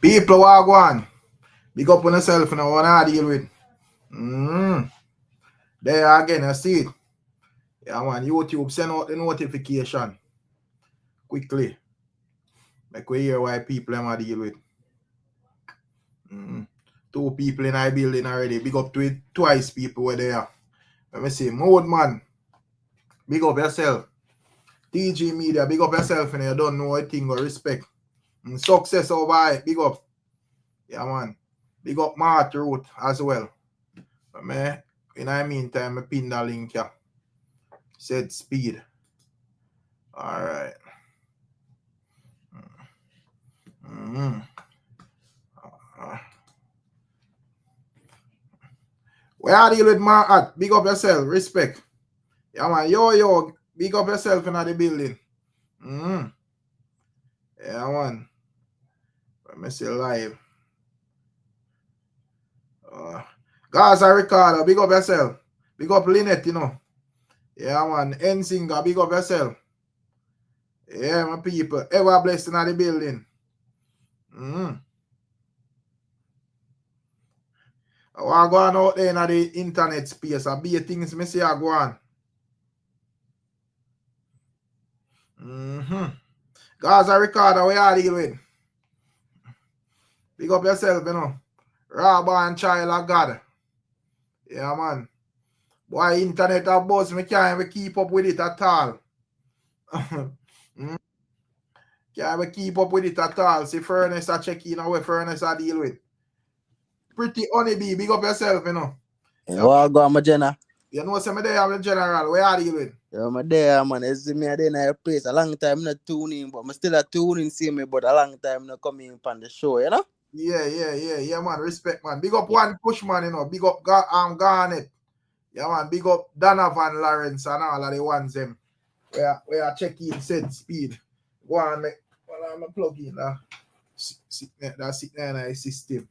People who go on. Big up on yourself and I want to deal with. There again, I see it. Yeah, man. YouTube send out the notification quickly. Make we hear why people am deal with. Two people in our building already. Big up to it twice people were there. Let me see. Mode man. Big up yourself. TG Media, big up yourself and you don't know a thing or respect. Success over it. Big up. Yeah, man. Big up Mart Root as well. But man, in the meantime, I pin the link here. Said speed. Alright. Where are you with Mart? Big up yourself. Respect. Yeah, man. Yo. Big up yourself in the building. Yeah, man. Let me see live. Gaza Ricardo, big up yourself. Big up Lynette, you know. Yeah, man. Ensinger, big up yourself. Yeah, my people. Ever blessed in the building. I want to go on out there in the internet space. I be things me see I go on. Gaza Ricardo, what you deal with? Big up yourself, you know. Rabba and child of God. Yeah, man. Boy, internet a buzz, me can't even keep up with it at all. Can't even keep up with it at all. See, Furnace a check in where Furnace a deal with. Pretty honeybee, big up yourself, you know. Yeah, what I got, my Jenna? You know, some day I'm the general. Where are you with? Yeah, my there, man. You see me a day in your place. A long time not tuning, but I still a tuning, see me, but a long time not coming on the show, you know? Yeah, man. Respect, man. Big up one push, man, you know. Big up Garnet. Yeah, man. Big up Donovan Lawrence and all of the ones them. Where I check in said speed. Go on, make. Well, I'm a plug in that signal system.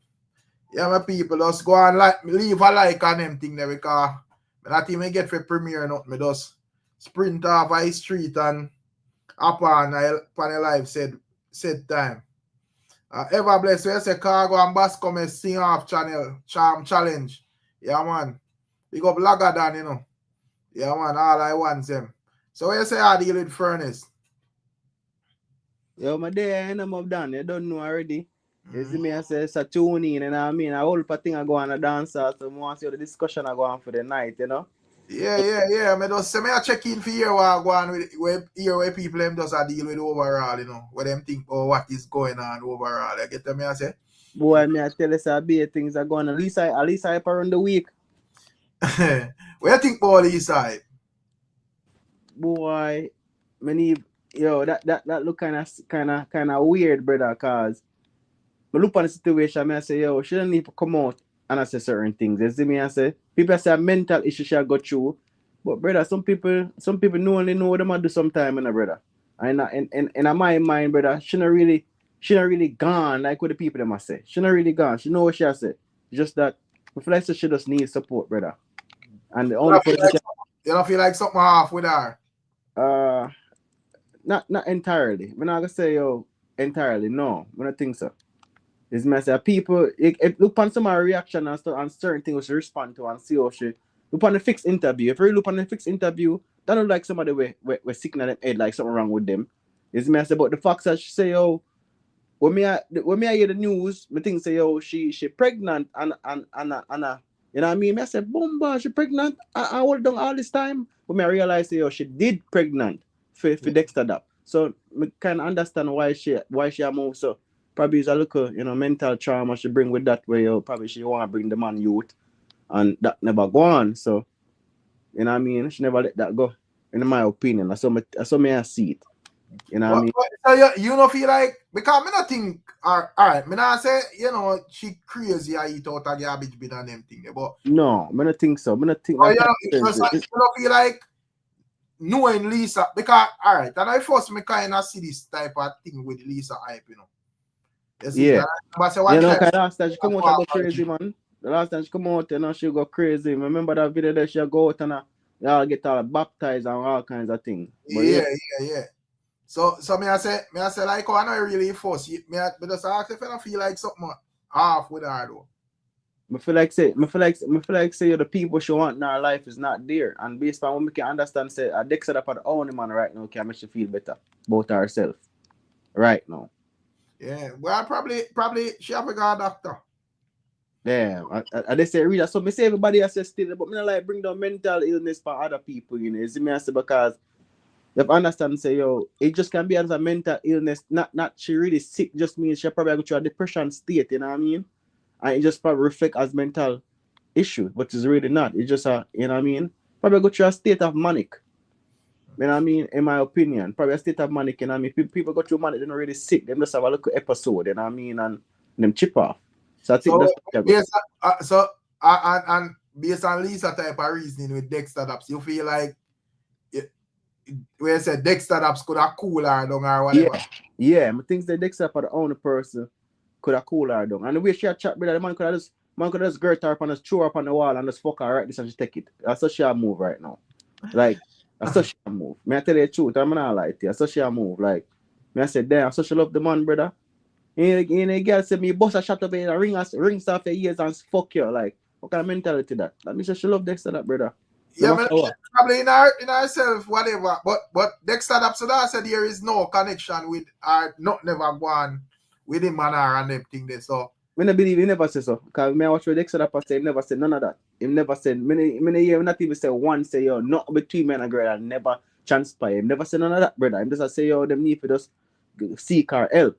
Yeah, my people, just go and leave a like on them thing there because I not even get for premiere nothing. Me just sprint off high street and up on the live said time. Ever blessed, we say Cargo and Bass come sing off charm challenge. Yeah, man. Big up Lagadan, you know. Yeah, man, all I want them. So what you say I deal with Furnace? Yo, my day, I'm done. You don't know already. You see me, I say it's a tuning, and I mean, a whole thing I go on a dancer, so I want to see the discussion I go on for the night, you know? Yeah. Me just say me I check in for here what I go on with where people them just deal with overall, you know, what them think or what is going on overall. You get me I say? Boy, me I tell you say be things are going on. At least I around the week. What you think about this side? Boy, many that look kind of weird, brother, cause but look on the situation, I say, yo, she don't need to come out and I say certain things. You see me, I say, people say a mental issue she go through. But brother, some people only know what them do sometime, you know, brother. And in my mind, brother, she not really gone like what the people them say. She not really gone. She know what she has said. Just that I feel like she just needs support, brother. And the only person you don't feel like something off with her? Not entirely. I'm not gonna say entirely, no. I don't think so. It's messy. People look on some reaction and stuff and certain things she respond to and see how she look on the fixed interview. If you look on the fixed interview, that don't like somebody we sick in them head like something wrong with them. It's messy. But the facts that she say, when me I hear the news, me think say she pregnant and you know what I mean? I say, Bomba, she pregnant. I hold down all this time. But me I realize say she did pregnant for Dexta Daps. So me can understand why she moved so. Probably it's a little, mental trauma she bring with that way. Probably she want to bring the man youth, and that never go on. So, you know what I mean? She never let that go. In my opinion, that's how me I see it. You know what I mean? So you don't feel like because me not think all right. Me not say she crazy. I eat out a garbage bin and them thing. But no, I don't think so. I don't think you don't feel like knowing Lisa because all right. And I first me kind of see this type of thing with Lisa hype, you know. Yeah. Last time she come out, I go crazy, man. The last time she come out, she go crazy. Remember that video that she go out and get all baptized and all kinds of things. But yeah. So me I say like, oh, I know really force. Me just ask if I don't feel like something off with her though. I feel like say the people she want in our life is not there. And based on what we can understand, say a Dexta up the only man right now can make you feel better about herself. Right now. Yeah. Well, probably she have a god doctor. Damn. I they say read that. So me say everybody has still, but me not like bring down mental illness for other people, you know. You see me I say because you understand say yo, it just can be as a mental illness, not she really sick, just means she probably go through a depression state, you know what I mean? And it just probably reflect as mental issue, but it's really not. It's just a, you know what I mean? Probably go through a state of manic. You know what I mean? In my opinion, probably a state of manic. You know what I mean? People go through manic, they're not really sick. They just have a little episode. You know what I mean? And them chip off. So I think that's and based on Lisa type of reasoning with Dexta Daps, you feel like where you said Dexta Daps could have cool her down or whatever. Yeah. I think that Dexta for the only person could have cool her down. And the way she had chat with her, the man could have just girt her up and just throw her up on the wall and just fuck her right this and she take it. That's how she move right now. Like, that's how she move. May I tell you the truth? I'm not lie to you. That's how she move. Like, me I said, damn, so she love the man, brother. And the girl said me, boss a shot up in a ring stuff for years and fuck you. Like, what kind of mentality that? That means she love Dexta that, brother. Yeah, probably in herself, whatever. But Dexta Daps said there is no connection with her, not never gone with him and her and everything there. So I don't believe he never said so. Because I watch what Dexta Daps say, he never said none of that. He never said, many not even say one say, yo, not between men and girl and never transpire. He never said none of that, brother. He just say, yo, them need to just seek her help.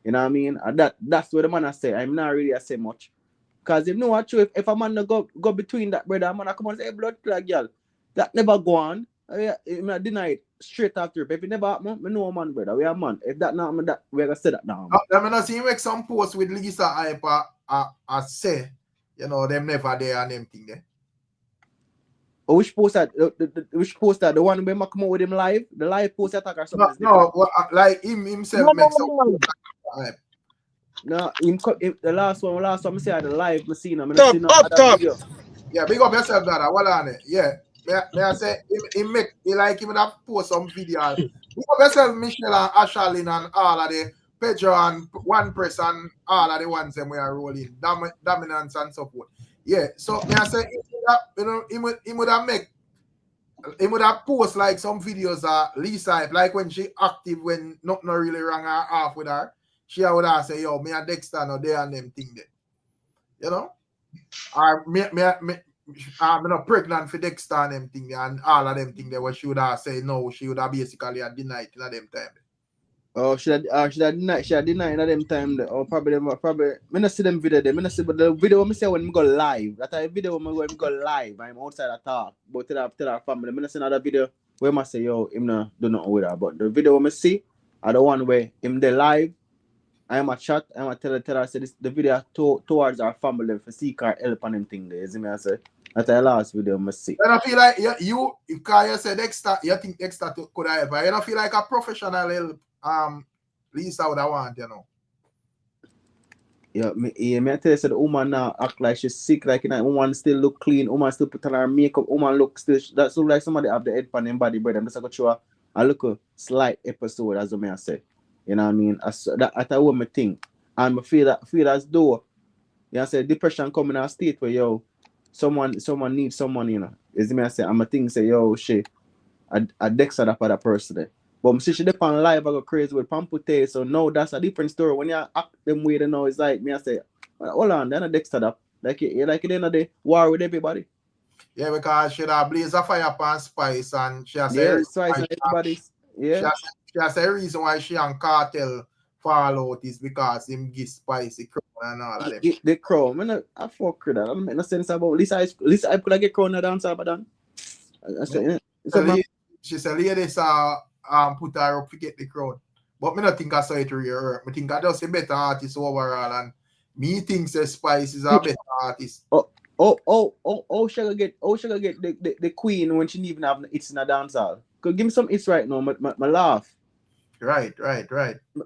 You know what I mean? And that's what the man I say. I'm not really say much. Because if no what true, if a man go between that, brother, a man come and say, hey, blood clot, girl. That never go on. I deny it straight after. If it never happen, we know a man, brother. We are man. If that not that, we're gonna say that now. I'm gonna see him make some posts with Lisa hype I say, you know, them never there and them thing there. Oh, which post that? Which post that? The one where I come out with him live? The live post attack or something? No, like himself makes some hype. No, the last one I say the live, I see him. Top. Yeah, big up yourself, brother. What on it? Yeah. May I say he like him have post some video. Big up yourself, Michelle and Ashley and all of the Pedro and One Press and all of the ones them we are rolling. Dominance and so forth. Yeah. So may I say he would have post like some videos Lisa, like when she active when nothing really wrong her off with her. She would have say, yo, me and Dexta no there and them thing there. You know? Or I'm not pregnant for Dexta and them thing there and all of them thing there where she would have say no, she would have basically denied in them time. Oh, she had denied in them time there. Oh, probably me not see them video there. Me not see but the video when me say when me go live. That a video when me go live. I'm outside a talk. But tell our family. Me not see another video where I say, yo, him no do nothing with her. But the video when me see are the one where him there live. I'm a chat, I'm a tell her, I said this the video towards our family for seek our help and them thing there. You see me I say that's the last video I see. I don't feel like you because you said Dexta, you think Dexta could help, but you don't feel like a professional help Lisa would have want, you know. Yeah, me I tell you said the woman now act like she's sick, like you know, woman still look clean, woman still put on her makeup, woman look still that's look like somebody have the head pan in body, brother. I'm just gonna show a little slight episode as I say. You know what I mean? That's what I think. And I feel as though, you know, say depression coming in a state where, yo, someone needs someone, you know. Is me I say, I'm a thing say, yo, she, I Dexta that for that person there. But I see she depend live, I go crazy with Pampute, so no, that's a different story. When you act them way, you know, it's like, me I say, hold on, they're not Dexta that. Like, you like at the end of the day, war with everybody. Yeah, because she had blaze a fire upon Spice and she has everybody's, yeah. She has a reason why she and Kartel fall out is because him give Spice the crown and all of them. The crown, I fuck with that. I don't make no sense about Lisa I could have get crown and dance but then. She said ladies put her up to get the crown. But me not think I saw it really hurt. I think I just a better artist overall and me thinks that Spice is a better artist. She gonna get the queen when she even have it's in a dance hall. Give me some hits right now, my laugh. Right.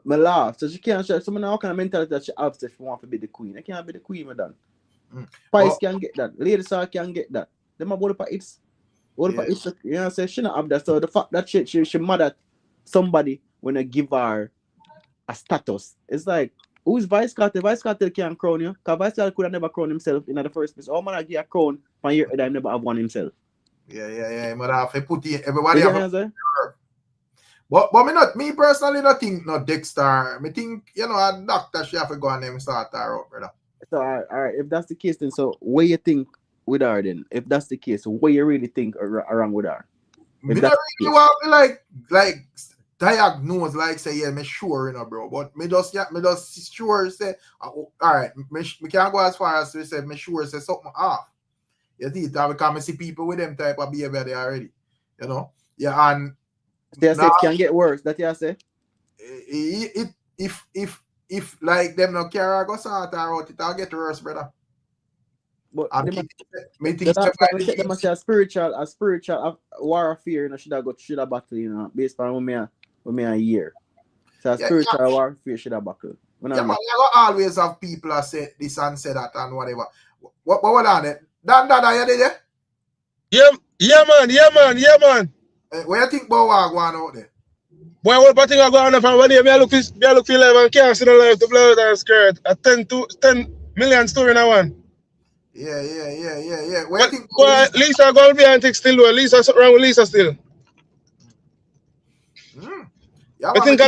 My laugh. So she can't show someone how kind of mentality that she has if she want to be the queen. I can't be the queen, madam. Spice can get that. Lady Star can get that. Them about for hits. You know what I'm saying? She not have that. So the fact that she mad at somebody when I give her a status. It's like, who's Vybz Kartel? Vybz Kartel can't crown you. Because Vybz Kartel could have never crowned himself in the first place. How man I give a crown for your head and never have one himself? Yeah. But I have to put in everybody You have get what I'm saying? But me personally not think no Dexta. Me think, you know, a doctor she have to go and them start her out, brother. So all right, if that's the case, then so what you think with her then? If that's the case, what you really think wrong with her? Me not really want to like diagnose like say yeah, me sure, you know, bro. But me just sure say all right, me can't go as far as to say me sure say something off. You see that because I see people with them type of behavior there already. You know? Yeah, and they say it can get worse. That you say? If like them no care go sort her out, it'll get worse, brother. But me think them must say a spiritual warfare, you know, should have battle, you know, based on what me a year. So a spiritual warfare should have battle. Yeah, man, you always have people that say this and say that and whatever. What on it? Dan, you did it? Yeah, man. What you think about what going out there? Boy, what I think I go on from one day, I look for live and can't see the life, the blood and skirt. A 10 million story in one. Yeah. What you think? Boy, Lisa go on and take still, Lisa something wrong with Lisa still. Yeah, I think I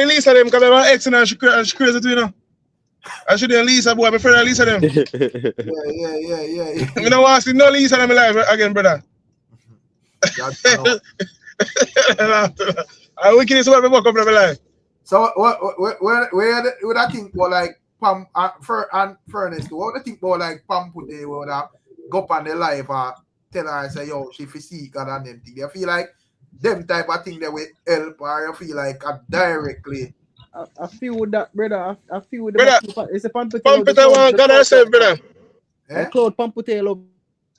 Lisa them because I'm ex and she crazy too, you know. I shouldn't Lisa, boy, my friend Lisa them. Yeah. I don't want to see no Lisa in my life again, brother. I wicked is what I walk up in my life. So where would I think about like Pam and Furnace? What would I think about like Pam Foota would go up on the live or tell her and say, yo, she see God and them thing. You feel like them type of thing that will help, or you feel like directly? I feel with that, brother. I feel with brother, that. It's a Pampita. Pampita one, God herself, brother. I called Pampita love.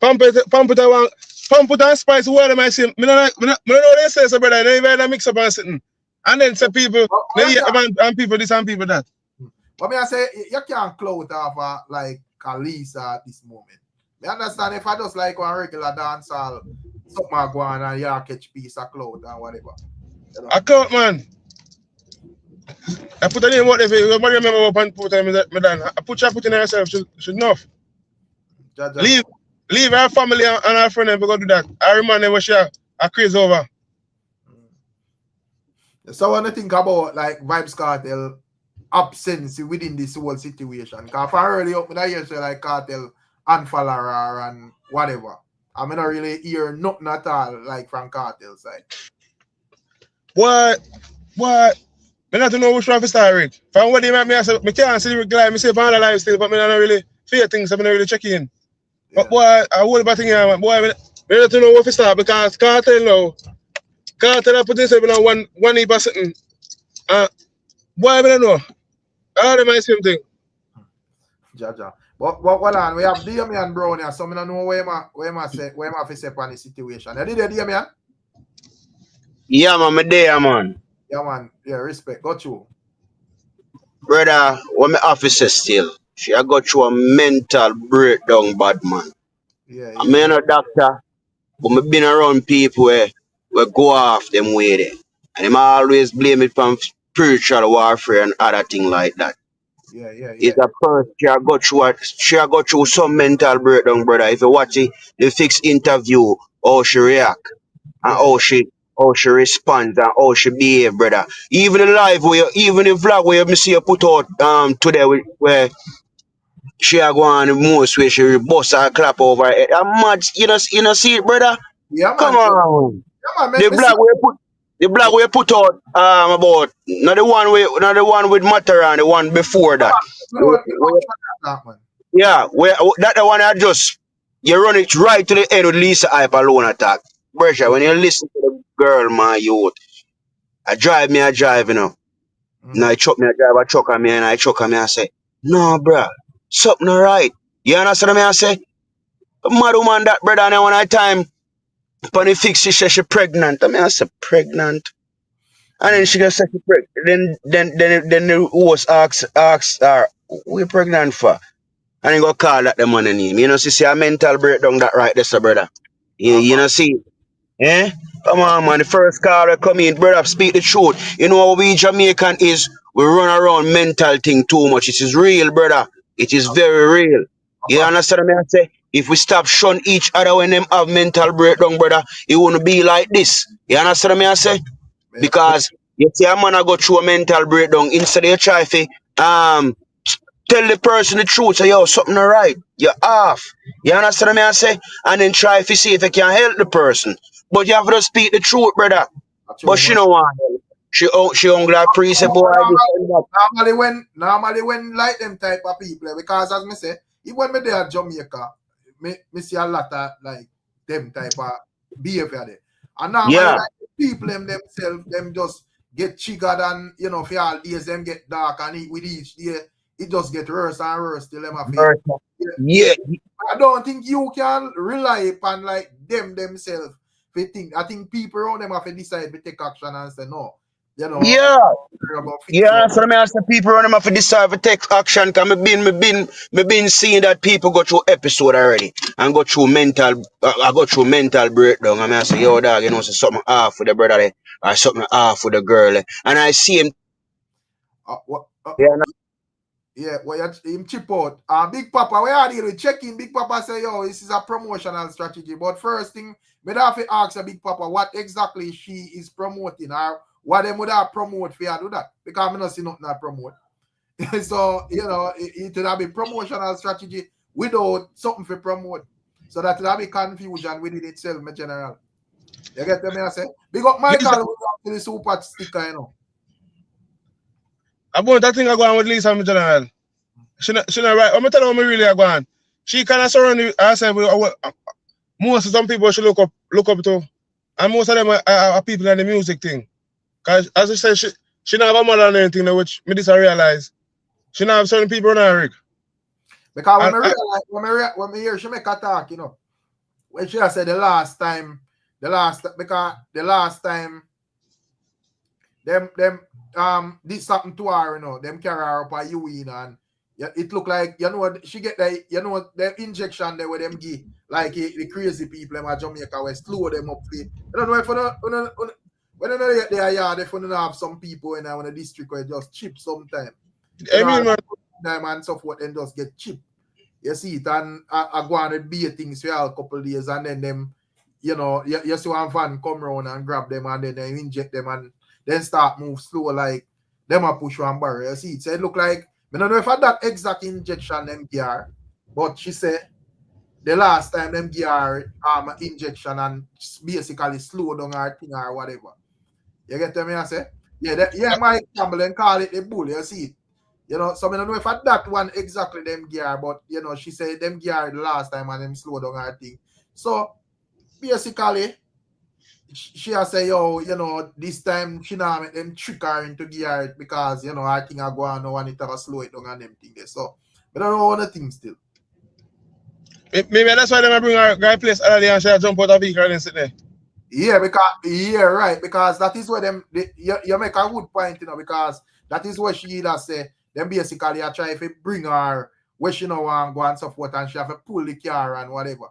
Pampita and Spice, what am I saying? I don't know what they say, so brother. I don't even mix up and sitting. And then say people, and people this and people that. But me I say, you can't clout off like a Lisa at this moment. I understand if I just like one regular dancehall, something go on and you catch piece of clout and whatever. You know? A clout, man. I put a name whatever. Nobody remember what Pampita me done. I put in herself. She enough. Leave her family and her friend and go do that. I remember when she a crazy over. So when I think about like Vybz Kartel absence within this whole situation, because for early up, I hear say like Kartel unfollow her and whatever. I mean, I really hear nothing at all like from Kartel side. What? I don't know which one to start with. From what they make me, I say, I can't see the guy, I say, I'm alive still, but I don't really fear things, I don't really check in. Yeah. But boy, I would about thing, boy, I don't know what to start because Kartel I put this on one heap or something. Boy, I don't know. All them same thing. Jaja. But hold on, we have Damian Brown here, so I don't know where I say on the situation. You did it, Damian? Yeah, man, I'm there, man. Yeah, man. Yeah, respect. Got you. Brother, what my officer still? She I got through a mental breakdown, bad man. Yeah. I'm not a doctor, but I've been around people where go off them way there. And them always blame it from spiritual warfare and other things like that. Yeah. It's a person she got through some mental breakdown, brother. If you watch the fixed interview, how she react and how she responds and how she behave, brother. Even the live even the vlog where you see her put out today where she a go on the most where she bust her clap over it. I'm mad, you know see it, brother? Yeah, man. Come on. Yeah, man, the blog we put out about not the one with matter and the one before that. Yeah, that the one I just you run it right to the end with Lisa Hype alone attack. Brother, when you listen to the girl, my youth, I drive, you know. Now I chuck me, I drive a truck on me and I chuck on me and say, no, bro, something not right. You understand me? I say, mad woman that, brother, and then one time, when he fix she said she pregnant. I mean, I said, pregnant? And then she just said she pregnant. Then the host asks her, what you pregnant for? And he go call that the money name. You know, see a mental breakdown that right there, so brother. You know, see. Eh? Come on, man. The first car that come in, brother, speak the truth. You know how we Jamaican is? We run around mental thing too much. It is real, brother. It is very real. You understand me? I say, if we stop shun each other when them have mental breakdown, brother, it wouldn't be like this. You understand me? I say? Yeah. Because you see a man a go through a mental breakdown, instead of you try to tell the person the truth, say, yo, something not right. You're off. You understand me? I say? And then try to see if you can help the person. But you have to speak the truth, brother. That's But true, she man. don't want help. She only like pre say, boy, this and that. Normally when like them type of people, because as me say, even when me there at Jamaica, me see a lot of like them type of behavior there. And normally Yeah. like people themselves, them just get triggered and for all days them get dark and with each day it just get worse and worse till them have to. Yeah. I don't think you can rely upon like them themselves. I think people around them have to decide to take action and say no. Yeah. About fix Yeah, up. so let me ask the people around them have to decide to take action, because me been seeing that people go through episode already and go through mental I go through mental breakdown. I mean, I say, yo dog, say something off with the brother there, or something off with the girl there. And I see him. What, Yeah, yeah, well, him chip out. Big Papa, where are you checking? Big Papa say, yo, this is a promotional strategy. But first thing, me have to ask a Big Papa what exactly she is promoting or what them would have promote for you do that. Because I don't see nothing to promote. So, it would have a promotional strategy without something to promote. So that would have a confusion within itself, in general. You get me? I say, big up Lisa, Michael with the super sticker, about that thing I go on with Lisa, general. She not right. I'm tell her what me really go on. She kind of surround herself with most of some people she look up to, and most of them are people in the music thing. Cause as I said, she not have a mother or anything, which me just realize. She not have certain people on her rig. because when And I realize, when me hear she make a talk, when she said the last time them this happened to her, them carry her up a urine and it look like she get the injection there with them give like the crazy people in Jamaica where slow them up. I don't know if when they are yard if you have some people in the district where just chip sometime. I mean, man, Time and so forth and just get cheap. You see it and I go on and be things for a couple of days and then them, you see one van come around and grab them and then they inject them and then start move slow like them a push one barrel. You see it. So it look like I don't know if I that exact injection them give her, but she said the last time them give her injection and basically slow down her thing or whatever. You get me I say? Yeah, Mike Campbell and call it the bull, you see it. So I don't know if I that one exactly them gear, but she said them gear the last time and them slow down her thing. So basically, she has say, yo, this time she now make them trick her into gear because her thing I go on now and it have slow it down and them thing there. So I don't know the thing still. maybe that's why they bring her guy place other day and she jump out of the vehicle and sit there. Yeah, right. Because that is where you make a good point, because that is what she either say. Them basically are trying to bring her where she want go and so forth, and she have to pull the car and whatever.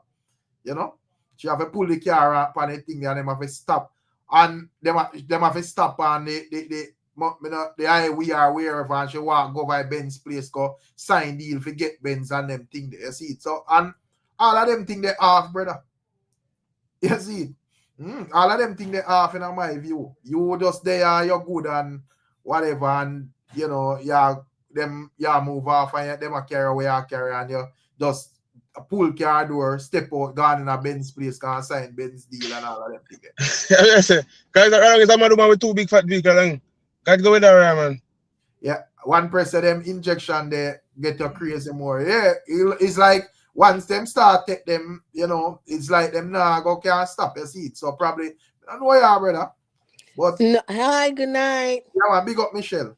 She have to pull the car up and the thing, and them have to stop. And them have to stop on the highway or wherever, and she want go by Ben's place, go sign deal for get Ben's and them thing there. You see it. So and all of them thing they off, brother. You see it. All of them think they half in my view. You just there, you're good and whatever, and move off and them a carry away a carry and you just pull car door, step out, gone in a Ben's place, can sign Ben's deal and all of them things. I say, guys, is a man with two big fat vehicles and got to go with that, man. Yeah, one press of them injection they get you crazy more. Yeah, it's like once them start take them, it's like them now go can't stop. You see it. So probably I don't know yeah, brother. But No, hi, good night. yeah, man, big up Michelle.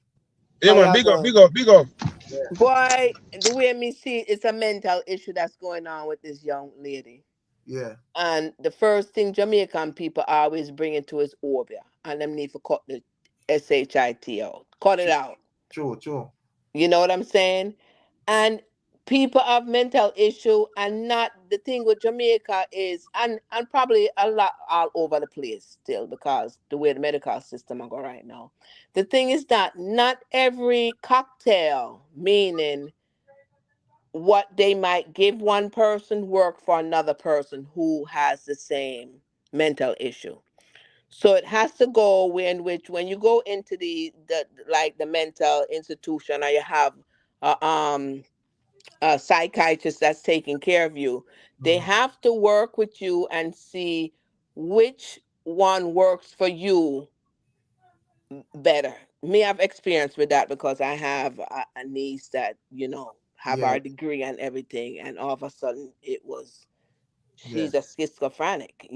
Yeah, How man, y'all big up, doing? big up, big up. Yeah. Boy, the way me see it, it's a mental issue that's going on with this young lady. Yeah. And the first thing Jamaican people always bring into is Orbia. And them need to cut the SHIT out. Cut it out. True. You know what I'm saying? And people have mental issue, and not the thing with Jamaica is, and probably a lot all over the place still, because the way the medical system are going right now. The thing is that not every cocktail, meaning what they might give one person, work for another person who has the same mental issue. So it has to go when which when you go into the like the mental institution, or you have uh, um a psychiatrist that's taking care of you, they have to work with you and see which one works for you better. Me, I've experience with that because I have a niece that, have Yeah, our degree and everything, and all of a sudden yeah, she's a schizophrenic.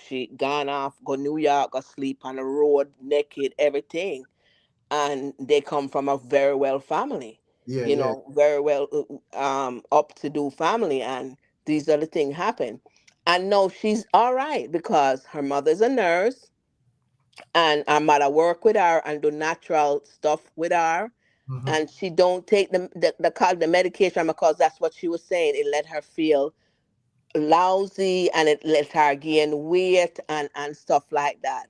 She gone off, go New York, go sleep on the road, naked, everything, and they come from a very well family, yeah, yeah. very well up to do family, and these other things happen. And no, she's all right because her mother's a nurse, and her mother work with her and do natural stuff with her, Mm-hmm. and she don't take the medication because that's what she was saying. It let her feel lousy, and it let her gain weight and stuff like that.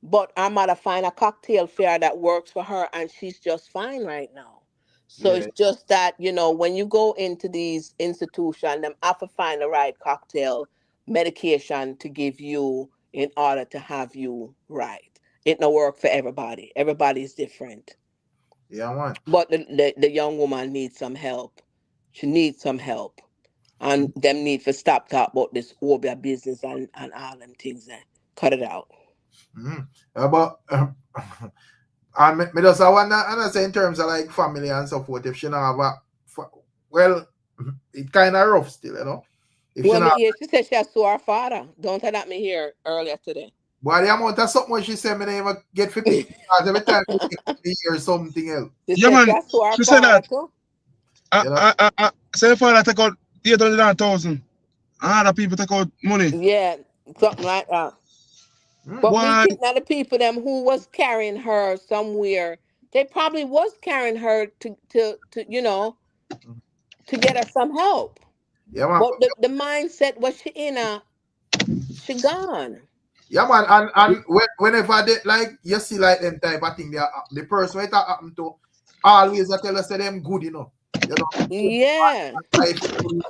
But I might have find a cocktail fair that works for her, and she's just fine right now. So Yeah, it's just that, when you go into these institutions, them have to find the right cocktail medication to give you in order to have you right. It no work for everybody. Everybody's different. yeah, man. But the young woman needs some help. She needs some help. And them need to stop talk about this Obia business and all them things and cut it out. Mm-hmm. But and me just I wanna and I say in terms of like family and so forth, if she not have well, it kind of rough still, If she Well, not, she said she has to her father. Don't tell that me here earlier today. but the amount of something when she said me never get for pick She because every time we hear something else, Yeah, said she man. has to her She said father that. too. you know. Say for that take out 800,000. And other people take out money. Yeah, something like that. Mm. But me Boy, think now the people them who was carrying her somewhere, they probably was carrying her to get her some help. Yeah, man. But the mindset was she in she gone. Yeah, man. And whenever they like you see like them type of thing, the person where it happen to always I tell us say them good, You know. Yeah. Life is good,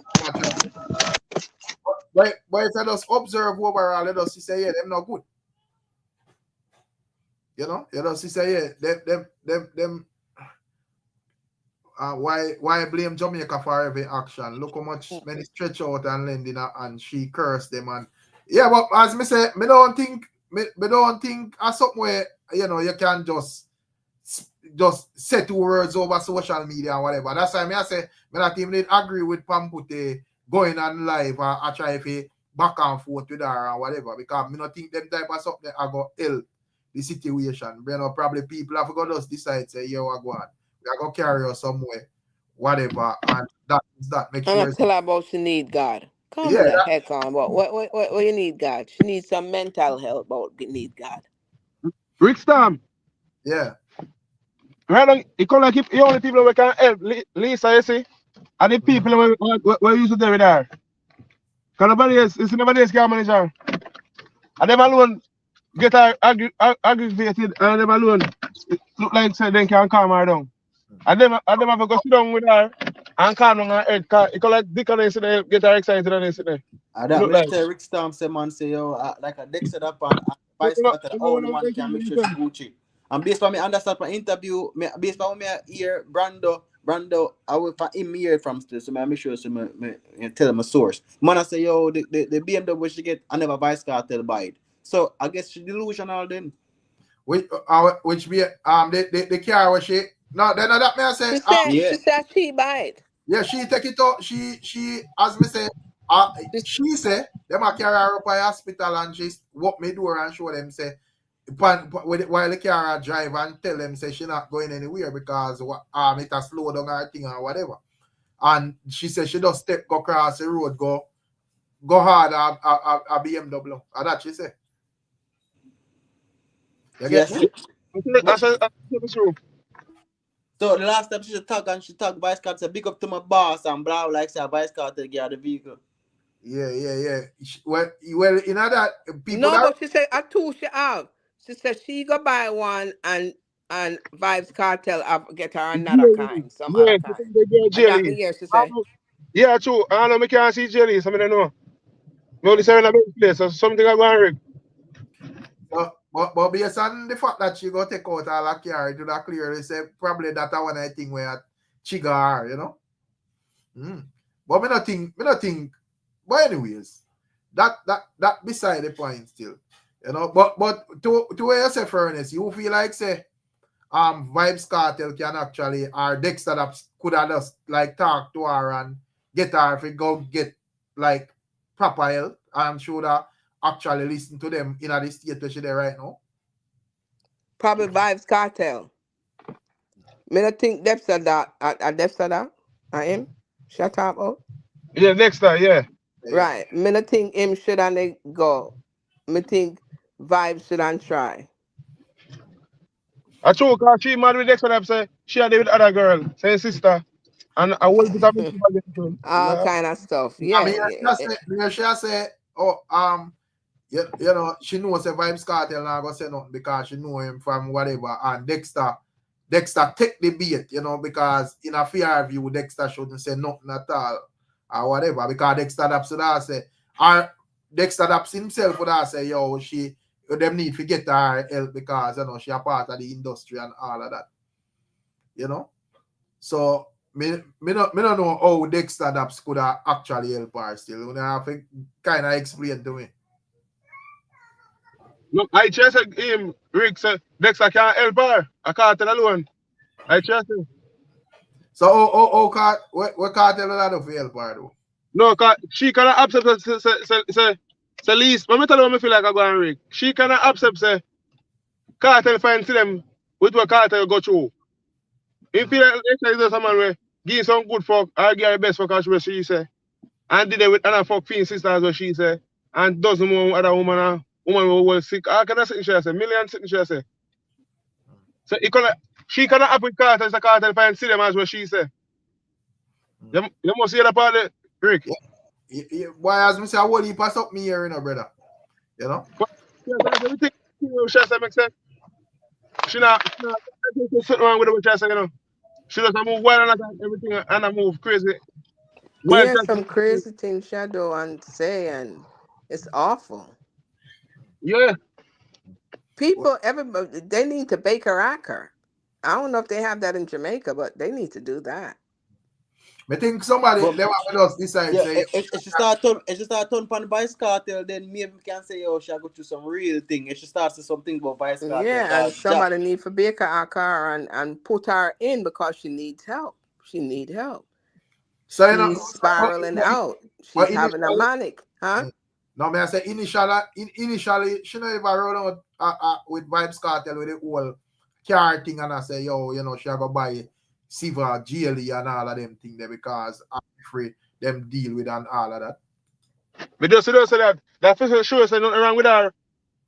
but if I just observe overall, let us say yeah, them not good. You know, she say yeah, them why blame Jamaica for every action? Look how much many stretch out and lending and she cursed them and yeah, but as me say, me don't think as something where you can just say two words over social media or whatever. That's why I say me not even did agree with Pampute going on live or I try to back and forth with her or whatever because me not think them type of something I go help the situation. Probably people have got just decide say yeah, what go on. We are gonna carry her somewhere, whatever, and that make And I sure. tell her about she need God. Come Yeah, the heck on. What you need God? She needs some mental health, but need God. Rickstorm. yeah. Right now, it come like if the only people we can help Lisa, you see, and the people we used to do with her. Because nobody else, it's nobody else can manage her. And them alone get her aggravated, and them alone look like say they can calm her down. And them have to go sit down with her and calm down her head. Cause it come like Dick and they get her excited and they sit there. And It that look me like. tell Ricstorm say man say yo like a Dexta up and Vybz Kartel, the only man can make sure she Gucci. And based on me understand from interview, based on me hear Brando, I will for him hear from still, so I make sure so me tell him a source. Man I say yo the BMW she get I never Vybz Kartel buy it. So I guess she delusional then. Which be the car was she no then that me I say Yeah. She said she bite. yeah she take it out she as me say she say them a carry her up by hospital and she walk me door and show them say while the car drive and tell them say she not going anywhere because it a slow down her thing or whatever and she said she just step go across the road go hard a BMW and that she say you get Yes. me That's true. So the last time she talk and she talk Vybz Kartel, big up to my boss and blah like say Vybz Kartel get the vehicle. Yeah. Well, you know that people No, that but she said a two she have. She said she go buy one and Vybz Kartel get her another kind, some Yeah, other she kind. think they get And that jelly. me hear she say. Yeah, true. I know me can't see jelly, so I don't know. Me only say in a big place, so something I go and rig. but based on the fact that she go take out all her car, it would have clearly say probably that one I think where she got her, you know. But me not think. But anyways, that beside the point still, you know. But to where you say fairness, you feel like say Vybz Kartel can actually, or Dexta Daps could have just like talk to her and get her if it go get like proper help and should have actually listen to them in the state where she there right now. Probably Vybz Kartel. Me not think Dexta that Dexta that I him. Shut up, oh. Yeah, Dexta, yeah. Right. Me not think him should and go. Me think Vybz should and try. I true, because she mad with Dexta, say she had with other girl, say sister, and I will be talking to All her. kind of stuff. I Yeah. mean, she say, oh, you know, she knows the Vybz Kartel not gonna say nothing because she know him from whatever, and Dexta take the bait, you know, because in a fair view, Dexta shouldn't say nothing at all or whatever, because Dexta Daps would have say, or Dexta Daps himself would have say, yo, them need to get her help because, you know, she a part of the industry and all of that, you know. So me don't know how Dexta Daps could have actually help her still. You have to kind of explain to me. No, I just said him, Rick said Dexta can't help her. I can't tell alone. I just said. So what Kartel will do for help her though? No, cause she cannot accept say least. When me tell her me feel like I go and Rick. She cannot accept say Kartel find to them with what Kartel go through. If feel like Dexta is just a man where give some good fuck, I give her the best fuck as what she say. And did it with another fuck fiend sister as what she say. And doesn't more other woman who was sick. I cannot sit in she say. Million sit in she say. So she cannot up with Kartel, so Kartel find see them as what she say. You must hear the part of Rick. Why as me say I will he pass up me here, you know, brother. You know? Everything she say makes sense. She not something wrong with what she say, you know. She doesn't move wild and everything and I move crazy. Yeah, some crazy things shadow and say, and it's awful. Yeah. People, everybody, they need to bake her acker. I don't know if they have that in Jamaica, but they need to do that. I think somebody they want us decide say If she start turn upon Vybz Kartel, then maybe we can say, oh, she go through some real thing. If she starts to something about Vybz Kartel. Yeah, and somebody need to bake her acker and put her in because she needs help. She need help. so, she's spiraling out. She's having a manic, huh? No, I say initially she never run out with Vybz Kartel with the whole car thing, and I say, yo, you know, she go buy Siva, Jelly and all of them things there because I'm afraid them deal with and all of that. But just say that first show say nothing wrong with her.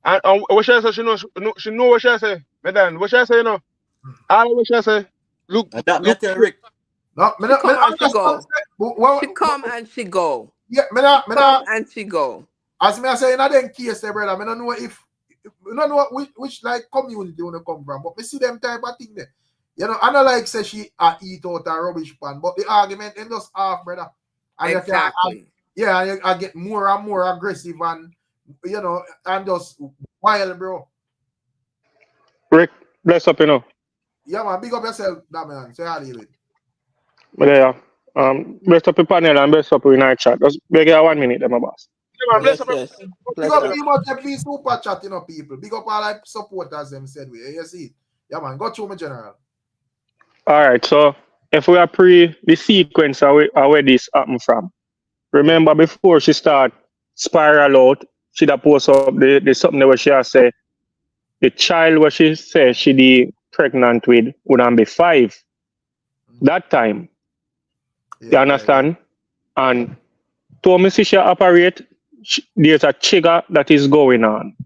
And what she say, she know what she say. Madam, what she say, you know. All what she say. Look, that me tell Rick. No, she come and she go. She come and she go. Yeah, come and she go. As me I say in that case, brother, I don't know if we don't know which like community you want to come from, but we see them type of thing there. You know, I don't like say she eat out a rubbish pan, but the argument is just half, brother. And exactly. I get more and more aggressive and you know, and just wild, bro. Rick, bless up, you know. Yeah, man, big up yourself, that man. Say how do you it? But yeah, bless up your panel and bless up in our chat. Just beg you 1 minute, my boss. Yeah, man, bless up. Big up people that super chat, you know, people. Big up all like supporters, them said we. You see it? Yeah, man, go through me, General. All right, so if we are the sequence of where this happened from, remember before she start spiral out, she'd have post up the something where she has say the child where she says she be pregnant with would be 5 that time. Yeah, you understand? Yeah. And to me see she operate, there's a trigger that is going on.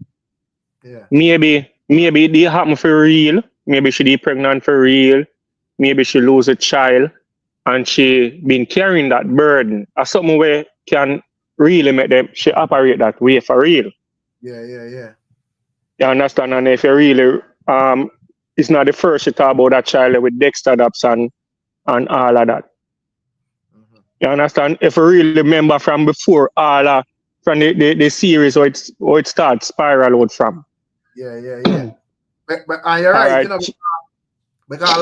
Yeah. Maybe it happen for real. Maybe she be pregnant for real. maybe she lose a child and she been carrying that burden or something where can really make them she operate that way for real. Yeah. You understand? And if you really it's not the first you talk about that child with Dexta Daps and all of that. Mm-hmm. You understand? If you really remember from before all from the series or it starts spiral out from. Yeah. But you're right, Right. you know, because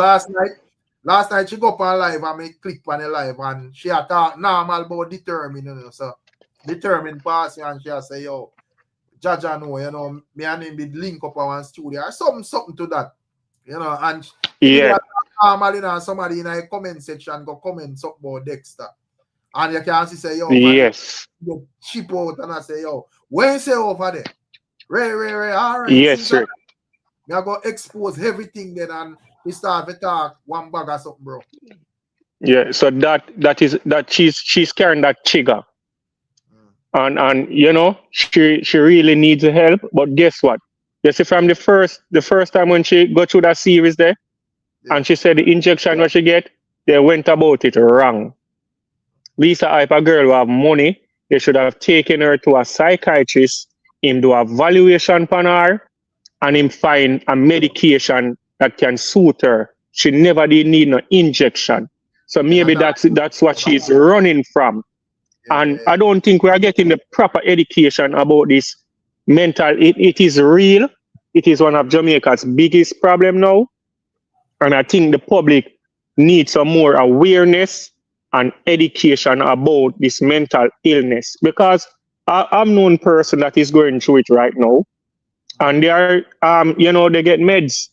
last night she go up on live and me click on the live and she had talk normal about determined, you know, so determined passing and she say, yo, Jaja know, you know, me and him did link up on one studio or something to that, you know, and she did normal, you know, somebody in the comment section go comment something about Dexta. And you can see say, yo, yes, you cheap out and I say, yo, when you say over there? Ray, all right. yes, sir. Me I go expose everything then and we start to talk one bag or something, bro. Yeah, so that she's carrying that trigger. And you know, she really needs help. But guess what? You see from the first time when she got through that series there, and she said the injection what she get, they went about it wrong. Lisa hype a girl who have money, they should have taken her to a psychiatrist, him do a valuation on her, and him find a medication that can suit her. She never did need no injection. So maybe that's what she's running from. And I don't think we are getting the proper education about this mental. It is real. It is one of Jamaica's biggest problem now. And I think the public needs some more awareness and education about this mental illness. Because I'm known person that is going through it right now. And they are, you know, they get meds.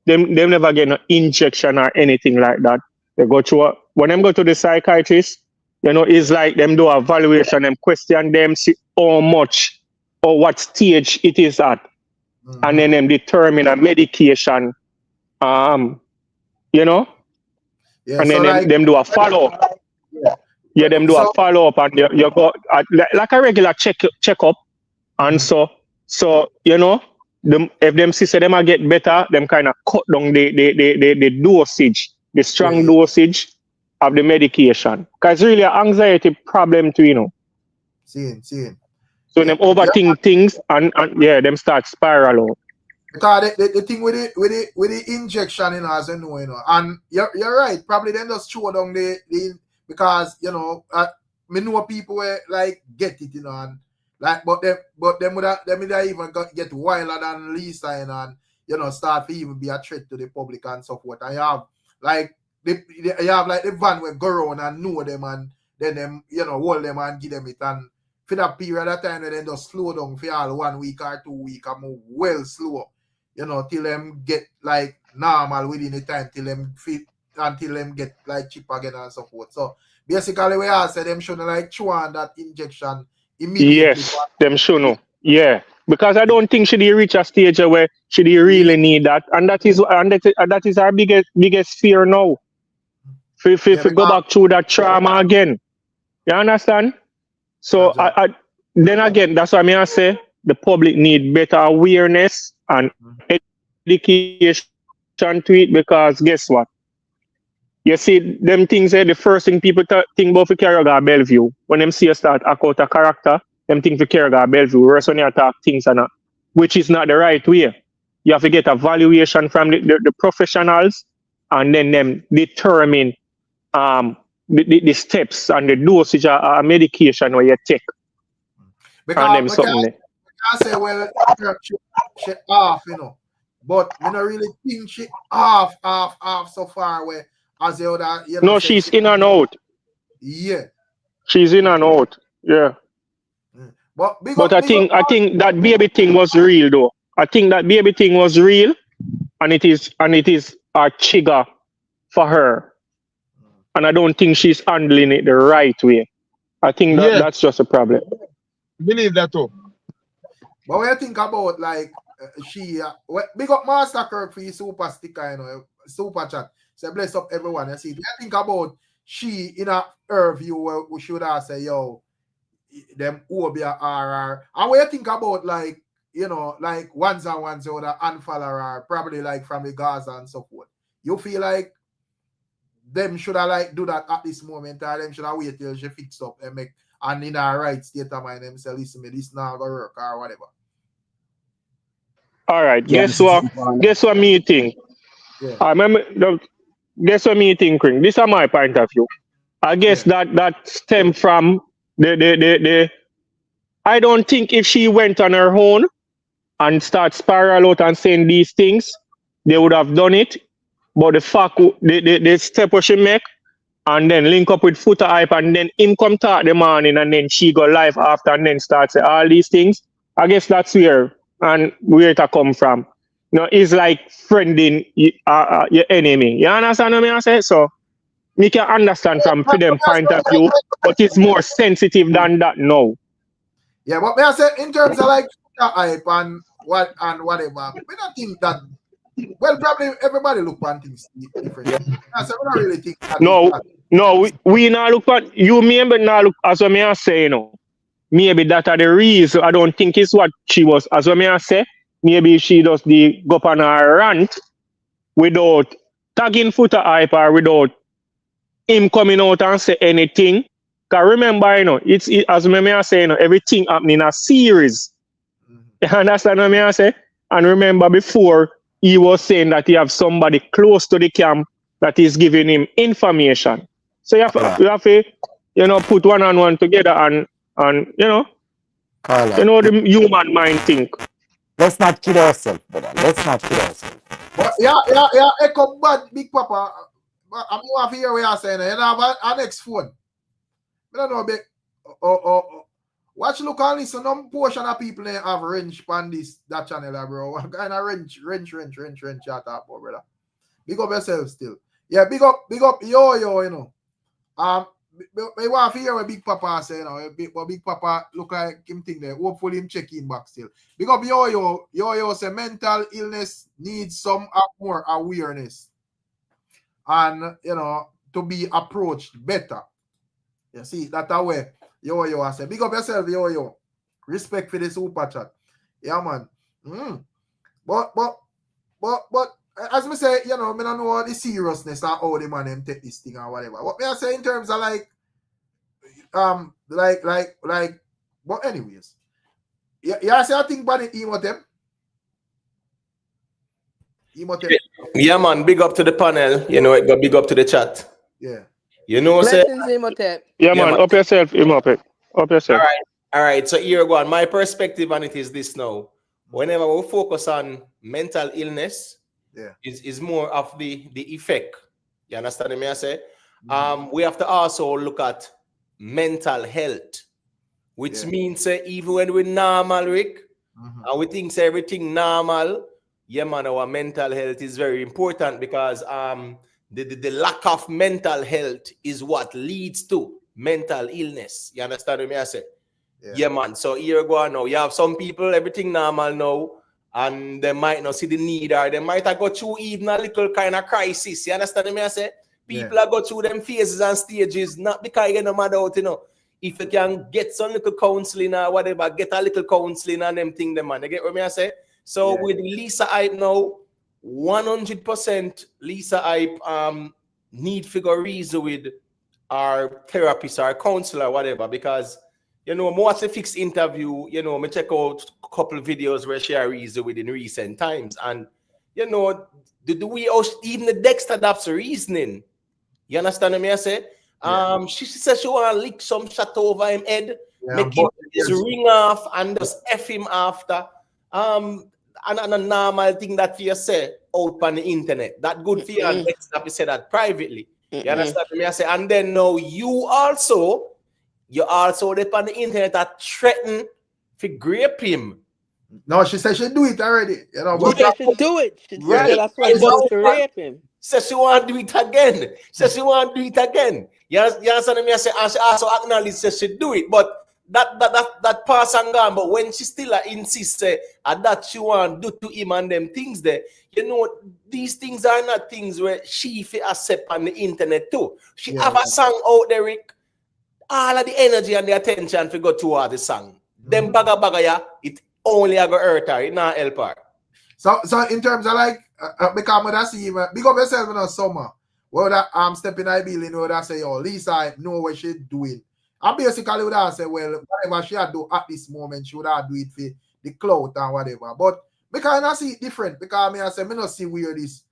They never get an injection or anything like that. They go through, when them go to the psychiatrist, you know, it's like them do a evaluation, them question them, see how much or what stage it is at. And then them determine a medication, you know, and then so them do a follow-up. Yeah, them do a follow-up and you go like a regular checkup. And so you know, if them see them a get better, them kind of cut down the dosage, the strong dosage of the medication. Because it's really an anxiety problem too, you know. Seeing. So them overthink things and them start spiral out. Because the thing with the injection, you know, as you know, and you're right, probably then just throw down the because, you know, me know people where like get it, you know, and like but them would even get wilder than Lisa, you know, and you know, start to even be a threat to the public and so forth. And you have like you have like the van where go around and know them and then them, you know, hold them and give them it, and for that period of time then just slow down for all 1 week or 2 weeks and move well slow, you know, till them get like normal within the time, till them fit until them get like cheap again and so forth. So basically we all say them shouldn't like chew on that injection immediately. Yes, them should know. Yeah. Because I don't think she reach a stage where she really need that. And that is our biggest fear now. If we go back through that trauma again. You understand? So then again, that's why I say the public need better awareness and education to it, because guess what? You see, them things the first thing people think about for Carriga Bellevue. When them see you start act out a character, them think for Carriga Bellevue. Whereas when you talk things and which is not the right way. You have to get a valuation from the professionals and then them determine the steps and the dosage of medication where you take. Because I say, well, she off, you know. But I don't really think she off so far away as the other, you know. No, she's in and out. Yeah. She's in and out. Yeah. But I think that baby thing was real though. I think that baby thing was real, and it is a trigger for her. And I don't think she's handling it the right way. I think that's just a problem. Believe that too. But when you think about like she big up Master Kirk for his super sticker, you know, super chat. So bless up everyone. You see, when you think about she in her view, we should have say, yo, them Obia RR. And when you think about like, you know, like ones and ones or the unfollower, probably like from the Gaza and so forth. You feel like them should have like do that at this moment, or them should have wait till she fixed up and make and in her right state of mind them say, listen, me this now gonna work or whatever. All right. Yeah, Guess what? Guess what me think? Yeah. I remember. Guess what me think, Ring? This is my point of view. I guess that stem from the. I don't think if she went on her own and start spiral out and saying these things, they would have done it. But the fact, the step what she make, and then link up with Foota hype, and then him come talk the morning, and then she go live after, and then start say all these things. I guess that's where it come from. You know, it's like friending your enemy. You understand what I say? So me can understand from them point of view, but it's more sensitive than that now. Yeah, but me I say in terms of like hype and whatever, we don't think that. Well, probably everybody look on things different. I say we don't really think that. No, we not look at you. Maybe not look as what me I say. You know, maybe that are the reason. I don't think it's what she was. As what me I say, maybe she does the go on her rant without tagging Foota hype or without him coming out and say anything. Cause remember, you know, it's as me I say, you know, everything happening in a series. You understand what I say? And remember before he was saying that he have somebody close to the camp that is giving him information. So you have to you know, put one and one together and you know, Carla, you know the human mind think. let's not kid ourselves, brother. Let's not kid ourselves. But yeah, echo bad Big Papa. But I'm going to hear what you're saying. You know, an next phone. I don't know, big. Watch look on this, some portion of people have wrench on that channel, bro. What kind of wrench you talk about, brother? Big up yourself still. Yeah, big up, yo, you know. I want to hear what Big Papa say, you know. Big Papa look like him thing there. Hopefully him check in back still. Big up yo say mental illness needs some more awareness. And, you know, to be approached better. You see, that way. Yo, I say, big up yourself, yo. Respect for the super chat. Yeah, man. But, as me say, you know, I don't know the seriousness of how the man them take this thing or whatever. What me I say in terms of like, but anyways. Yeah, I say I think about it, Emotem. Yeah, man, big up to the panel. You know, it got big up to the chat. Yeah. You know, say, yeah, man, up yourself, up yourself. All right. So here go on. My perspective on it is this now. Whenever we focus on mental illness, is more of the effect. You understand me? I say, we have to also look at mental health, which means even when we're normal, Rick, and we think everything normal, yeah, man, our mental health is very important because the lack of mental health is what leads to mental illness. You understand what I say? Yeah, man. So here you go now. You have some people, everything normal now, and they might not see the need, or they might have go through even a little kind of crisis. You understand what I say? People have go through them phases and stages, not because you're no mad out, you know. If you can get some little counseling or whatever, get a little counseling and them thing, man. You get what I say? So with Lisa Hype now, 100% Lisa Hype need figure reason with our therapist, our counselor, whatever, because you know, more as a fixed interview, you know, me check out a couple of videos where she reason with in recent times, and you know, even the Dexta Daps reasoning. You understand what I say? She said she want to lick some shot over him head, make him just ring off and just F him after. And a normal thing that you say out on the internet. That good for you, and Dexta you say that privately. You understand what I say? And then now you also up on the internet that threaten to grape him. No, she said she do it already. You know, but she should do it. She that's why she wants to rape him. Says she want to do it again. You understand me? I say, and she also acknowledge says she do it, but that pass and gone. But when she still insists that she want to do to him and them things there, you know, these things are not things where she accept on the internet too. She have a song out there, Rick. All of the energy and the attention to go toward the song. Them baga, it only a go hurt her, it not help her. So in terms of like, because I see, big up yourself in the summer. well, that stepping I bill, you know, that say, yo, Lisa, I know what she doing. And basically, would have say, well, whatever she had do at this moment, she would have do it for the clout and whatever. But because I see it different, because I say, I don't see where this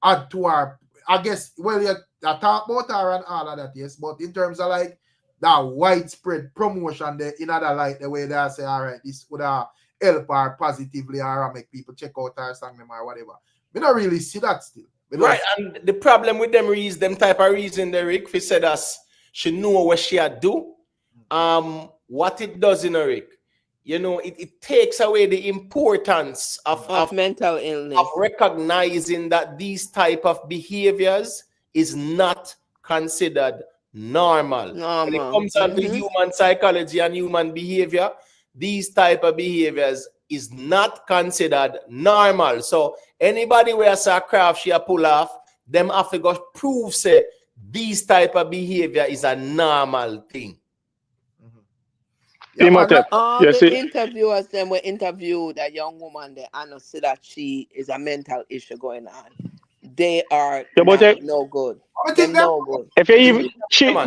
add to her. I guess, well, you talk about her and all of that, yes, but in terms of like that widespread promotion there in other light, the way they say, all right, this would help her positively or make people check out her song or whatever. We don't really see that still. Right, and the problem with them is them type of reason, Rick, we said us, she know what she had do. What it does in Rick, you know, it takes away the importance of mental illness, of recognizing that these type of behaviors is not considered normal. When it comes down to human psychology and human behavior, these type of behaviors is not considered normal. So anybody where a craft she pull off, them have to go prove say these type of behavior is a normal thing. The interviewers then were interviewed that young woman there and see that she is a mental issue going on. They are no good. No good. If you even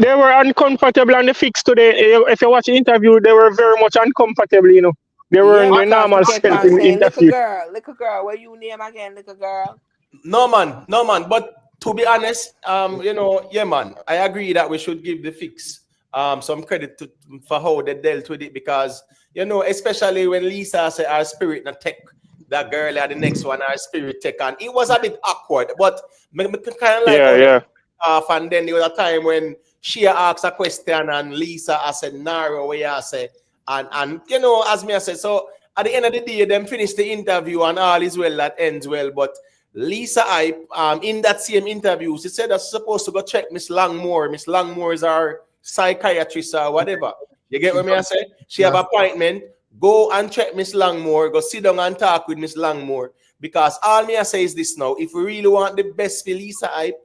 they were uncomfortable on the fix today. If you watch the interview, they were very much uncomfortable, you know. They were in the normal self in the interview. Little girl, what you name again, little girl? No man. But to be honest, you know, yeah, man, I agree that we should give the fix some credit for how they dealt with it, because you know, especially when Lisa said our spirit not tech, that girl at the next one our spirit tech, and it was a bit awkward, but kind of like and then there was a time when she asked a question and Lisa I said narrow where I say and you know, as me I said, so at the end of the day them finish the interview and all is well that ends well, but Lisa in that same interview she said that she's supposed to go check Miss Langmore. Miss Langmore is our psychiatrist or whatever. You get what me I say? She have appointment. Go and check Miss Langmore. Go sit down and talk with Miss Langmore. Because all me I say is this now. If we really want the best for Lisa Hype,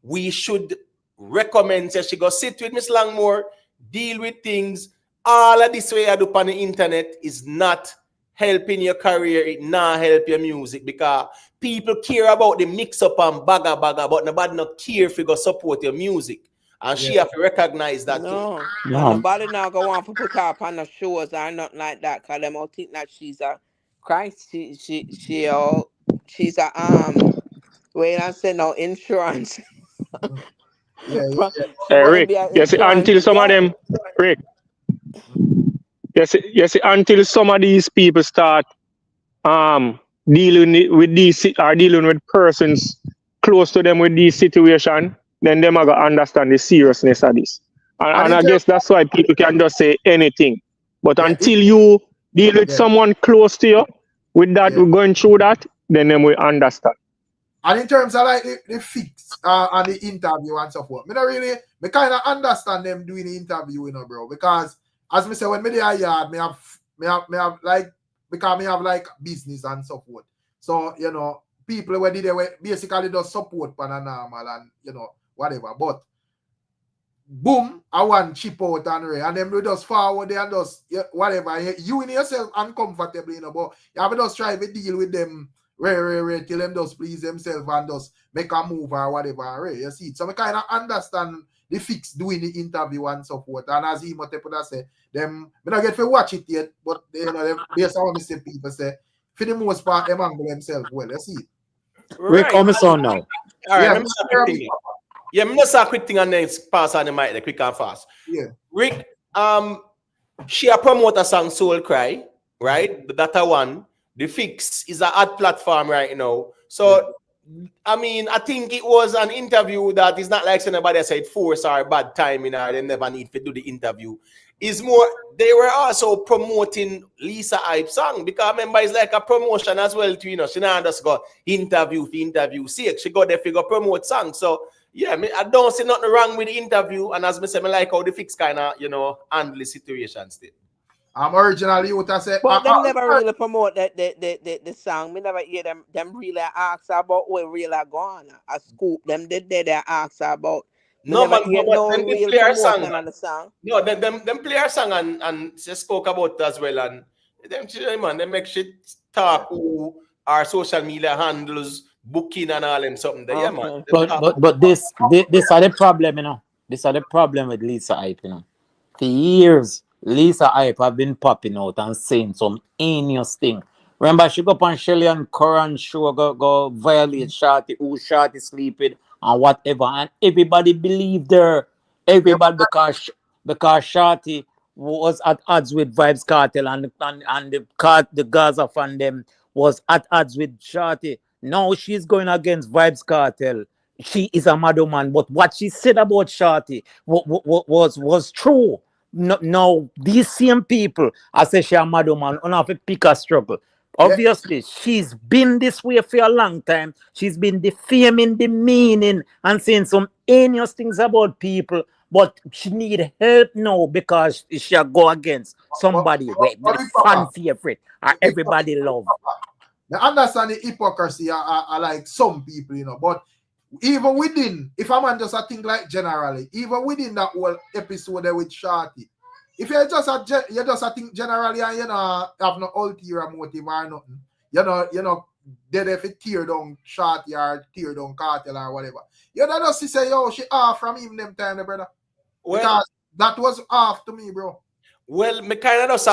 we should recommend that she go sit with Miss Langmore, deal with things. All of this way I do on the internet is not helping your career. It not help your music, because people care about the mix up and bagga, but nobody not care if you go support your music. And she have to recognize that. No. Nobody now go on for put her up on the shows or nothing like that, because them all think that she's a Christ. She's a wait and say no insurance. Rick, you see, until some of them, Rick, you see, until some of these people start dealing with persons close to them with these situations, then them are gonna understand the seriousness of this. And I guess that's why people can just say anything. But until you deal with someone close to you with that, going through that, then we understand. And in terms of like the fix and the interview and so forth, me kind of understand them doing the interview, you know, bro. Because as me say, when me there yard, me have like, because me have like business and so forth. So, you know, people where they basically just support Paranormal and, you know, whatever. But boom, I want chip out and then we just forward there and just whatever. You in yourself uncomfortable, you know, but you have to just try to deal with them till them just please themselves and just make a move or whatever. You see, so I kind of understand the fix doing the interview and so forth. And as he might say, them I don't get to watch it yet, but you know, based on what I see people say, for the most part, them angle themselves well. You see. Rick, almost on now. All right, I'm not a quick thing and then pass on the mic quick and fast. Yeah. Rick, she a promote a song Soul Cry, right? That one. The Fix is an ad platform right now. So, I mean, I think it was an interview that is not like anybody said force or bad timing or they never need to do the interview. It's more, they were also promoting Lisa Hype's song, because remember, it's like a promotion as well too, you know. She not just go interview for interview sake. She go there for go promote songs. So, yeah, I don't see nothing wrong with the interview. And as I say, I like how the Fix kind of, you know, handle the situation still. Originally what I said. But them never really promote the song. We never hear them really ask about what really go on. A scoop them they ask about. No man, them play our song. On the song. No, them play our song and she spoke about it as well. And them man, they make shit talk who our social media handles booking and all them something there. Yeah, man. Okay. But this are the problem, you know. This are the problem with Lisa Hype, you know. For years, Lisa Hype have been popping out and saying some heinous thing. Remember, she go up on Shelly and Curran show, go violate Shorty, who Shorty sleeping and whatever, and everybody believed her. Everybody because Shorty was at odds with Vybz Kartel and the Gaza fan them was at odds with Shorty. Now she's going against Vybz Kartel. She is a madman, but what she said about Shorty was true. No, these same people, I say she a madman, don't have to pick a struggle. Obviously, she's been this way for a long time. She's been defaming, demeaning, and saying some heinous things about people. But she need help now because she'll go against somebody with fan favorite or everybody love. I understand the hypocrisy are like some people, you know, but even within, if a man just a think like generally, even within that whole episode there with Shorty, if you just a think generally and you know have no ulterior motive or nothing, you know, they if it tear down Shorty or tear down Kartel or whatever, you know just say, yo, she off from him them time, brother. Well, because that was off to me, bro. Well, me kind of just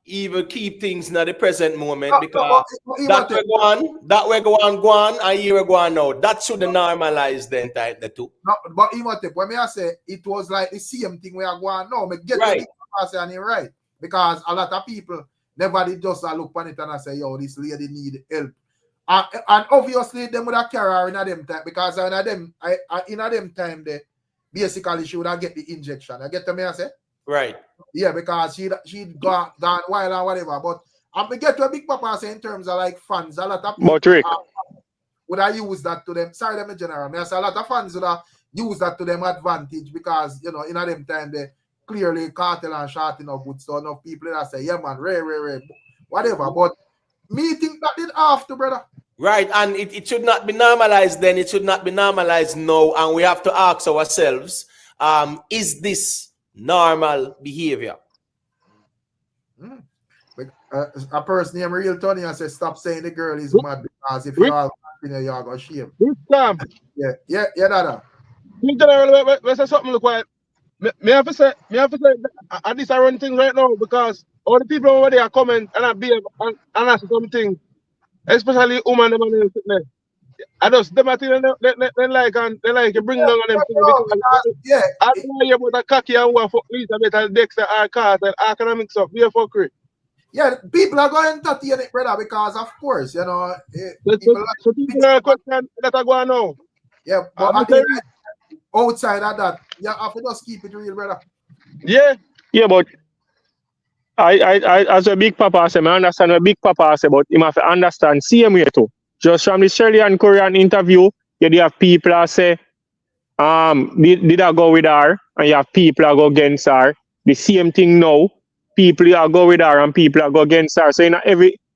even keep things in the present moment because that we go on and here we go on now. That should normalize the entire the two. No, but when I say it was like the same thing we are going now, me get right. And you're right. Because a lot of people never did just look on it and say, yo, this lady need help. And obviously them would have carry her in them time because in them time they basically she would have get the injection. I get to me I say? Right. Yeah, because she'd gone wild or whatever. But I get to a big papa say in terms of like fans, a lot of people would have used that to them. Sorry, them in general. I say a lot of fans would have used that to them advantage because you know in them time they clearly Kartel and Shorty no good. So enough people that say, yeah man, rare, whatever. But me think that did after, brother. Right, and it should not be normalized then, it should not be normalized now, and we have to ask ourselves, is this normal behavior? A person named Real Tony and says, stop saying the girl is mad because if you all continue, you're going to shame. Yeah, Dada. In general, let's say something look like, me have to say, at least I run things right now because all the people over there comment and I behave and ask something. Especially women, them and them. I just them I think they like you bring down on them because I don't know about a cocky and what for Lisa better Dexta or Kartel. I can mix up. Be a fuckery. Yeah, people are going to entertain it, brother, because of course, you know. So people are question that are going now. Yeah, but outside of that, you have to just keep it real, brother. Yeah. Yeah, but I as a big papa say, I understand what big papa say, but you have to understand same way too. Just from the Shelly and Korean interview, you have people that say, did I go with her? And you have people that go against her. The same thing now. People that go with her and people that go against her. So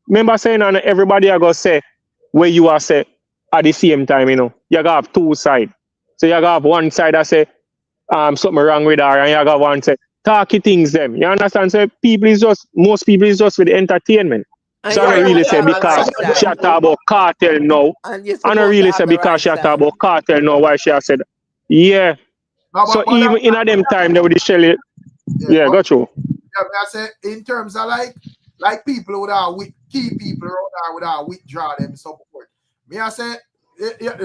remember saying everybody are gonna say where you are say at the same time, you know. You gotta have two sides. So you gotta have one side that say something wrong with her, and you gotta have one say talky things them. You understand? So most people is just with entertainment. So I don't really say because she talk about Kartel now. I don't really say because she talk about Kartel now why she has said yeah. No, so even in a them time they would Shelly. Yeah, got you. Yeah, I say in terms of like people would have with key people would have withdraw them support. Me I say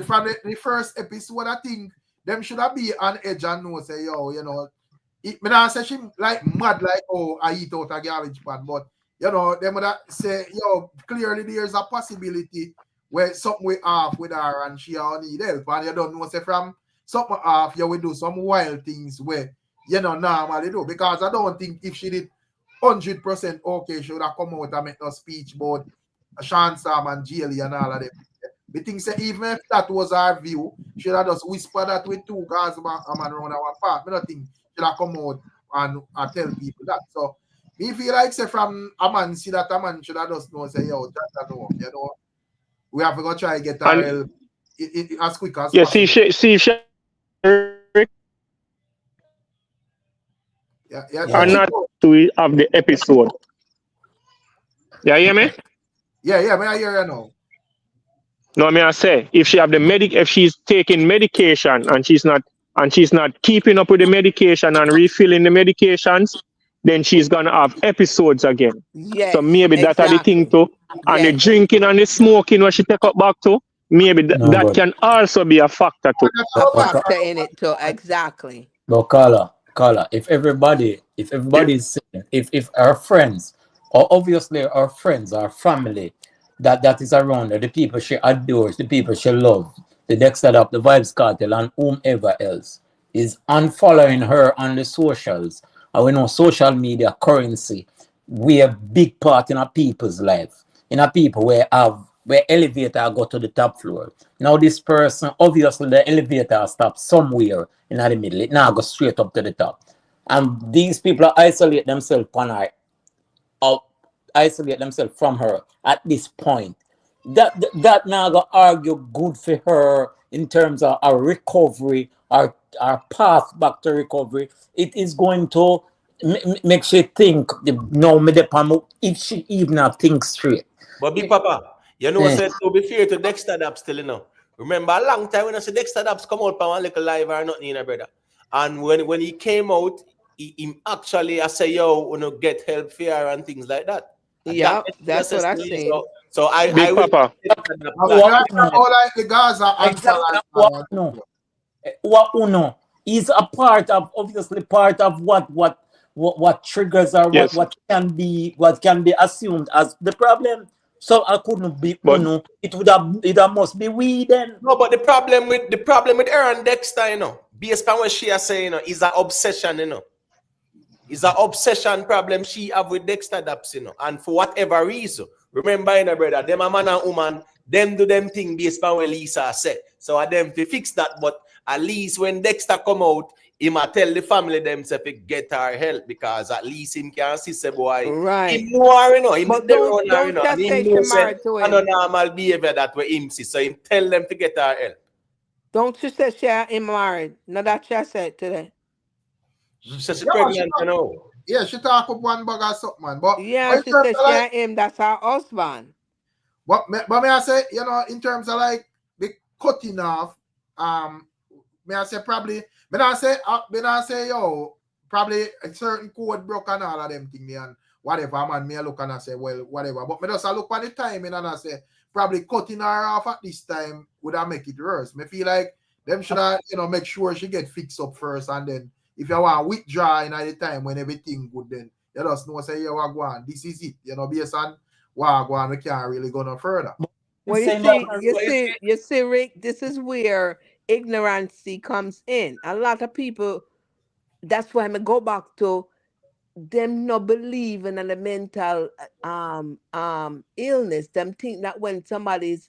from the first episode I think them should have be on edge and know say yo, you know. Me not say she like mad like oh I eat out a garbage pan, but you know them would say yo clearly there's a possibility where something we off with her and she all need help and you don't know say from something off you will do some wild things where you know normally do because I don't think if she did 100% okay she would have come out and make no speech about Sean Sam and Jelly and all of them. The thing say even if that was her view, she would have just whisper that with two guys man around our park. I don't think should have come out and tell people that. So me feel like say from a man see that a man should have just know say yo that no, you know we have to go try to get her help as quick as possible. And not to have the episode. Yeah, hear me? Yeah, I hear you now. No, I say if she have if she's taking medication and she's not keeping up with the medication and refilling the medications, then she's gonna have episodes again. So Yes, maybe that are the thing exactly. too. And the Yes. drinking and the smoking what she take up back to, maybe No, that but can also be a factor too. A factor in it too, exactly. but Carla, if everybody is saying, if our friends, or obviously our friends, our family, that is around her, the people she adores, the people she loves, the Dexta, the Vybz Kartel, and whomever else is unfollowing her on the socials, and we know social media currency, we a big part in a people's life, in a people where elevator go to the top floor. Now this person, obviously the elevator stops somewhere in the middle. It now go straight up to the top. And these people isolate themselves from her at this point. That now go argue good for her in terms of our recovery, our path back to recovery. It is going to make she think if she even think straight. But Big Papa, you know, said to be fair to Dexta Daps still, you know. Remember a long time when I said Dexta Daps come out from one little live or nothing, you know, brother. And when he came out, he actually I say, yo, you know, get help for her and things like that. And Yeah, that's what I said. So I Big Papa. The Gaza What uno is a part of, obviously part of what triggers or Yes. what can be assumed as the problem. So I couldn't be uno. It must be we then. No, but the problem with her and Dexta, you know, based on what she is saying, you know, is an obsession, you know. It's an obsession problem she have with Dexta Daps, you know, and for whatever reason. Remember, you know, brother, them a man and woman, them do them thing based on what Lisa said. So I them to fix that, but at least when Dexta come out, he might tell the family themselves to get her help because at least him can see say boy, Right. him know her, you know, him But there don't on her, you know, just and say him know she say married to I know him. normal behavior that way him see, so him tell them to get her help. Don't you say she ain't married? No, that she said today. She said she pregnant, you know. Yeah, she talk up one bag or something, man. But Yeah, she said she ain't him. That's her husband. But may I say, you know, in terms of like the cutting off, may I say probably, may I say, yo, probably a certain code broke and all of them things and whatever, man, me I look and I say, well, whatever. But me just look at the timing and I say, probably cutting her off at this time would have make it worse. Me feel like them should have, you know, make sure she get fixed up first and then if you want to withdraw in at the time when everything good, then you just know, say, yeah, we're going, this is it, you know, based on what going, we can't really go no further. Well, you see, Rick, this is where ignorancy comes in. A lot of people, that's why I go back to them not believing in the mental illness. Them think that when somebody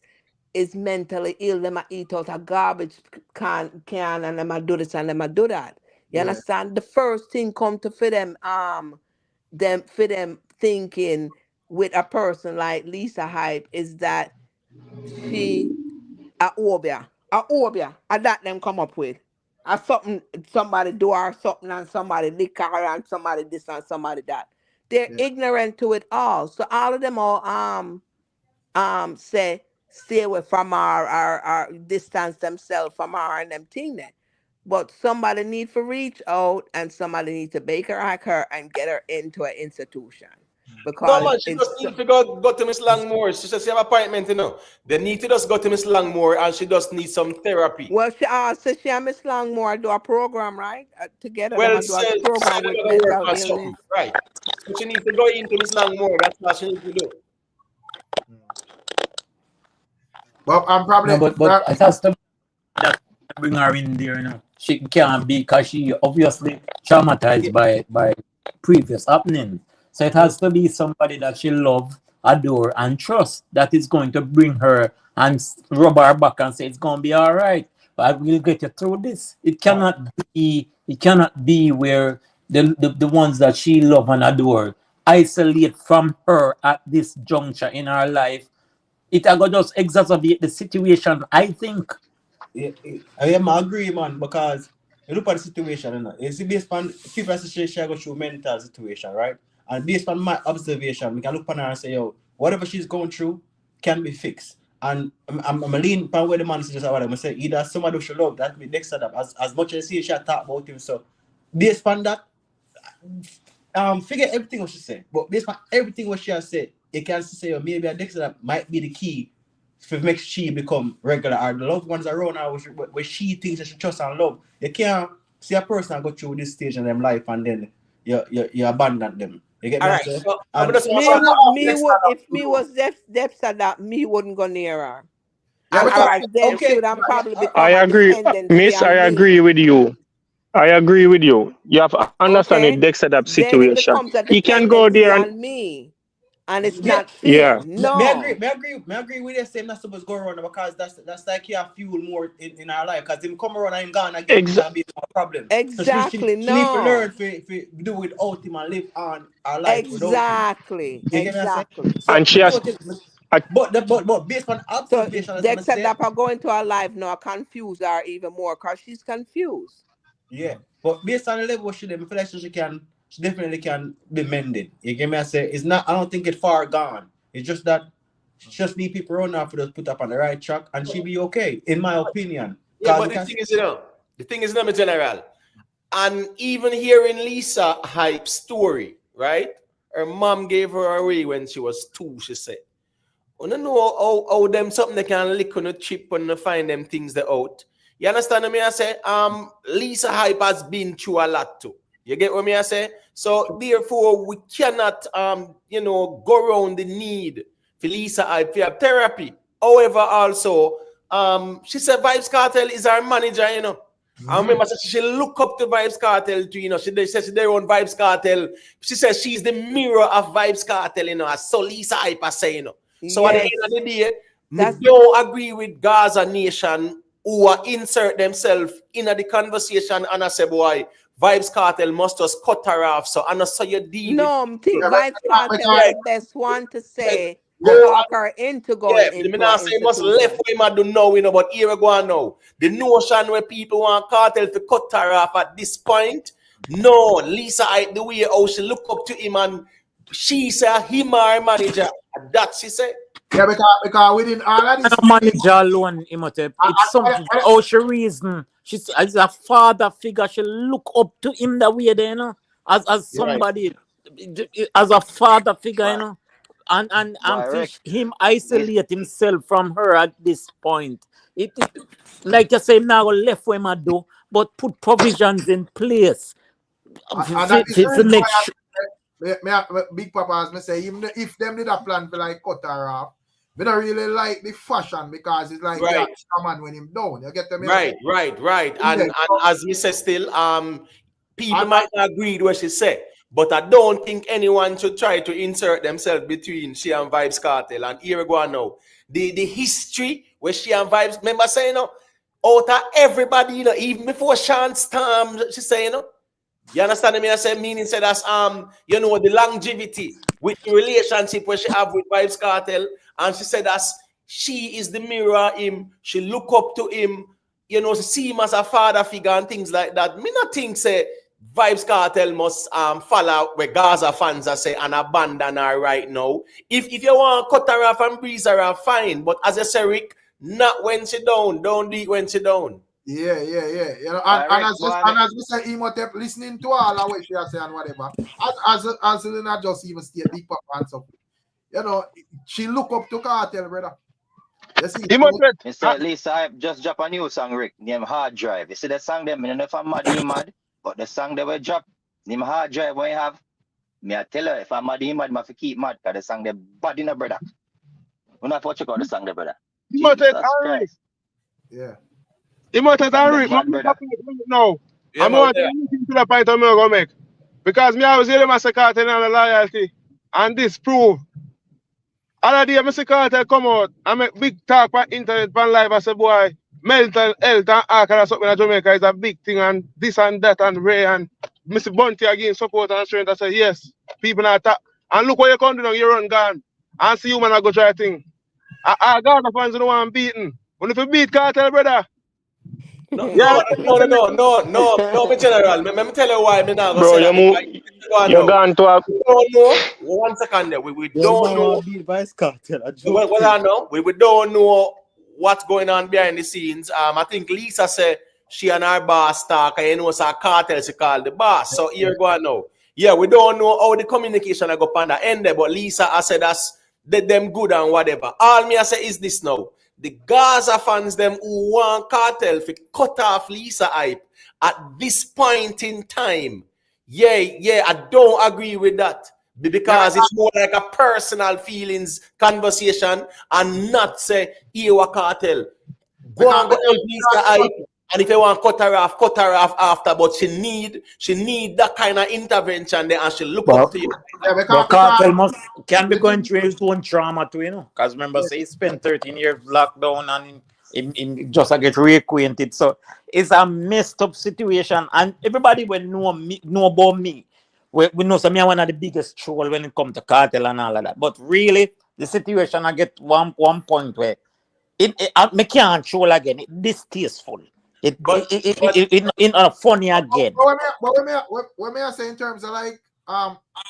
is mentally ill, them a eat out a garbage can and them a do this and them a do that. You understand? The first thing come to for them thinking with a person like Lisa Hype is that she a obia, and that them come up with. Something somebody do or something and somebody lick her and somebody this and somebody that. They're ignorant to it all. So all of them all say stay away from her or distance themselves from her and them thing there. But somebody need to reach out and somebody need to bake her like her and get her into an institution. Because no, man, she just need to go to Miss Langmore. She says she have an appointment, you know. They need to just go to Miss Langmore and she just needs some therapy. Well, she says she and Miss Langmore do a program, right? Together, Well, do a program with mental illness. Right. So she needs to go into Miss Langmore. That's what she needs to do. Well, I'm probably... No, but it has to bring her in there, you know. She can't be, because she obviously traumatized by previous happenings. So it has to be somebody that she love, adore, and trust that is going to bring her and rub her back and say it's going to be all right. But we'll get you through this. It cannot be where the ones that she love and adore isolate from her at this juncture in her life. It will just exacerbate the situation, I think. I agree, man, because you look at the situation, you know, it's based on people say she go through mental situation, right? And based on my observation, we can look on her and say, yo, whatever she's going through can be fixed. And I'm lean from where the man says about him. I say either somebody should love that with Dexta Daps as much as she talk about him. So based on that, figure everything what she said. But based on everything what she has said, you can say maybe a Dexta Daps might be the key to make she become regular or the loved ones around her where she thinks that she trust and love. You can't see a person go through this stage in their life and then you abandon them. You get me? Alright, so if me was Dexta Daps, me wouldn't go near her. Yeah, Then she would have probably become I agree, Miss. I agree with you. I agree with you. You have to understand the Dexta Daps situation. He can go there and me, and it's not fair. No, me agree with you. Same not supposed to go around because that's like you have fuel more in our life. Because him come around and him gone again, that'll be a problem. Exactly. So she need to learn to do without him and live on our life. Exactly. And she has. But based on observation, Dexta Daps go into her life now, confuse her even more because she's confused. Yeah, but based on the level she did, I feel like she definitely can be mended. You get me? I say it's not. I don't think it's far gone. It's just that she just need people around her for to put up on the right track, and she be okay, in my opinion. Yeah, but the thing is, my general, and even hearing Lisa hype story, right? Her mom gave her away when she was 2. She said, "I don't know how them something they can lick on the chip and find them things they out." You understand what I say? Lisa hype has been through a lot too. You get what I say? So therefore, we cannot go around the need for Lisa hype to have therapy. However, also, she said Vybz Kartel is our manager, I remember she look up to Vybz Kartel too, she says they own Vybz Kartel. She says she's the mirror of Vybz Kartel, as so Lisa hype say, So at the end of the day, I don't agree with Gaza Nation who insert themselves in the conversation and I say, boy, Vybz Kartel must just cut her off. So I know so you deal. No, I think Vybz Kartel is the best one to say talk her into going into. I say must left him I don't know, but here we go now. The notion where people want Kartel to cut her off at this point. No, Lisa, the way how she look up to him and she said him our manager. That she said. Yeah, because within all of this manager alone, Imhotep, it's something. How she reason? She's as a father figure. She look up to him that way, as somebody, as a father figure, and him isolate himself from her at this point. It like you say, now left where I do, but put provisions in place. Big Papa, as me say, even if them did a plan for like cut her off, we don't really like the fashion because it's like man when him down. You get them? Right. And as you say still, people might not agree with what she said, but I don't think anyone should try to insert themselves between she and Vybz Kartel. And here we go now. The history where she and Vybz, remember saying, out of everybody, even before Sean's time, she saying, you understand me? I say meaning say that's the longevity with the relationship where she have with Vybz Kartel, and she said that she is the mirror of him. She look up to him, see him as a father figure and things like that. Me not think say Vybz Kartel must follow where Gaza fans are say and abandon her right now. If you want to cut her off and breeze her off, fine. But as I say, Rick, not when she down. Don't do it when she down. Yeah. And as we say, Imhotep listening to all of what she has said and whatever. As not just even stay Big Papa and stuff. She look up to Kartel, brother. You see, Mr. Lisa, I just drop a new song, Rick, named Hard Drive. You see the song them, I don't know if I'm mad, but the song they will drop, named Hard Drive, what you have, I tell her, if I'm mad, I have to keep mad, because the song they bad in the brother. We not what you call the song, the brother. Yeah. Imhotep and Rick, no. I'm going to the point I'm going to make. Because me always hear them as a Kartel and a loyalty. And this prove. All day, Mr. Kartel come out and make big talk on internet and live. I say, boy, mental health and alcohol or something in Jamaica is a big thing. And this and that and Ray and Mr. Bunty again support and strength. I say, yes, people are attack. And look what you come do now, you run gone. And see you man, I go try a thing. I got the fans don't want beaten. When if you beat Kartel, brother. No, my general. Let me tell you why. Bro, You're going to have We don't know. 1 second there. We don't know. Beat Vybz Kartel. Well, I know. We don't know what's going on behind the scenes. I think Lisa said she and her boss talk, and you know, it's a cartel she called the boss. So here go on now. Yeah, we don't know how the communication I go on the end there, but Lisa I said that's them good and whatever. All me I say is this now. The Gaza fans them who want cartel to cut off Lisa hype at this point in time. Yeah, I don't agree with that. Because it's more like a personal feelings conversation and not say Ewa Cartel. Go and go help Lisa hype. And if you want cut her off after, but she need that kind of intervention there and she look up to you. But Cartel can be going through his own trauma too, you know. Because remember, say he spent 13 years locked down and in just get reacquainted. So it's a messed up situation, and everybody will know about me. We know some one of the biggest troll when it comes to cartel and all of that. But really, the situation I get one point where me can't troll again. It's distasteful. It's funny again. What may I say in terms of like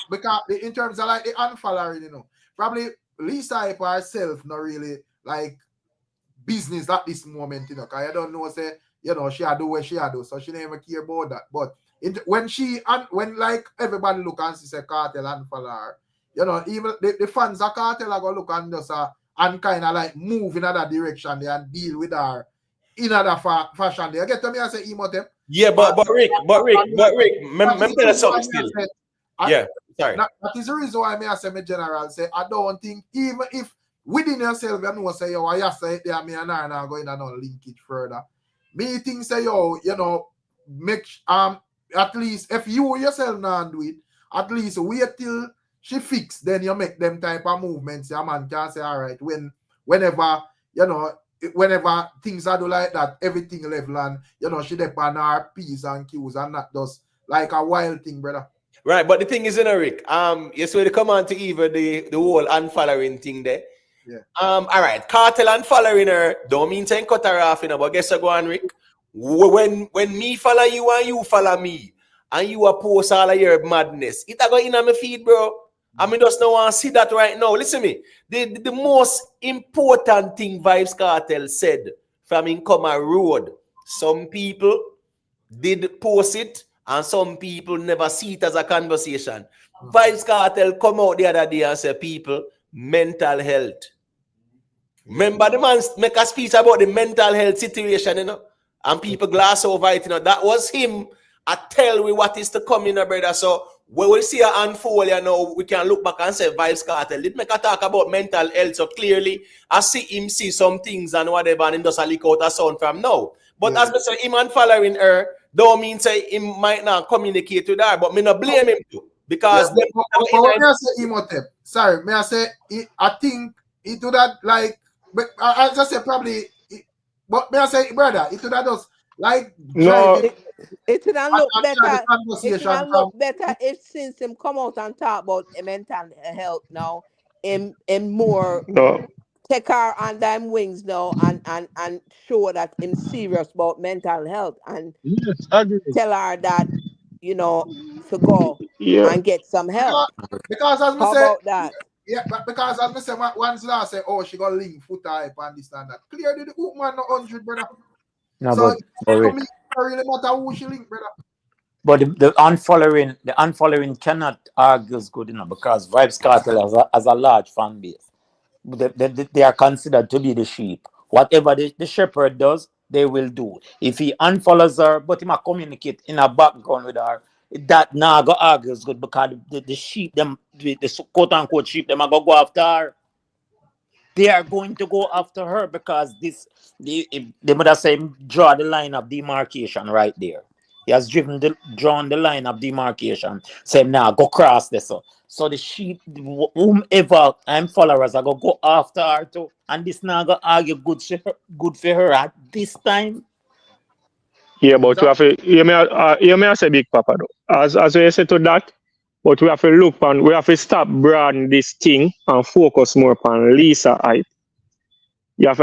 because in terms of like the unfollowing, you know, probably Lisa Hype herself not really like business at this moment, you know, because I don't know, say, you know, she do what she do, so she never care about that. But when like everybody look and see say Cartel and follow her, you know, even the fans of Cartel are gonna look and just and kind of like move in other direction there and deal with her in other fashion there. You get to me and say Emotem? Yeah, but Rick, remember that something still. Yeah, sorry. That is the reason why I say my general say I don't think even if within yourself you know say yo I say there me and I now going and link it further. Me think say yo, you know, make at least if you yourself now do it, at least wait till she fix, then you make them type of movements. Your man can say, all right, whenever, you know, whenever things are do like that, everything level and, you know, she depend on her P's and Q's and not just like a wild thing, brother. Right, but the thing is, Rick, you saw the command to even the whole unfollowing thing there. Yeah. All right, Cartel unfollowing her don't mean saying cut her off, you know, but guess what, go on, Rick? When me follow you and you follow me, and you post all of your madness, it a go in on my feed, bro. I mean, just don't want to see that right now. Listen to me. The most important thing Vybz Kartel said from Incoma Road, some people did post it and some people never see it as a conversation. Vybz Kartel come out the other day and say, people, mental health. Remember the man make a speech about the mental health situation, you know, and people glass over it, you know. That was him. I tell we what is to come, you know, brother. So when we see an unfold, you know, we can look back and say Vybz Kartel did make a talk about mental health. So clearly, I see him see some things and whatever, and him just a leak out a sound from now. But as I say, him and following her, don't mean say he might not communicate with her, but me not blame him too. Because sorry, may I say I think it would have like, but I just say probably, but may I say, brother, it would have just like no. It should look better. It should look better if since him come out and talk about mental health now, in more take her on them wings now and show that him serious about mental health and tell her that, you know, to go and get some help. Because as how say, about that? Yeah, but because as I say, once last say, oh, she got link Foota and this and that. Clearly the woman not 100, brother. No, so but to me, it really matter who she link, brother. But the unfollowing cannot argue is good enough because Vybz Kartel has a large fan base. They are considered to be the sheep. Whatever the shepherd does, they will do. If he unfollows her, but he might communicate in a background with her, that now go argue is good because the sheep, them the quote unquote sheep, them are go after her. They are going to go after her because they would have said draw the line of demarcation right there. He has drawn the line of demarcation. Say now go cross this. So the sheep, whomever and followers are gonna go after her too. And this now go argue good for her at this time. Yeah, but you have to you may say Big Papa though. As you say to that, but we have to look and we have to stop broadening this thing and focus more upon Lisa hype. You have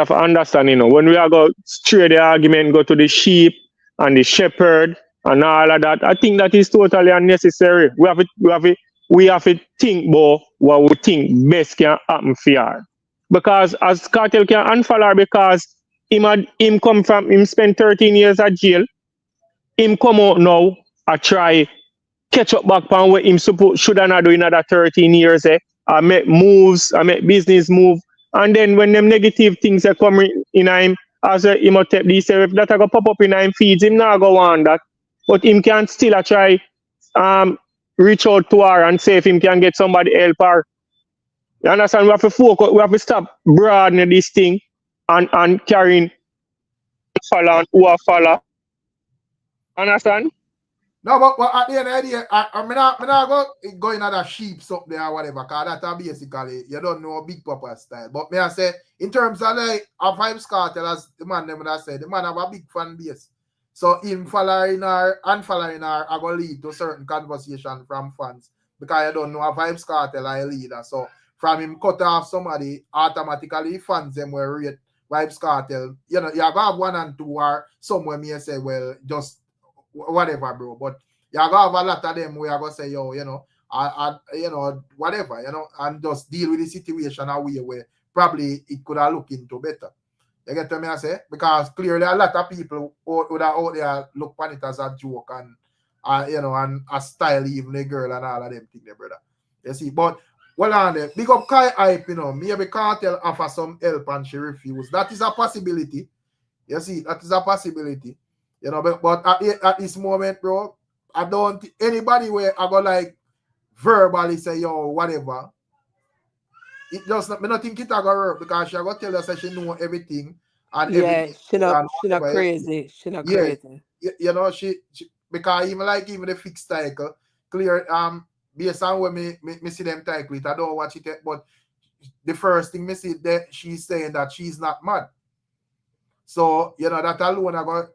to understand, you know, when we are go straight the argument, go to the sheep and the shepherd, and all of that. I think that is totally unnecessary. We have to think about what we think best can happen for her. Because as Kartel can unfollow her because him come from him spent 13 years at jail. Him come out now I try catch up back on what him should have not do in another 13 years. I make moves, I make business move. And then when them negative things are coming in him, as him a take this, if that go pop up in him feeds, him not go on that. But him can still try reach out to her and see if him can get somebody help her. You understand? We have to focus, we have to stop broadening this thing and carrying follow and who are follow. Understand? No, but at the end of the day, I'm not going at the sheep up there or whatever, because that's basically, you don't know Big Papa style. But me I say, in terms of like a Vybz Kartel, as the man them would say, the man have a big fan base. So him following her and following her are going to lead to certain conversation from fans, because you don't know a Vybz Kartel are a leader. So from him cut off somebody, automatically fans them will rate Vybz Kartel. You know, you have 1 and 2 or somewhere me say, well, just whatever, bro. But you have a lot of them where you going to say, yo, you know, you know, whatever, you know, and just deal with the situation a way where probably it could have looked into better. You get what I say? Because clearly a lot of people would have out there look upon it as a joke and you know, and a style even a girl and all of them things, brother. You see, but well on there, big up Kai Hype, you know, maybe Kartel offer some help and she refuse. That is a possibility. You see, that is a possibility. You know, but at this moment, bro, I don't anybody where I go like verbally say, yo, whatever. It just me not think it a go work because she go tell us that she know everything and everything. She not crazy. She not crazy. You know, she because even the fixed cycle, clear based on when me see them cycle it, I don't watch it yet, but the first thing me see that she's saying that she's not mad. So, you know, that alone I go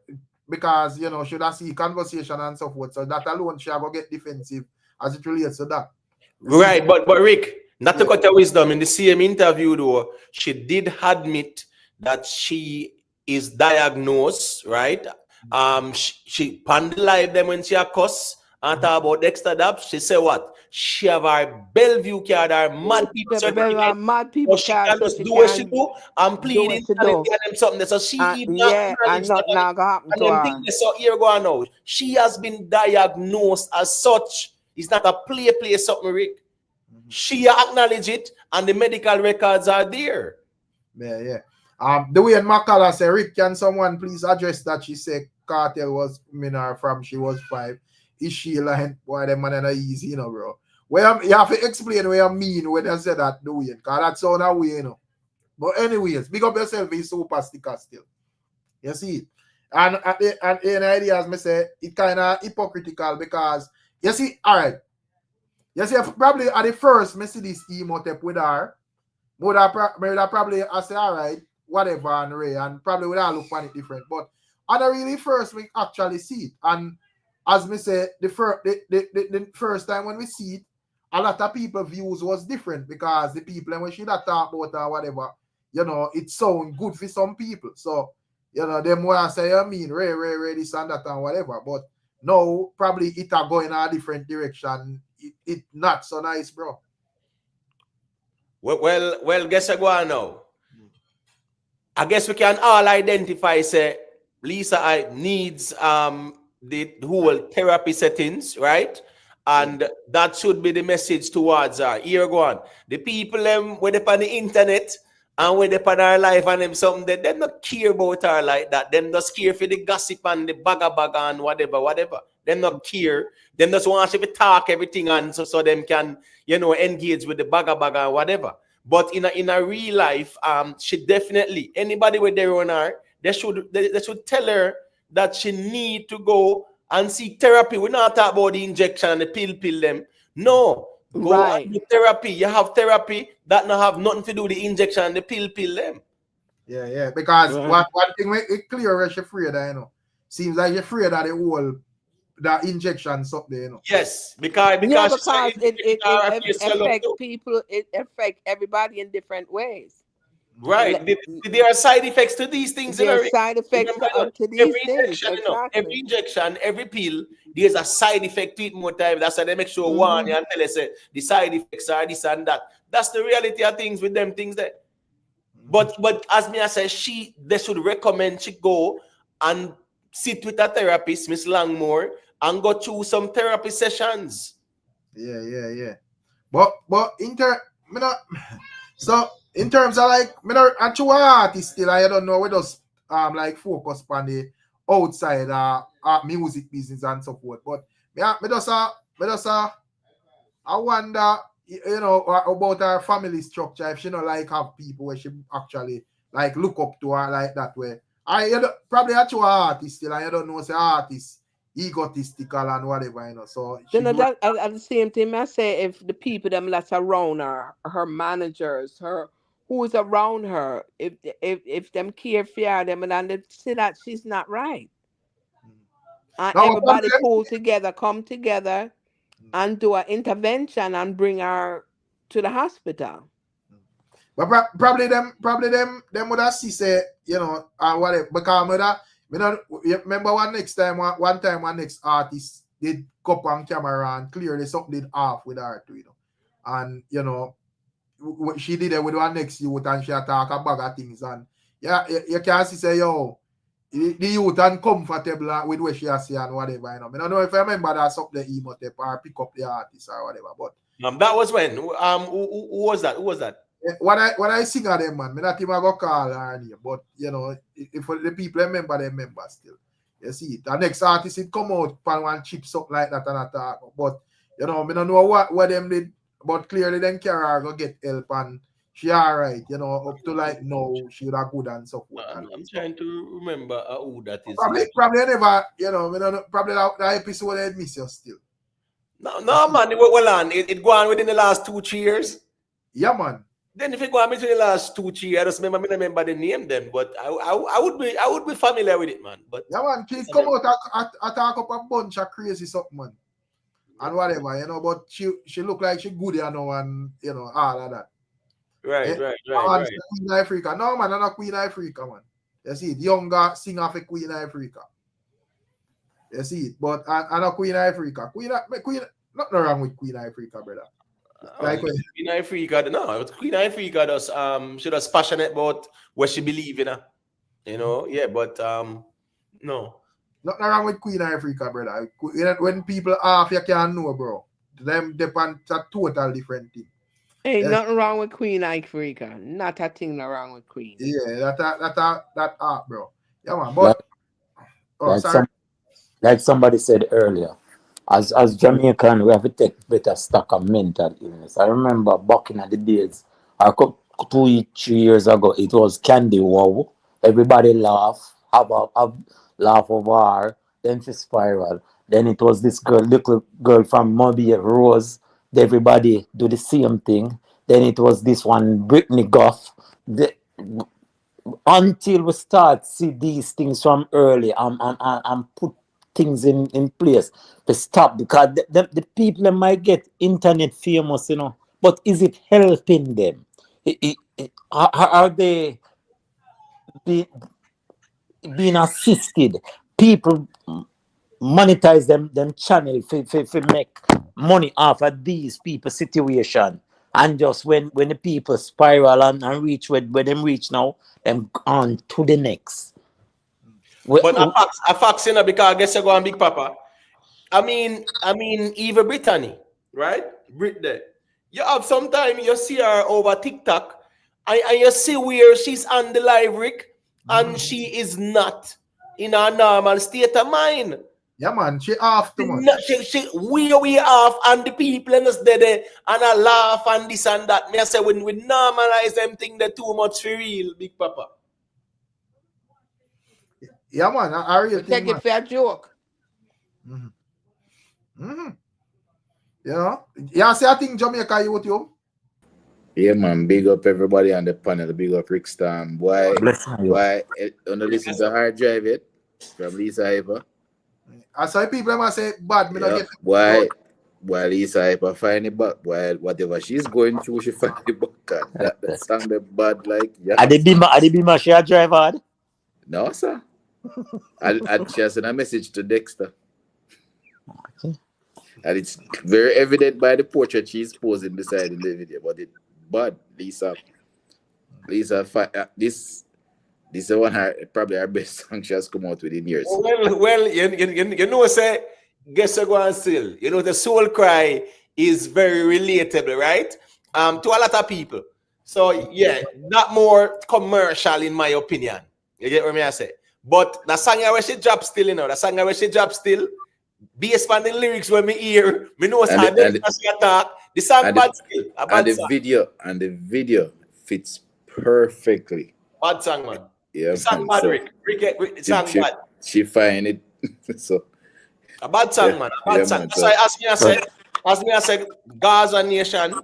because, you know, should I see conversation and so forth. So that alone she go get defensive as it relates to that. Right, but Rick, not to cut her wisdom, in the same interview though, she did admit that she is diagnosed, right? She on the live them when she a cuss and talk about Dexta Daps. She said what? She have her Bellevue card, her mad people certificate. Mad people she can just do what she do and pleading and them something. So she even and not gonna happen to her. So here go on now. She has been diagnosed as such. It's not a play something, Rick. She acknowledge it and the medical records are there. Yeah. The way Makala said, Rick, can someone please address that she said Kartel was minor from she was 5? Is she lying? Boy, them man are easy, you know, bro. Well, you have to explain what you mean when you say that, do you? Because that sound away, you know. But anyways, big up yourself in super sticker still. You see? And in ideas, me say, it kind of hypocritical because, you see, all right. You see, probably at the first, me see this emo tape with her. Would I probably I say, all right, whatever, and Ray, and probably would I look on it different. But at the really first, we actually see it. And as me say, the first time when we see it, a lot of people's views was different because the people when she that talk about or whatever, you know, it sound good for some people. So, you know, them what I say, I mean, Ray, this and that and whatever. But no, probably it are going a different direction. It not so nice, bro. Well, guess I go on now. I guess we can all identify, say, Lisa needs the whole therapy settings, right? And that should be the message towards her. Here go on. The people when they on the internet and when they on her life and them something that they not care about her like that. Them just care for the gossip and the baga and whatever. Them not care. Them just want to talk everything and so them can, you know, engage with the baga and whatever. But in a real life, she definitely, anybody with their own her, they should tell her that she need to go and seek therapy. We're not talking about the injection and the pill them. No. Go and do therapy. You have therapy that not have nothing to do with the injection and the pill them. Yeah. Because one thing it clear is you're afraid of, you know. Seems like you're afraid of the whole that injection something, you know. Yes, because it affects people, it affects everybody in different ways. Right. There are side effects to these things. There are side effects to these things. Injection, Exactly. every injection, every pill, there's a side effect to it more time. That's why they make sure one and tell us the side effects are this and that. That's the reality of things with them things there. But as me I say, they should recommend she go and sit with a therapist, Miss Langmore, and go through some therapy sessions. Yeah. But so in terms of like actual artist still, I don't know, we just like focus on the outside music business and so forth. But I wonder, you know, about her family structure, if she not like have people where she actually like look up to her like that way. Probably actual artist still, and you don't know say artist egotistical and whatever, you know. So you know that at the same time, I say if the people them that's around her managers, who is around her, if them care for them and they see that she's not right, and everybody pull together, come together, and do an intervention and bring her to the hospital. But probably them would have see say, you know, whatever, because remember one next artist did go on camera and clearly something did off with her too, you know. And you know, she did it with one next youth and she attack a bag of things, and you can see say, yo, the youth uncomfortable with what she has say and whatever, you know. I don't know if I remember that something emo tape or pick up the artist or whatever, but that was when who was that? Who was that? When I sing at them, man, me not even go call her name, but you know, if the people remember, they remember still. You see it. The next artist it come out pan one chips up like that and attack. But you know, me don't know what them did, but clearly then Kara go get help and she alright, you know, up to like now she would have good and so forth. I'm trying to remember who that is. Probably never, you know, me don't know, probably that episode I miss you still. No, man, well on. It go on within the last 2-3 years. Yeah, man. Then if it go on between the last 2-3 years, I just remember the name then, but I would be familiar with it, man. But yeah, man, she come out and talk up a bunch of crazy stuff, man, and whatever, you know. But she look like she good, you know, and you know all of that. Right. Queen Africa, no man, I'm not Queen Africa, man. You see, the younger singer for Queen Africa. You see it, but I'm not Queen Africa. Queen, nothing wrong with Queen Africa, brother. Like Queen Africa, no, Queen Africa does she does passionate about what she believe in, you know, yeah, but no. Nothing wrong with Queen Africa, brother. When people off, you can't know, bro. Them depend a total different thing. Ain't nothing wrong with Queen Africa. Not a thing wrong with Queen. Yeah, that art, bro. Yeah, man. But like somebody said earlier, as Jamaican, we have to take better stock of mental illness. I remember back in the days, 2-3 years ago, it was Candy Wow. Everybody laugh, have laugh over her, then she spiral. Then it was this little girl from Mobile, Rose. Everybody do the same thing. Then it was this one, Brittany Goff. Until we start see these things from early and put things in place to stop, because the people might get internet famous, you know, but is it helping them? Are they being assisted? People monetize them channel for make money off of these people situation, and just when the people spiral and reach where them reach now, them on to the next. But a fact, you know, because I guess you go on Big Papa. I mean, Eva Brittany, right? Brit there. You have sometime you see her over TikTok, and you see where she's on the live, Rick, and she is not in her normal state of mind. Yeah, man, she off too much. She we off, and the people in us there and I laugh and this and that. Me I say when we normalize them thing, they too much for real, Big Papa. Yeah, man, I really take it for a joke. Yeah, see, I think Jamaica you with you. Yeah, man, big up everybody on the panel. Big up Ricstorm. Why on the listen to Hard Drive it from Lisa Hyper. I saw people might say bad, me not get why While Lisa Hyper find it back, while whatever she's going through, she find it back. And that song the bad like yeah. Are the Bima she a drive hard? No, sir. She has sent a message to Dexta. Okay. And it's very evident by the portrait she's posing beside in the video. But it bad, Lisa, this is one probably her best song she has come out with in years. Well, you know, say, guess what still. You know, the soul cry is very relatable, right? To a lot of people. So yeah, not more commercial in my opinion. You get what I say? But the song where she drop still, you know, the song where she drop still, based on the lyrics when me hear, me know how they attack. The song bad still. The video fits perfectly. Bad song, man. Yeah, song bad, so Rick. Song bad. She find it. So a bad song, man. A bad song. Man, That's why ask me I said, Gaza Nation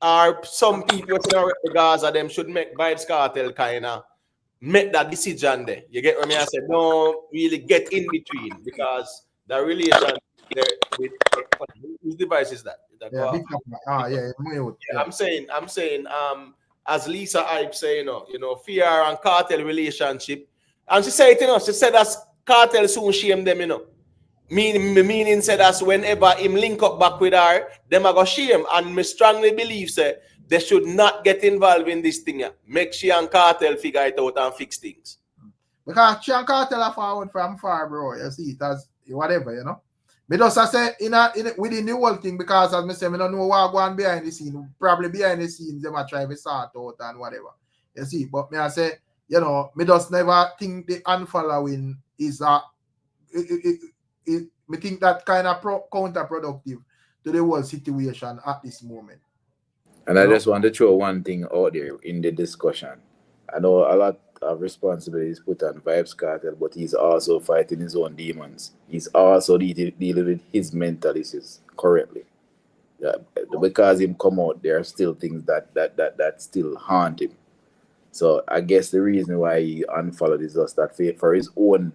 or some people in Gaza, them should make Vybz Kartel kind of make that decision there. You get what I said? Don't really get in between because the relation there with whose device is that? I'm saying, as Lisa Hype say, you know, fear and cartel relationship. And she said, she said that cartel soon shame them, Meaning said that whenever him link up back with her, them are go shame. And me strongly believe say they should not get involved in this thing. Make she and cartel figure it out and fix things. Because she and cartel are forward from far, bro. You see it as whatever, But just I say within the whole thing, because as I say, I don't know what going behind the scene. Probably behind the scenes, they might try to sort out and whatever. You see, but me I say, me just never think the unfollowing is me think that kind of counterproductive to the whole situation at this moment. And I just want to throw one thing out there in the discussion. I know a lot of responsibility is put on Vybz Kartel, but he's also fighting his own demons. He's also dealing with his mental issues currently. Yeah, because him come out, there are still things that still haunt him. So I guess the reason why he unfollowed is just that for his own,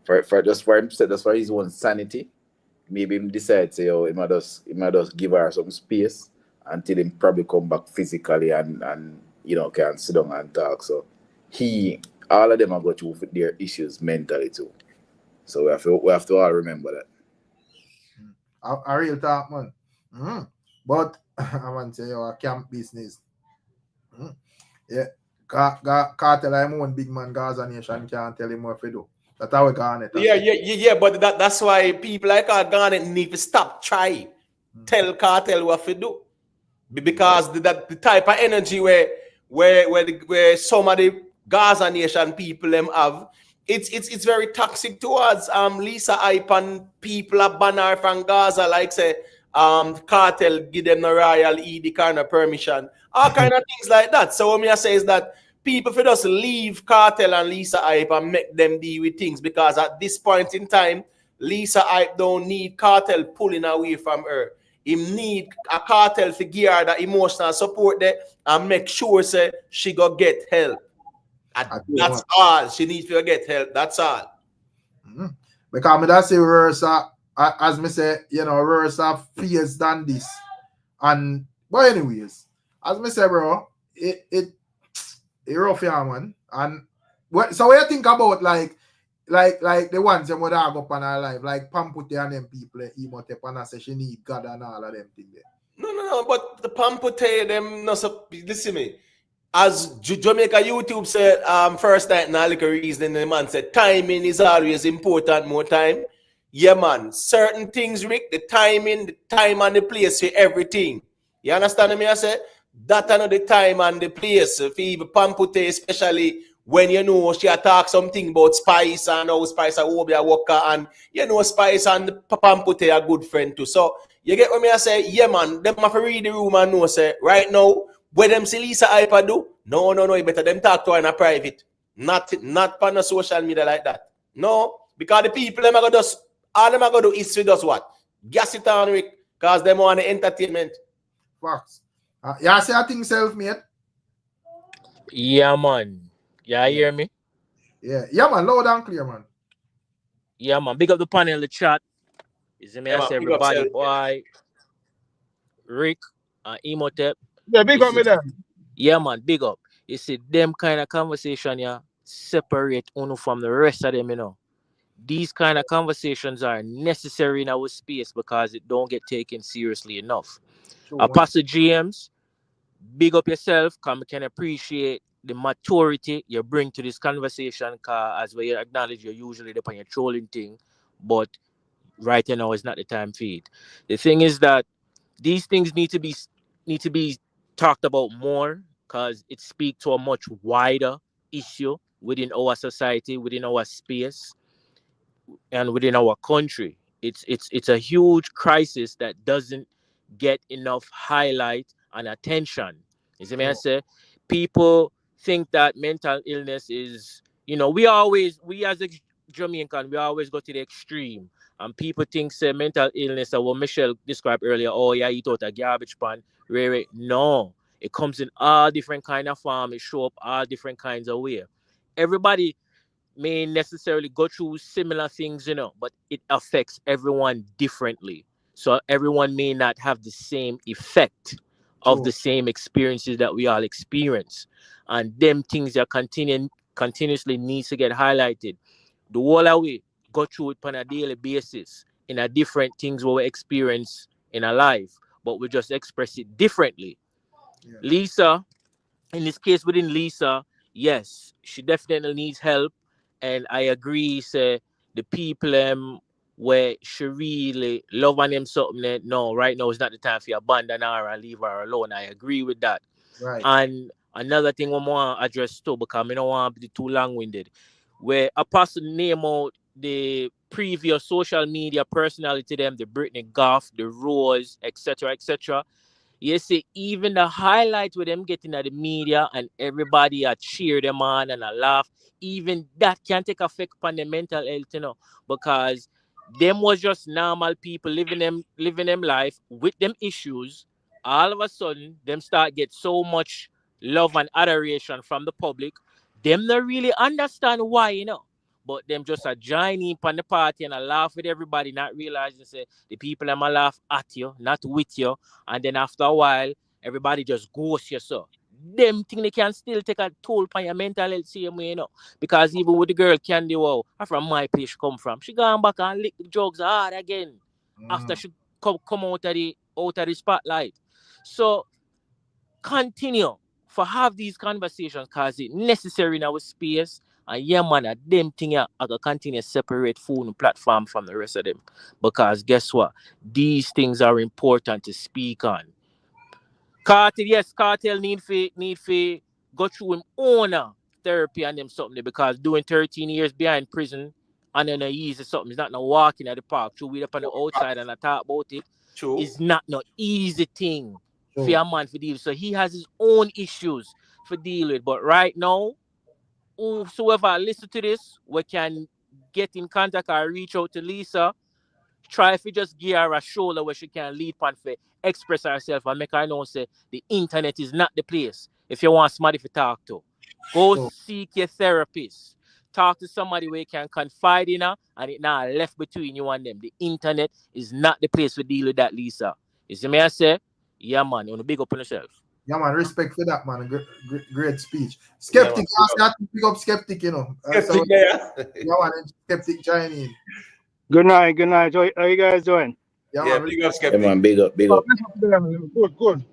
for his own sanity. Maybe him decide say, he might just give her some space until him probably come back physically and can sit down and talk. So all of them are going through their issues mentally too. So we have to all remember that. A real talk, man. But I want to say a camp business. Yeah. Cartel, I'm one big man, Gaza Nation can't tell him what to do. That's how we got it. Yeah, but that's why people like Garnet need to stop trying. Tell Cartel what to do. Because the type of energy where some of the Gaza Nation people them have, it's very toxic towards Lisa Hype and people a banner from Gaza, like say Cartel give them the royal the kind of permission, all kind of things like that. So what I say is that people for just leave Cartel and Lisa Hype and make them deal with things, because at this point in time, Lisa Hype don't need Cartel pulling away from her. He need a Cartel to give her that emotional support there and make sure say she go get help. And that's all. She needs to get help. That's all. Because me that say Rursa, as me say, Rursa fears than this. But anyways, as me say, bro, it rough, yeah, man. And so what you think about like the ones that would have up on her life, like Pampute and them people, Emotep, and I say she need God and all of them things there. No, but the Pampute, them not so, listen me. As Jamaica YouTube said, first night na liquor reason, the man said timing is always important, more time. Yeah, man. Certain things, Rick, the time and the place for everything. You understand me? I said that another time and the place for even Pampute, especially when she talk something about Spice and how Spice and Obia Walker, and Spice and Pampute are good friend too. So you get what I say? Yeah, man. Them have to read the room and know say right now. Where them see Lisa Hype do? No, you better them talk to her in a private. Not on the social media like that. No, because the people them are gonna just all them are gonna do is to just what? Gas it on, Rick, because them want the entertainment. Facts. Yeah, say a thing self-made. Yeah, man. Yeah, hear me? Yeah, man, loud and clear, man. Yeah, man. Big up the panel, the chat. You see me? I say everybody, boy. Rick, and Emotep. Yeah, big You up me see, there. yeah, man, big up. You see, them kind of conversation, yeah, separate Uno from the rest of them, you know. These kind of conversations are necessary in our space because it don't get taken seriously enough. Apostle GMs, big up yourself, come can appreciate the maturity you bring to this conversation, cause as we acknowledge you're usually the on your trolling thing, but right now is not the time for it. The thing is that these things need to be talked about more because it speaks to a much wider issue within our society, within our space, and within our country. It's a huge crisis that doesn't get enough highlight and attention. You see me? I say people think that mental illness is, we as a Jamaican, we always go to the extreme. And people think say mental illness, or what Michelle described earlier, oh yeah, you thought a garbage pan. Really, no. It comes in all different kind of form. It show up all different kinds of way. Everybody may necessarily go through similar things, but it affects everyone differently. So everyone may not have the same effect of the same experiences that we all experience. And them things that continuously needs to get highlighted. The whole of we go through it on a daily basis in a different things what we experience in our life, but we just express it differently. Lisa, in this case within Lisa, yes, she definitely needs help. And I agree, say the people where she really love on them something that no, right now is not the time for you abandon her and leave her alone. I agree with that. Right. And another thing we want to address too, because I don't want to be too long-winded, where Apostle name out the previous social media personality them, the Britney Goff, the Rose, etc., etc. You see, even the highlights with them getting at the media and everybody cheer them on and laugh, even that can take effect upon their mental health, because them was just normal people living them life with them issues. All of a sudden, them start get so much love and adoration from the public. Them not really understand why, but them just a join in on the party and a laugh with everybody, not realizing say the people them a laugh at you, not with you. And then after a while, everybody just ghosts you. So them think they can still take a toll on your mental health same way, Because even with the girl Candy Wow, from my place she come from, she gone back and lick the drugs hard again after she come out of the spotlight. So continue for have these conversations because it's necessary in our space. And yeah, man, them thing I can continue separate phone platform from the rest of them. Because guess what? These things are important to speak on. Cartel need for go through him own therapy and them something because doing 13 years behind prison and then easy something. It's not no walking at the park. So we up on the outside and I talk about it. True. It's not no easy thing for a man to deal. So he has his own issues for deal with. But right now, whosoever listen to this, we can get in contact or reach out to Lisa. Try if you just give her a shoulder where she can lead pan for express herself and make her know say the internet is not the place. If you want somebody to talk to, go seek your therapist. Talk to somebody where you can confide in her and it not left between you and them. The internet is not the place to deal with that, Lisa. You see me I say? Yeah, man, you want to big up on yourself. Yeah, man, respect for that, man. Great speech. Skeptic, yeah, pick up Skeptic, Skeptic, yeah. Yeah, man, Skeptic join in. Good night. How you guys doing? Yeah, Big up, Skeptic. Yeah, man, big up. Good.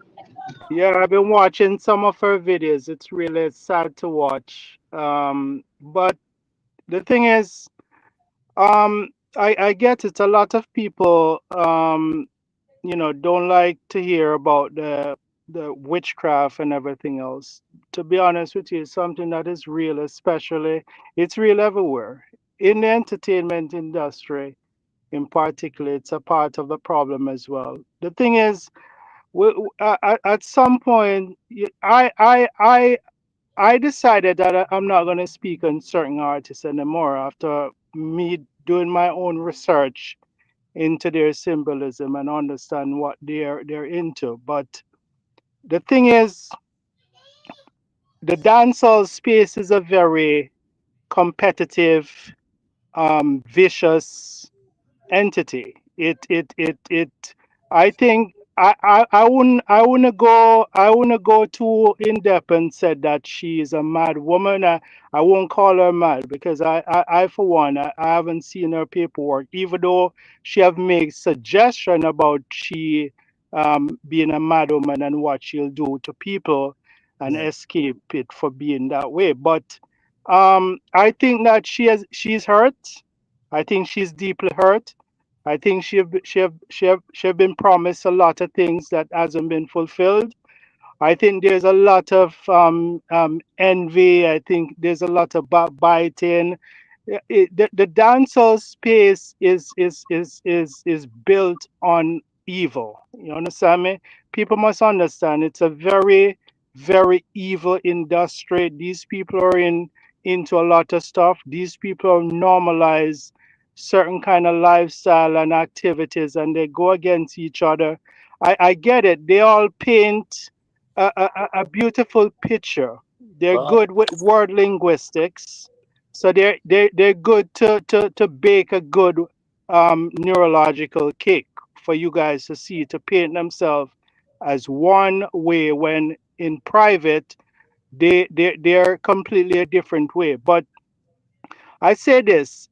Yeah, I've been watching some of her videos. It's really sad to watch. But the thing is, I get it. A lot of people, don't like to hear about the witchcraft and everything else. To be honest with you, it's something that is real, especially it's real everywhere in the entertainment industry. In particular, it's a part of the problem as well. The thing is, at some point, I decided that I'm not going to speak on certain artists anymore after me doing my own research into their symbolism and understand what they're into. But the thing is, the dancehall space is a very competitive, vicious entity. I think I wouldn't go too in depth and said that she is a mad woman. I won't call her mad because I for one I haven't seen her paperwork, even though she have made suggestion about she being a mad woman and what she'll do to people and escape it for being that way. But I think that she's hurt. I think she's deeply hurt. I think she have been promised a lot of things that hasn't been fulfilled. I think there's a lot of envy. I think there's a lot of backbiting. The dancehall space is built on evil. You understand me? People must understand it's a very, very evil industry. These people are into a lot of stuff. These people normalize certain kind of lifestyle and activities, and they go against each other. I get it. They all paint a beautiful picture. They're good with word linguistics, so they're good to bake a good neurological cake for you guys to see, to paint themselves as one way when in private they're completely a different way. But I say this: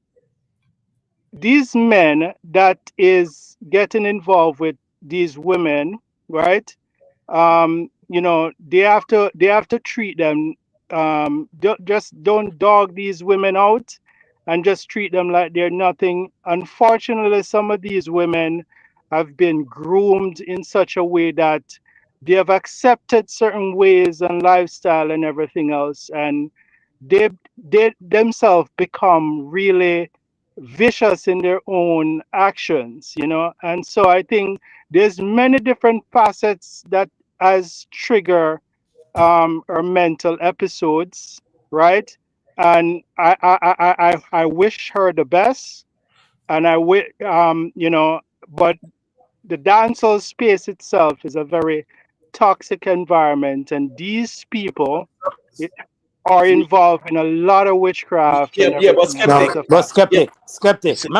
these men that is getting involved with these women, right? They have to treat them. Just don't dog these women out, and just treat them like they're nothing. Unfortunately, some of these women have been groomed in such a way that they have accepted certain ways and lifestyle and everything else, and they themselves become really vicious in their own actions, and so I think there's many different facets that as trigger or mental episodes, right? And I wish her the best, and but the dancehall space itself is a very toxic environment, and these people it, are involved in a lot of witchcraft and Yeah, but everything else. skeptic. But skeptic, Skeptic.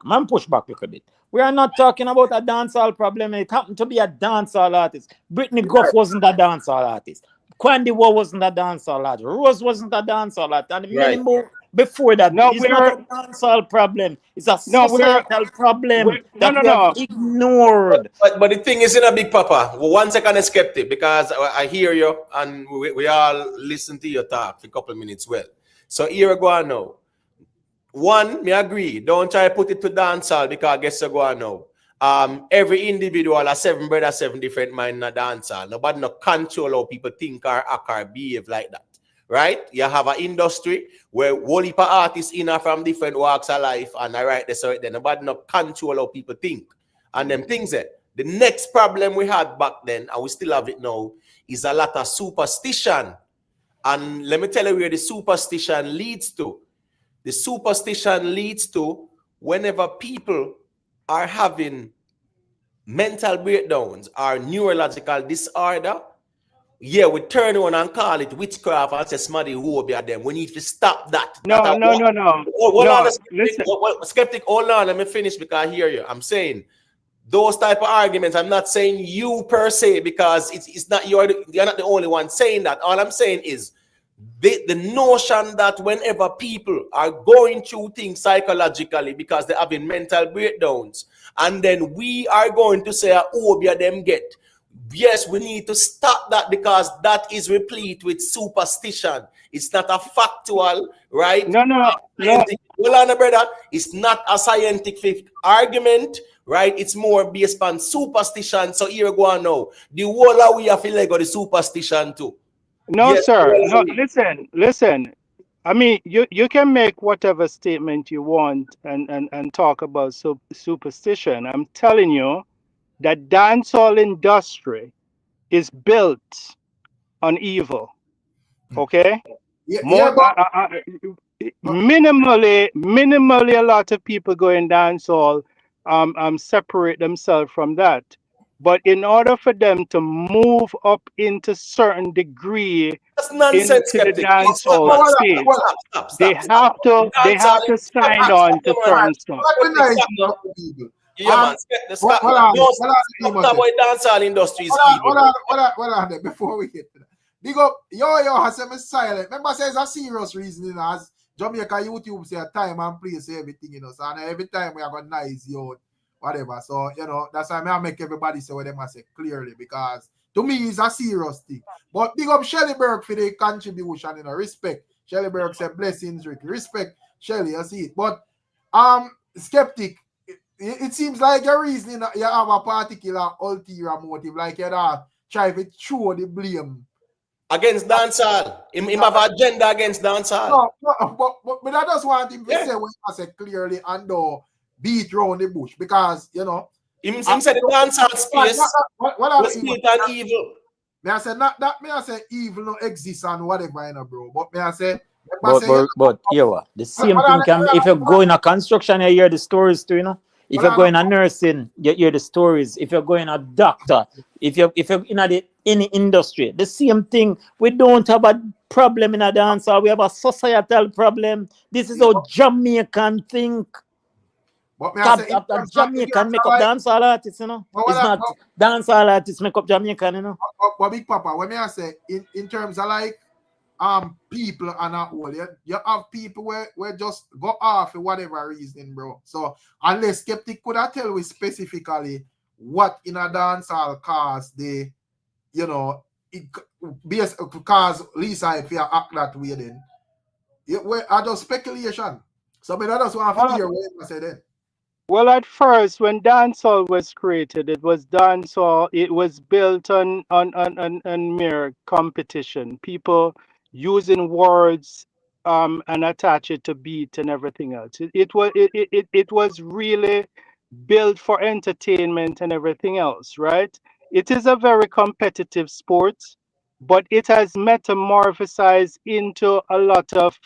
man, push back a little bit. We are not talking about a dancehall problem. It happened to be a dancehall artist. Brittany Goff wasn't a dancehall artist. Quandy War wasn't a dancehall artist. Rose wasn't a dancehall artist. And many more before that. No, It's not a dancehall problem. It's a no, societal problem that we have ignored. But the thing is, in a Big Papa, 1 second, skeptic, because I hear you and we all listen to your talk for a couple of minutes. Well, so here we go now. One, me agree. Don't try to put it to dancehall because I guess you go now. Every individual has 7 brothers, 7 different minds in a dancehall. Nobody no control how people think or act or behave like that. Right? You have an industry where whole heap of artists in are from different walks of life, and I write this out there. Nobody no control how people think. And them things there. The next problem we had back then, and we still have it now, is a lot of superstition. And let me tell you where the superstition leads to. The superstition leads to whenever people are having mental breakdowns or neurological disorder, we turn on and call it witchcraft and say somebody who be at them. We need to stop that. No. Hold on, Listen. skeptic, hold on, let me finish because I hear you. I'm saying those type of arguments, I'm not saying you per se, because it's not you're not the only one saying that. All I'm saying is the notion that whenever people are going through things psychologically because they're having mental breakdowns, and then we are going to say, oh, them get. Yes, we need to stop that because that is replete with superstition. It's not a factual, right? No. Hold on, brother. It's not a scientific argument, right? It's more based on superstition. So here we go now. The whole of we have to let go the superstition too. No, Yes, sir. No, listen. I mean, you can make whatever statement you want and talk about superstition. I'm telling you that dancehall industry is built on evil. Okay? Minimally, a lot of people go in dancehall separate themselves from that. But in order for them to move up into certain degree that's nonsense, into the dancehall space, they have to sign on to certain stuff. Yeah, man. The Scott, hold on, no, hold Scott boy dancehall industry is evil. Hold on there before we get to that. Big up, I said me silent. Remember, say it's a serious reason, you know, as Jamaica YouTube say time and place everything, you know. So and every time we are going nice, whatever. So, you know, that's why I make everybody say what they must say clearly, because to me it's a serious thing. But big up Shelly Burke for the contribution, you know, respect. Shelly Burke said blessings, Rick. Respect Shelly, I see it. But skeptic, it seems like your reasoning you have a particular ulterior motive, like you're trying to throw the blame against dancehall. Him have an agenda against dancehall. No, but I just want him to say what I said clearly and don't beat around the bush, because you know him said the dancehall space was built on evil. Me I say not that me I say evil no exists and whatever, you know, bro. But me I say but yeah, the same thing can if you go in a construction, you hear the stories too, you know. If you're going a nursing, you hear the stories. If you're going a doctor, if you're in any industry, the same thing. We don't have a problem in a dancer. We have a societal problem. This is how Jamaican think. But me I say Jamaican make up dancehall artists, you know. It's not dancehall artists make up Jamaican, you know. But Big Papa, when me I say in terms of like people and all, you have people where just go off for whatever reason, bro. So unless skeptic could have tell we specifically what in a dancehall cause they, you know, cause Lisa if you act that way, then I just speculation. So I just want to hear what you say then. Well, at first, when dancehall was created, it was dancehall. It was built on mere competition. People using words and attach it to beat and everything else. It was really built for entertainment and everything else, right? It is a very competitive sport, but it has metamorphosized into a lot of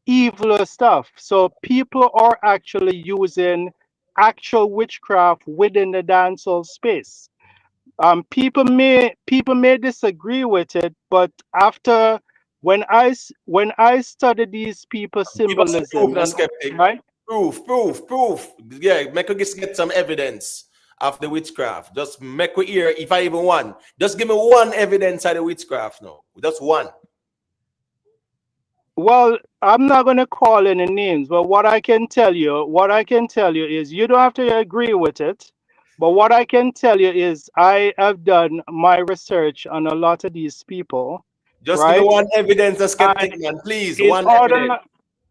evil stuff. So people are actually using actual witchcraft within the dancehall space. People may disagree with it, but after when I study these people's symbolism, right? Proof. Yeah, make us get some evidence of the witchcraft. Just make we hear if I even one. Just give me one evidence of the witchcraft now. Just one. Well, I'm not going to call any names, but what I can tell you is you don't have to agree with it. But what I can tell you is I have done my research on a lot of these people. Just right? give me one evidence, a skeptic man, please. One evidence.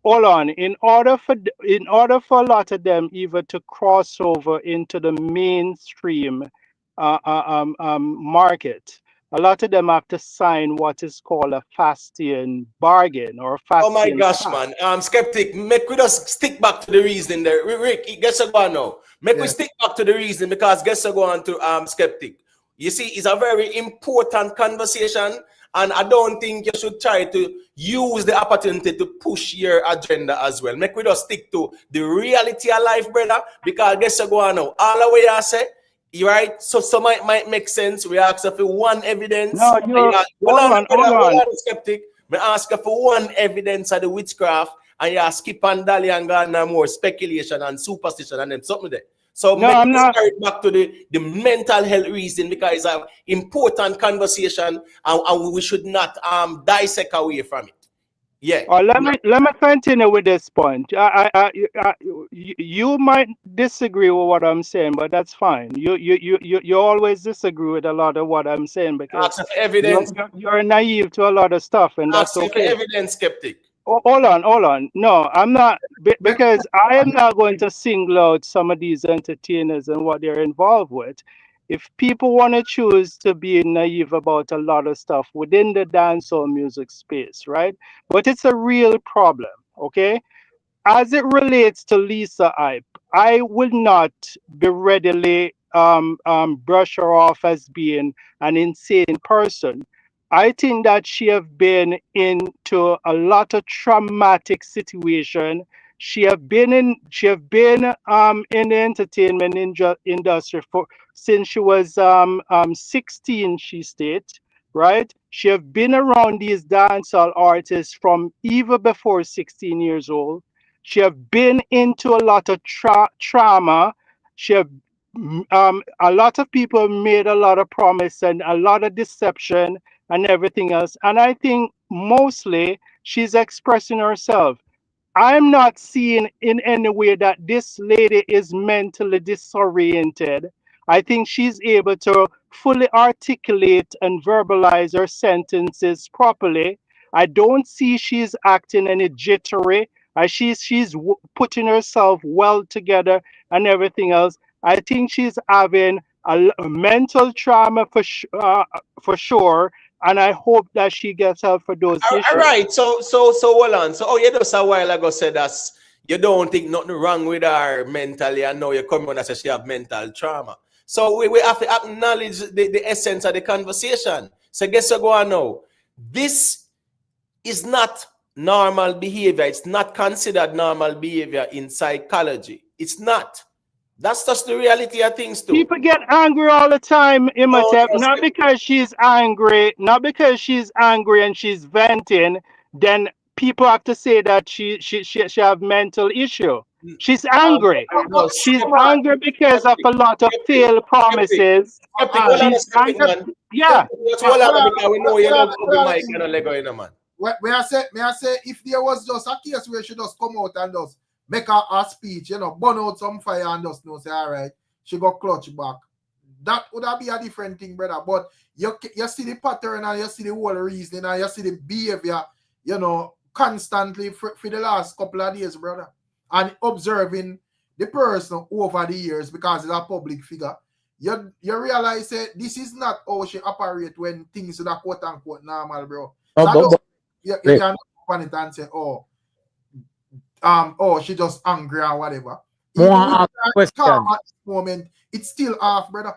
Hold on. In order for a lot of them even to cross over into the mainstream market, a lot of them have to sign what is called a Fastian bargain or Fastian. Oh my gosh, man. Skeptic, make we just stick back to the reason there. Rick, guess what go on now? Make we stick back to the reason, because guess what go on to skeptic. You see, it's a very important conversation, and I don't think you should try to use the opportunity to push your agenda as well. Make we just stick to the reality of life, brother, because guess what go on now? All the way I say, you right? So some might make sense. We ask for one evidence. No, hold on. Skeptic. We ask for one evidence of the witchcraft, and you skip and dally and go on more speculation and superstition and then something there. So I'm not back to the mental health reason, because it's an important conversation, and we should not dissect away from it. Yeah. Let me continue with this point. You might disagree with what I'm saying, but that's fine. You always disagree with a lot of what I'm saying because evidence. You're naive to a lot of stuff, and that's okay. Evidence skeptic. Hold on. No, I'm not, because I am not going to single out some of these entertainers and what they're involved with. If people want to choose to be naive about a lot of stuff within the dancehall music space, right? But it's a real problem, okay? As it relates to Lisa Hype, I would not be readily brush her off as being an insane person. I think that she have been into a lot of traumatic situation. She have been in the entertainment industry since she was 16, she states, right? She have been around these dancehall artists from even before 16 years old. She have been into a lot of trauma. a lot of people made a lot of promise and a lot of deception and everything else. And I think mostly she's expressing herself. I'm not seeing in any way that this lady is mentally disoriented. I think she's able to fully articulate and verbalize her sentences properly. I don't see she's acting any jittery. She's putting herself well together and everything else. I think she's having a mental trauma for sure, and I hope that she gets help for those issues. All right, so hold on. So you just a while ago said that you don't think nothing wrong with her mentally, and now you come on and say she have mental trauma. So we have to acknowledge the essence of the conversation. So guess what go on now? This is not normal behavior. It's not considered normal behavior in psychology. It's not. That's just the reality of things too. People get angry all the time, Imhotep, not because she's angry, and she's venting, then people have to say that she have mental issue. She's angry. She's angry because of a lot of failed promises. She's angry. Yeah. May I say, if there was just a case where she just come out and just make her speech, burn out some fire and just say, all right, she got clutch back. That would be a different thing, brother. But you see the pattern and you see the whole reasoning and you see the behavior, constantly for the last couple of days, brother. And observing the person over the years because it's a public figure. You realize that this is not how she operates when things are quote unquote normal, bro. You can't open it and say, she just angry or whatever. More question. Moment, it's still off, brother.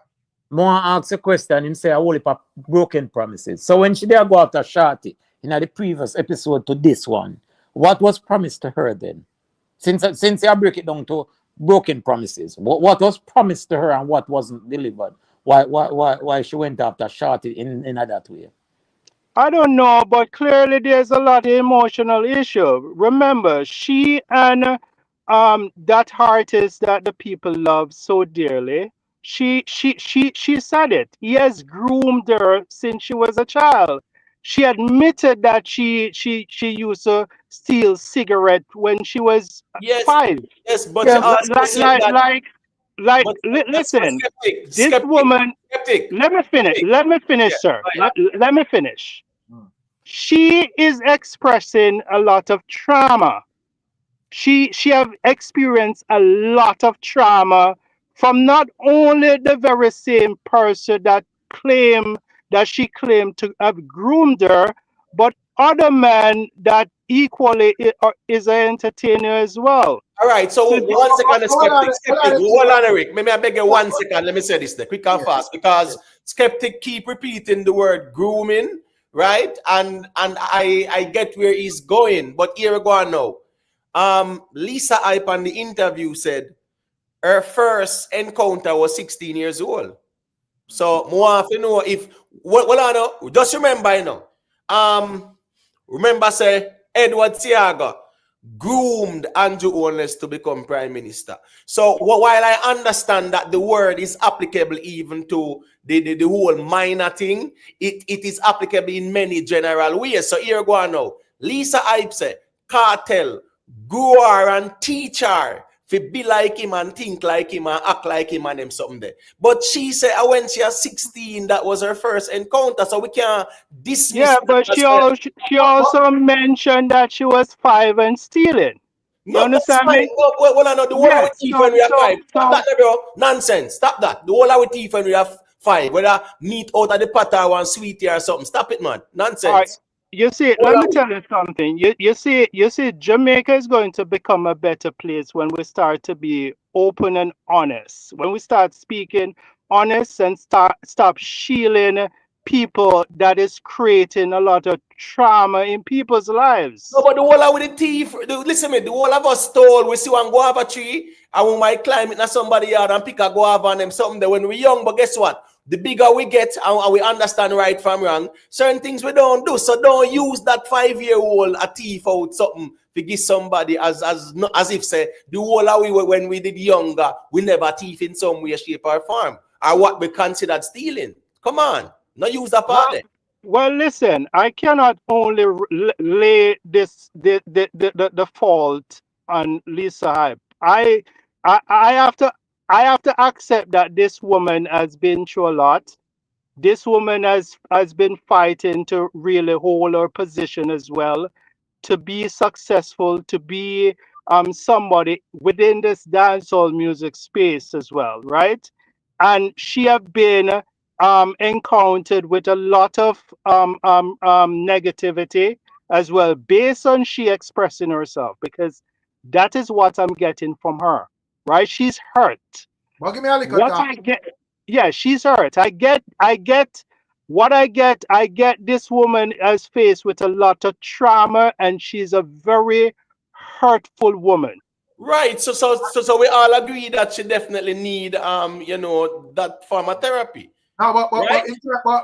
More ask a question. Him say a whole heap of broken promises. So when she there go after Shorty in the previous episode to this one, what was promised to her then? Since you break it down to broken promises, what was promised to her and what wasn't delivered? Why she went after Shorty in that way? I don't know, but clearly there's a lot of emotional issue. Remember, she and that artist that the people love so dearly, she said it. He has groomed her since she was a child. She admitted that she used to steal cigarette when she was 5. Yes, but listen, this woman. Let me finish, sir. Let me finish. She is expressing a lot of trauma. She have experienced a lot of trauma from not only the very same person that she claimed to have groomed her, but other men that equally is an entertainer as well. All right, so 1 second, Skeptic. Hold on, Eric. Maybe I beg you 1 second. Let me say this quick and fast, because Skeptic keep repeating the word grooming, right? And I get where he's going, but here we go now. Lisa Hype on the interview said her first encounter was 16 years old. So more have to know if I know. Just remember, remember say Edward Tiaga groomed Andrew Holness to become prime minister. So while I understand that the word is applicable even to the whole minor thing, it is applicable in many general ways. So here go on now. Lisa Hype said Kartel grew her and teach her to be like him and think like him and act like him and them something there. But she said when she was 16, that was her first encounter, so we can't dismiss. Yeah, but she also mentioned that she was 5 and stealing. You understand me? Well, I know the whole of thief when we are 5. Stop that, bro. Nonsense. Stop that. The whole of thief when we are 5. Whether meat out of the pot or one sweetie or something. Stop it, man. Nonsense. All right. You see, let me tell you something. You see, Jamaica is going to become a better place when we start to be open and honest. When we start speaking honest and stop shielding people that is creating a lot of trauma in people's lives. No, but the whole of the thief, listen to me, the whole of us stole, we see one guava tree, and we might climb it in somebody's yard and pick a guava and them something there when we're young, but guess what? the bigger we get and we understand right from wrong, certain things we don't do. So don't use that 5-year-old a thief out something to give somebody as if say the whole of we when we did younger, we never thief in some way, shape, or form, or what we considered stealing. Come on, not use that part there. Well, listen, I cannot only lay the fault on Lisa Hype. I have to accept that this woman has been through a lot. This woman has been fighting to really hold her position as well, to be successful, to be somebody within this dancehall music space as well, right? And she have been encountered with a lot of negativity as well, based on she expressing herself, because that is what I'm getting from her, right? She's hurt. Well, give me a little What talk. I get, yeah, she's hurt. I get what I get. I get this woman is faced with a lot of trauma, and she's a very hurtful woman. Right. So we all agree that she definitely need that form of therapy. No, but right?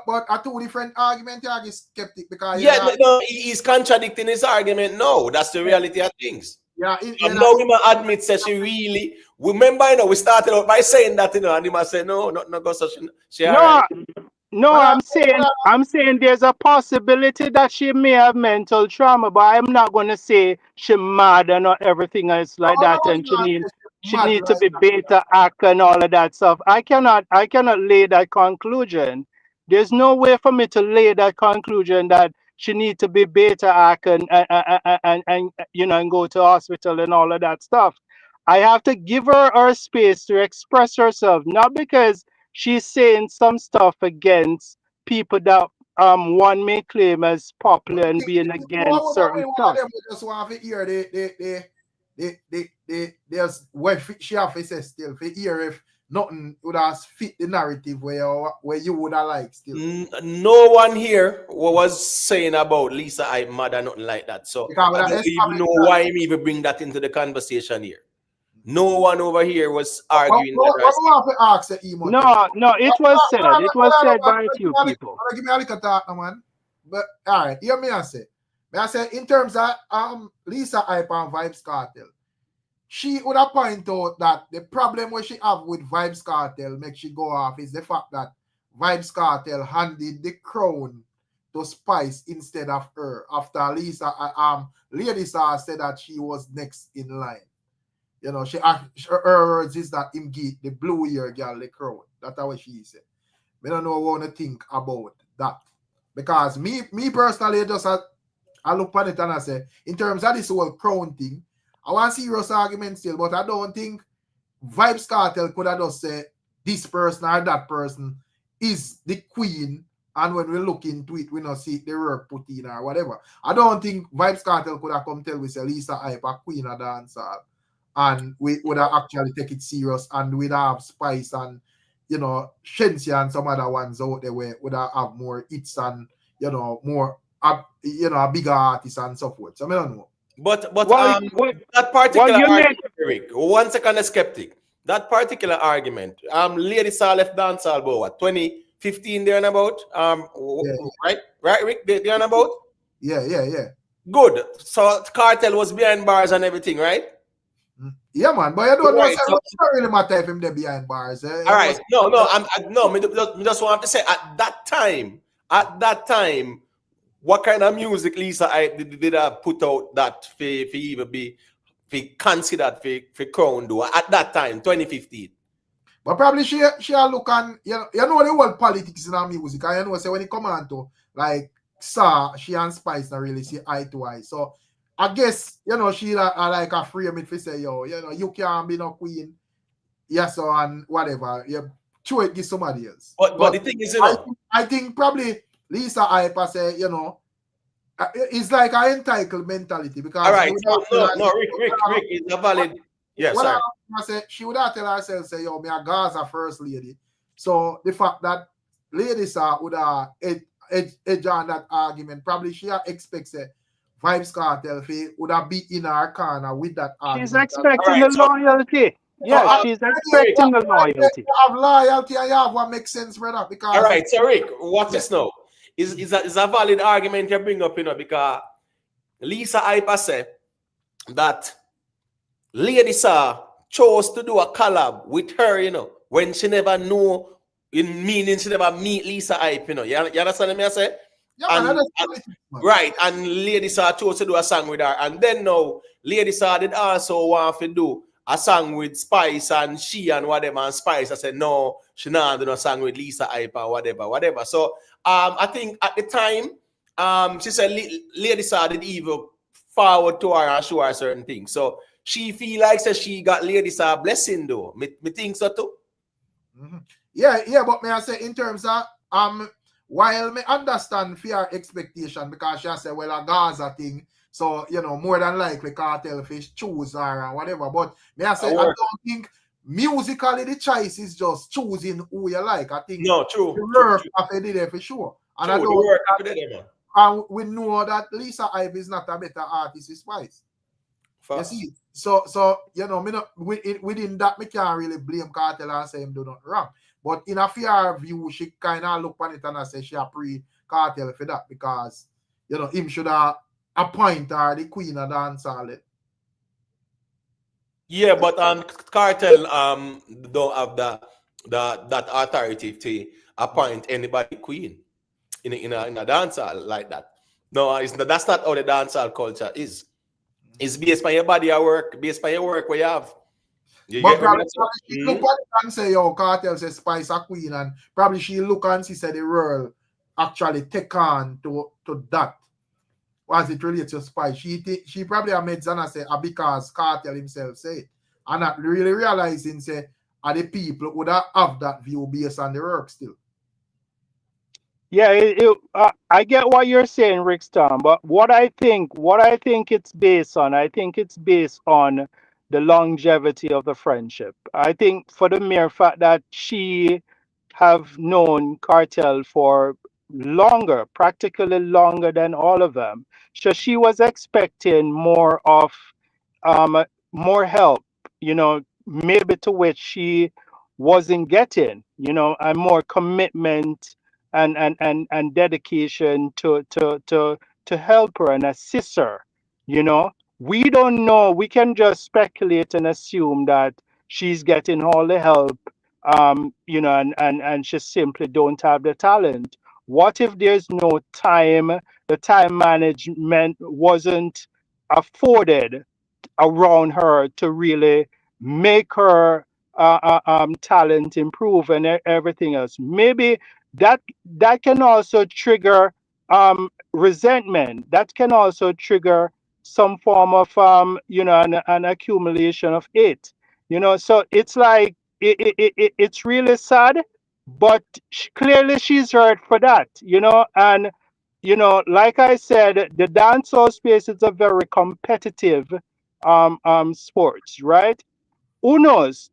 but a two different argument. You are skeptic because he's contradicting his argument. No, that's the reality of things. Yeah, and now we must admit that she really. Remember, we started out by saying that, and he must say no, not go so she. No, I'm saying there's a possibility that she may have mental trauma, but I'm not gonna say she mad and not everything else like that, and she need to be beta act and all of that stuff. I cannot lay that conclusion. There's no way for me to lay that conclusion that she need to be beta act and and go to hospital and all of that stuff. I have to give her space to express herself, not because she's saying some stuff against people that one may claim as popular and being against certain stuff. Just want to hear there's what she have to say still for hear if nothing would have fit the narrative where you would have liked still. No one here was saying about Lisa I mad or nothing like that. So I don't even know why me even bring that into the conversation here. No one over here was arguing. No, it was said. It was said by a few people. Give me a little talk, man. But all right, hear me I say. In terms of Lisa Hype and Vybz Kartel, she would have point out that the problem where she have with Vybz Kartel make she go off is the fact that Vybz Kartel handed the crown to Spice instead of her after Lisa Lady Star said that she was next in line. You know, her words is that him give the blue ear girl the crown. That's what she said. I don't know what to think about that. Because me personally, I look at it and I say, in terms of this whole crown thing, I want serious argument still, but I don't think Vybz Kartel could have just said this person or that person is the queen, and when we look into it, we don't see the work put in or whatever. I don't think Vybz Kartel could have come tell we say Lisa Hype a queen of dancehall. And we would have actually take it serious, and we'd have Spice and Shensia and some other ones out there where would have more hits and more a bigger artists and so forth. So I don't know. But that particular argument, 1 second, a skeptic. That particular argument, Lady Saw left dancehall about what 2015 there and about. Right, Rick, there and about. Yeah. Good. So Kartel was behind bars and everything, right? Yeah, man, but I don't know. It doesn't really matter if him there behind bars. All right, I just want to say at that time, what kind of music Lisa Hype did put out that for even be considered for crown do at that time, 2015? But probably she look on the whole politics in her music, and say when it come on to like she and Spice not really see eye to eye. So I guess, she like a frame it for say, you can't be no queen. Yes, and whatever. You throw it, give somebody else. But the thing is, I think probably Lisa Hype say, it's like an entitled mentality. Because all right, Rick is a valid. Yes, I say, she would have tell herself, say, me a Gaza first lady. So the fact that ladies would have edge on that argument, probably she expects it. Vybz Kartel would have be in her corner with that argument. She's expecting the loyalty. Yeah, So, she's Rick, expecting the loyalty. You have loyalty and you have what makes sense, brother. Because all right, so Rick, what is now? Is a valid argument you bring up, because Lisa Hyper said that Lady Saw chose to do a collab with her, when she never knew, in meaning she never meet Lisa Hype, You understand me? I say? yeah, Right, and Lady Saw chose to do a song with her, and then now Lady Saw did also want to do a song with Spice and she and whatever, and Spice I said no, she not do a song with Lisa Hype or whatever. So I think at the time she said Lady Saw did even forward to her and show her certain things. So she feel like she got Lady Saw blessing though. Me think so too. Mm-hmm. Yeah, but may I say in terms of while me understand fear expectation because she said, well, a Gaza thing, so more than likely Cartel fish choose her and whatever. But may I say I don't think musically the choice is just choosing who you like. I think true. The work after did it for sure. And true, I don't and we know that Lisa Hype is not a better artist with Spice. You see, so within that, me can't really blame Cartel and say him do nothing wrong. But in a fair view, she kind of look on it and I say she a pre-Cartel for that because him should have appoint her the queen of dancehall. Yeah, but Cartel don't have that authority to appoint anybody queen in a dancehall like that. No, that's not how the dancehall culture is. It's based on your body of work, based on your work where you have. But probably she look at it and say, Cartel says Spice a queen, and probably she look and she said the world actually take on to that. As it relates to Spice, she probably made Zana say because Cartel himself say it, and not really realizing say are the people would have that view based on the work still. Yeah, I get what you're saying, Rickstorm, but what I think it's based on, I think it's based on the longevity of the friendship. I think for the mere fact that she have known Cartel for longer, practically longer than all of them, so she was expecting more of more help, maybe to which she wasn't getting, and more commitment and dedication to help her and assist her. We don't know. We can just speculate and assume that she's getting all the help, and she simply don't have the talent. What if there's no time? The time management wasn't afforded around her to really make her talent improve and everything else. Maybe that can also trigger resentment. That can also trigger some form of an accumulation of it. So it's like it's really sad, but clearly she's hurt for that. And like I said, the dancehall space is a very competitive sports, right? Who knows?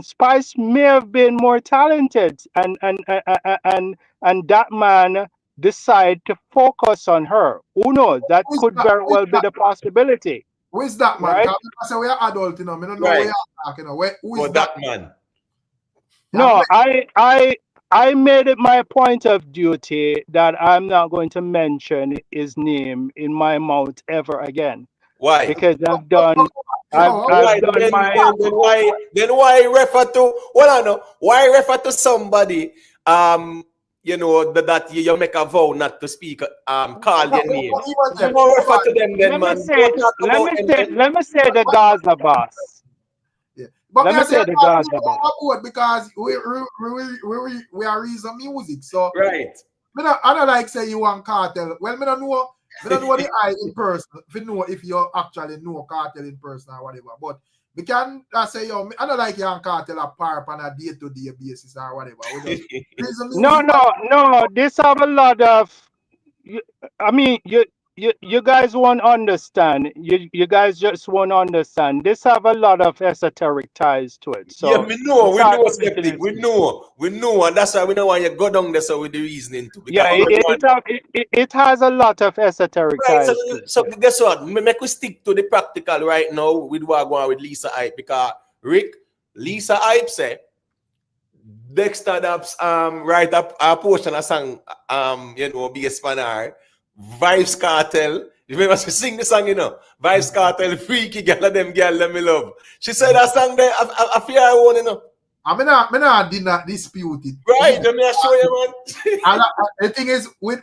Spice may have been more talented, and that man decide to focus on her. Who knows? That could very well be the possibility. Who is that man? Right? Because I say we are adult, I don't know where you are talking. Who is that man? No, I made it my point of duty that I'm not going to mention his name in my mouth ever again. Why? Because I've done my. Then why refer to? Well, I know why refer to somebody. That you make a vow not to speak. Call their name. You don't refer to them, then, man. Let me say the Gaza boss. But let me say the Gaza boss because we are reason music. So right. I don't like say you want Cartel. Well, I don't know the eye in person. If you actually know Cartel in person or whatever. But we can say I don't like you and Cartel apart on a day-to-day basis or whatever. No. This have a lot of. I mean, you guys won't understand. You guys just won't understand. This have a lot of esoteric ties to it. So yeah, we know, Skeptic. We know, and that's why we don't want you go down there. So with the reasoning too. Yeah, it has a lot of esoteric ties. So guess what? Make we stick to the practical right now with what going with Lisa Hype because Rick, Lisa Hype say, Dexta Daps write up a portion of song, be a spanner. Vybz Kartel. You remember she sing the song, Vybz Kartel, freaky girl of them girl let me love. She said that song there, I fear I want, I did not dispute it. Right, let me show you, man. The thing is, with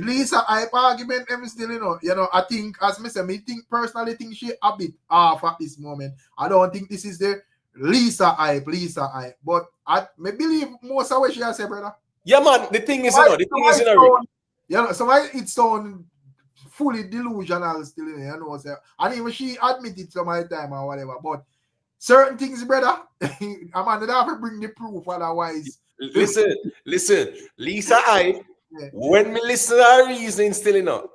Lisa Hype argument, I'm still, I think, as I said, personally think she a bit off at this moment. I don't think this is the Lisa Hype. But I believe most of what she has said, brother. Yeah, man, the thing is, somebody it sound fully delusional still, and even she admitted some of the time or whatever, but certain things, brother, I'm gonna have to bring the proof, otherwise. Listen, Lisa Hype, when me listen to her reasoning still,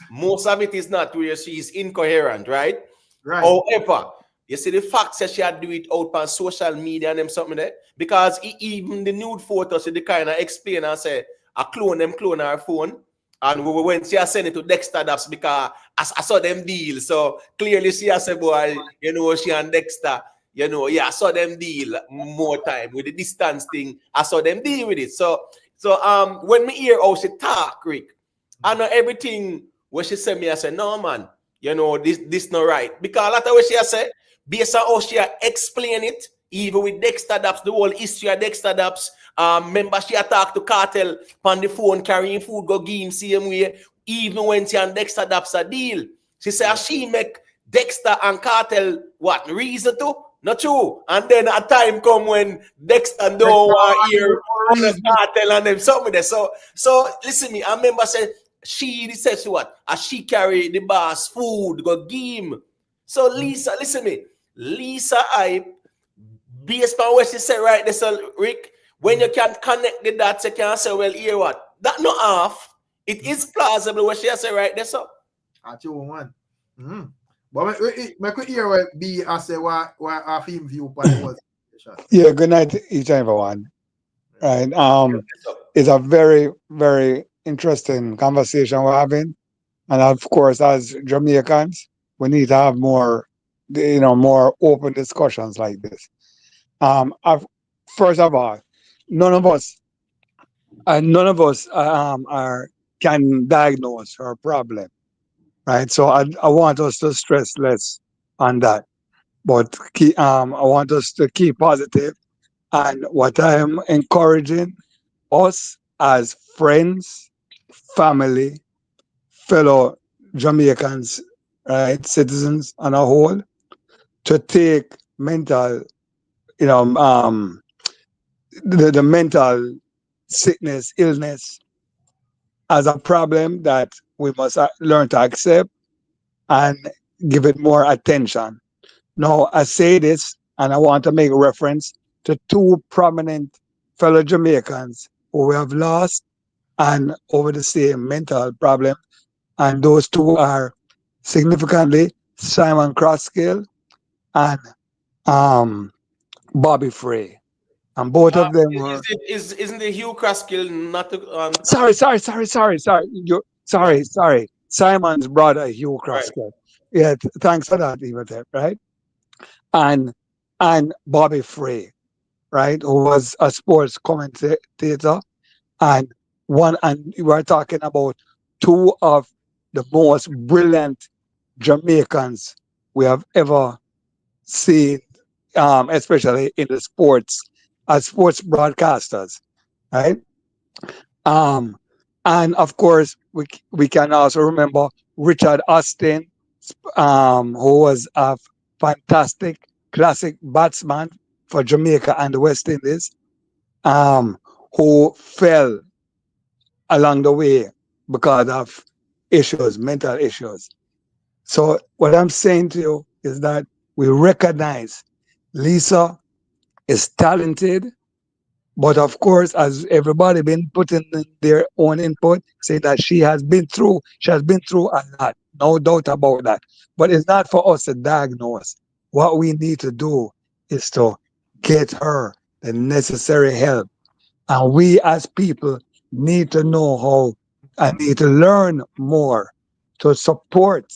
most of it is not where she is incoherent, right? However, you see the fact that she had do it out on social media and them something there, because even the nude photos, she kind of explain and say, I clone her phone, and we went, she has sent it to Dexta Daps because I saw them deal. So clearly she has said, boy, she and Dexta, I saw them deal more time with the distance thing. I saw them deal with it. So when me hear how she talk, Rick, I know everything what she said me, I said, no man, this not right. Because a lot of what she has said, based on how she explain it, even with Dexta Daps, the whole history of Dexta Daps, remember she talked to Kartel on the phone, carrying food, go give him same way, even when she and Dexta Daps a deal. She said she make Dexta and Kartel what reason to? Not true. And then a time come when Dexta don't want to hear Kartel and them something there. So listen me, I remember say she says what? As she carry the boss food, go give him. So Lisa, listen me, Lisa Hype, based on what she said right there, so Rick, when you can connect the dots, you can say, well, here what? That not half. It is plausible what she has said right there, so. At you one. But I could hear what B I say what a film viewpoint was. Yeah, good night to each and everyone. Right. It's a very, very interesting conversation we're having. And of course, as Jamaicans, we need to have more, more open discussions like this. First of all, none of us can diagnose our problem, right? So I want us to stress less on that, but I want us to keep positive. And what I am encouraging us as friends, family, fellow Jamaicans, right, citizens on a whole, to take mental, the mental sickness, illness as a problem that we must learn to accept and give it more attention. Now, I say this, and I want to make reference to two prominent fellow Jamaicans who we have lost and over the same mental problem. And those two are significantly Simon Crosskill and Bobby Frey. And both of them were. Isn't the Hugh Crosskill not? Sorry. Simon's brother, Hugh Crosskill. Right. Yeah, thanks for that, Eva, right? And Bobby Frey, right, who was a sports commentator, and we were talking about two of the most brilliant Jamaicans we have ever seen, especially in the sports, as sports broadcasters, right? And of course, we can also remember Richard Austin, who was a fantastic classic batsman for Jamaica and the West Indies, who fell along the way because of mental issues. So what I'm saying to you is that we recognize Lisa is talented, but of course, as everybody been putting in their own input, say that she has been through a lot, no doubt about that. But it's not for us to diagnose. What we need to do is to get her the necessary help. And we as people need to know how and need to learn more to support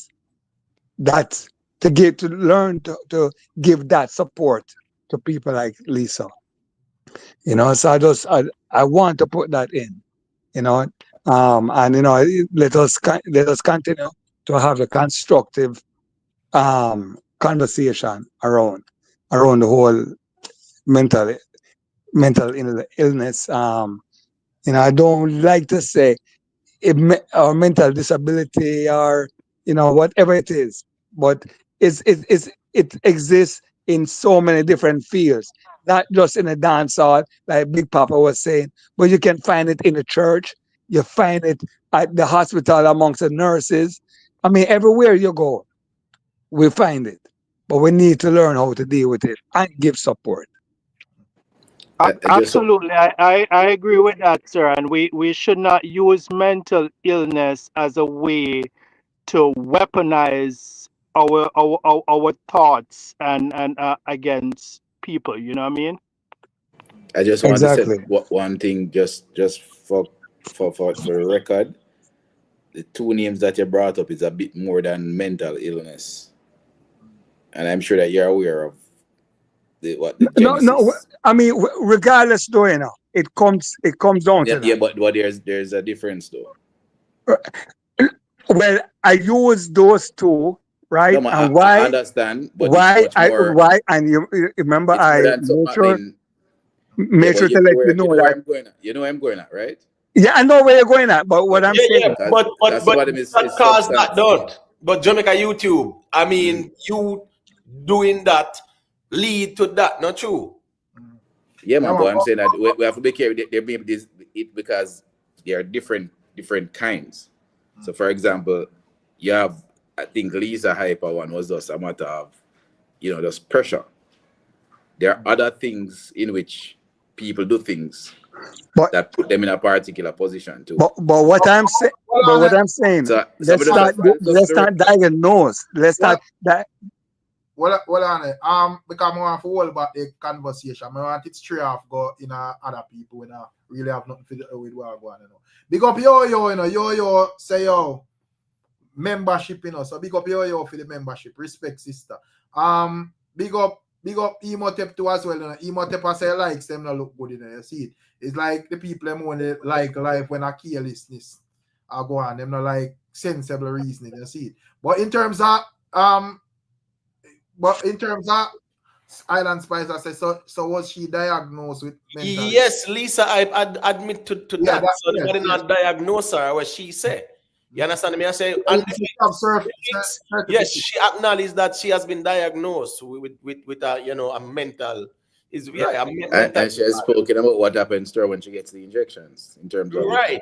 that to learn to give that support to people like Lisa. You know, so I want to put that in. You know, and you know, let us continue to have a constructive conversation around the whole mental illness. You know, I don't like to say or mental disability or you know whatever it is, but it exists in so many different fields, not just in a dance hall like Big Papa was saying, but you can find it in the church, you find it at the hospital amongst the nurses. I mean, everywhere you go, we find it, but we need to learn how to deal with it and give support. I just Absolutely, I agree with that, sir. And we should not use mental illness as a way to weaponize our thoughts and against people. You know what I mean? I just want to say Exactly. one thing, just for the record. The two names that you brought up is a bit more than mental illness, and I'm sure that you're aware of the genesis. No. I mean, regardless, though, you know, it comes down to that. Yeah, but there's a difference though. Well, I use those two, right? No, And I understand, but why it's much more. why and you remember It's more I than so. made sure to let you know where that. I'm going at. You know where I'm going at, right? Yeah, I know where you're going at, but what I'm saying. But that's what it is. that cause that don't. But Jamaica YouTube, I mean, you doing that lead to that, not true? Yeah, man. But I'm saying that we have to be careful. There may be this because there are different kinds. So, for example, you have, I think Lisa Hyper one was just a matter of, you know, just pressure. There are other things in which people do things that put them in a particular position too. But what I'm saying, so let's start diagnose. Let's start that. Well on it. Because I want to hold back the conversation. I want it straight off go in other people when I really have nothing to do with what I go on, you know. Big up yo, you know, yo say yo membership, you know. So big up yo for the membership. Respect, sister. Big up Emotep too as well, you know. Emotep say likes them not look good, you know. You see it. It's like the people them only like life when I carelessness I go on, them not like sensible reasoning, you see it. But in terms of Island Spice, I say so was she diagnosed with mental? Yes, Lisa, I admit to that. So nobody not diagnose her what she said. You understand me? I say yes, she acknowledged that she has been diagnosed with a, you know, a mental. And she has spoken about what happens to her when she gets the injections in terms of right.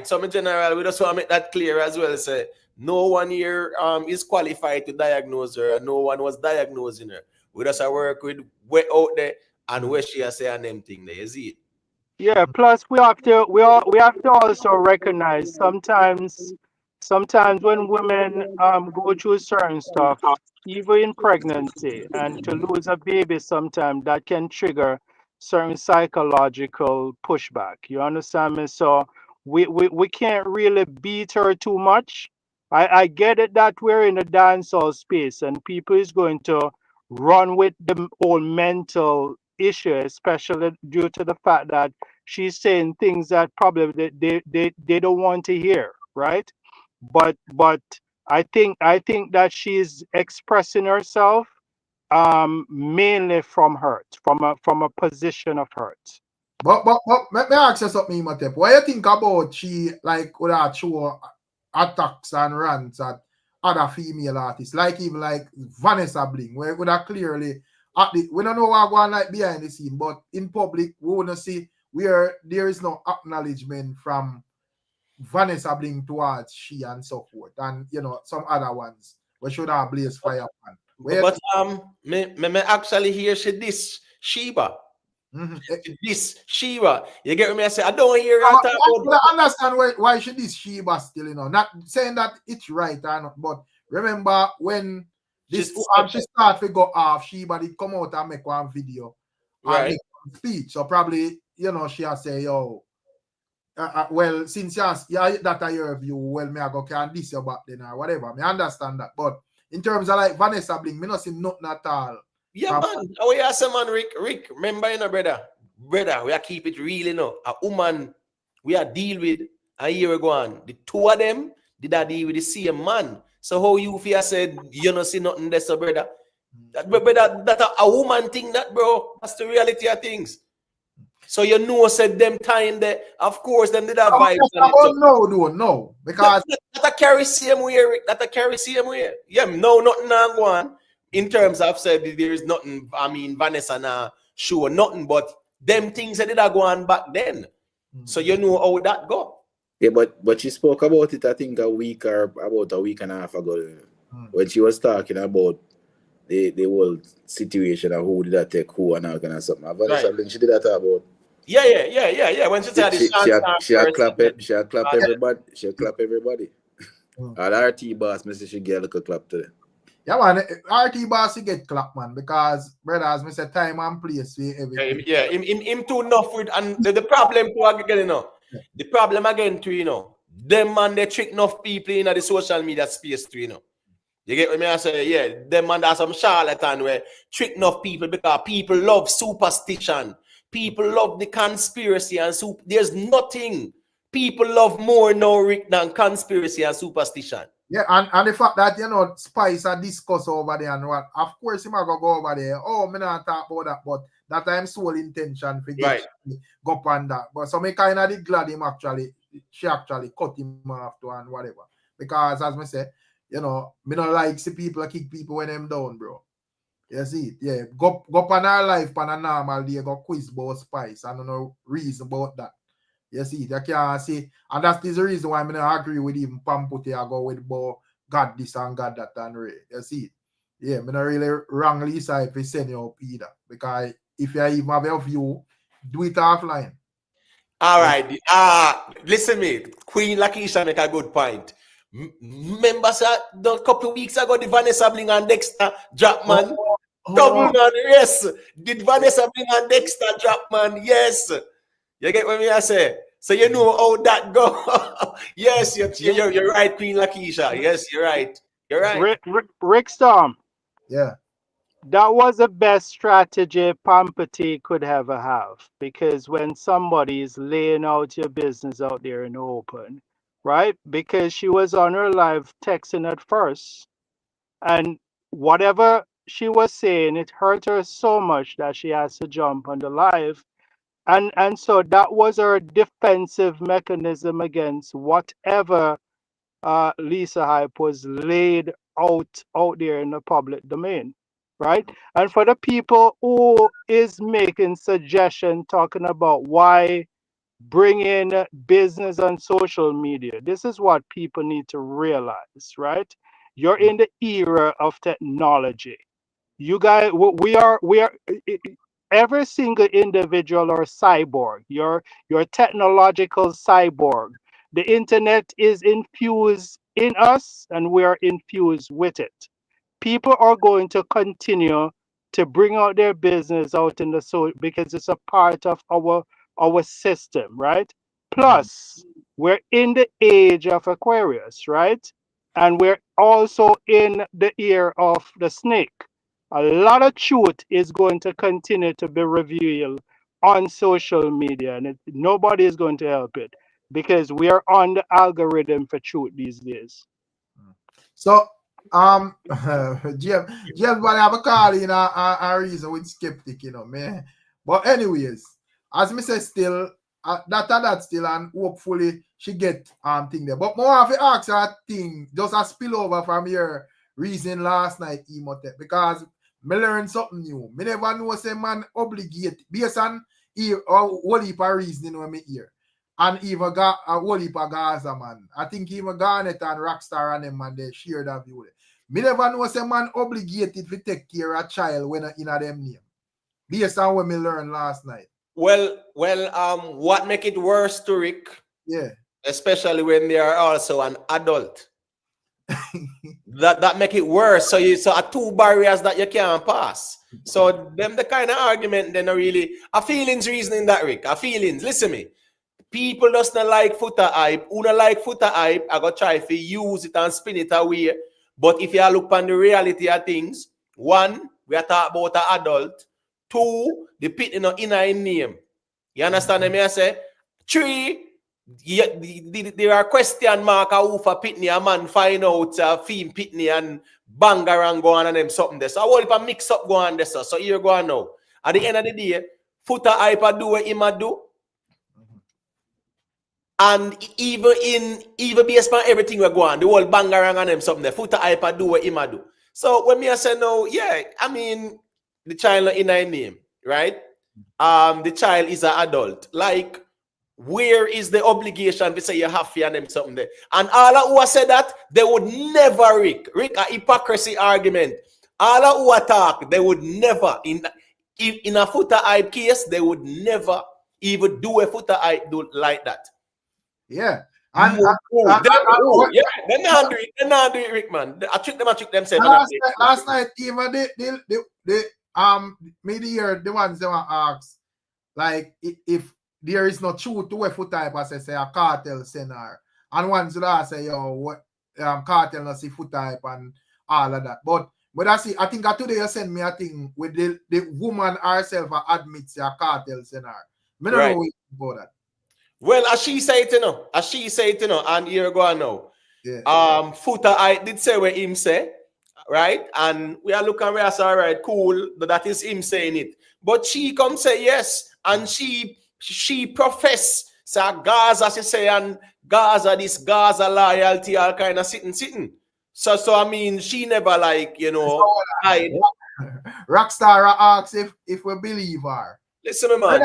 So in general, we just want to make that clear as well. Say no one here is qualified to diagnose her, and no one was diagnosing her. We just work with way out there and where she has say a name thing there. You see it? Yeah. Plus, we have to also recognize sometimes when women go through certain stuff, even in pregnancy, and to lose a baby, sometimes that can trigger certain psychological pushback. You understand me? So we can't really beat her too much. I get it that we're in a dancehall space and people is going to run with the whole mental issue, especially due to the fact that she's saying things that probably they don't want to hear, right? But I think that she's expressing herself mainly from hurt, from a position of hurt. But let me ask you something, Matep. What you think about she like would have show attacks and rants at other female artists, like even like Vanessa Bling, where would have clearly we don't know what going like behind the scene, but in public we wanna see where there is no acknowledgement from Vanessa Bling towards she and so forth, and you know some other ones we should have blaze fire on. But me actually hear she this Sheba. This Sheba. You get me? I say I don't hear her talk about. I understand why she this Sheba still, you know. Not saying that it's right or not, but remember when this she start to go off, Sheba did come out and make one video and make one speech. So probably, you know, she has say, yo, well, since that are your view, well, me I go can this your back then or whatever. Me understand that, but in terms of like Vanessa Bling, me not see nothing at all. Yeah, man. Oh, yeah, some man, Rick, remember, you know, brother, we are keep it real, you know. A woman we are deal with a year ago on. The two of them did I deal with the same man. So how you feel said you don't see nothing there, so brother? That a woman thing that, bro. That's the reality of things. So you know, said them time there, of course, them did have vibes. No, because that a carry same way, Rick. That a carry same way. Yeah, no, nothing now go on. In terms of said there is nothing. I mean, Vanessa now sure nothing, but them things that did go on back then. So you know how that go. Yeah, but she spoke about it, I think, about a week and a half ago, when she was talking about the whole situation and who did that take who and all kind of something. Vanessa Bling, she did that about. Yeah. When she said she clap everybody. She clap everybody. And RT boss, Mr. She get a little clap today. Yeah, man. RT boss, he get clap, man, because brother, as me say, time and place for everything. Yeah, him too enough with, and the problem too again, you know. The problem again too, you know. Them man, they trick enough people in the social media space too, you know. You get what I say? Yeah, them man, there's some charlatan where trick enough people because people love superstition. People love the conspiracy and there's nothing people love more now, Rick, than conspiracy and superstition. Yeah, and the fact that, you know, Spice are discuss over there and what, of course, he might go over there. Oh, me not talk about that, but that time sole intention for get go up on that. But so me kind of glad she actually cut him off to and whatever. Because as me say, you know, me not like see people kick people when them down, bro. You see, yeah, go up on our life on a normal day, go quiz about Spice. I don't know reason about that. You see, you can't say, and that's the reason why I don't agree with even Pamputi. I go with about God this and God that and Ray. You see, yeah, me not really wrongly say if you send you up either, because if you even have a view, do it offline. All right, listen me, Queen Lakeisha make a good point. Remember, sir, a couple of weeks ago, the Vanessa Bling and Dexta drop, man. Double, man, yes. Did Vanessa Bling and Dexta drop, man? Yes. You get what I say? So you know how that go. Yes, you're right, Queen Lakeisha. Yes, you're right. You're right. Rickstorm. Yeah. That was the best strategy Pampati could ever have, because when somebody is laying out your business out there in the open, right? Because she was on her live texting at first, and whatever she was saying, it hurt her so much that she has to jump on the live. And so that was her defensive mechanism against whatever Lisa Hype was laid out there in the public domain, right? And for the people who is making suggestion talking about why bring in business on social media, this is what people need to realize, right? You're in the era of technology. You guys, we are every single individual or cyborg. You're technological cyborg. The internet is infused in us, and we are infused with it. People are going to continue to bring out their business out in the soul because it's a part of our system, right? Plus, we're in the age of Aquarius, right? And we're also in the ear of the snake. A lot of truth is going to continue to be revealed on social media, and nobody is going to help it because we are on the algorithm for truth these days. So, Jeff, but I have a call in a reason with skeptic, you know, man. But anyways, as me say, still that still, and hopefully she get thing there. But more of the ask that thing just a spill over from your reason last night, Emotet, because me learn something new. Me never know say man obligate based on here or what heap of reasoning when me hear. And even got a whole heap of Gaza, man. I think even Garnet and Rockstar and them, man, they share that view. Me never know say man obligated to take care of a child when in a them name. Based on what me learned last night. Well, what make it worse to Rick? Yeah. Especially when they are also an adult. that make it worse. So are two barriers that you can't pass. So them the kind of argument then are really a feelings reasoning that, Rick. A feelings. Listen to me. People just not like Foota hype. Who not like Foota hype, I go try to use it and spin it away. But if you look on the reality of things, one, we are talking about an adult. Two, the pit in a name. You understand me? I say. Three, there are question mark who for pitney a man find out theme pitney and banger and go on and them something there. So I want if I mix up go on there. So here go on now. At the end of the day, Foota hyper do what him a do. And even based on everything we go on, the whole bangarang and them something there, Foota hyper do what him a do. So when me I say no, yeah, I mean the child in a name, right? The child is an adult. Like, where is the obligation to say you have to and them something there? And all who said that, they would never Rick a hypocrisy argument. All who attack, they would never in a Foota hype case, they would never even do a Foota hype do like that. Yeah. They're not do it, Rick, man. I trick them say last night, even the ones that were asked, like if there is no truth to a Foota hype, say a cartel scenario. And ones that say, yo, what cartel not see Foota hype and all of that. But I think today you send me a thing with the woman herself admits a cartel scenario. I don't know about that. Well, as she say it, and here go on now. Yeah. Foota I did say what him say, right? And we are looking where I say, all right, cool, but that is him saying it. But she come say yes, and she profess say Gaza, she say, and Gaza this, Gaza loyalty, all kind of sitting. So I mean, she never Ricstorm asks if we believe her. Listen, man.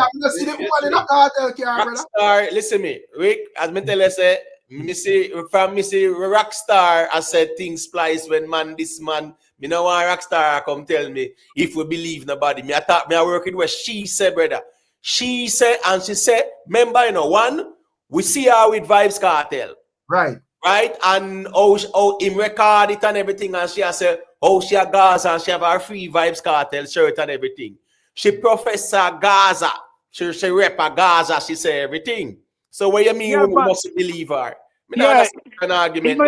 Listen me, Rick. As me tell you, say, Missy Ricstorm, I said things splice when this man. Me no want Ricstorm come tell me if we believe nobody. Me I work it where she said, brother. She said, and she said, remember, one, we see her with Vybz Kartel. Right. And how him record it and everything, and she has said, she a Gaza and she have her free Vybz Kartel shirt and everything. She Professor Gaza. She rep a Gaza, she say everything. So what you mean we must believe her? An argument.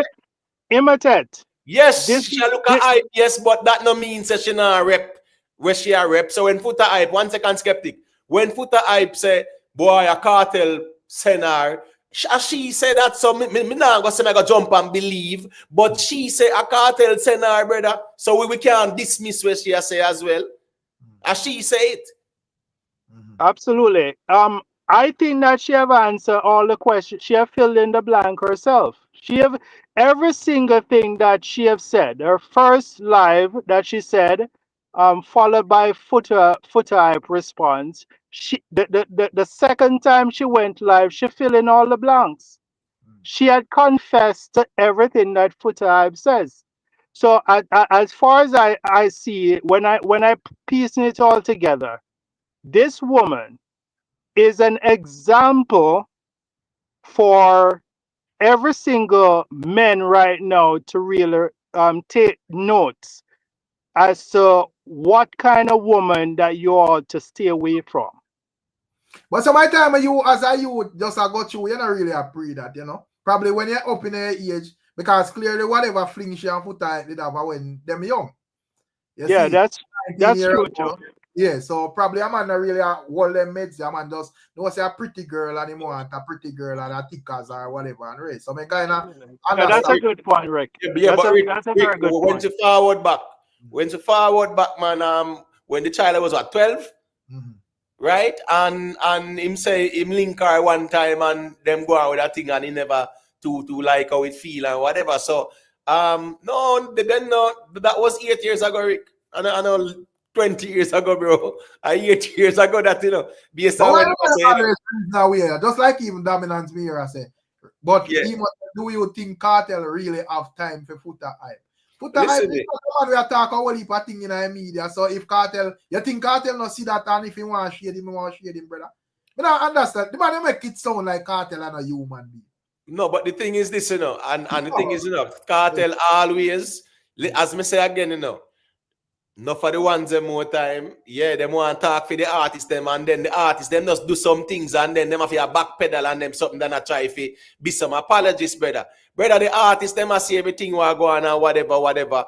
Imitate. Yes, she look at hype, yes, but that no means that she not rep where she a rep. So when Foota hype, 1 second skeptic. When Foota hype say, boy, a cartel send her, she said that, so me not go say I go jump and believe, but she say a cartel send her, brother. So we can't dismiss what she say as well. As she say it. Absolutely. I think that she have answered all the questions. She have filled in the blank herself. She have every single thing that she have said. Her first live that she said, followed by Foota hype response. The second time she went live, she filled in all the blanks. She had confessed to everything that Foota hype says. So as far as I see it, when I piecing it all together, this woman is an example for every single man right now to really take notes as to what kind of woman that you ought to stay away from. But some time as a youth just go through, you don't really appreciate that, Probably when you're up in the age, because clearly whatever fling she and Foota did have when them young. Yeah, that's true too. Yeah, so probably a man not really hold them meds, a man just don't say a pretty girl anymore, and a pretty girl and a thickers or whatever and race. So I kind of that's a good point, Rick. That's a very good point. When to forward back, man, when the child was at 12, right? And him say him link her one time and them go out with that thing and he never to like how it feel and whatever. So no, that was 8 years ago, Rick. I know 20 years ago, bro. 8 years ago that based on what I say. Just like even Dominance me here, I say. But do you think Kartel really have time for Foota hype? Foota hype is not we are talking all heap of thing in the media. So if Kartel, you think Kartel not see that, and if you want to shade him, brother. I don't understand. The man make it sound like Kartel and a human being. No, but the thing is this, and the thing is, Kartel always, as me say again, Not for the ones them more time. Yeah, them want to talk for the artist them, and then the artist them just do some things, and then them have to back pedal and them something that I try to be some apologies, brother. Brother, the artist them must see everything what go on and whatever.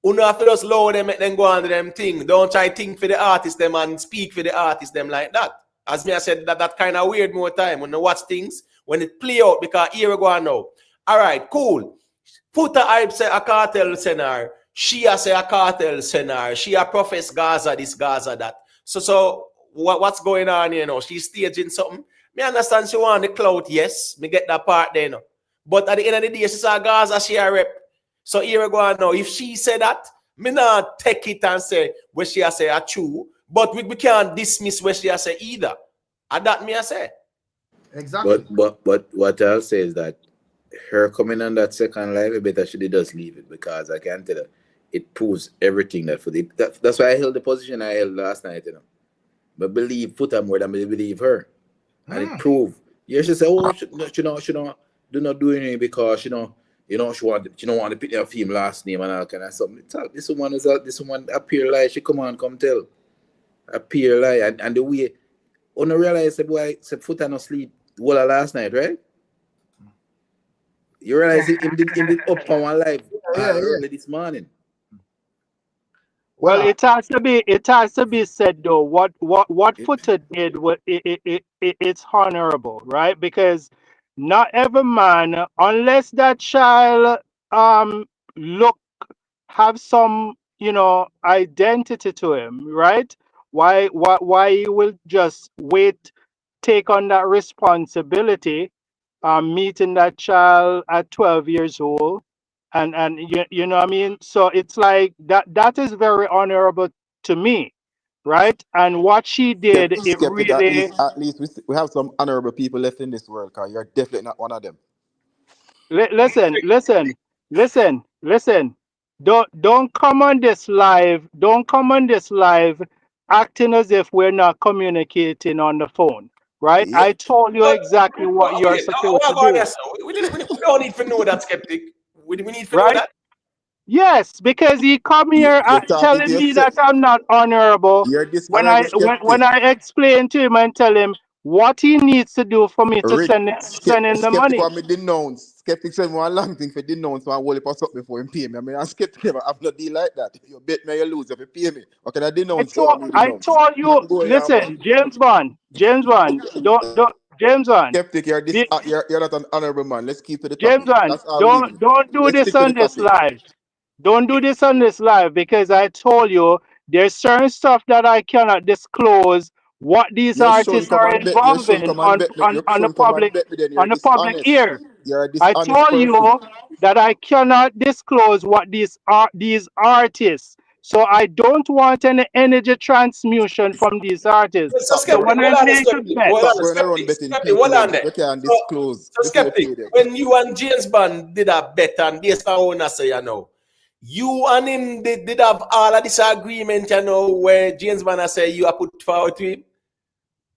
You have to just lower them, make them go on to them thing. Don't try to think for the artist them and speak for the artist them like that. As me I said, that kind of weird more time when you watch things when it play out because here we go on now. All right, cool. Foota hype say a cartel scenario. She a say a cartel scenario. She a profess Gaza this, Gaza that. So what's going on here now? She's staging something. Me understand she want the clout, yes. Me get that part there now. But at the end of the day, she saw Gaza, she a rep. So here we go on now. If she said that, me not take it and say what she a say a true. But we can't dismiss what she a say either. And that me a say. Exactly. But what I'll say is that her coming on that second live, it better she did just leave it because I can tell her it proves everything that for the that's why I held the position I held last night, you know. But believe Foota more than I believe her. And it proved. Yeah, she said, oh, she do not do anything because she don't want to pick their film last name and all kind of something. This woman appear like she come tell. Appear like and the way on the realize the boy said Foota no sleep well last night, right? You realize him did up on one live early this morning. Well, it has to be said though. What Foota did, it's honorable, right? Because not every man, unless that child have some identity to him, right? Why you will just take on that responsibility, meeting that child at 12 years old. And you know what I mean? So it's like that is very honorable to me, right? And what she did, it really at least we have some honorable people left in this world, because you're definitely not one of them. listen. Don't come on this live. Don't come on this live acting as if we're not communicating on the phone, right? Yeah. I told you exactly what you're supposed to do. We don't need to know that, Skeptic. We need to know Right? that. Yes, because he come here You're talking telling to me yourself. that I'm not honorable. You're When dishonorable skeptic. when I explain to him and tell him what he needs to do for me to Rick, send in the skeptic money. want me denounce. Skeptic said one long thing for denounce one whole heap of something before him pay me. I mean, I'm skeptic never have no deal like that. You bet me you lose if you pay me. What can I denounce? I told you, listen, James Bond, don't James Bond. Skeptic, you're not an honorable man. Let's keep to the James topic. Bond, That's all we need. don't do Let's this stick to on the this topic. live. Don't do this on this live, because I told you there's certain stuff that I cannot disclose what these You shouldn't artists come are and bet. You involved shouldn't in come and bet me. You on the shouldn't come and public bet me. Then you're public dishonest. ear. You're a I dishonest told person. you that I cannot disclose what these artists. So I don't want any energy transmission from these artists. So, So Skeptic, when I make a bet, Stop going around betting people them. You can't disclose So, before you Skeptic, pay them. when you and James Bond did a bet, and based on what I say, you and him did have all of this agreement, where James Bond say you are put forward to him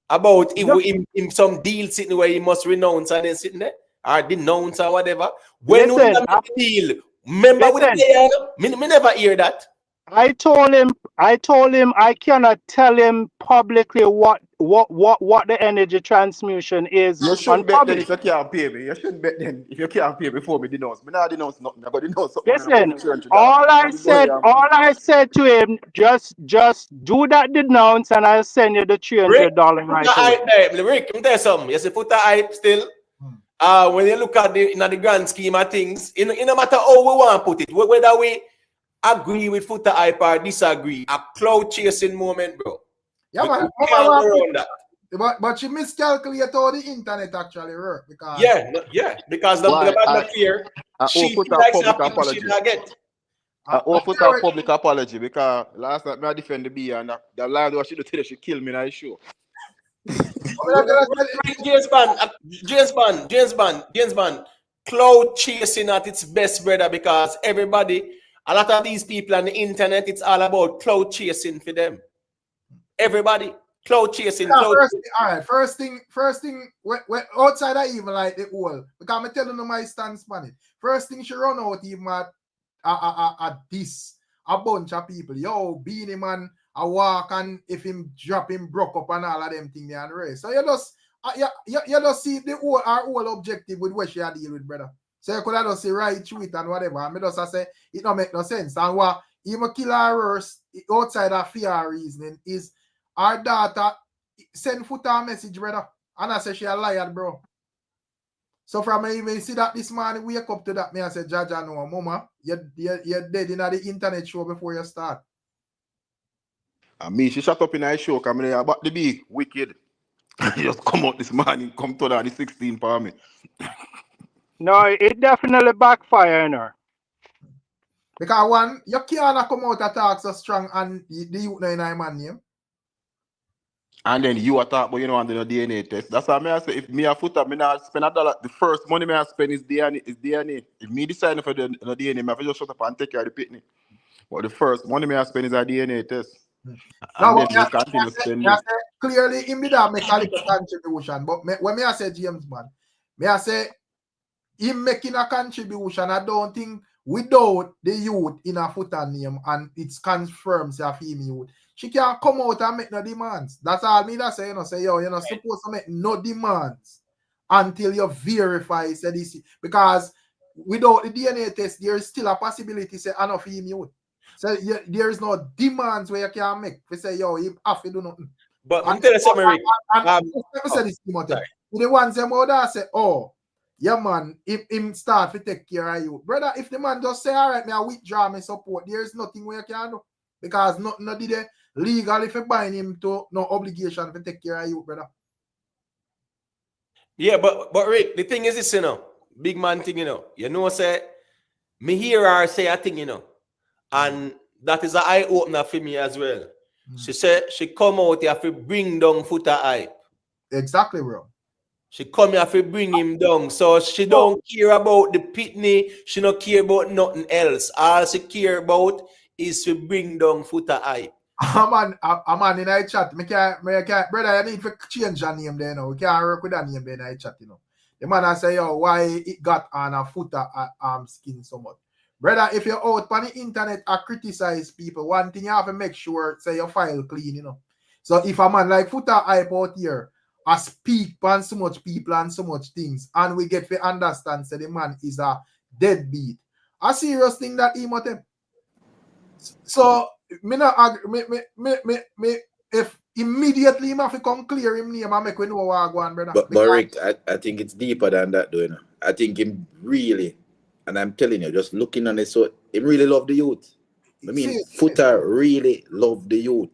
about him some deal sitting where he must renounce and then sitting there or denounce or whatever. When we make the deal, remember with the me never hear that. I told him I cannot tell him publicly what the energy transmission is. You on shouldn't bet then public. if you can't pay me. You shouldn't bet then if you can't pay before me denounce. Me not denounce nothing. I got denounce something. Listen, all I said to him, just do that denounce and I'll send you the $300 right away. Rick, let me tell you something. You see, put the hype still. When you look at the grand scheme of things, it no matter how we want to put it, whether we agree with Foota hype or disagree, a cloud chasing moment, bro. Yeah, we can't go around that. But she miscalculated how the internet actually work because because the bad fear she likes to apology. I put a public apology because last night I defend the B and the line what she do today she kill me in the show. James Bond, cloud chasing at its best, brother, because everybody, a lot of these people on the internet, it's all about cloud chasing for them. Everybody, cloud chasing. First thing, when outside I even like the whole, because I'm telling you my stance on it. First thing she run out even at this a bunch of people. Yo, Beanie Man, I walk and if him drop him broke up and all of them things and race. So you just see our whole objective with what she are deal with, brother. So you could have just say right through it and whatever. And me just say it don't make no sense. And what even kill her worse outside of fear reasoning is our daughter send Foota a message, brother. And I say she a liar, bro. So from me even see that this morning wake up to that, me I say, Jaja, no, mama, you're dead in the internet show before you start. And me, she shut up in her show, coming there about the big wicked. Just come out this morning, come to that the 16 for me. No, it definitely backfire on her. Because one, you can't come out and talk so strong and the youth know in a man name. And then you attack, but you know, and then the DNA test. That's why I say, if me a Foota, me not spend $1. The first money me I spend is DNA. If me decide for the DNA, me have to just shut up and take care of the pitney. But the first money me I spend is a DNA test. Now, And then we continue spending. Clearly, him did make a little contribution. But when I say James, man, I say him making a contribution, I don't think without the youth in a Foota name and it's confirmed a female youth, she can't come out and make no demands. That's all me that say, you know, say, yo, you're not supposed to make no demands until you verify say this. Because without the DNA test, there is still a possibility say I'm not female. So there is no demands where you can make. We say, yo, you have to do nothing. But I'm telling you something, Rick. The ones them out there say, oh, yeah, man, him start to take care of you. Brother, if the man just say, all right, me I withdraw my support, there's nothing where you can do. Because nothing did it legal if you bind him to no obligation to take care of you, brother. Yeah, but Rick, the thing is this, you know, big man thing, you know, say, me hear her say a thing, and that is an eye opener for me as well. She said she come out here to bring down Foota hype. Exactly, bro. She come here to bring him down. So she don't care about the pitney. She don't care about nothing else. All she care about is to bring down Foota hype. I'm on in a chat. Me can't, brother, you need to change your name there now. We can't work with that name there in a chat, The man I say, yo, why it got on a Foota skin so much. Brother, if you're out on the internet and criticize people, one thing you have to make sure, say your file clean, So if a man like Foota hype out here, I speak on so much people and so much things, and we get to understand, say the man is a deadbeat. A serious thing that he must. So, me not agree. Me, if immediately him have to come clear him name and make we know what I go on, brother. But Rick, I think it's deeper than that, though. I think him really, and I'm telling you, just looking on it, so he really love the youth. I mean, Foota really love the youth.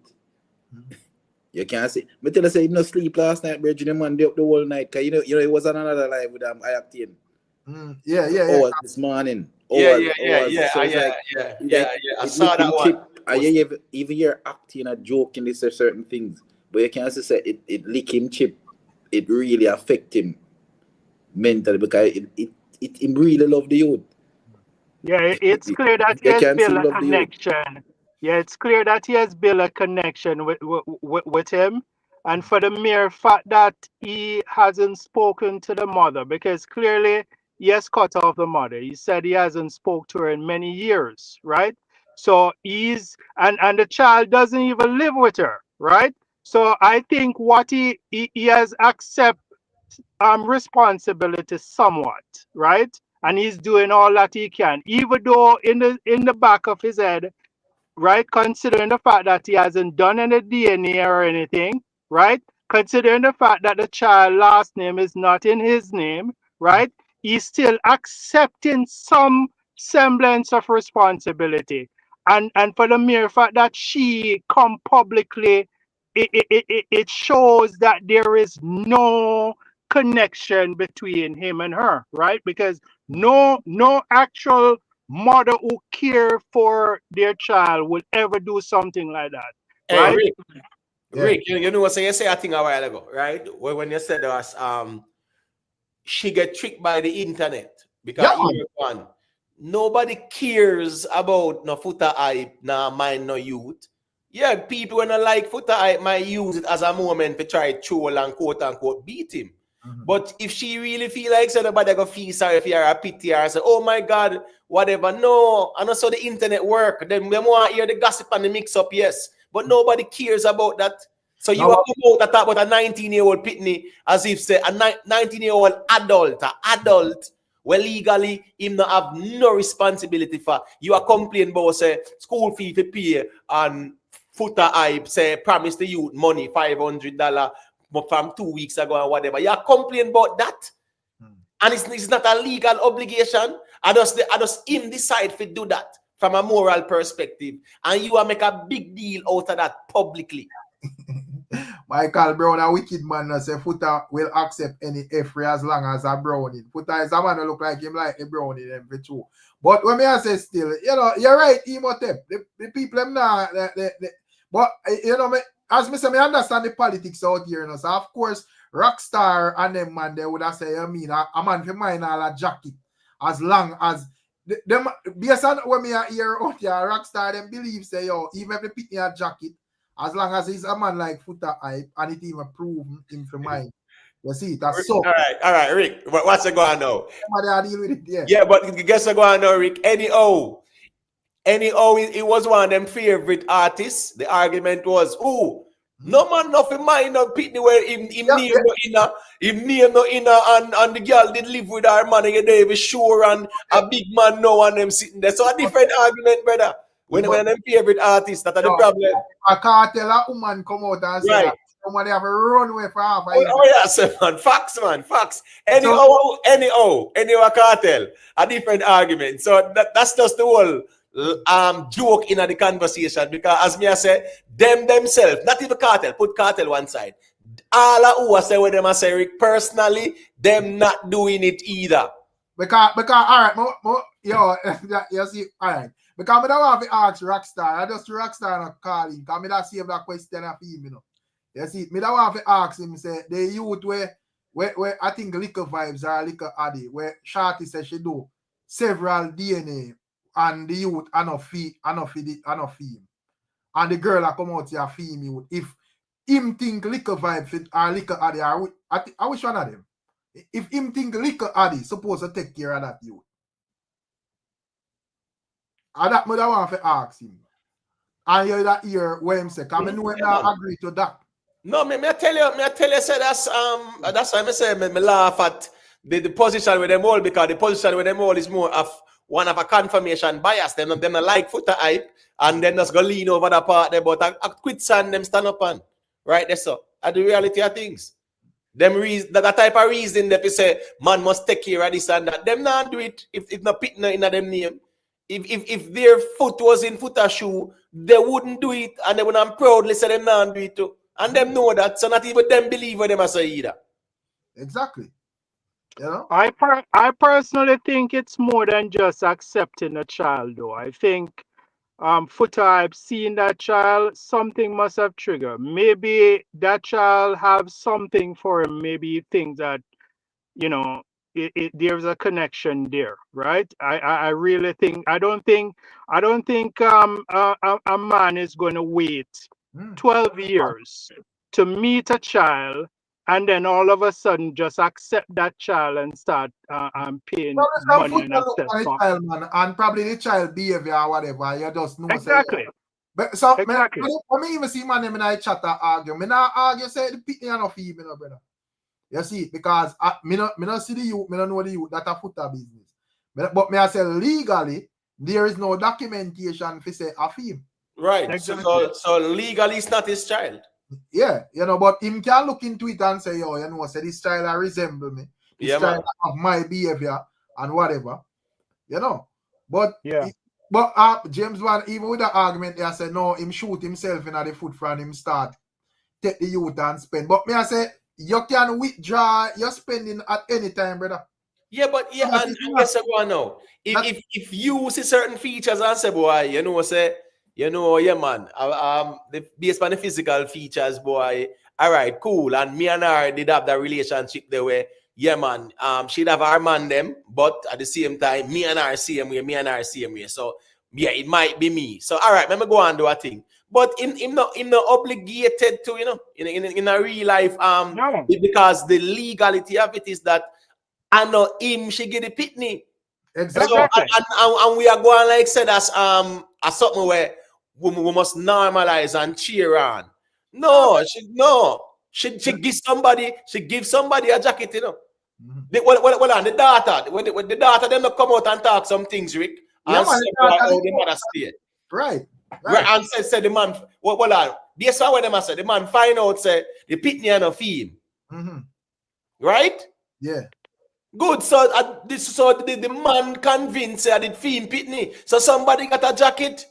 You can't say. Me tell you, say he no sleep last night, bro. The man up the whole night. Cause you know, it was on another live with I acting. Yeah. This morning. Yeah. I saw that one. I even hear acting and joking this certain things, but you can't say it lick him chip. It really affect him mentally because it really love the youth. Yeah, it's clear that he has built a connection. Yeah, it's clear that he has built a connection with him. And for the mere fact that he hasn't spoken to the mother, because clearly he has cut off the mother. He said he hasn't spoke to her in many years, right? So he's, and the child doesn't even live with her, right? So I think what he has accepted responsibility somewhat, right? And he's doing all that he can, even though in the back of his head, right, considering the fact that he hasn't done any DNA or anything, right, considering the fact that the child last name is not in his name, right, he's still accepting some semblance of responsibility. And for the mere fact that she come publicly, it shows that there is no connection between him and her, right? Because no actual mother who care for their child would ever do something like that, right? Hey, Rick, you know what you say a thing a while ago, right? When you said to us, she get tricked by the internet because nobody cares about no Foota hype, no mind, no youth. Yeah, people when I like Foota hype might use it as a moment to try troll and quote unquote beat him. But if she really feel like so nobody gonna feel sorry for her or pity her, say, oh my God, whatever. No, and also the internet work. Then we want to hear the gossip and the mix up, yes. But nobody cares about that. So you are come out to talk about a 19-year-old pitney as if say a 19-year-old adult, well legally him not have no responsibility for. You are complaining about say school fee to pay and Foota hype say promise the youth money $500 from 2 weeks ago or whatever. You are complaining about that. And it's not a legal obligation. I just him decide to do that from a moral perspective. And you are make a big deal out of that publicly. Michael Brown, a wicked man, say Foota will accept any F as long as a brownie. Foota is a man who look like him like a brownie them for true. But when I say still, you know, you're right, Imhotep. The people them now, but you know, as I say, I understand the politics out here, you know. So of course, Rockstar and them man, they would have say, I mean, a man for mine all a jacket as long as them based on when me hear out here, Rockstar them believe say, yo, even if they pick me a jacket, as long as he's a man like Foota hype and it even proven him for mine. You see, that's so. All right, Rick. What's going on now? Somebody deal with it, Yeah, but guess what's going on now, Rick? Anyhow, it was one of them favorite artists. The argument was, no man nothing mind no pitney where him name no inner and the girl did live with her man and they be sure and a big man no one them sitting there. So a different argument, brother. When them favorite artists, that are the problem. A cartel a woman come out and say that somebody have a runway for half a year. Yeah, man. Facts, man. Facts. Anyhow, cartel. A different argument. So that's just the whole joke in the conversation, because as me I say, them themselves, not even cartel, put cartel one side. All who I say with them I say, Rick, personally, them not doing it either. Because all right, you see, all right. Because I don't want to ask Rockstar. I just Rockstar not calling. Because I don't save that question of him, you know. You see, I don't want to ask him, say, the youth where I think liquor vibes are liquor addy, where Shorty says she do several DNA and the youth are not feed him. And the girl that come out here feed me. If him think liquor vibes are liquor addy, I wish one of them. If him think liquor addy, supposed to take care of that youth. And that mother want to ask him. And you that hear what him say. Because I know him not agree to that. No, me I tell you, say that's why I say me laugh at the position with them all, because the position with them all is more of one of a confirmation bias. Them like Foota hype and then just go lean over the part there, but I quit sand them stand up on. Right there, so at the reality of things. Them reason that type of reason that we say man must take care of this and that. Them not do it if not put in them name. If their foot was in Foota shoe, they wouldn't do it, and they wouldn't proudly say them not do it too. And them know that, so not even them believe what them say either. Exactly. You know? I personally think it's more than just accepting a child, though. I think Foota hype seeing that child, something must have triggered. Maybe that child have something for him. Maybe he thinks that, you know, there's a connection there, right? I really think I don't think a man is going to wait 12 years to meet a child and then all of a sudden just accept that child and start paying money and and probably the child behavior or whatever. You just know exactly. But so exactly. I even see man in I chat argue. Me not argue say the pitney are not feed me, no brother. You see, because me not see the youth, me don't know the youth, that a Foota business. But me I say legally, there is no documentation for say a film. Right. Exactly. So legally it's not his child. Yeah, you know, but him can look into it and say, yo, you know, say this child resemble me. This child have my behavior and whatever. You know. But James Wan, even with the argument, they say no, him shoot himself in the foot from him start take the youth and spend. But me I say you can withdraw your spending at any time, brother. Yeah, but and guess what now? If you see certain features and say, boy, you know, say, you know, yeah, man, based on the physical features, boy, all right, cool. And me and her did have that relationship there where, yeah, man, she'd have her man them, but at the same time, me and her same way. So, yeah, it might be me. So, all right, let me go and do a thing. But him not obligated to, you know, in a real life, No. because the legality of it is that I know him she get the pitney. Exactly. So and we are going like said as something where we must normalize and cheer on. No, she give somebody a jacket, you know. Well, on the daughter, when the daughter them not come out and talk some things, Rick, Yeah, and man, say the boy, daughter how the they- mother stay. Right. Right. And said the man, well on. This is what them say. The man find out say the pitney and a fee. Right? Yeah. Good. So the man convinced that it fee pitney. So somebody got a jacket.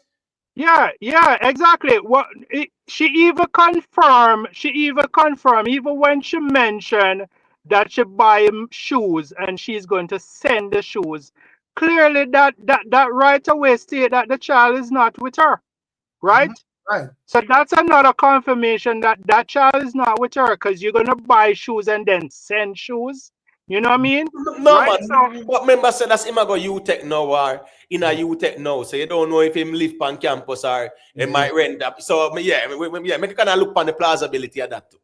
Yeah, exactly. What she even confirmed, even when she mentioned that she buy him shoes and she's going to send the shoes. Clearly, that right away state that the child is not with her, right? Right. So that's another confirmation that that child is not with her because you're gonna buy shoes and then send shoes. You know what I mean? No, Right? man. But member said that's him go UTech now or in a UTech now. So you don't know if him live on campus or he might rent up. So yeah, make kind of look on the plausibility of that too.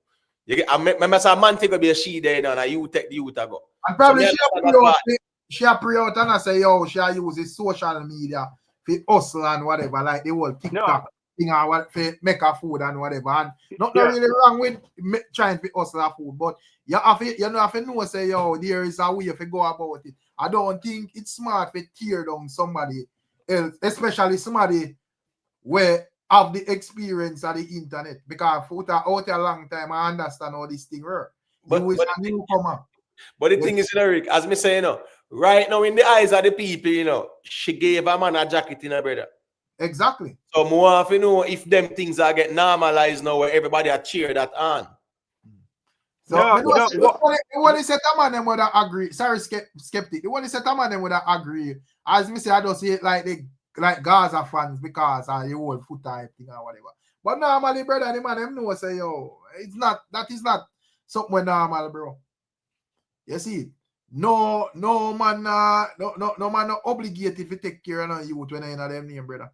You get, I remember some man take be a she there now and a UTech the youth go. And probably So she pre out and I say, yo, she use his social media for hustle and whatever, like the whole TikTok thing or what for make a food and whatever. And nothing really wrong with trying to hustle a food, but you have to know say, yo, there is a way to go about it. I don't think it's smart to tear down somebody else, especially somebody where have the experience of the internet, because Foota out a long time, I understand how this thing works. But a newcomer. But the thing is, Eric, as me say, you know, right now in the eyes of the people, you know, she gave a man a jacket in her brother. Exactly. So more of you know if them things are getting normalized now where everybody are cheer that on. So when they said a man them would agree. Sorry, skeptic. When they said a man them would agree. As me say, I don't see it like they like Gaza fans because the whole foot type thing or whatever. But normally, brother, the man them know say, yo, that is not something normal, bro. You see, no man not obligated to take care of youth when in them name, brother.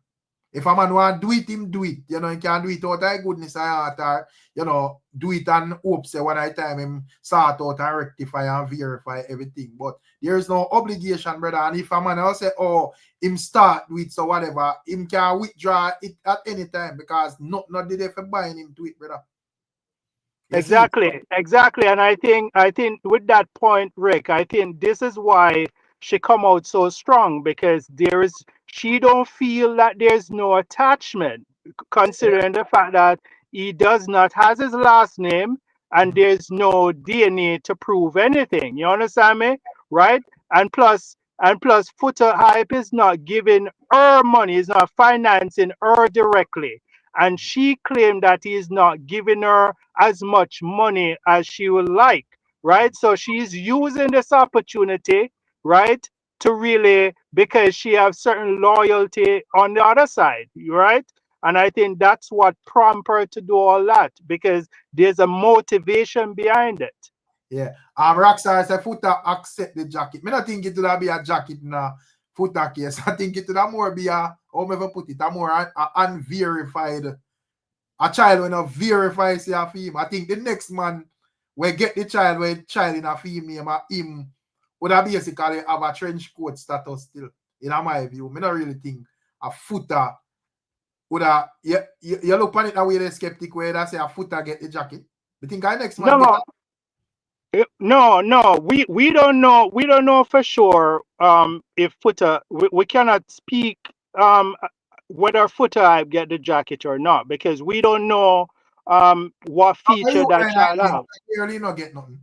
If a man want to do it, him do it. You know, he can do it out of goodness of heart or, you know, do it and hope say one time him sort out and rectify and verify everything. But there is no obligation, brother. And if a man will say, oh, him start do it, so whatever, him can withdraw it at any time because not did they for buying him to it, brother. Exactly. And I think with that point, Rick, I think this is why she come out so strong, because she don't feel that there's no attachment, considering the fact that he does not has his last name and there's no DNA to prove anything. You understand me? Right? And plus Foota Hype is not giving her money, is not financing her directly. And she claimed that he is not giving her as much money as she would like, right? So she's using this opportunity, right, to really, because she has certain loyalty on the other side, right? And I think that's what prompted her to do all that, because there's a motivation behind it. Yeah. Rockstar said Foota accept the jacket. I don't think it would be a jacket in a Foota case. I think it would more be a, how me put it, a more unverified, a child when a verify say a female. I think the next man will get the child with child in a female, him would have basically have a trench coat status still, in my view. I don't really think a Foota would have, you look on it that way, the skeptic way that say a Foota get the jacket. I think our next man No, we don't know. We don't know for sure. If Foota, we cannot speak whether Foota get the jacket or not, because we don't know what feature that child have. Clearly not get nothing.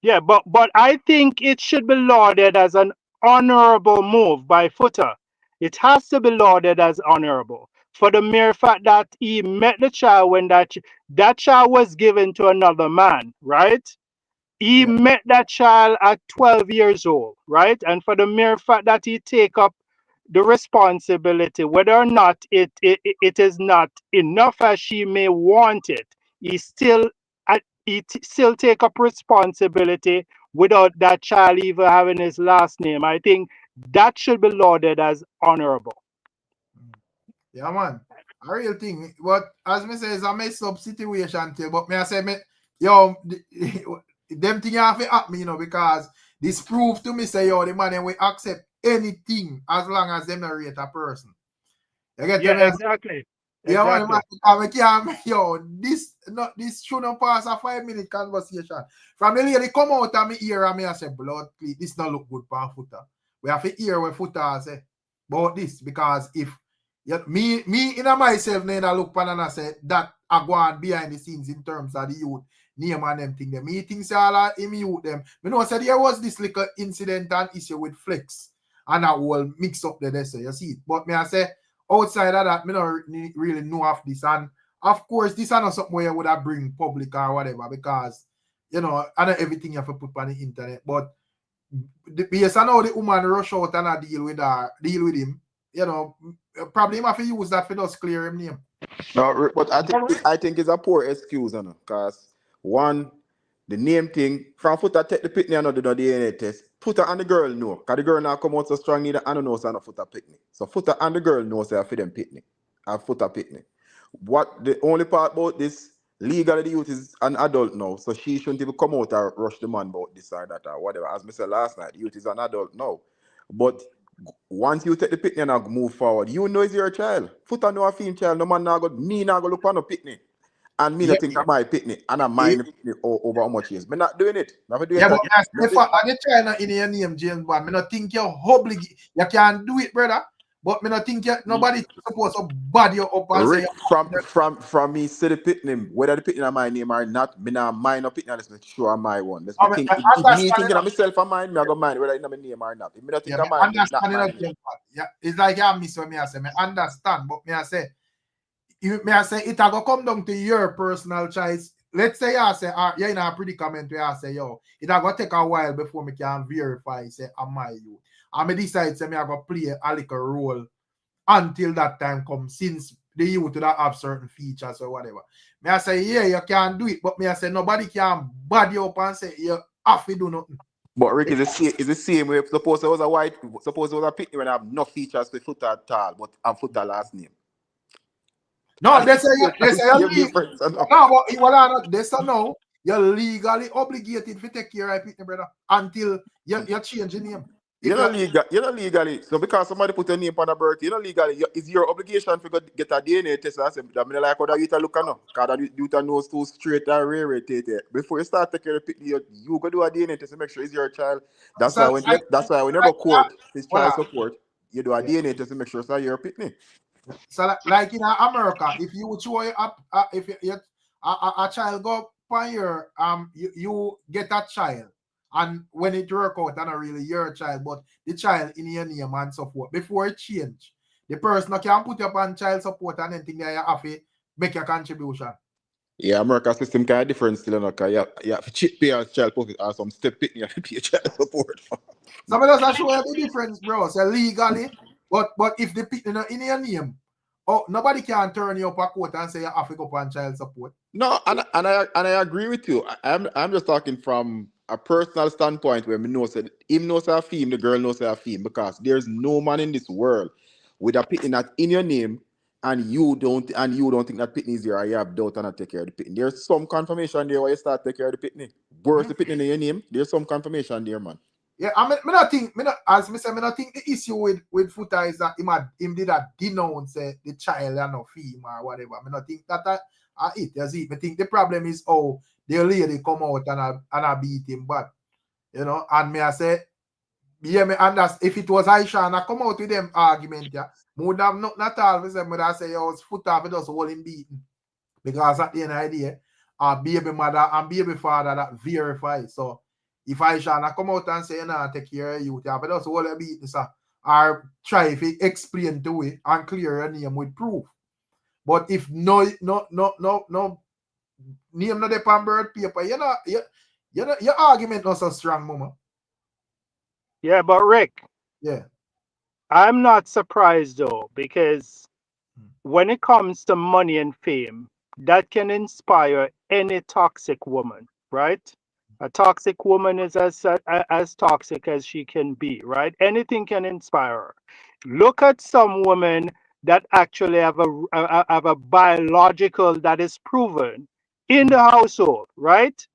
Yeah, but I think it should be lauded as an honorable move by Foota. It has to be lauded as honorable for the mere fact that he met the child when that child was given to another man, right? He met that child at 12 years old, right? And for the mere fact that he take up the responsibility, whether or not it is not enough as she may want it, he still take up responsibility without that child even having his last name. I think that should be lauded as honorable. Yeah, man. a real thing. But as me say, it's a messed up situation too. But me I say, yo, them thing have to happen, you know, because this prove to me say, yo, the man will accept anything as long as them not rate a person. You get Yeah, me? exactly. Yeah, man, Exactly. yo, this shouldn't pass a 5-minute conversation. From the lady come out of me ear and me I say, blood, please, this not look good for Foota. We have to hear what Foota say about this, because if me in myself then I look pan and I say that I go on behind the scenes in terms of the youth name and them thing. Me think all him youth them. Me know said there was this little incident and issue with Flex and I will mix up the so you see it. But me I say outside of that, me don't really know of this. And of course, this is not something where you would have bring public or whatever, because you know, I know everything you have to put on the internet. But based on how the woman rush out and I deal with him, you know, probably him have to use that for just clear him name. No, but I think it's a poor excuse, you know, because one, the name thing, from Foota take the pitney and not do the DNA test. Foota and the girl know, because the girl now come out so strong, neither and know so no Foota pitney. So Foota and the girl know say for them pitney, and Foota pitney. What the only part about this, legally the youth is an adult now, so she shouldn't even come out and rush the man about this or that or whatever. As I said last night, the youth is an adult now. But once you take the pitney and move forward, you know it's your child. Foota know a female child, no man now go, me now go look on a pitney. And me not think of my pitney, and I mind the pitney over how much years. Me not doing it. Never do it. Yeah, but if I child in your name, James Bond, me not think you're obligated. You can do it, brother. But me not think nobody supposed to bad you up and Rick, say from me see the pitney, whether the pitney in my name or not, me not mind no pitney, let's make sure I'm my one. Let's me think. If me thinking of myself and mind, me I go mind whether it's in my name or not. If me not think of mine, not mine. Yeah, it's like you miss what me I say. Me understand, but me I say it go come down to your personal choice. Let's say I say you're in a predicament where I say, yo, it go take a while before me can verify say am I you. And me decide say me I go play a little role until that time comes, since the youth would have certain features or whatever. Me I say, yeah, you can do it, but me I say nobody can bad you up and say you have to do nothing. But Rick is the same way. Suppose it was a white, suppose it was a pitney when I have no features with Foota at all, but I'm Foota last name. No, they say no, but they say no. You're legally obligated to take care of it, brother, until you change your name. You're not legally. So because somebody put a name on a birth, you're not legally. It's your obligation to get a DNA test. I said, I mean, like how you look at now, because you knows too straight and rare. Before you start taking the picture, you go do a DNA test to make sure it's your child. That's why when you go court, it's child support. You do a DNA test to make sure it's your pitney. So like in America, if you show if a child go by your you get a child, and when it work out, not really your child, but the child in your name and so forth. Before it change, the person can put up on child support and anything that you have to make a contribution. Yeah, America system kind of different still, because you have to chip pay as child support or some step pitney, you have to pay child support. So does show you the difference, bro. So legally, but if the pitney in your name, oh, nobody can turn you up a court and say you have to go on child support. No, and I agree with you. I'm just talking from a personal standpoint where me know said him knows a theme, the girl knows a theme, because there's no man in this world with a pitney that in your name and you don't think that pitney is there, or you have doubt and not take care of the pitney. There's some confirmation there where you start take care of the pitney. Worse the pitney in your name, there's some confirmation there, man. Yeah, I mean, I think the issue with Foota is that him did that denounce the child and no fee or whatever. I not think that it. You see, I think the problem is how the lady come out and I beat him, but you know, and me I say, yeah, me understand. If it was Aisha and I come out with them argument, yeah, would have not all of them. But I say, yo, Foota for just hold him beaten, because at the end of the day, baby mother and baby father that verify. So if Aisha come out and say, nah, take care of you, but just hold a beat, or try to explain to it and clear your name with proof. But if no name not the on birth paper, your argument not so strong, mama. Yeah, but Rick, yeah, I'm not surprised though, because when it comes to money and fame, that can inspire any toxic woman, right? A toxic woman is as toxic as she can be, right? Anything can inspire her. Look at some women that actually have a biological that is proven in the household, right?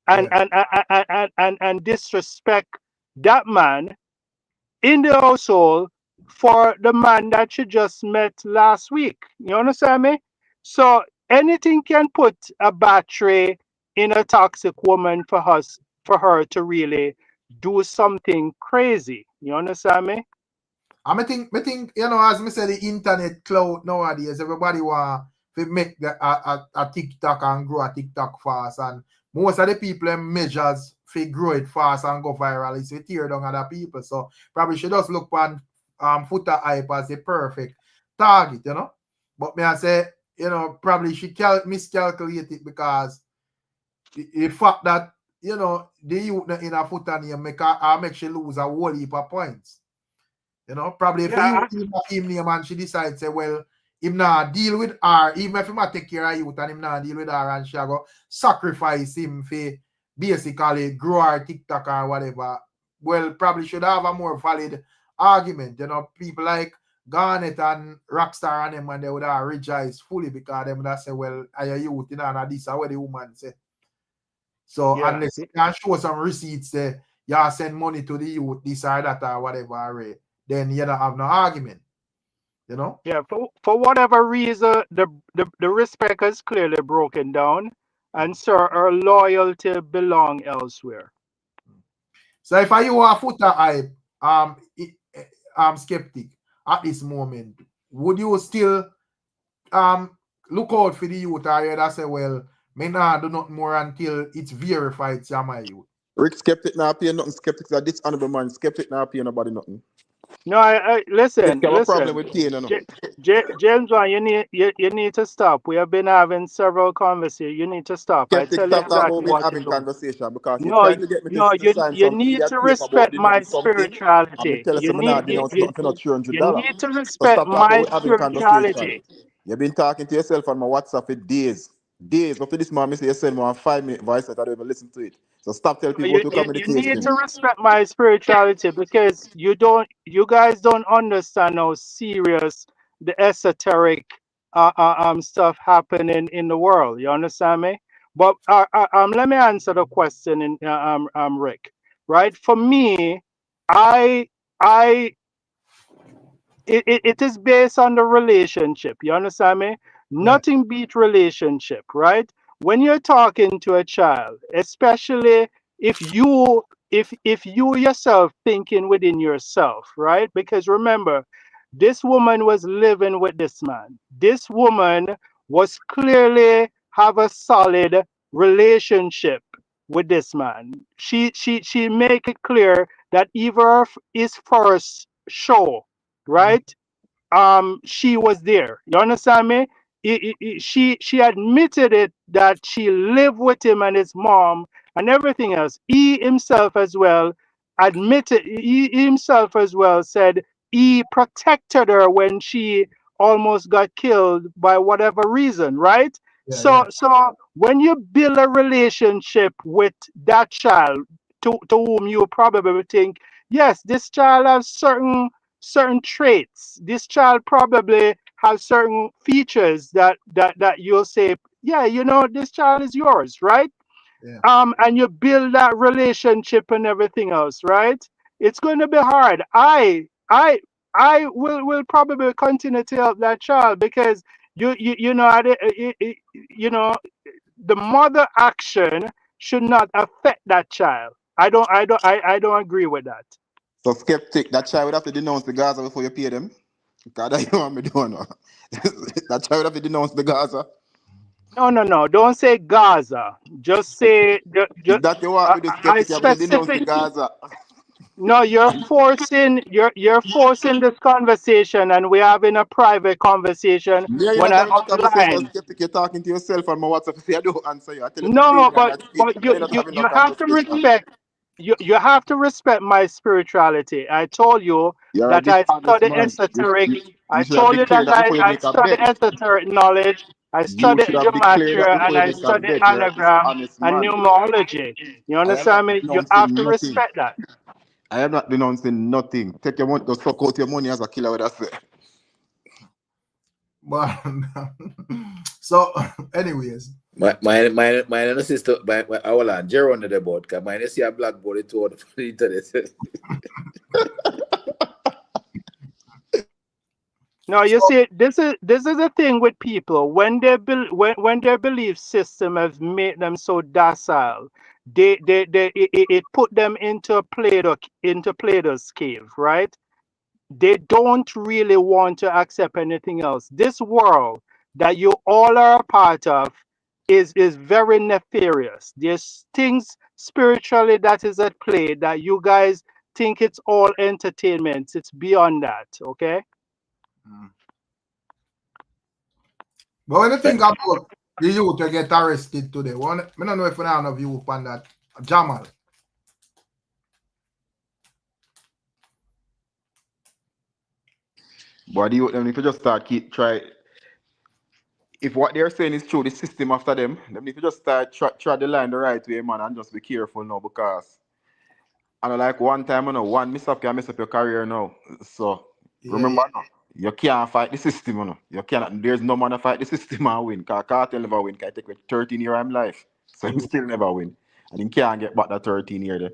And and disrespect that man in the household for the man that she just met last week. You understand me? So anything can put a battery in a toxic woman for her to really do something crazy. You understand me? I think, as me say, the internet cloud nowadays, everybody want to make a TikTok and grow a TikTok fast, and most of the people measures to grow it fast and go viral is to tear down other people. So probably she just look on Foota hype as the perfect target, But me I say, probably she miscalculate it because the fact that the youth in a Foota name make she lose a whole heap of points. Probably if you team name and she decides say, well, him not deal with her, even if he might take care of youth and him not deal with her and she go sacrifice him for basically grow her TikTok or whatever, well, probably should have a more valid argument. People like Garnet and Rockstar and them, and they would have rejoice fully because them that say, well, are you youth, and this is what the woman say. So unless you can show some receipts there, you send money to the youth, this or that or whatever, then you don't have no argument. Yeah, for whatever reason, the respect is clearly broken down, and so her loyalty belong elsewhere. So if I you a Foota hype, skeptic at this moment, would you still look out for the youth, or you say, well, may not do nothing more until it's verified to my youth? Rick, skeptic now pay nothing. Skeptics are dishonorable man. Skeptic now pay nobody nothing. No, I listen. Have a problem with pain, James, you need to stop. We have been having several conversations. You need to stop. Skeptic, I tell you stop exactly what having to do. conversation because you're No, trying to get me to sign you some need idiot to paper about respect my denounce something. I'm spirituality. tell you, I'm not denounce nothing for not $300. You need to So respect stop talking my about having conversation. spirituality. You've been talking to yourself on my WhatsApp for days. After this man, you send me a 5-minute voice that I don't even listen to it. So stop telling people to You communicate. need to respect my spirituality because you guys don't understand how serious the esoteric stuff happening in the world. You understand me? But let me answer the question in Rick. Right? For me, I it is based on the relationship. You understand me? Nothing beat relationship, right? When you're talking to a child, especially if you yourself thinking within yourself, right? Because remember, this woman was living with this man. This woman was clearly have a solid relationship with this man. She make it clear that even his first show, right? She was there. You understand me? She admitted it that she lived with him and his mom and everything else. He himself as well admitted. He himself as well said he protected her when she almost got killed by whatever reason, right? So when you build a relationship with that child to whom you probably think, yes, this child has certain traits. This child probably has certain features that you'll say, yeah, this child is yours, right? And you build that relationship and everything else, right? It's going to be hard. I will probably continue to help that child because you know the mother action should not affect that child. I don't agree with that. So skeptic, that child would have to denounce the Gaza before you pay them. God, I want me doing that child would have to denounce the Gaza. No. Don't say Gaza. Just say. Is that you want me to skeptic? You have to denounce the Gaza. No, you're forcing this conversation, and we're having a private conversation. Yeah, you're when not I having a conversation. outline. Skeptic, you're talking to yourself on my WhatsApp. If I don't answer you, I tell you to pay No, me and but that's it. You're not having you no have to conversation. respect. You have to respect my spirituality. I told you You're a that I dishonest study man. esoteric. You I should have told you that declared that before you I make a study bet. esoteric knowledge. I You study should have declared that gematria before and you I make a study bet. You're a anagram dishonest and man. numerology. You I am not understand me? You have denouncing to nothing. respect that. I am not denouncing nothing. Take your money, just suck out your money as a killer with that say. But so, anyways. My sister, my hold on, Jerry on the board, because mine see a black body to on the internet. No, you see, this is the thing with people when when their belief system has made them so docile, it put them into Plato's cave, right? They don't really want to accept anything else. This world that you all are a part of is very nefarious. There's things spiritually that is at play that you guys think it's all entertainment. It's beyond that, okay? But when you think about the youth to get arrested today, I don't know if we have a view upon that. Jamal. But the youth, them need to just start try. If what they're saying is true, the system after them need to just start try the line the right way, man, and just be careful now, because I know like one time, one mess up can mess up your career now. So remember now, you can't fight the system, You cannot. There's no man to fight the system and win. Because Cartel never win. Because I take 13 years of my life, so he still never win, and he can't get back that 13 years there.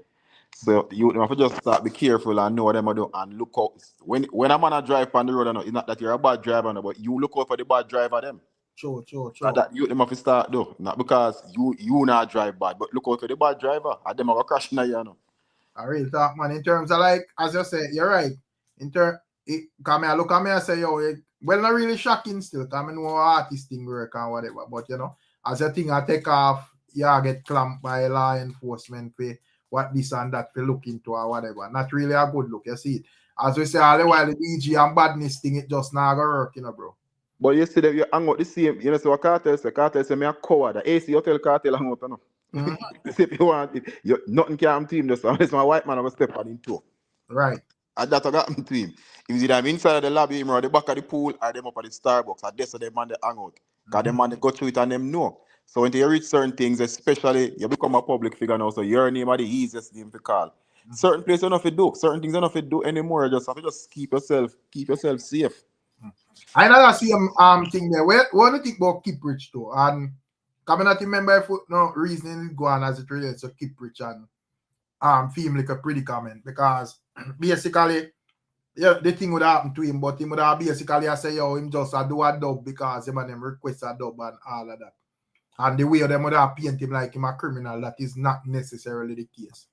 So you have to just start be careful and know what them do and look out. When a man a drive on the road, it's not that you're a bad driver, but you look out for the bad driver them. Sure. That you them have to start though, not because you not drive bad, but look out for the bad driver. And them have a crash in the I really talk, man. In terms of like, as you say, you're right. Come here, look at me and say, well, not really shocking still. Come know artist thing work and whatever. But as a thing I take off, get clamped by law enforcement for what this and that to look into or whatever. Not really a good look. You see it. As we say all the while, the DG and badness thing, it just not gonna work, bro. But you see that you hang out the same, so what Cartel say? Cartel say me a coward. The AC hotel Cartel hang out, if you want it, nothing can happen to him. Just unless my white man have a step on him too. Right. And that's what happened to him. If you them inside of the lobby, or the back of the pool, or them up at the Starbucks, and that's them man they hang out. Because them man they go through it and them know. So when you reach certain things, especially you become a public figure now, so your name are the easiest name to call. Certain places you don't have to do, certain things you don't have to do anymore. You just have to just keep yourself safe. I know see thing there. What do you think about Kiprich too? And coming at remember if no reasoning go on as it relates to Kiprich and film like a predicament, because basically the thing would happen to him, but him would have basically say him just do a dub because him and them request a dub and all of that. And the way them would have paint him like him a criminal, that is not necessarily the case.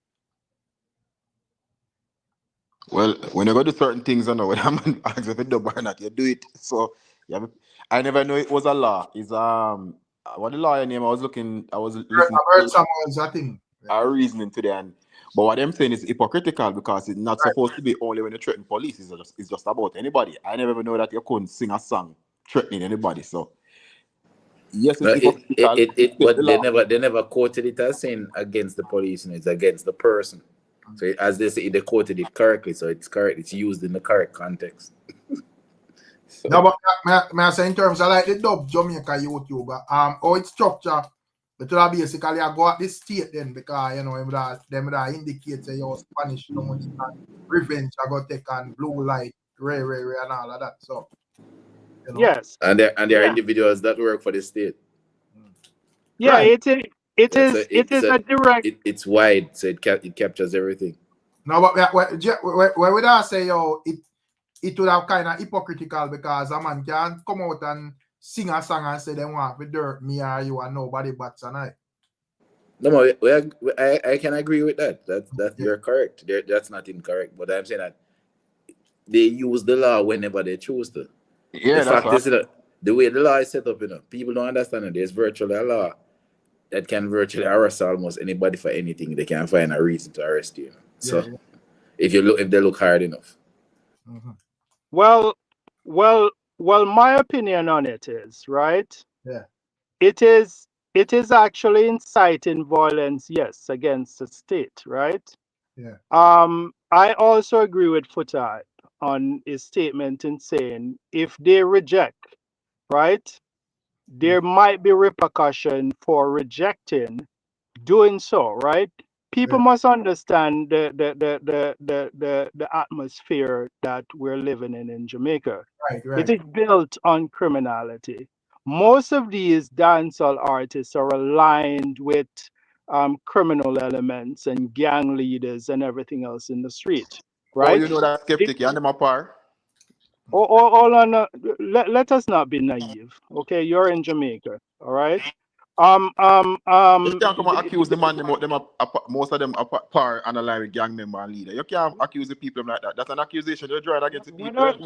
Well, when you go to certain things, when I'm asking if you do or not, you do it. So I never know it was a law. It's what the lawyer name I was listening I think our reasoning today, but what I'm saying is hypocritical because it's not supposed to be only when you threaten police. It's just about anybody. I never even know that you couldn't sing a song threatening anybody. So yes, it's hypocritical. But they never quoted it as saying against the police, it's against the person. So as they say, they quoted it correctly, so it's correct. It's used in the correct context. So. No, but may I say in terms of like the dub Jamaica YouTuber, how it's structured, but basically I go at this state then because them that indicate say Spanish money and revenge I go take on blue light, ray and all of that. So yes. And there are individuals that work for the state. Yeah, right. It is a direct. It's wide, so it captures everything. No, but where would I say it would have kind of hypocritical because a man can't come out and sing a song and say they want to dirt me or you and nobody bats an eye. No, I can agree with that. That you're correct. That's not incorrect. But I'm saying that they use the law whenever they choose to. Yeah, the fact is the way the law is set up, people don't understand it. There's virtually a law that can virtually arrest almost anybody for anything. They can find a reason to arrest you. So if they look hard enough. Mm-hmm. Well, my opinion on it is, right? Yeah. It is actually inciting violence, yes, against the state, right? Yeah. I also agree with Foota on his statement in saying if they reject, right, there might be repercussion for rejecting doing so, right? people must understand the atmosphere that we're living in Jamaica. It is built on criminality. Most of these dancehall artists are aligned with criminal elements and gang leaders and everything else in the street, Oh, right? you know that skeptic, you and them apart. Hold on, let us not be naive, okay? You're in Jamaica, all right? You can't come and accuse the- the man, most of them are par and align with gang member and leader. You can't accuse the people like that. That's an accusation you're drawing against the people. You don't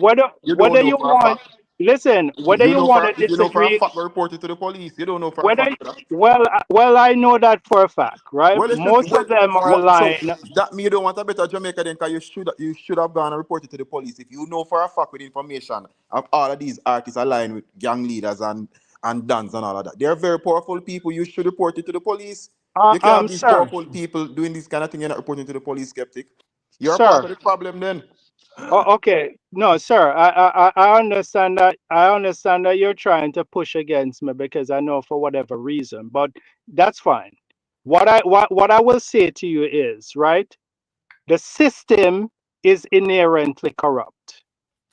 whether know you for a want, fact. listen, whether You you know want for to if you know for a disagree, fact, report it to the police. You don't know for a whether, fact. Brother. well, I know that for a fact, right? Well, Most of them are what, so aligned. that mean you don't want a better Jamaica then, because you should have gone and reported to the police if you know for a fact with information of all of these artists aligned with gang leaders and dons and all of that. They're very powerful people. You should report it to the police. You can't have these Sir, powerful people doing this kind of thing. You're not reporting to the police, skeptic. You're a sir. part of the problem then. Okay, no, sir. I understand that. I understand that you're trying to push against me because I know for whatever reason, but that's fine. What I will say to you is, right? The system is inherently corrupt.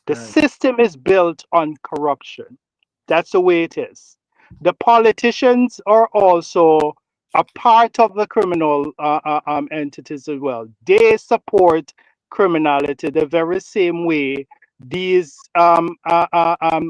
The system is built on corruption. That's the way it is. The politicians are also a part of the criminal entities as well. They support criminality the very same way these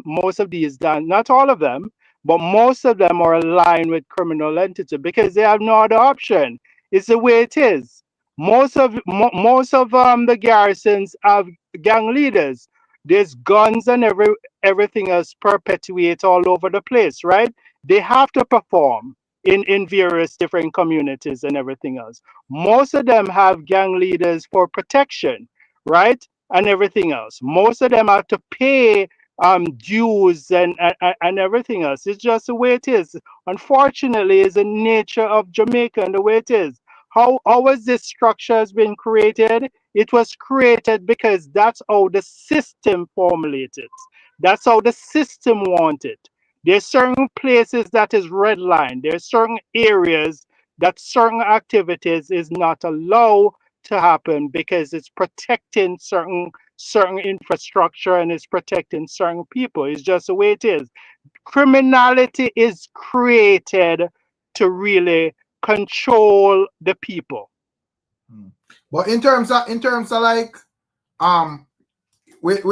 most of these not all of them, but most of them are aligned with criminal entity because they have no other option. It's the way it is. Most of the garrisons have gang leaders. There's guns and everything else perpetuate all over the place, right? They have to perform in various different communities and everything else. Most of them have gang leaders for protection, right? And everything else. Most of them have to pay dues and everything else. It's just the way it is. Unfortunately, it's the nature of Jamaica and the way it is. How was this structure has been created? It was created because that's how the system formulated. That's how the system wanted. There's certain places that is redlined. There's certain areas that certain activities is not allowed to happen because it's protecting certain infrastructure and it's protecting certain people. It's just the way it is. Criminality is created to really control the people. But in terms of like with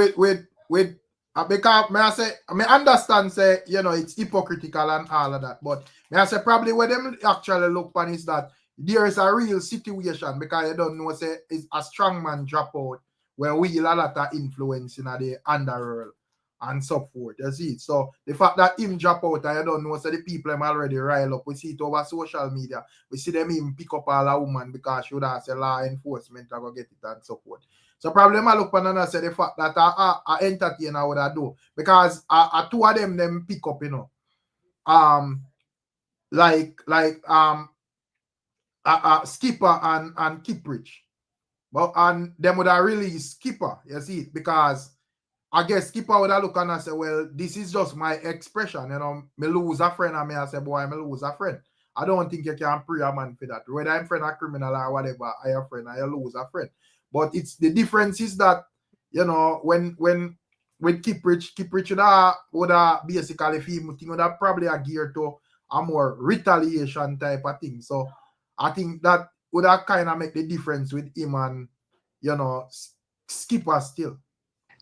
because may I say I mean understand say it's hypocritical and all of that, but may I say probably what them actually look on is that there is a real situation because you don't know say is a strong man drop out when we a lot of influence in the underworld and so forth. You see, so the fact that him drop out and you don't know, so the people them already rile up. We see it over social media. We see them even pick up all a woman because she would have say law enforcement to go get it and so forth. So probably I look on and say the fact that I entertainer would I do because two of them pick up, Skipper and Kiprich. But and them would have released Skipper, you see, because I guess Skipper would have look and say, well, this is just my expression. Me lose a friend and I say, boy, me lose a friend. I don't think you can pray a man for that. Whether I'm friend or criminal or whatever, I a friend, I lose a friend. But it's the difference is that, when Kiprich would have basically film thing would have probably a gear to a more retaliation type of thing. So I think that would have kind of make the difference with him and Skipper still.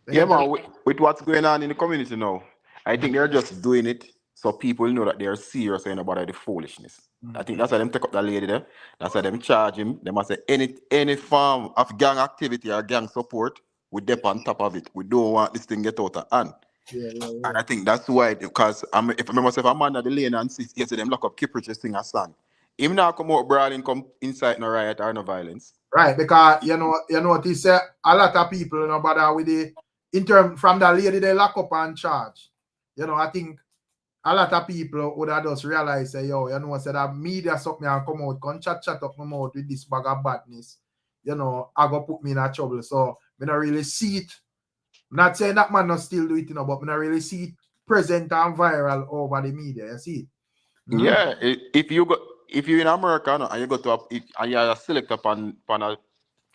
Yeah, man, with what's going on in the community now, I think they're just doing it so people know that they're serious about the foolishness. I think that's why them take up that lady there. That's why them charge him. They must say any form of gang activity or gang support, we dip on top of it. We don't want this thing get out of hand. Yeah. And I think that's why, because if I remember myself, I'm under the lane and see them lock up Kiprich sing a song. Him now come out brawling, come inside no riot or no violence. Right, because you know what he said, a lot of people bother with the from the lady they lock up and charge. I think a lot of people would have just realized say, said that media something and come out, come chat up my mouth with this bag of badness. I go put me in a trouble. So I don't really see it. I'm not saying that man not still do it, but I don't really see it present and viral over the media. You see it? Yeah, if you go if you're in America no, and you go to and you're a selector upon a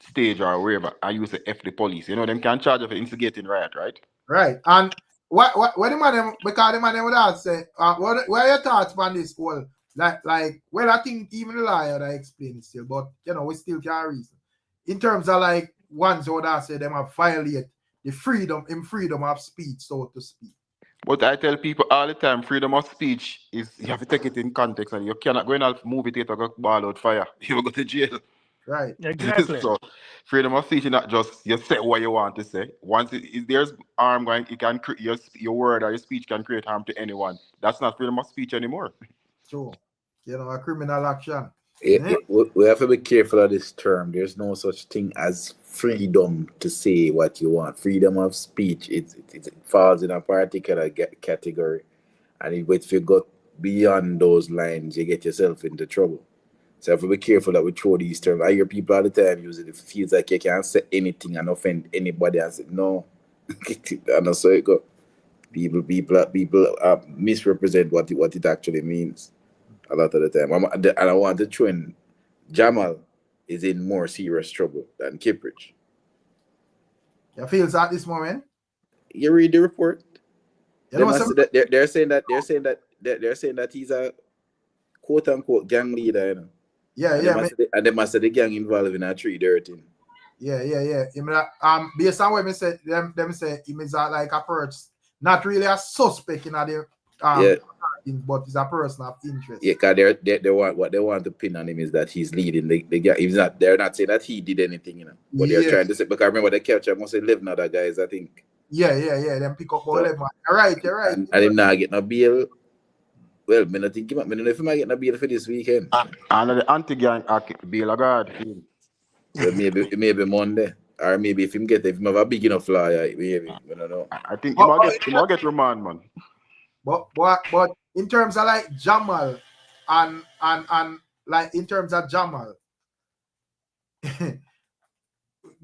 stage or wherever, and you say F the police, you know, them can charge you for instigating riot, right? Right. And what the man them, because the man them would have say, what are your thoughts on this whole like well, I think even the lawyer that explain it still, but you know, we still can't reason. In terms of like ones who would have say them have violate the freedom of speech, so to speak. But I tell people all the time, freedom of speech is you have to take it in context, and you cannot go in a movie theater go ball out fire. You will go to jail. Right. Exactly. So freedom of speech is not just you say what you want to say. Once there's harm going, it can your word or your speech can create harm to anyone. That's not freedom of speech anymore. True. You know, a criminal action. We have to be careful of this term. There's no such thing as freedom to say what you want. Freedom of speech, it falls in a particular category. And if you go beyond those lines, you get yourself into trouble. So you have to be careful that we throw these terms. I hear people all the time use it. It feels like you can't say anything and offend anybody. And say, no. And so it go. People misrepresent what it actually means a lot of the time. And I want to throw in Jamal is in more serious trouble than Kiprich. You feel at this moment? You read the report. You they're saying that he's a quote unquote gang leader, you know. Yeah, and they must say the gang involved in a tree dirty. Yeah. Based on what me say, them say him is like a person, not really a suspect in the but he's a person of interest. Yeah, because they want to pin on him is that he's leading the gang. They're not saying that he did anything, you know. But they're trying to say, because remember they capture almost 11 other guys, I think. Yeah. Them pick up all 11. You're right. And him not get no bail. Well, I don't think I don't know if he might get no bail for this weekend. And the anti-gang bail a guard. So maybe Monday. Or maybe if him have a big enough lawyer, maybe. I don't know. I think he might get remand, man. But in terms of like Jamal and like in terms of Jamal,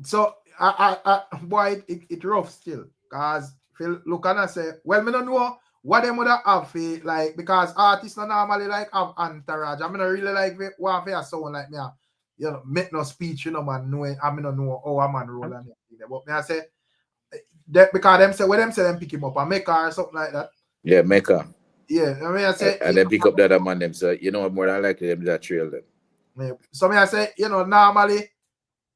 so boy, it rough still. Cause look and I say, well, me don't know what them would have for like, because artists don't normally like have entourage. I mean, I really like want for someone like me, you know, make no speech, you know, man. Knowing I mean, don't know how a man roll and everything. But me I say that because them say when them say them pick him up a maker or something like that. Yeah, maker. Yeah, I mean I say and then pick up the other man them. So you know more than likely them that trail them. Yeah. So me I say, you know, normally an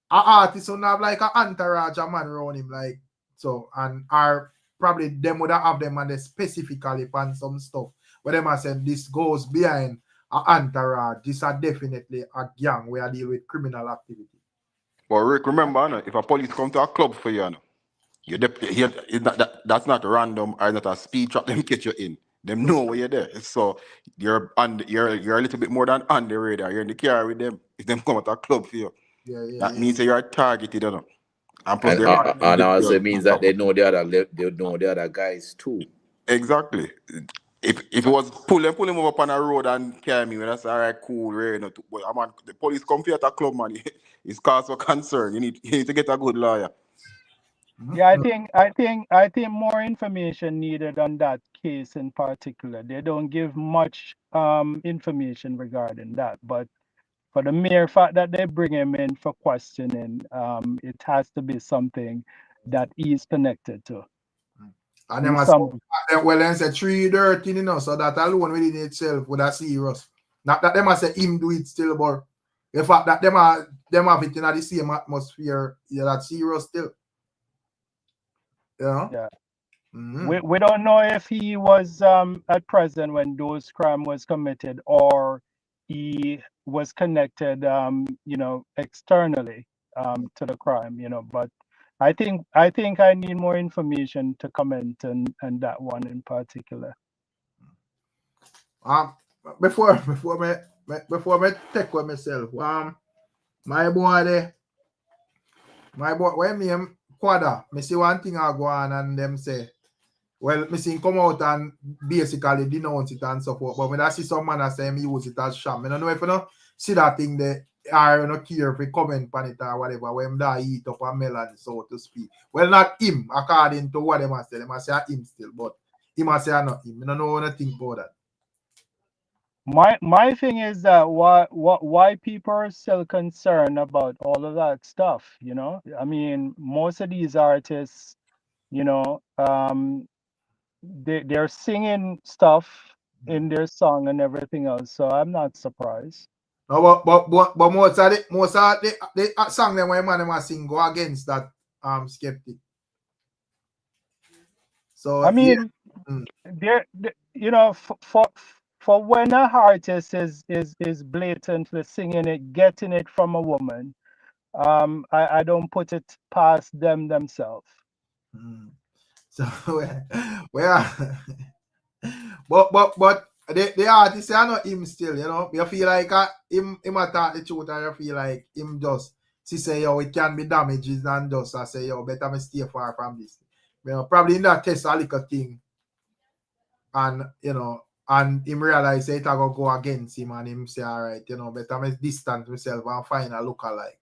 artist would have like an entourage a man around him, like so, and are probably them would have them and they specifically on some stuff. But them I said this goes behind an entourage. This are definitely a gang where I deal with criminal activity. But Rick, remember, if a police come to a club for you, that's not random or not a speed trap. Them get you in. Them know where you're there. So you're a little bit more than on the radar. You're in the car with them. If them come at a club for you, that means that you're targeted, you know. And also it means that they know the other guys too. Exactly. If it was pull him over on a road and carry me, that's all right, cool, right? But the police come here at a club, man. It's cause for concern. You need to get a good lawyer. Yeah, I think more information needed on that case in particular. They don't give much information regarding that, but for the mere fact that they bring him in for questioning, it has to be something that he's connected to. And them well, then say 3 dirty, you know, so that alone within itself would have serious. Not that them say him do it still, but the fact that them have it in the same atmosphere, that's serious still. Yeah. Mm-hmm. We don't know if he was at present when those crime was committed, or he was connected, you know, externally to the crime, you know. But I think I need more information to comment on that one in particular. Before me take with myself, my boy, when me QUADA, me see one thing I go on and them say, well, me see him come out and basically denounce it and so forth. But when I see some man say me use it as sham, I don't know if you know see that thing there, or not care if we comment on it or whatever, when that eat up a melon, so to speak. Well, not him, according to what they must say. They must say him still, but he must say not him. I don't know what I think about that. My thing is that why people are still concerned about all of that stuff, you know? I mean, most of these artists, you know, they're singing stuff in their song and everything else, so I'm not surprised. No, but most of the song them when man sing go against that skeptic. So I mean, you know, for when a artist is blatantly singing it, getting it from a woman, I don't put it past them themselves. So where but the artist are not him still, you know. You feel like him attack the truth, and you feel like him just say yo it can be damages and just I say yo better me stay far from this. You know, probably in that test a little thing and you know and him realize it I go against him and him say alright, you know, better me distance myself and find a lookalike.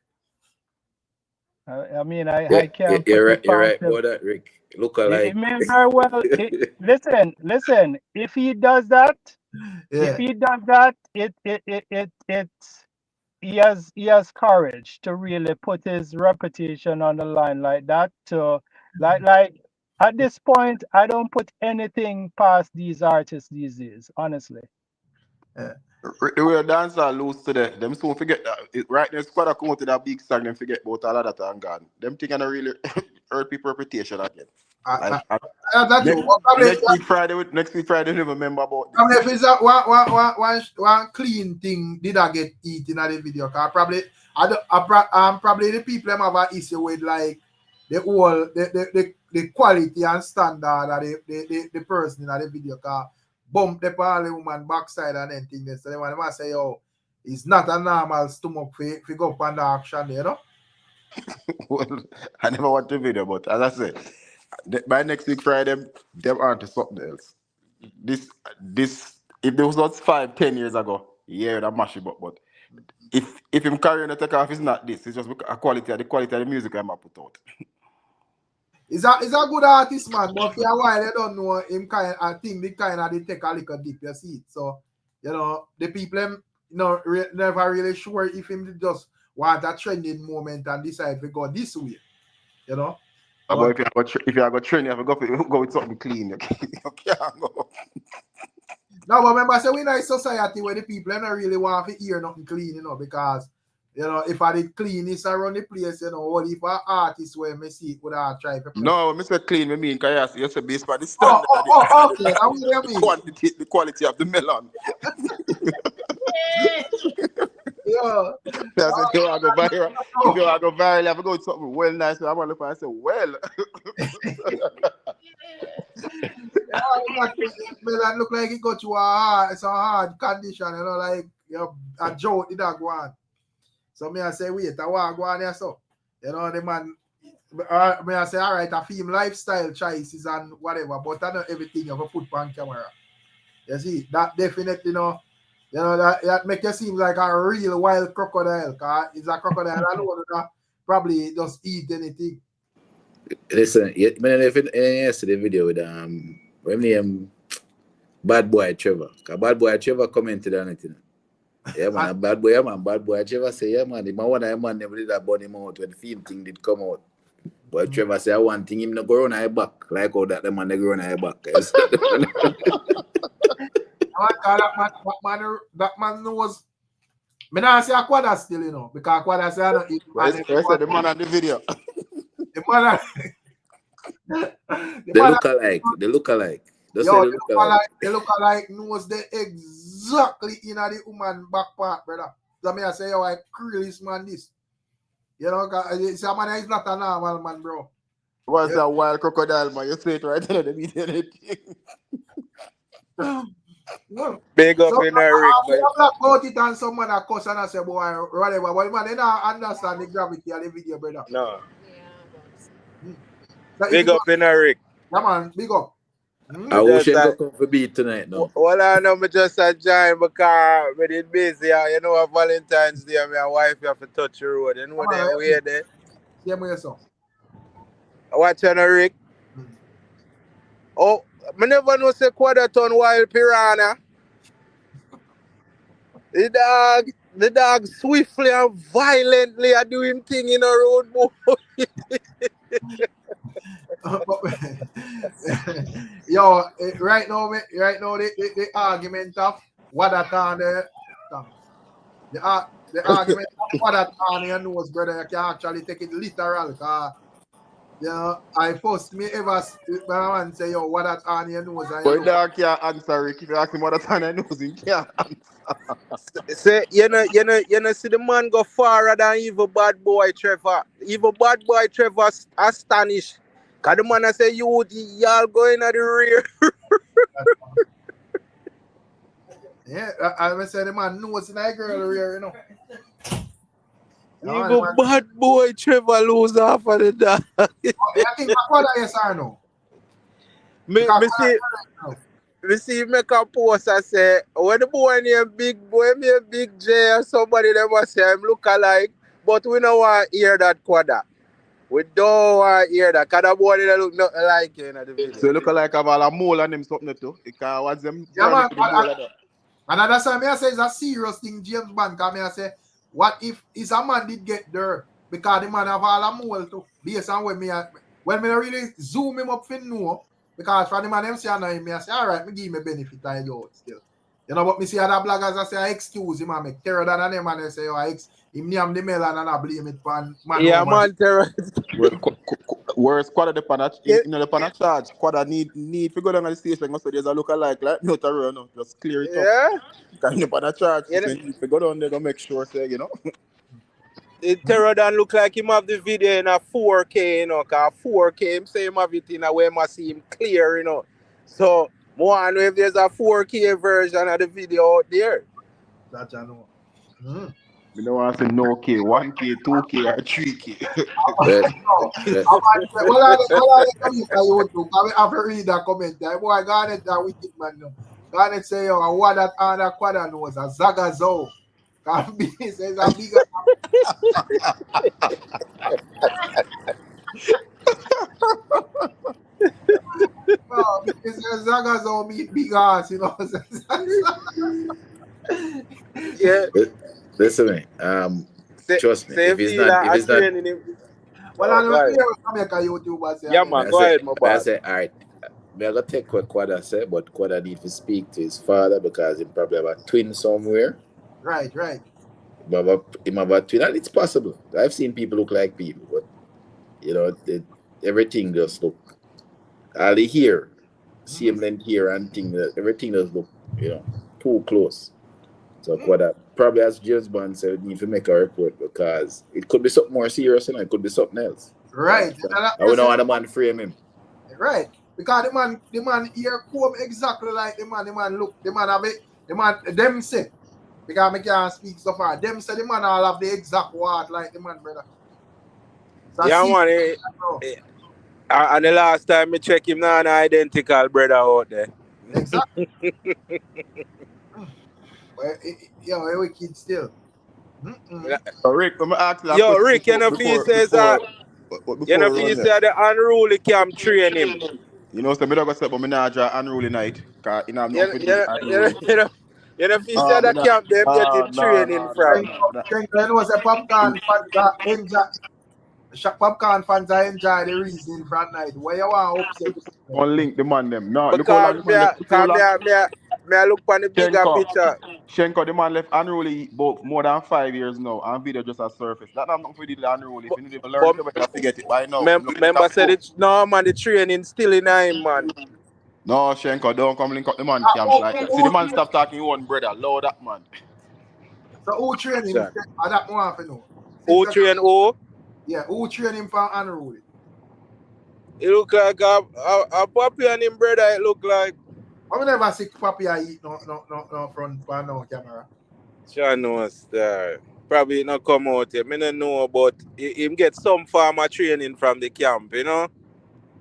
I mean, I can't put You're it right past him. about that, Rick. Look It alike. may very well. Listen. If he does that, Yeah. he has courage to really put his reputation on the line like that. To like at this point, I don't put anything past these artists these days. Honestly. Yeah. The way Dancehall lose today, them soon forget that. Right now, QUADA come out to that big song, them forget about all of that and gone. Them thing gonna really hurt people's reputation again. Next week Friday, we never remember about this. I mean, if it's a one clean thing, did I get eaten in the video? Cause probably probably the people them have an issue with like the whole the quality and standard of the person in the video. Cause bump the all the woman backside and anything. So they want to say, yo, it's not a normal stomach for go up on the action, you know. Well, I never watched the video, but as I said, by next week Friday, them aren't something else. This if this was 5-10 years ago, yeah, that mash it up. But if him carrying the take off, it's not this. It's just the quality of the music I'm put out. He's a good artist, man, but for a while you don't know him kind. I think the kind of they take a little dip, you see it. So you know the people them never really sure if him just want a trending moment and decide to go this way, you know. But if you have a trend, you have to go with something clean. You can't go. No, but remember, say we're in a society where the people don't really want to hear nothing clean, you know, because you know if I did clean this around the place, you know, all if an artist where me see would have tried to play. No, Mr. Clean, I mean, because you say based on the standard, okay, the quality of the melon. Yeah. If you want to go viral, you have to go with something well nice. I'm going to look and say, well. Melon look like it got you a hard condition, you know, like a joke did that go on. So me I say, wait, I want to go on here, so you know the man. Me I say, all right, I film lifestyle choices and whatever, but I know everything you have to put on camera. You see, that definitely, you know that make you seem like a real wild crocodile. Cause it's a crocodile alone that probably just eat anything. Listen, if you see the video with when name Bad Boy Trevor, cause Bad Boy Trevor commented on it. Yeah man, Bad Boy Trevor say, yeah man, the one I man never did that bunny mouth when the film thing did come out. But Trevor say one thing him no go run her back, like how that the man they go run her back. That man knows. Me not say QUADA still, you know, because QUADA say I don't eat. The man on the video. The man. They look alike. They look alike knows they exactly in the woman back part, brother. So me I say, yo, I create this man this. You know, cause man is not a normal man, bro. What's a wild crocodile, man? You say it right there, the media. Big up in Eric. I'm not about it and someone that cuss and I say, boy, whatever. But man, they don't understand the gravity of the video, brother. No. Big up in Eric. Yeah, man, big up. I wish you could come for beat tonight, no. Well, I know me just a join because we did busy. You know, Valentine's Day, my wife have to touch the road. You know, they way there. Yeah, me so. Watch on Eric. Oh, I never know say QUADA turn wild piranha. The dog swiftly and violently are doing thing in a road, boy. Yo, right now, the argument of what I can the argument of what I can your nose, brother, you can actually take it literal. You know, I first me ever man say, yo, what that on your nose? But dog can't answer, Rick. If you ask him what that's on your nose, he can't answer. Say, you know, see the man go farther than even bad boy Trevor. Even bad boy Trevor astonished. Cause the man I say, y'all going at the rear. Yeah, I say the man knows that girl rear, you know. Even bad boy Trevor lose half of the dog. I think what I yes or no? Me see make a post and say, when the boy named Big Boy, me a Big J or somebody them must say him look alike, but we don't want to hear that QUADA. We don't want to hear that, because the boy they look nothing like you in the video. So look like have all a mole on them something too. It can watch them. Yeah, man, and that's why I say it's a serious thing, James Bond, because I say, what if a man did get there because the man have all a mole too, based on when me really zoom him up for know, because for the man them say I know him, I say, all right, me give him a benefit of you still. You know what me see other bloggers I say, I excuse him and make terror than them and they say, oh, him name the melon and I blame it on man. Yeah, man, terror. Where's QUADA the pan charge? QUADA need to go down to the station so there's a look-alike like no terror, no. Just clear it up. Yeah. Because the pan charge, so need to go down there to make sure, say, you know. The terror don't look like him have the video in a 4K, you know, because 4K, him say him have it in a way I see him clear, you know. So, more if there's a 4K version of the video out there. That I know. We don't want to say no K, 1K, 2K, or 3K. Well, I have to read that comment. Boy, Garnet, that wicked man. Garnet say, oh, what that on a QUADA knows, a Zagazo. Can be, says a bigger. Oh, because Zagazo meet big ass, you know. Yeah. Listen, me. Trust me. If it's not, well, I know YouTubers. Yeah, man. Go ahead, my boy. I say, all right. We are gonna take what QUADA said, but QUADA need to speak to his father because he probably have a twin somewhere. Right. Him have a twin, and it's possible. I've seen people look like people, but you know, everything just look. All the hair, same length here and thing. Everything does look, you know, too close. So QUADA probably, as James Bond said, need to make a report because it could be something more serious and it could be something else. Right. I don't want the man frame him. Right. Because the man here come exactly like the man look, the man have it, them say, because I can't speak so far, them say the man all have the exact word like the man, brother. So yeah, man. And the last time I check him now, an identical brother out there. Exactly. Yo, every kid still. Rick, I'm asking that yo, Rick, you know if he says that, you know if he says the unruly camp train him. You know, so I don't go say, but I not draw unruly night. Because you know, you know if he said that camp, them getting training from. You know, say popcorn fans enjoy the reason for night. Where you want to upset? One link the man them. No, because look how me I look on the bigger picture. Shenko, the man left unruly both more than 5 years now, and video just a surface. That I'm not for the unruly. If you need to learn, you have to get it by now. Remember said it. No man, the training still in him, man. No, Shenko, don't come link up the man camp like that. See the man stop talking to one brother. Load that man. So who train him? I don't want to know. Who train who? Yeah, who train him for unruly? It look like a puppy and him brother. It look like. I never see puppy I eat no front for no camera. Sure knows that. Probably not come out here. I don't know, but him get some form of training from the camp, you know.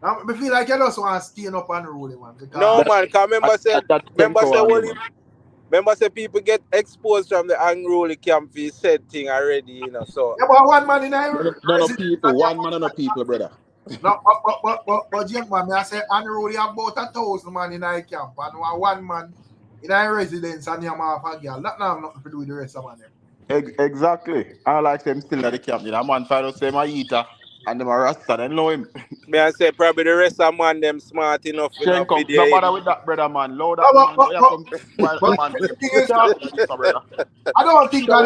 I feel like you just want to stay up unruly, man. No, man, because remember say people get exposed from the unruly camp for said thing already, you know. So yeah, but one man in there. No people, one man and no people, brother. No, but young man, I say unruly about 1,000 man in our camp, and one man in a residence and you're off a girl. That now have nothing to do with the rest of them. Exactly. I like them still at the camp. A man find out say my eater and them a rasta, they know him. Me I say probably the rest of man them smart enough Shenko, no video. bother with that brother man. Load that man. Where you come while the man the thing is, brother. I don't think that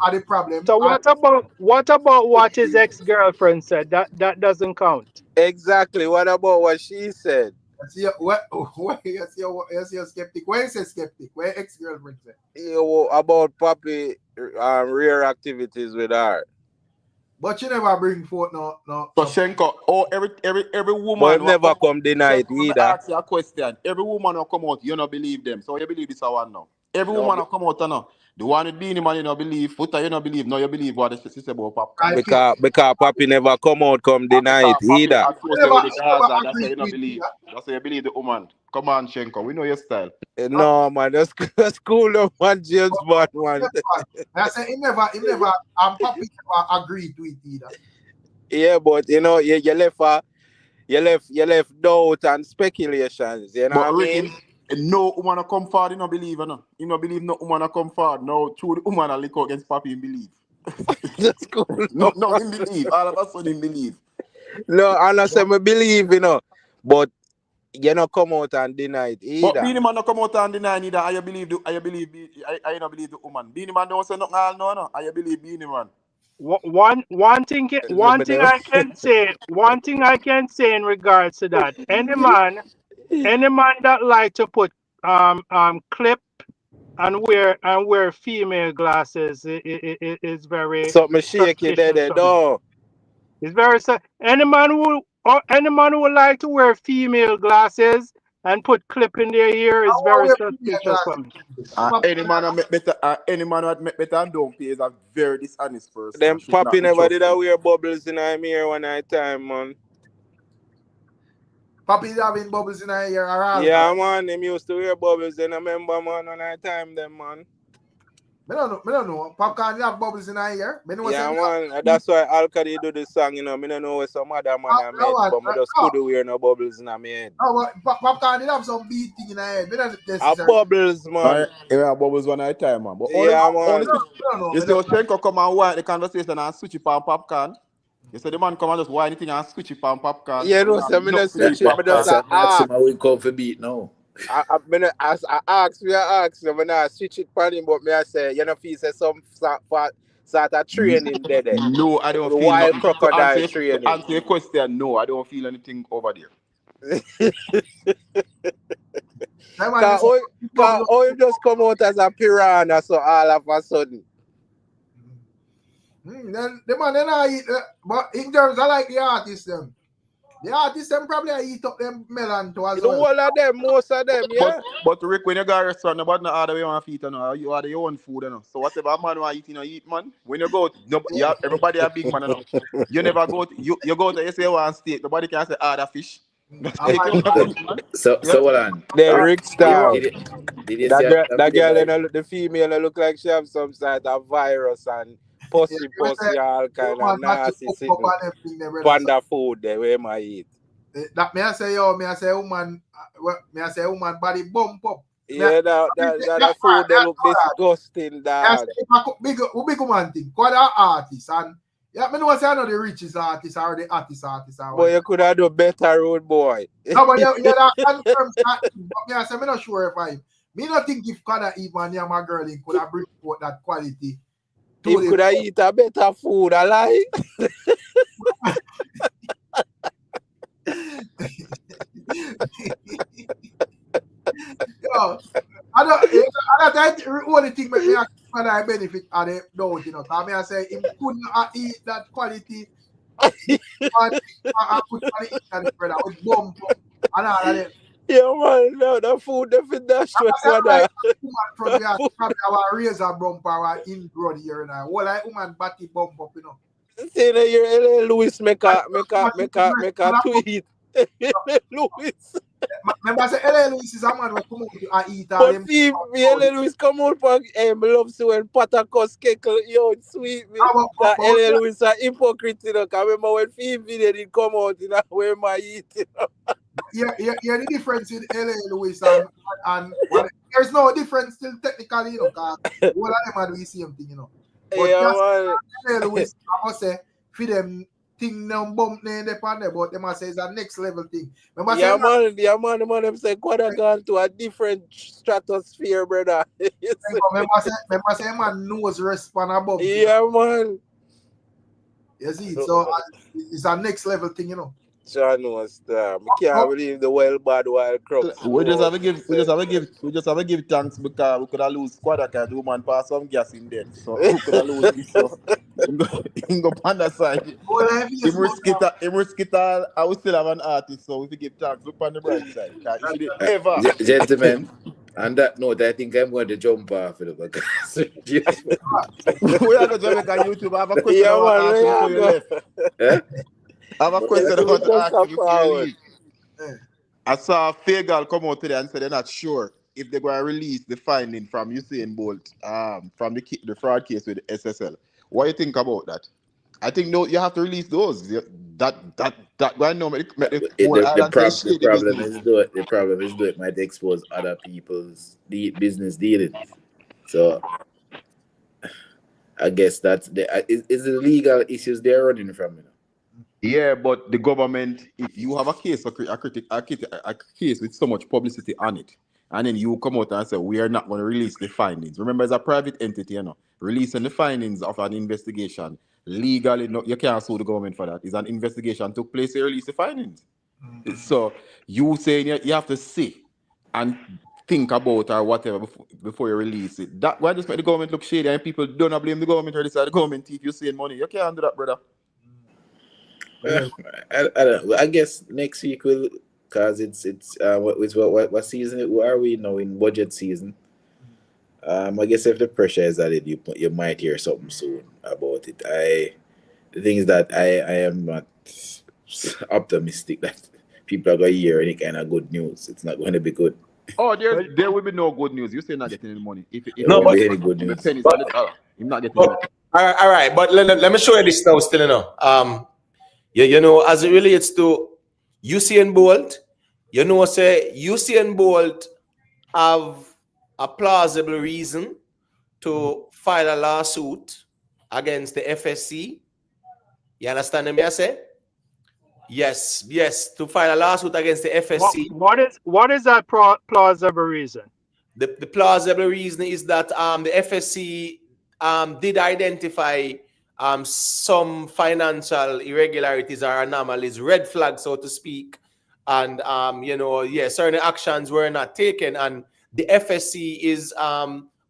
are the problem. So what about what his ex-girlfriend said? That doesn't count. Exactly. What about what she said? Yes, you're skeptic. Where is a skeptic? Where ex-girlfriend said? About Papi rare activities with her. But you never bring forth no. So Shenko, every woman. But never come deny it Shenko, either. ask you a question. Every woman will come out, you don't believe them. So you believe this one now. Every woman will come out now. The one with Beanie Man, you don't believe. Foota, you don't believe. No, you believe what she said about Papa. Because Papi never come out, come deny it either. That's why you don't believe. That's why you believe the woman. Come on, Shenko, we know your style. No, man, that's cool up man, James Bond, man. I said he never Papi never agreed to it either. Yeah, but you know, you left doubt and speculations, you know But what I mean? No woman will come forward, you don't believe, no. You don't believe no woman will come forward. No, true the woman will lick out against Papi, you believe. That's cool. No, he believe. All of us he believe. No, and I say I believe, you know, but you not come out and deny it either. But Beanie Man not come out and deny either. I believe I don't believe the woman. Beanie Man don't say nothing all no. I believe Beanie Man. One thing I can say in regards to that, any man that like to put clip and wear female glasses is very something shaky there, no. It's very any man who like to wear female glasses and put clip in their ear is very suspicious for me. Any man who make better and don't pay is a very dishonest person. Them Papi never did wear bubbles in my ear one night time, man. Papi having bubbles in her ear around. Yeah, man, them used to wear bubbles and I remember, man, one night time, them, man. I don't know. Popcorn have bubbles in her ear. Yeah, man, that's why Alcadi do the song, you know. I don't know what some other man I made, but I just couldn't wear no bubbles in my head. No, but Popcorn have some beat thing in her head. Bubbles, man. Yeah, bubbles one night time, man. But yeah, man. You see, Shenko come and wind the conversation and switch it on Popcorn. You say the man come and just wind anything and switch it on Popcorn. Yeah, no, so I just switch it. I just ask. We come for beat now. I ask, I'm not switch it for him, but me I say, you know, if he say some sort of training there. No, I don't feel wild nothing. crocodile training. To answer your question, no, I don't feel anything over there. Or you just come out as a piranha, so all of a sudden. Then the man then I eat, but in terms I like the artists them. The artists them probably eat up them melon too as well. All of them, most of them, yeah. But Rick, when you go to a restaurant, nobody know how the way you want to eat, you order your own food, you know. So whatever man want to eat, you eat, man. When you go, everybody a big man, you know. You never go, you go to, you say you want steak, nobody can say order fish. So hold on. The Ricstorm. Did you that girl, the female, look like she have some sort of virus and pussy, all kind of nasty sitting panda food there where I eat. That me I say woman body bump up. Yeah, that food they look disgusting, dog. Big woman thing. QUADA artist and yeah, I know say I know the richest artist or the artist. But you could have done better, road boy. No, but yeah, that confirms that. But me I say I'm not sure if me not think if QUADA even near my girl could have bring forth that quality. He could have eat a better food, I like. Yo, I don't only thing make me I benefit of the doubt, you know. I mean I say he couldn't eat that quality. I put on the internet brother with bump and all of that. Yeah, man, no, that food definitely dash with QUADA. Probably have a razor bump or ingrown here now. Well, like woman body bump up, you know. See that your Louis make a tweet. Louis. Remember, I say LA Louis is a man who come out to eat. But see, LA Louis come out for love so when Patakos keckle, yo, it's sweet. That LA Louis is a hypocrite, you know. Because remember when Phoebe did come out, you know, where my eat, you know. the difference in LA Lewis and there's no difference still technically, because all of them are doing the same thing, But Yeah, LA Lewis, I must say, for them thing them bump name upon there, but they must say it's a next level thing. man. The man them say QUADA gone to a different stratosphere, brother. Remember say man knows respond above. Yeah, man. You see, so it's a next level thing, John knows that. I can't believe the wild crowd. We just have to give thanks because we could have lose QUADA because the woman pass some gas in there. So we could have lose this. So in go on that side. Him risk it all. I will still have an artist, so we have to give thanks. Look on the bright side. If you ever Gentlemen, on that note, I think I'm going to jump off it because we are going to Jamaica YouTube. I have a question I want to ask you before you left. I have a question I want to ask you before you leave. I saw Fagal come out today and say they're not sure if they're going to release the finding from Usain Bolt from the fraud case with SSL. What do you think about that? I think you have to release those. That right now the problem is it might expose other people's business dealings. So I guess that's is the legal issues they're running from, Yeah, but the government, if you have a case, a case with so much publicity on it, and then you come out and say, we are not going to release the findings. Remember, as a private entity, releasing the findings of an investigation, legally, you can't sue the government for that. It's an investigation took place, they release the findings. Mm-hmm. So you saying you have to see and think about or whatever before you release it. That why just make the government look shady and people don't blame the government or decide the government if you saying money. You can't do that, brother. I don't know. I guess next week will, because it's what season are we now in budget season? I guess if the pressure is at it, you might hear something soon about it. The thing is that I am not optimistic that people are going to hear any kind of good news. It's not going to be good. Oh, there will be no good news. You say not getting any money. If no, but any good news. Pennies on the dollar. You're not getting any. All right, but let me show you this now. Still, as it relates to Usain Bolt, say Usain Bolt have a plausible reason to file a lawsuit against the FSC. You understand me? I say yes, to file a lawsuit against the FSC. What is that plausible reason? The plausible reason is that the FSC did identify some financial irregularities or anomalies, red flags, so to speak, and certain actions were not taken, and the FSC is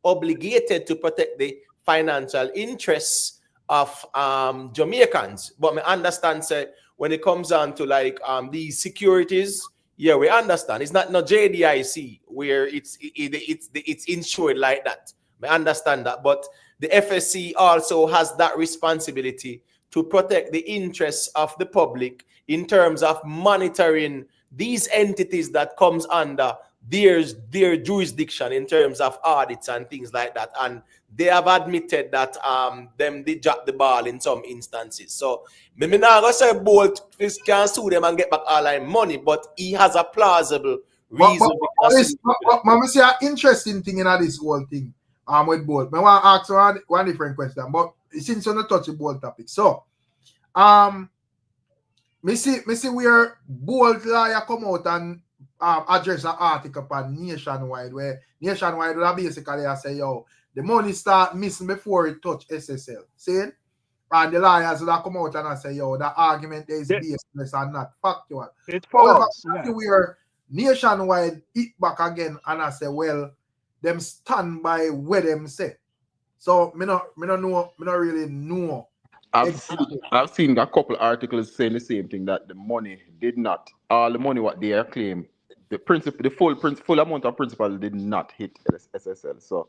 obligated to protect the financial interests of Jamaicans. But I understand, say, when it comes on to these securities, yeah, we understand it's not JDIC where it's insured like that. I understand that, but the FSC also has that responsibility to protect the interests of the public in terms of monitoring these entities that comes under their jurisdiction in terms of audits and things like that. And they have admitted that them did drop the ball in some instances. So me not gonna say Bolt can sue them and get back all their money, but he has a plausible reason. But see an interesting thing in this whole thing. With Bolt. I want to ask one different question, but since you're not touching Bolt topic, so me see where Bolt lawyer come out and address an article on Nationwide, where Nationwide will basically say, yo, the money start missing before it touch SSL. See? And the lawyers will come out and say, yo, that argument there is baseless and not factual. It's false. Where Nationwide hit back again and I say, well, them stand by where them say. So me not really know. I've seen a couple articles saying the same thing, that the money did not, all the money what they claim, the full amount of principal did not hit SSL. So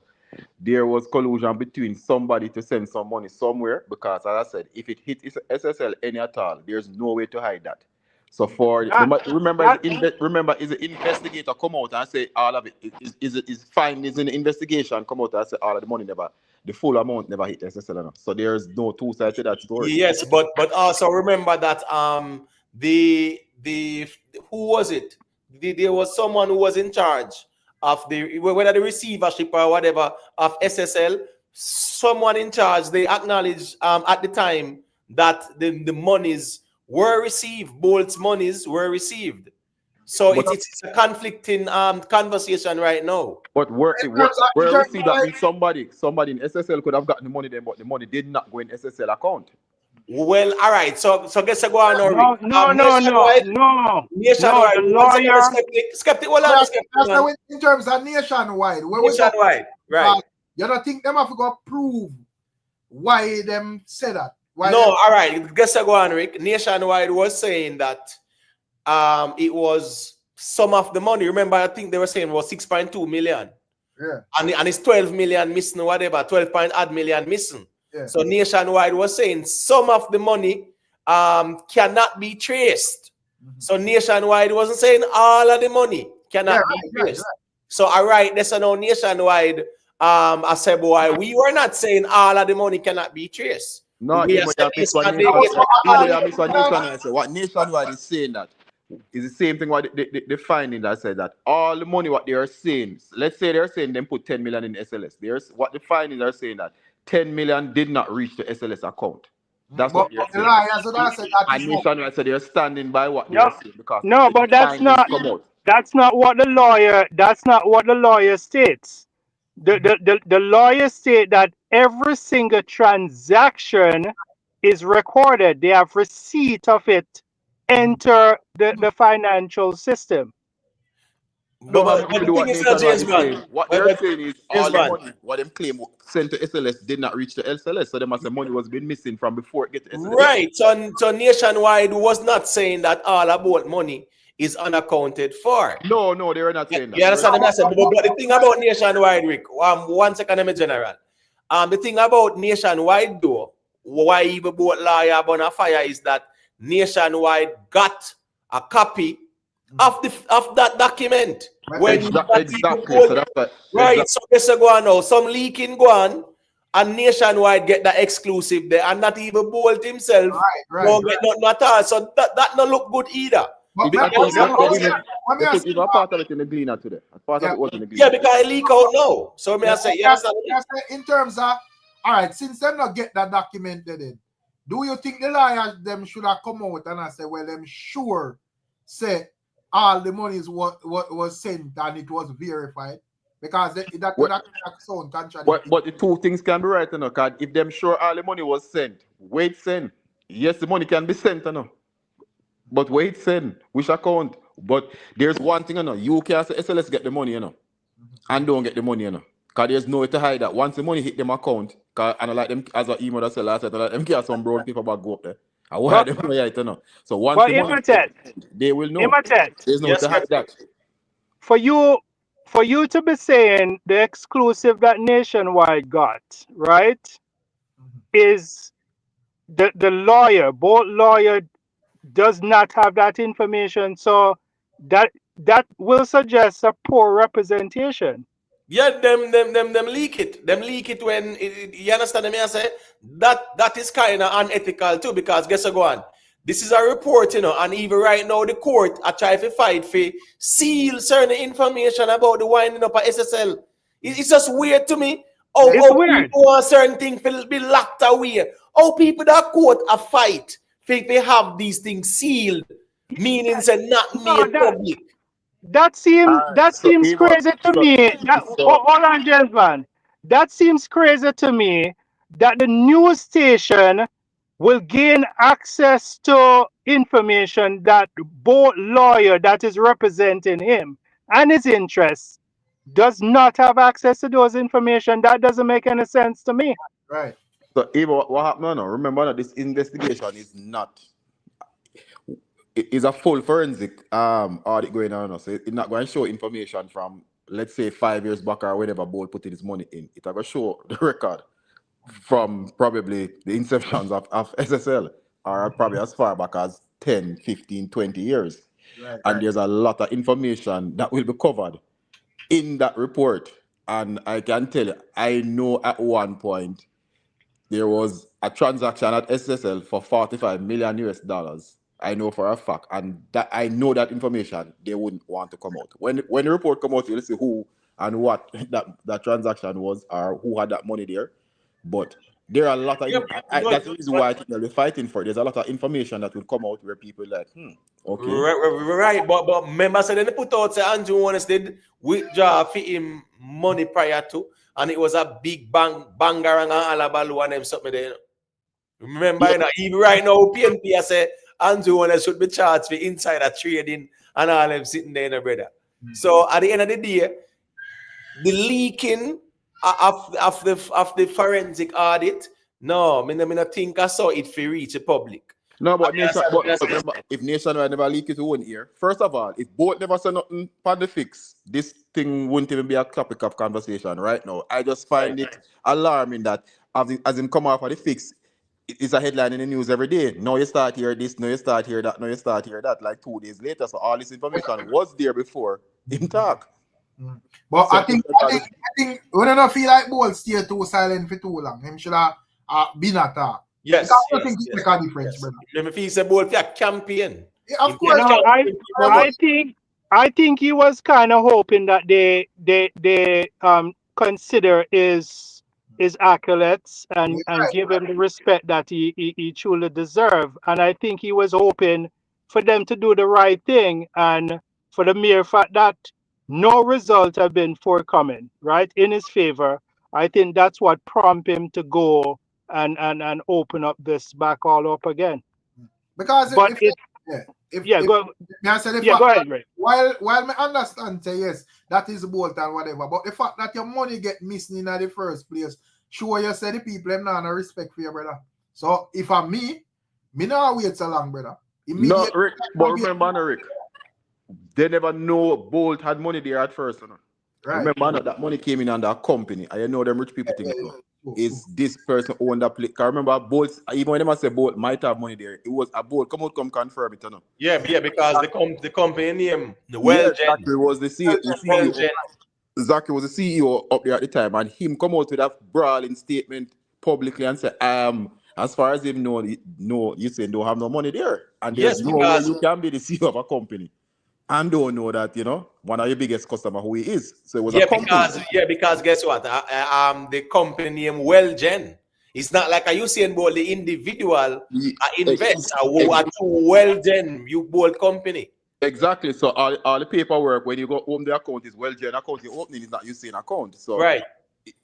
there was collusion between somebody to send some money somewhere, because as I said, if it hit SSL any at all, there's no way to hide that. So remember, is the investigator come out and say all of it is findings in the investigation come out and say all of the money the full amount never hit SSL enough. So there's no two sides to that story. Yes, but also remember that the who was it? There was someone who was in charge of whether the receivership or whatever of SSL. Someone in charge, they acknowledged at the time that the monies were received. Bolt's monies were received. So it's a conflicting conversation right now. But where we see that means somebody in SSL could have gotten the money then, but the money did not go in SSL account. Well, all right. So guess I go on. No. Nationwide. The lawyer. Skeptic. Well, I'm skeptic. In terms of nationwide, nationwide, right? You don't think them have to go prove why them said that? Why no, all right. Guess I go on, Rick. Nationwide was saying that it was some of the money. Remember, I think they were saying it was 6.2 million. Yeah. And it's 12 million missing, whatever, 12 million missing. Yeah. So Nationwide was saying some of the money cannot be traced. Mm-hmm. So Nationwide wasn't saying all of the money cannot be traced. Right. So all right, that's no Nationwide. I said, boy, we were not saying all of the money cannot be traced. No, what Nationwide is saying that is the same thing what the finding that said that all the money what they are saying, let's say they're saying them put 10 million in SLS. There's what the findings are saying that 10 million did not reach the SLS account. That's what they're saying. And Nationwide said they're standing by what they're saying because but that's not what the lawyer states. The lawyer state that every single transaction is recorded. They have receipt of it enter the financial system. But the thing is, what they're saying is all the money, what them claim sent to SLS did not reach the SLS, so they must say money was been missing from before it get to SLS. Right. So Nationwide was not saying that all about money is unaccounted for. No, they were not saying that. You understand what I said? But the thing about Nationwide, Rick, 1 second, I'm a general. The thing about Nationwide, though, why even both lawyer on a fire is that Nationwide got a copy of that document. Exactly. So guess go on now. Some leaking go on, and Nationwide get the exclusive there, and not even Bolt himself don't get nothing at all. So that not look good either. They took a part of it in the Gleaner today. Part of it was in the Gleaner. Yeah, because it leak out now. So I say, in terms of, all right, since them not get that documented in, do you think the lawyers them should have come out and I say, well, them sure say all the money is what was sent and it was verified? Because that sound contradictory. But the two things can be right, you know, because if them sure all the money was sent, wait send. Yes, the money can be sent, you know. But wait send, which account? But there's one thing, you know, you can't say SLS get the money, you know, and don't get the money, you know. Because there's no way to hide that. Once the money hit them account, and I like them, as an email that said last night, I like them get some brown paper bag go up there. I want them to you know. So once the money they will know. There's no way to hide that. For you to be saying the exclusive that Nationwide got, right, is the lawyer, both lawyer does not have that information. So that will suggest a poor representation. Yeah, them leak it. Them leak it when you understand me. I say that is kind of unethical too, because guess what go on. This is a report, you know, and even right now the court are trying to fight for seal certain information about the winding up of SSL. It's just weird to me. How weird. People want certain things will be locked away. How people that court a fight think they have these things sealed, meaning they're not made public. That seems crazy to me. Hold on, gentlemen. That seems crazy to me that the news station will gain access to information that both lawyer that is representing him and his interests does not have access to those information. That doesn't make any sense to me. Right. So, Eva, what happened now? Remember that this investigation is not. It is a full forensic audit going on. So it's not going to show information from, let's say, 5 years back or whatever Bolt put his money in. It's going to show the record from probably the inceptions of SSL or probably as far back as 10, 15, 20 years. And there's a lot of information that will be covered in that report. And I can tell you, I know at one point there was a transaction at SSL for $45 million US. I know for a fact, and that I know that information they wouldn't want to come out. When the report come out, you'll see who and what that transaction was or who had that money there. But there are a lot of that's the reason why I think they're fighting for it. There's a lot of information that will come out where people like, okay. Right. But remember, so then they put out say Andrew Wallace did withdraw for him money prior to, and it was a big bangarang and alabalu and them something there. Remember, you know, even right now, PNP I say Andrew Wallace should be charged for insider trading and all them sitting there, brother. So at the end of the day, the leaking of the forensic audit, no, I not think I saw it for reach the public. No, but remember, if Nationwide never leak it to one ear, first of all, if both never say nothing for the fix, this thing wouldn't even be a topic of conversation right now. I just find it alarming that as him come off of the fix, it's a headline in the news every day. Now you start here this, now you start here that, now you start here that, like 2 days later. So all this information was there before him talk. But so I think when I don't feel like Bolt stay too silent for too long, him should have been at talk. Yes. I don't think it make a difference, brother. Let me feel say Bolt a campaign. Yeah, of course. I think he was kind of hoping that they consider his accolades and give him the respect that he truly deserves. And I think he was hoping for them to do the right thing, and for the mere fact that no result have been forthcoming, right, in his favor, I think that's what prompted him to go and open up this back all up again. Because but go ahead, Ray. While I understand, say yes, that is Bolt and whatever, but the fact that your money get missing in the first place, sure you say the people have no respect for you, brother. So if I'm me not wait so long, brother. No, Rick, but remember, Rick, they never know Bolt had money there at first. You know? Right. Remember that money came in under a company. I know them rich people think is this person owned that place. Because remember, Bolt, even when they say Bolt might have money there, it was a Bolt. Come confirm it, you know? Yeah, because the company name, the Well Gen. Zachary was the CEO. Zachary was the CEO up there at the time, and him come out with a brawling statement publicly and say, as far as him know, you say don't have no money there. And there's no way you can be the CEO of a company and don't know that, you know, one of your biggest customer who he is. So it was a company. Because guess what? The company name Well Gen. It's not like you saying about the individual invest a Well Gen you bold company. Exactly. So all the paperwork when you go open the account is Well Gen account. You're opening is not you saying account. So right.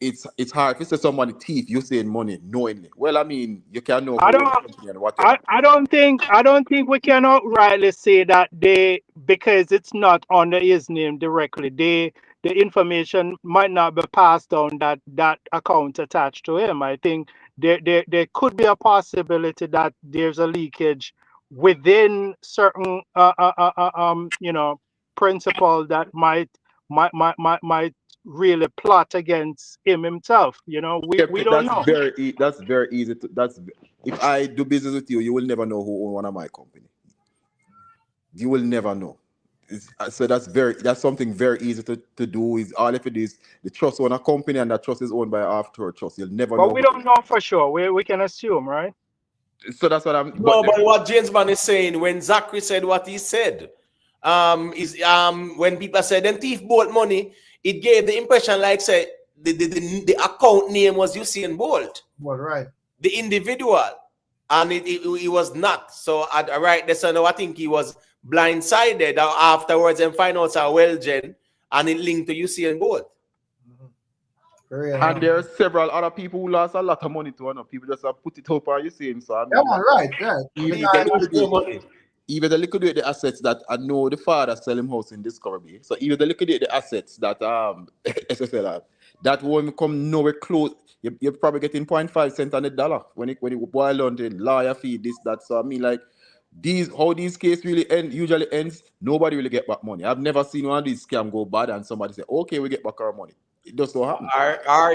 It's hard. If you say somebody thief, you saying money knowingly. Well, I mean, you can know. I don't think we can outrightly say that because it's not under his name directly. The information might not be passed down that account attached to him. I think there could be a possibility that there's a leakage within certain principle that might really plot against him himself. You know, we don't know. That's very easy to if I do business with you, you will never know who owns one of my company. You will never know. So that's something very easy to do. Is all if it is the trust on a company and that trust is owned by after trust. You'll never know. But we don't know for sure. We can assume, right? So that's what I'm. No, but what James Man is saying when Zachary said what he said, when people said then thief bought money, it gave the impression like say the account name was Usain Bolt. Well, right. The individual, and it was not. So right there, so now I think he was blindsided afterwards and find out a Well Gen and it linked to Usain Bolt. And there are several other people who lost a lot of money to people just have put it up on Usain. So I mean, right. Even they liquidate the assets that I know the father sell him house in Discovery. So even they liquidate the assets that SSL have, that won't come nowhere close. You're probably getting 0.5 cents on the dollar when it boil down to lawyer fee, this, that. So I mean, like how these cases really usually ends, nobody really get back money. I've never seen one of these scams go bad and somebody say, okay, we get back our money. It does not happen.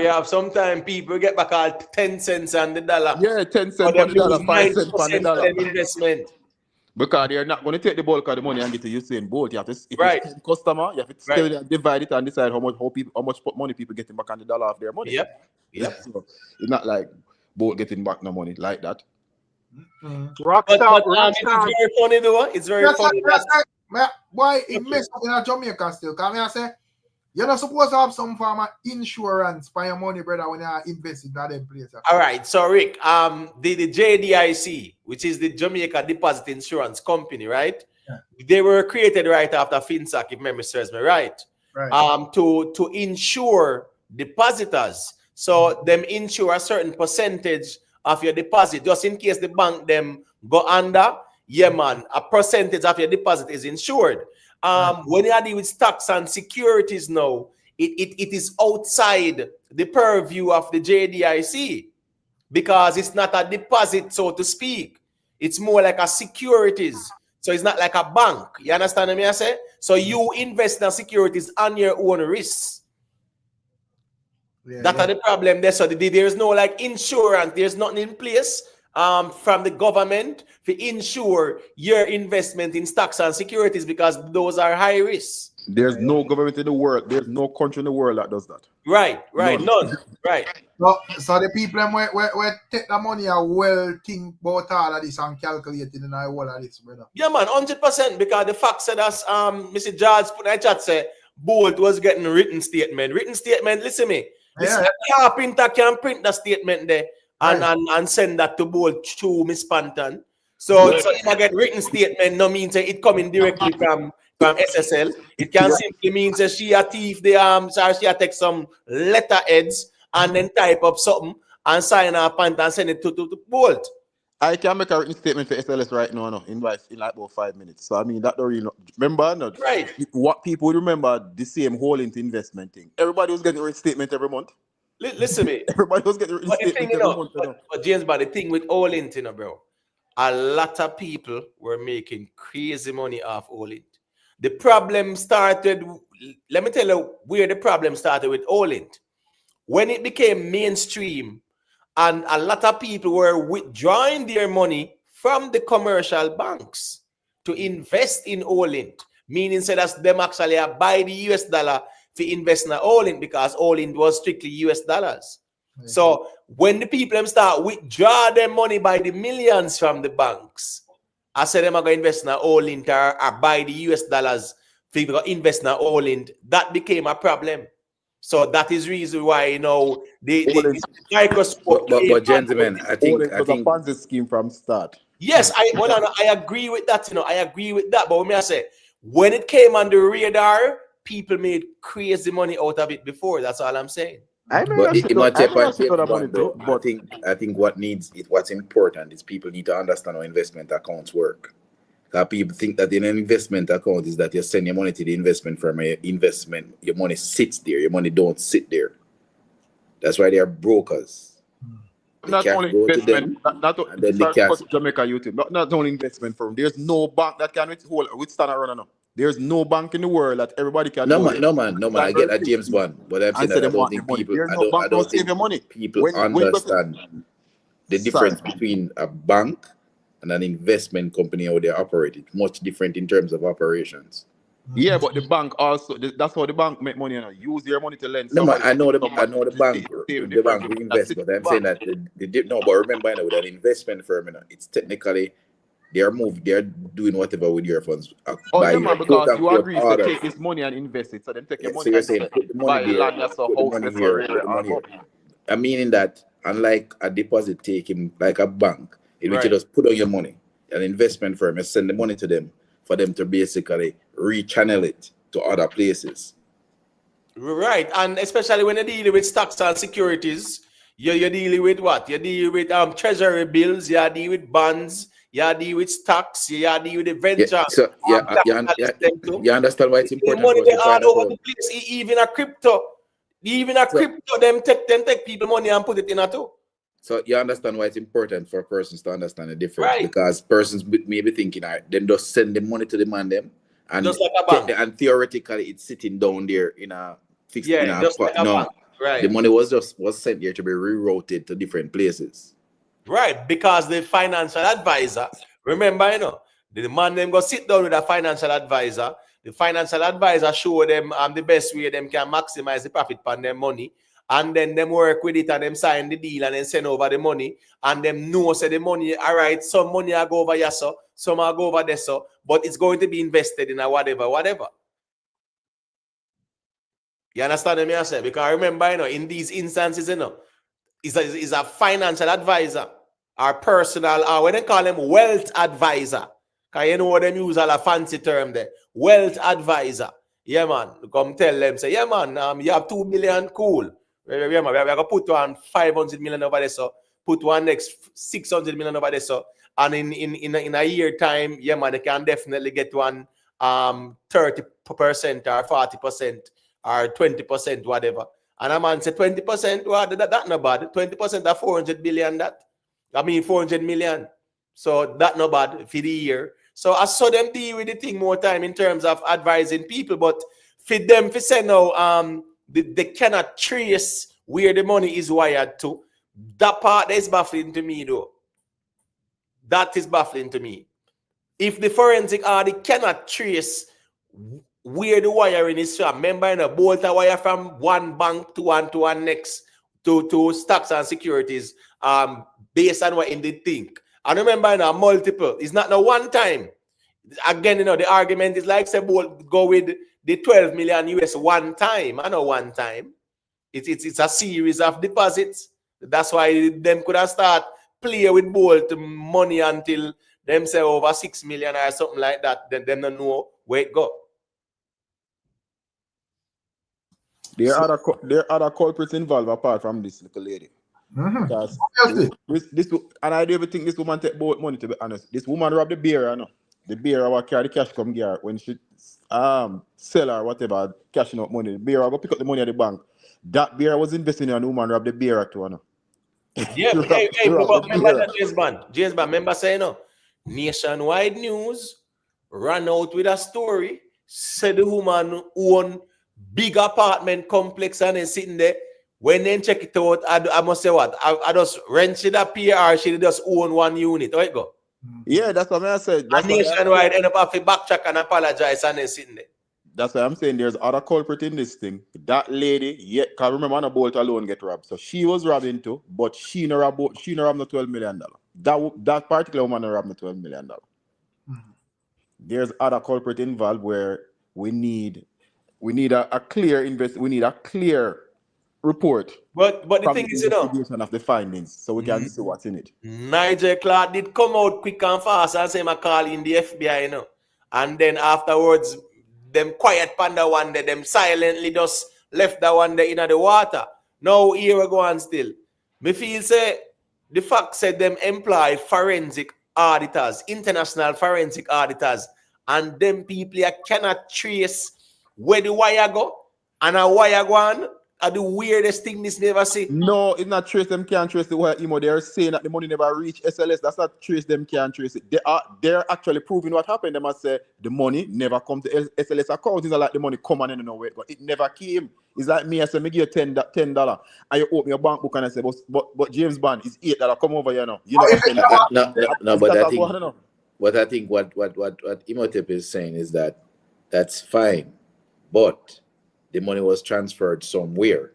You have sometimes people get back all 10 cents on the dollar. Yeah, 10 cents on the dollar, 5 cents on the dollar. Investment. Because they're not going to take the bulk of the money and get to Usain Bolt. You have to, if it's 10 customer, you have to still divide it and decide how much money people getting back on the dollar of their money. Yep. So it's not like Bolt getting back no money like that. Rockstar. It's very funny though. It's very funny. Why it messed up in Jamaica still? Because I say, you're not supposed to have some form of insurance for your money, brother, when you invest in that place. All right, so Rick, the JDIC, which is the Jamaica Deposit Insurance Company, right? Yeah. They were created right after FinSac, if memory serves me right. To insure depositors. So them insure a certain percentage of your deposit, just in case the bank them go under. Yeah, man, a percentage of your deposit is insured. When you deal with stocks and securities now, it is outside the purview of the JDIC because it's not a deposit, so to speak. It's more like a securities. So it's not like a bank. You understand what I say? So you invest in securities on your own risks. That's the problem there. So there's no like insurance. There's nothing in place from the government to insure your investment in stocks and securities because those are high risk. There's no government in the world. There's no country in the world that does that. Right, none. Right. So the people where take the money are well think about all of this and calculating and all of this, brother. Yeah, man, 100%. Because the fact said as Mr. George put in the chat say Bolt was getting written statement. Written statement, listen me. Listen, a carpenter can print the statement there and send that to Bolt through Miss Panton. So if I get written statement, no means it coming directly from SSL. It can simply mean that she a thief the or she a take some letterheads and then type up something and sign a pant and send it to Bolt. I can make a written statement for SLS right now, in like about 5 minutes. So I mean that don't really remember not right. What people would remember the same whole into investment thing. Everybody was getting a written statement every month. Listen me. Everybody was getting a written statement every month. But James, but the thing with all int, bro, a lot of people were making crazy money off all int. The problem started, let me tell you where the problem started with all int. When it became mainstream and a lot of people were withdrawing their money from the commercial banks to invest in all-int, meaning that them actually buy the US dollar to invest in all-int because all-int was strictly US dollars. Mm-hmm. So when the people start withdraw their money by the millions from the banks, I said them are going to invest in all-int or buy the US dollars to invest in all-int, that became a problem. So that is reason why the microscope. But gentlemen, I think a Ponzi scheme from start. Yes, I agree with that. I agree with that. But when I say when it came on the radar, people made crazy money out of it before. That's all I'm saying. I think what's important is people need to understand how investment accounts work. People think that in an investment account is that you send your money to the investment firm, your money sits there, your money don't sit there. That's why they are brokers. Not only investment, not Jamaica YouTube, not only investment firm. There's no bank that can withstand a run. There's no bank in the world that everybody can. No man. I get that James Bond, but I'm saying that I don't think people. I don't think people understand the difference between a bank and an investment company, how they operate. It's much different in terms of operations. Yeah, but the bank also, that's how the bank make money. Use their money to lend. No, I know the bank will invest, but I'm saying that but remember, with an investment firm, it's technically they're doing whatever with your funds. Because you agree to take this money and invest it, so then take your money and put the money here. I'm meaning that unlike a deposit taking like a bank, in which you just put on your money, an investment firm, you send the money to them for them to basically rechannel it to other places. Right, and especially when you're dealing with stocks and securities, you're dealing with what? You're dealing with treasury bills, you're dealing with bonds, you're dealing with stocks, you're dealing with the venture. You understand why it's important. The money they all over the place, even a crypto. Them take people money and put it in a too. So you understand why it's important for persons to understand the difference, because persons may be thinking, them just send the money to the man them, and just like a bank. And theoretically it's sitting down there in a fixed like no, the money was sent here to be rerouted to different places. Right, because the financial advisor, remember, the man them go sit down with a financial advisor. The financial advisor show them the best way them can maximize the profit on their money. and then them work with it and them sign the deal and then send over the money and them know say the money, all right, some money will go over here, so some will go over there, so but it's going to be invested in a whatever. You understand what I say? Because remember, in these instances, is a financial advisor or personal, or when they call them wealth advisor. Because you know what them use all a fancy term there. Wealth advisor. Yeah, man. Come tell them, say, yeah, man, you have 2 million, cool. Yeah, man, we're going to put one 500 million over there, so put one next 600 million over there, so and in a year time, yeah, man, they can definitely get one 30% or 40% or 20%, whatever. And a man say 20%, well, that not bad. 20% of 400 billion, 400 million. So that not bad for the year. So I saw them deal with the thing more time in terms of advising people, but for them to say now, they cannot trace where the money is wired to. That part is baffling to me, though. That is baffling to me. If the forensic audit cannot trace where the wiring is from, remember, bolt a wire from one bank to one next to stocks and securities, based on what in they think. And remember, multiple. It's not no one time. Again, the argument is like say bolt go with the 12 million US one time. I know one time. It's a series of deposits. That's why them could have start play with bolt money until them say over 6 million or something like that. Then them don't know where it go. There are other culprits involved apart from this little lady. Because this and I don't even think this woman take both money, to be honest. This woman robbed the bearer, the bearer will carry the cash come here when she sell or whatever, cashing out money. The bearer go pick up the money at the bank. That bearer was investing in a woman robbed the bearer too. Yeah, hey, but remember that James Bond, remember saying nationwide news ran out with a story, said the woman own big apartment complex and then sitting there. When they check it out, I must say what? I just rent it up here or she just own one unit. How it go? Yeah, that's what I said. And nationwide end up having to backtrack and apologize and then sitting there. That's why I'm saying there's other culprit in this thing. That lady, because remember, on a bolt alone get robbed. So she was robbing too, but she no robbed no $12 million. That particular woman no robbed no $12 million. There's other culprit involved where we need a clear report. But the thing is, of the findings, so we can see what's in it. Nigel Clark did come out quick and fast and say, "I call in the FBI," and then afterwards, them quiet panda one day, them silently just left that one day in the water. Now here we go on still. Me feel say the fact said them employ forensic auditors, international forensic auditors, and them people cannot trace where the wire go and a wire go on. Are the weirdest thing this never see. No, it's not trace. Them can't trace the wire. They're saying that the money never reach SLS. That's not trace. Them can't trace it. They're actually proving what happened. They must say the money never come to SLS account. It's not like the money come and know where it go. It never came. It's like me. I say me give you $10 and you open your bank book and I say, but James Bond is $8. Come over here now. You know. No, but I think what Imhotep is saying is that that's fine, but the money was transferred somewhere.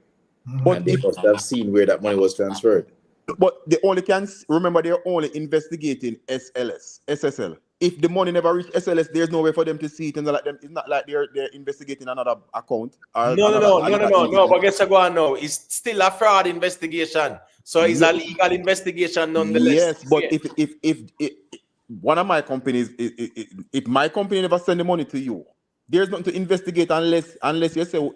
But they must have seen where that money was transferred. But they only can remember they're only investigating SSL. If the money never reached SLS, there's no way for them to see it. And like them, it's not like they're investigating another account. No. But guess what? No, it's still a fraud investigation. So it's a legal investigation nonetheless. Yes, but if one of my companies, if my company never send the money to you, there's nothing to investigate unless you say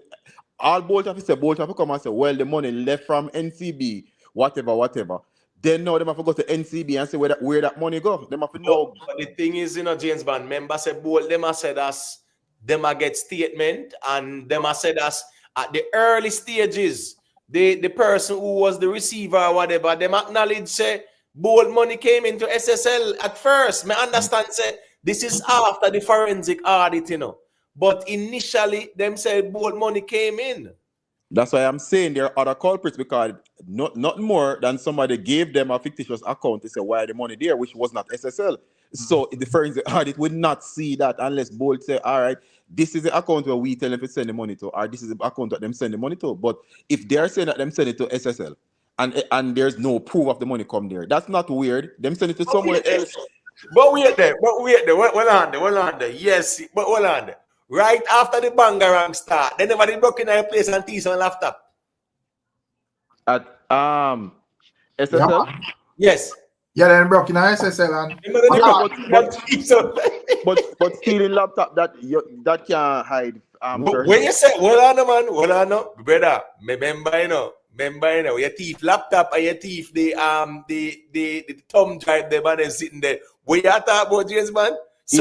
all bolt officer come and say, well, the money left from NCB, whatever. Then now they have to go to NCB and say where that money go. They have to know. But the thing is, James Bond, member said bolt, them have said us, them have get statement, and them have said us at the early stages, the person who was the receiver or whatever, them acknowledge say bolt money came into SSL at first. I understand say this is after the forensic audit, But initially, them said both money came in. That's why I'm saying there are other culprits, because not more than somebody gave them a fictitious account to say why the money there, which was not SSL. So the forensic audit would not see that unless Bolt say, all right, this is the account where we tell them to send the money to, or this is the account that them send the money to. But if they're saying that them send it to SSL and there's no proof of the money come there, that's not weird. Them send it to somewhere else. But wait there. Hold on there. Yes, but hold on there. Right after the bangarang start, they never did broke in a place and tease on laptop. At SSL? Yeah. Yes. Yeah, then broke in SSL but stealing laptop that can't hide. When you say, hold on, no, brother. Remember, your thief laptop and your thief the thumb drive the man is sitting there. What you talk about, James, man? If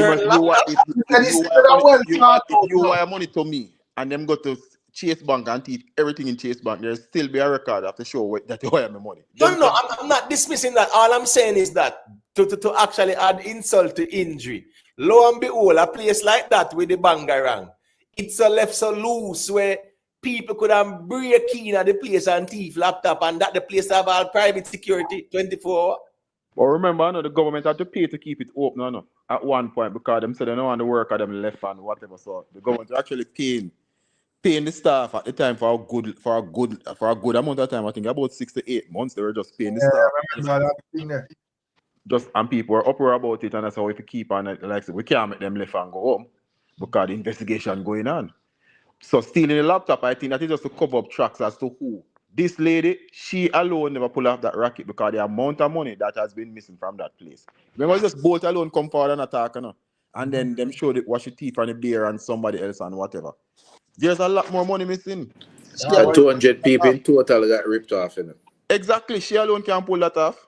you wire money to me and them go to Chase Bank and teach everything in Chase Bank, there'll still be a record of the show that you wire me money. No, I'm not dismissing that. All I'm saying is that to actually add insult to injury, lo and behold, a place like that with the bangarang, it's a left so loose where people could have break in at the place and thief laptop, and that the place have all private security 24 hours. But remember, the government had to pay to keep it open, at one point, because them said they don't want to work at them left and whatever. So the government actually paying the staff at the time for a good amount of time. I think about 6 to 8 months they were just paying the staff. And people were uproar about it, and that's how if you keep on it, like we can't make them left and go home because the investigation going on. So stealing the laptop, I think that is just to cover up tracks as to who. This lady, she alone never pull off that racket because the amount of money that has been missing from that place. Remember, just Bolt alone come forward and attack, and then them show the wash the teeth and the beer and somebody else and whatever. There's a lot more money missing. 200 people in total got ripped off. Exactly. She alone can't pull that off.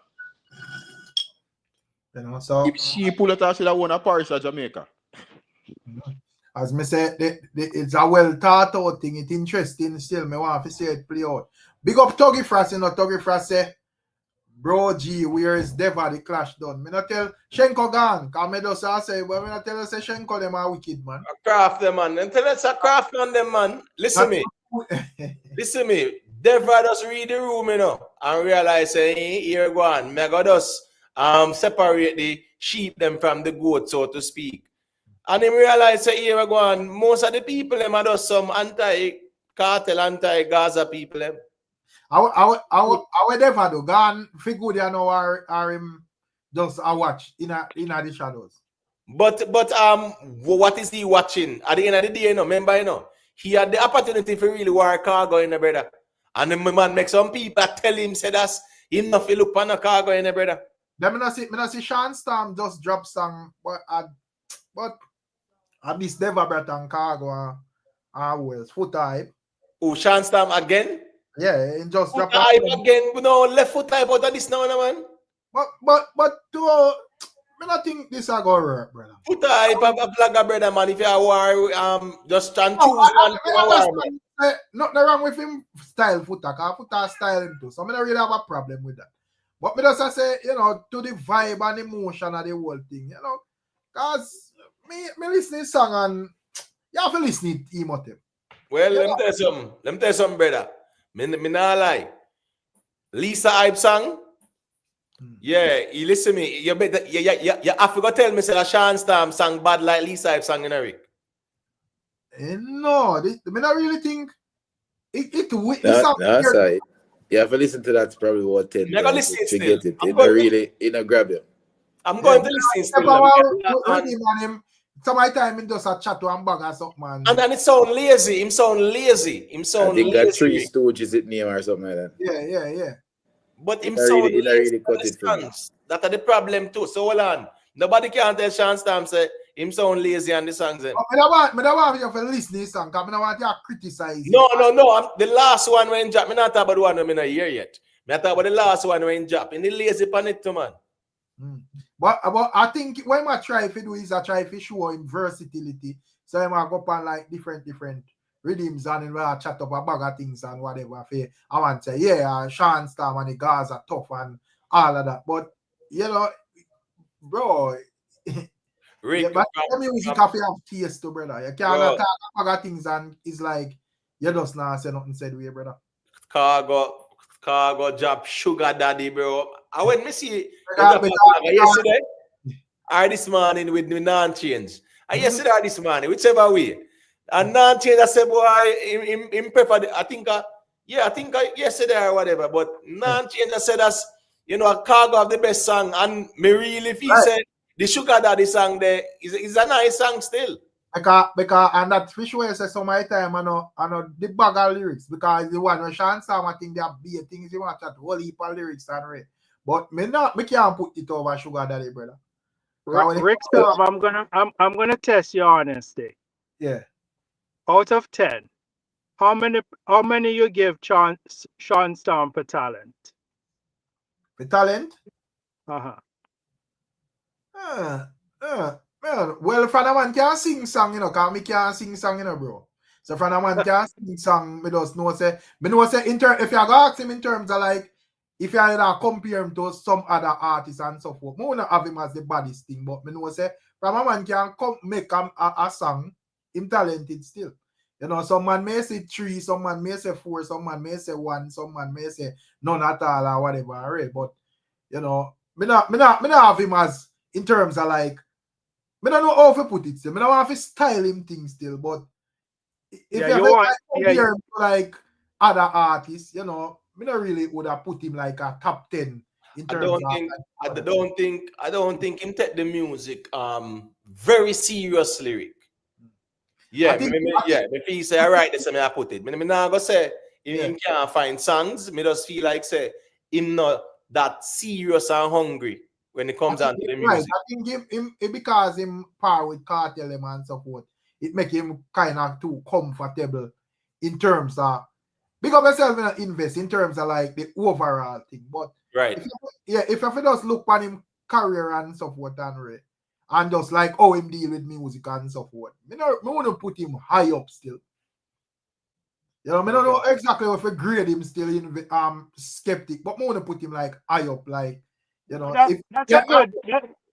So if she pull it off, she'll have won a parish of Jamaica. As me say, it's a well thought out thing. It's interesting still. Me want to see it play out. Big up Tuggy Frost, Tuggy Frost say, bro G, where is Deva the clash done? Me not tell Shenko gone. Cause me just say, but me not tell us Shenko them are wicked, man. A craft them, man. And tell us a craft on them, man. Listen me. Listen me. Deva just read the room, and realize say, here go on. Me go just separate the sheep them from the goat, so to speak. And then realize say, here we go on. Most of the people them are just some anti-cartel, anti-Gaza people them. Our Deva do gone figure they know are him just a watch in the shadows. But what is he watching? At the end of the day, remember, he had the opportunity for really work cargo in the brother. And then my man make some people tell him say that's him not feel look on a cargo in the brother. Then me not see Sean Storm just drop song, but at this Deva Breton cargo and Wells Foota hype. Oh, Sean Storm again? Yeah, and just drop hype again. No, left foot type out of this now, man. But to me not think this a go work, brother. Foota hype a blagger, brother, man. If you are just trying to nothing wrong with him style Foota, because Foota style him too. So I don't really have a problem with that. But me just say, to the vibe and emotion of the whole thing, because me listen to song and you have to listen to emotive. Well, let me tell you something, brother. Me not lie. Lisa hype song. Yeah, you listen to me. You better, you have to tell me say that Sean Storm sang bad like Lisa hype song, Rick. No, me not really think it that's right. You have to listen to that probably about 10 times to get it. It grab you. I'm going to listen still. Some of the time he just a chat to and bag or something, man. And then it sound lazy. Him sound lazy. They got Three Stooges it name or something like that. Yeah. But him sound lazy. That are the problem too. So hold on. Nobody can tell Sean Storm say him sound lazy on the songs. I don't want you to listen to this song because I don't want you to criticize it. No. The last one when Jap, I not talk about the one I'm not hear yet. I talk about the last one when Jap. And the lazy pan it too, man. But I think what I try to do is I try to show him versatility. So I might go up on like different rhythms and I chat up a bag of things and whatever. I want to say, Sean Storm and the guys are tough and all of that. But, bro, but the music have to have taste too, brother. You can't talk about things and it's like, you just not say nothing said way, brother. Cargo job, sugar daddy, bro. I went me see yesterday. or this morning with the non-change. And yesterday or this morning, whichever way. And non-change, I said, boy, him prefer, I think yesterday or whatever, but non-change, I said, that's, you know, a cargo of the best song. And me really feel said, the Sugar Daddy song there is a nice song still. Because and that fish way say so my time I know the bag of lyrics because the one where Sean Sam I think they have be things you want that whole heap of lyrics and read. But me can't put it over Sugar Daddy, brother. Rickstorm, I'm gonna test your honesty. Yeah. Out of 10, how many you give Sean Storm for talent? For talent? Uh-huh. Well, if a man can sing song, you know, because me can't sing song, you know, bro. So if a man can sing song, me just know say in terms, if you ask him in terms of like, if you compare him to some other artists and so forth, me won't have him as the baddest thing, but me know say, from a man can make a song, him talented still. You know, some man may say 3, some man may say 4, some man may say 1, some man may say none at all or whatever, right? But, you know, me not have him as, in terms of like, I don't know how to put it still. I don't want to style him things still, but if you compare him to like other artists, you know, I don't really would have put him like a top 10 in terms I don't think him take the music very seriously, Rick. Yeah, if he say all right, that's I put it. I not gonna say him can't find songs. Me just feel like say him not that serious and hungry when it comes down to the music. Right. I think him because him par with Cartel and so forth, it make him kind of too comfortable in terms of because myself in invest in terms of like the overall thing. But if you just look on him career and so forth and just like how him deal with music and so forth, I want to put him high up still. You know, I don't know exactly if I grade him still in skeptic, but I want to put him like high up, like. You know,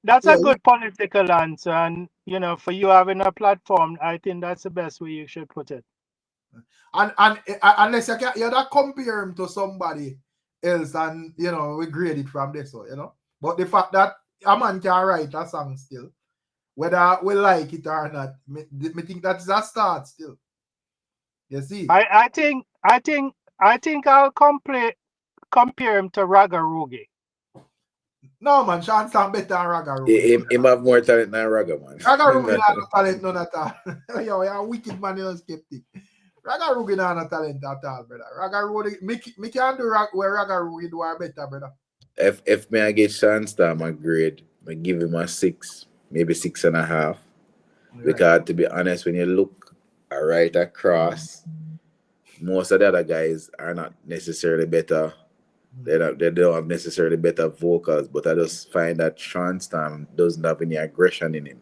that's a good political answer, and you know, for you having a platform, I think that's the best way you should put it. And unless you don't compare him to somebody else, and you know, we grade it from this, so you know. But the fact that a man can write a song still, whether we like it or not, me think that's a start still. You see, I think I'll compare him to Raga Rugi. No, man, Sean Sam better than Raga Rugi. Him have more talent than Raga, man. Raga Rugi not no talent, none at all. Yo, you're a wicked man, you're skeptic. Raga Rugi not no talent at all, brother. Raga Rugi, me can do where Raga Rugi do are better, brother. If me I get Sean Storm a grade, I give him a 6, maybe 6.5. Because to be honest, when you look right across, most of the other guys are not necessarily better. They don't have necessarily better vocals, but I just find that Sean Storm doesn't have any aggression in him.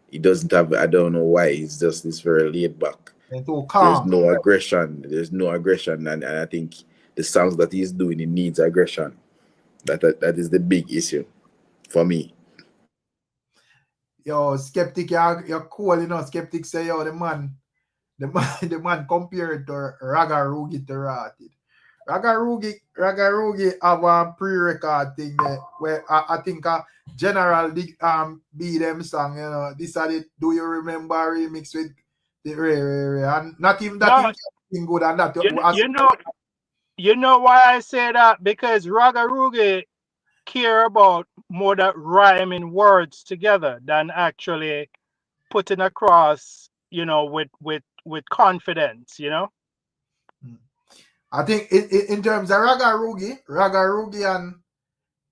He doesn't have, I don't know why, he's very laid back. There's no aggression, and I think the songs that he's doing, he needs aggression. That is the big issue for me. Yo, skeptic, you're cool, you know. Skeptic say, yo, the man compared to Raga Rugi to Rotted. Raga Rugi have a pre-record thing there where I think General be them song, you know. This are the Do You Remember remix with the Ray and not even that thing good and that you know why I say that? Because Raga Rugi care about more that rhyming words together than actually putting across, you know, with confidence, you know. I think in terms of Raga Rugi and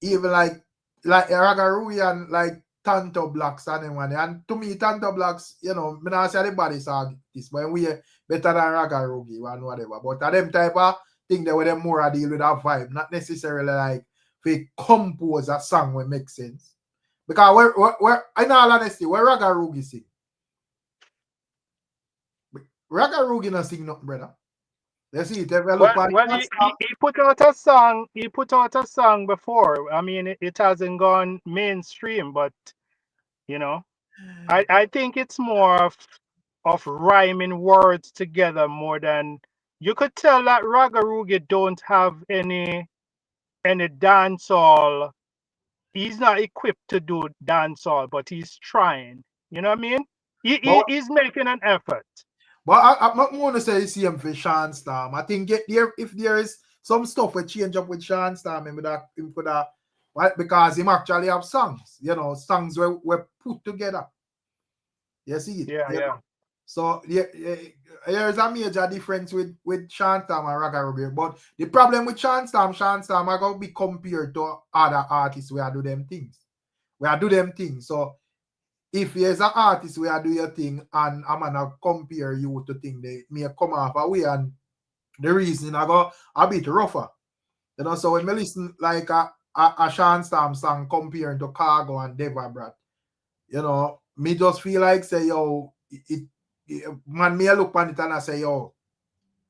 even like Raga Rugi and like Tanto Blacks and anyone. And to me, Tanto Blacks, you know, me not say the body song this, but we better than Raga Rugi and whatever. But at them type of thing that with them more deal with that vibe, not necessarily like we compose a song will make sense. Because where in all honesty, where Raga Rugi sing? Raga Rugi not sing nothing, brother. Let's see. He put out a song. He put out a song before. I mean, it hasn't gone mainstream, but you know, I think it's more of rhyming words together more than you could tell that Raga Rugi don't have any dancehall he's not equipped to do dancehall, but he's trying. You know what I mean? But, He's making an effort. but I'm not going to say see him for Sean Storm. I think if there is some stuff we change up with Sean Storm, him could have, right? Because him actually have songs, you know, songs were put together. You see it? Yeah. So there's a major difference with Sean Storm and Ragga Rugby. But the problem with Sean Storm are going to be compared to other artists where I do them things. So if there's an artist where I do your thing and I'm gonna compare you to thing, they may come off away, and the reason I go a bit rougher. You know, so when me listen like a Sean Storm song comparing to Cargo and Deva Brat, you know, me just feel like say, yo, man, me look on it and I say, yo,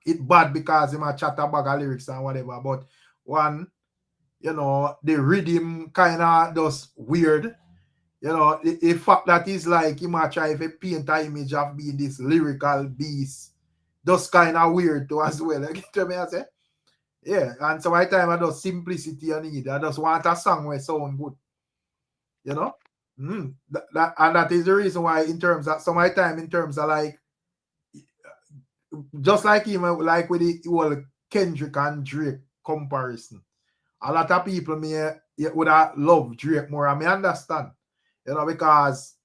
it bad because him a chat about lyrics and whatever. But one, you know, the rhythm kind of just weird. You know, the fact that he's like he might try to paint an image of being this lyrical beast, just kind of weird too as well. You get me? I say, yeah. And so my time I just simplicity I need. I just want a song where sound good. You know, and that is the reason why in terms of so my time in terms of like, just like him, like with the whole Kendrick and Drake comparison, a lot of people would have loved Drake more. I may understand. You know, because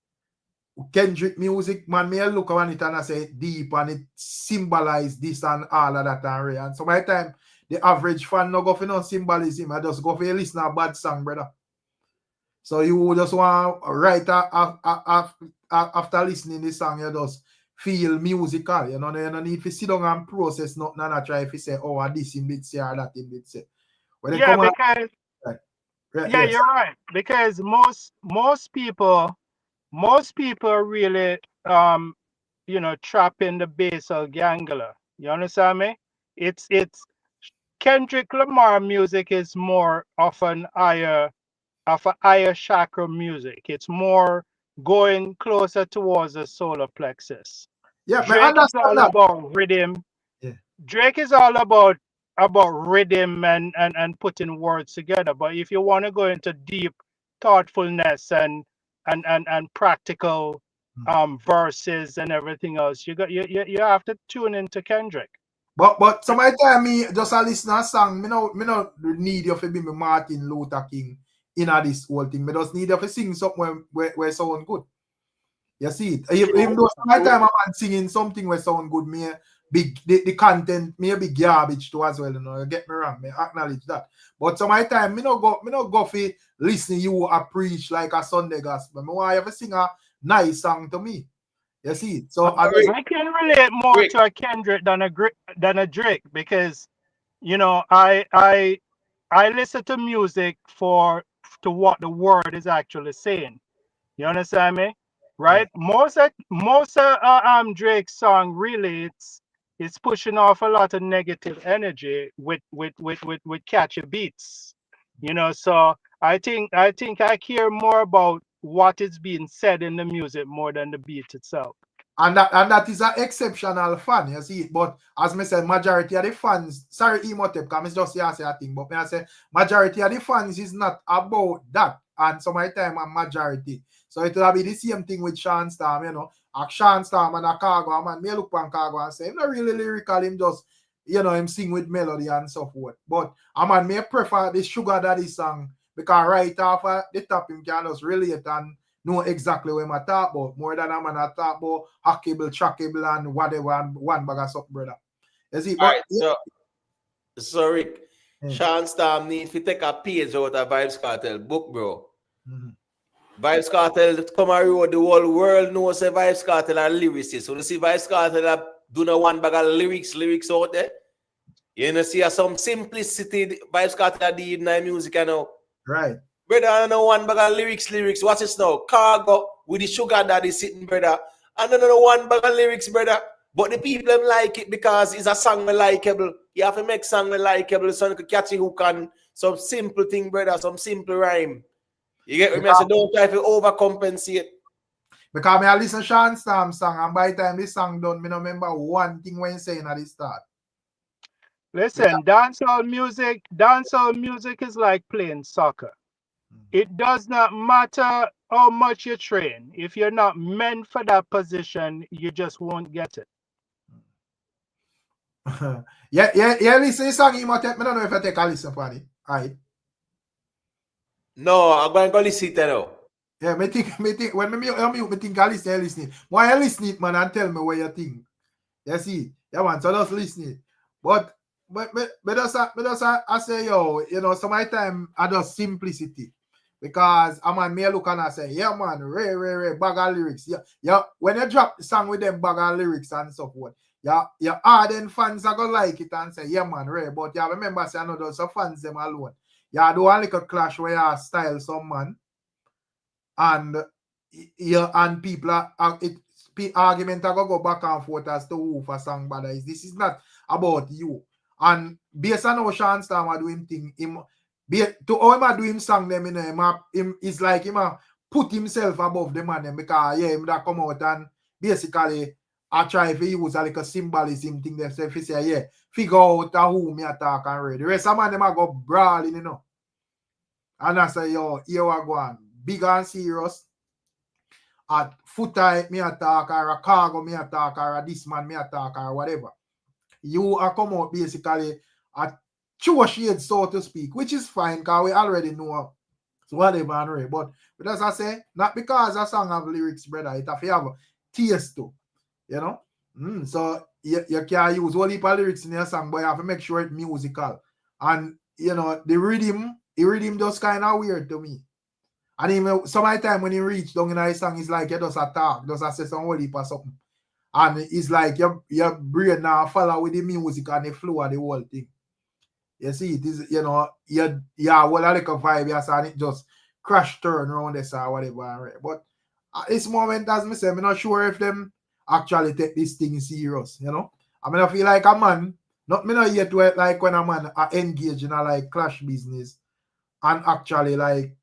Kendrick music, man, me look on it and I say deep and it symbolize this and all of that and so by the time the average fan no go for no symbolism, I just go for listen to a bad song, brother. So you just want right after listening this song, you just feel musical, you know, you don't need to sit down and process nothing and try to say, oh, this in bit say or that in bit say. When they come Because yeah, yes. you're right. Because most people really you know, trap in the basal ganglia. You understand me? It's Kendrick Lamar music is more of a higher chakra music. It's more going closer towards the solar plexus. Yeah, Drake is all about rhythm. Yeah. Drake is all about rhythm and putting words together. But if you want to go into deep thoughtfulness and practical verses and everything else, you have to tune into Kendrick. But sometimes me just a listen to a song, me no need you to be me Martin Luther King in this whole thing. Me just need you to sing something where sound good. You see it. Even though sometimes I'm singing something where sound good, me the content may be garbage too as well. You know, you get me wrong. Me acknowledge that. But sometimes me no go for listening you a preach like a Sunday gospel. Me want you to sing a nice song to me. You see, so I can relate more to a Kendrick than a Drake because, you know, I listen to music to what the word is actually saying. You understand me, right? Yeah. Most Drake's song really it's pushing off a lot of negative energy with catchy beats. You know, so I think I care more about what is being said in the music more than the beat itself. And that is an exceptional fan, you see. But as I said, majority of the fans, sorry, Emotep, because I just say a thing, but I say majority of the fans is not about that. And some of the time a majority. So it will be the same thing with Sean Storm, you know. A Sean Storm and a Cargo, man, me look on Cargo and say, him not really lyrical, him just, you know, him sing with melody and so forth. But man, me prefer the Sugar Daddy song because right off the top him can just relate and know exactly what I talk about. More than I'm gonna talk about hackable, trackable, and whatever, and one bag of stuff, brother. You see, but so Rick, Sean Storm needs to take a page out of Vybz Kartel book, bro. Vybz Kartel come and road, the whole world knows a Vybz Kartel are lyricist. So you see Vybz Kartel do no one bag of lyrics out there. You know, see some simplicity Vybz Kartel did in the music, you know. Right. Brother, I know one bag of lyrics. What's this now? Cargo with the Sugar Daddy sitting, brother. I don't know one bag of lyrics, brother. But the people them like it because it's a song likable. You have to make song likable so you can catch a hook on some simple thing, brother, some simple rhyme. You get me? So don't try to overcompensate. Because I listen to Sean Storm song, and by the time this song done, I remember one thing when saying at the start. Listen, dancehall music is like playing soccer. It does not matter how much you train. If you're not meant for that position, you just won't get it. yeah, listen to song, I don't know if I take a listen for it. Alright. No, I'm going to go listen to it now. Yeah, me think when me think I listen. Why you listen it, man, and tell me what you think. You see, yeah, man, so just listen it. But I say, yo, you know, some of the time I just simplicity. Because I'm on me look and I say, yeah, man, Ray, bag of lyrics. Yeah, when you drop the song with them bag of lyrics and so forth, your ardent fans are gonna like it and say, yeah, man, Ray. But yeah, remember, say, I know those fans them alone. Yeah, do a little clash where you style some man. And people are argument are gonna go back and forth as to who for song bad is. This is not about you. And based on how Sean Storm are doing thing, to how him do him song them, you know, him is like him put himself above the man them because yeah, him that come out and basically I try to use a like a symbolism thing themselves. If say yeah, figure out who me attack and read. The rest of man them are go brawling, you know. And I say, yo, here we go on. Big and serious. At Foota me attack or a cargo me attack or a this man me attack or whatever. You are come out basically at true shade, so to speak, which is fine because we already know so whatever and right. But as I say, not because a song have lyrics, brother, it have to have taste too. You know? So you can use whole heap of lyrics in your song, but you have to make sure it's musical. And you know, the rhythm just kind of weird to me. And even some of the time when you reach down in a song, it's like you just attack, just say some whole heap or something. And it's like your brain now follow with the music and the flow of the whole thing. You see, it is, you know, well, like a vibe, yes, and it just crash turn around this or whatever. But at this moment, as I say, I'm not sure if them actually take this thing serious, you know. I mean, I feel like a man, me not yet like when a man engage in a like clash business and actually like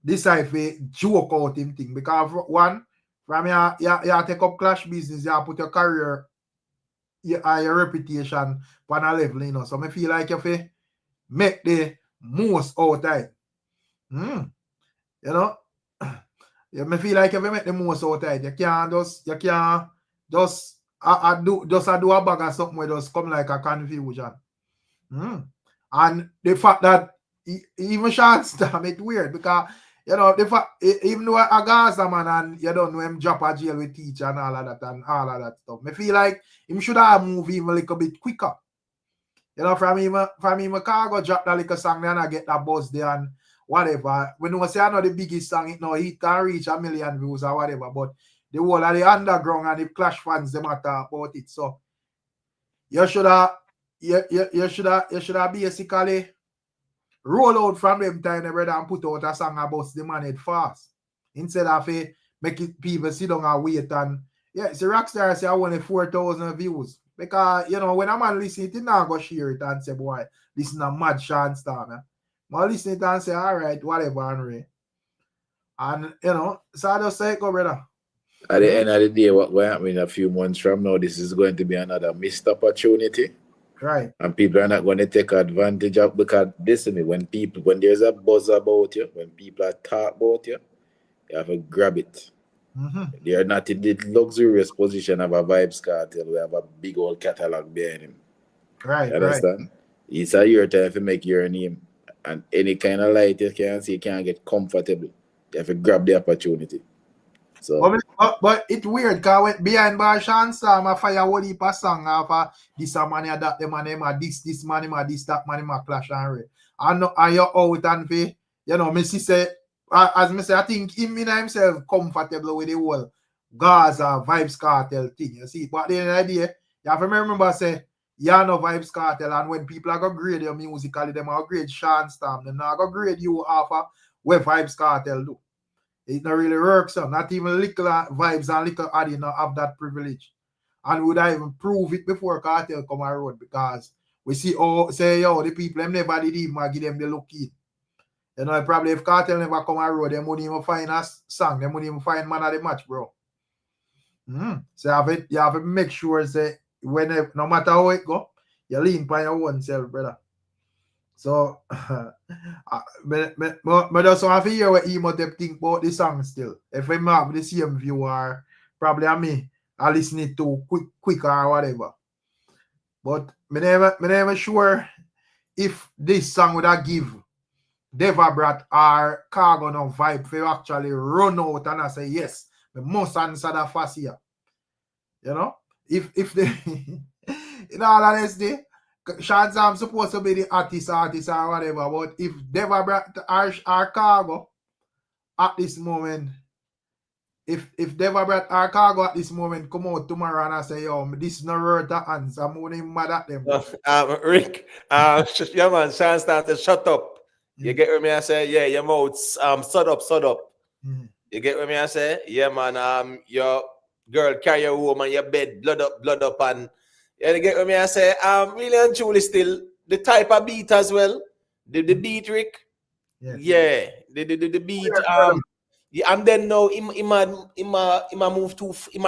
decide to joke out him thing. Because one, from you take up clash business, you put your career, your reputation on a level, you know. So I feel like if you make the most out of it. You know, I feel like if you make the most out of it, you can't just do a bag of something where just come like a confusion. And the fact that even Sean Storm, it's weird because you know the fact even though a Gaza man and you don't know him drop a jail with teacher and all of that stuff. I feel like him should have moved even a little bit quicker. You know, from him I can't go drop that little song and I get that buzz there and whatever. When we say I know the biggest song, it no, he can reach 1 million views or whatever, but the whole of the underground and the Clash fans them talk about it. So you should have basically roll out from them time, brother, and put out a song about the man head fast. Instead of make it people sit down and wait and yeah, it's a Rockstar say I want 4,000 views. Because you know when a man listen it, he not go share it and say, boy, listen a mad Sean Storm. But listen it and say, all right, whatever, Henry. And you know, so I just say go, brother. At the end of the day, what will happen in a few months from now, this is going to be another missed opportunity. Right. And people are not going to take advantage of, because listen, when there's a buzz about you, when people are talk about you have to grab it. They are not in the luxurious position of a Vybz Kartel. We have a big old catalog behind him. Right. You understand? Right. It's a your time to make your name. And any kind of light you can see, you can't get comfortable. You have to grab the opportunity. So, but it's weird because behind bar Sean Storm a fire whole heap of song of this man that the man this man this that man clash and red. And you out and pay, you know, me say as me say, I think himself comfortable with the whole Gaza Vybz Kartel thing. You see, but at the end of the day, you have to remember say you know Vybz Kartel, and when people are gonna grade your musically, them are grade Sean Storm, them not gonna grade you off of what Vybz Kartel do. It not really works, so not even little Vybz and little Addy not have that privilege. And would I even prove it before Kartel come on road, because we see the people them never did even give them the look in. You know, probably if Kartel never come on road, they wouldn't even find a song, they wouldn't even find man of the match, bro. So you have to make sure say whenever, no matter how it go, you lean by your own self, brother. So, I just want to hear what Emotep think about the song still. If I'm have the same view or probably I listen it to quick or whatever. But me never sure if this song would have give Devabrat or Cargo no vibe for actually run out and I say yes, we must answer that fast here. You know? If they in all honesty, Sean Sam supposed to be the artist or whatever, but if Devabrat or Cargo at this moment, if Devabrat or Cargo at this moment come out tomorrow and I say, yo, this no word to answer, I'm only mad at them. Rick, yeah man, Sean started shut up. You get what me I say? Yeah, your mouth shut up. You get what me I say? Yeah man, your girl carry your home and your bed blood up and you get what me I say? Really and truly still the type of beat as well. The beat, Rick. Yes. Yeah, the beat. Yeah, and then now he move too. He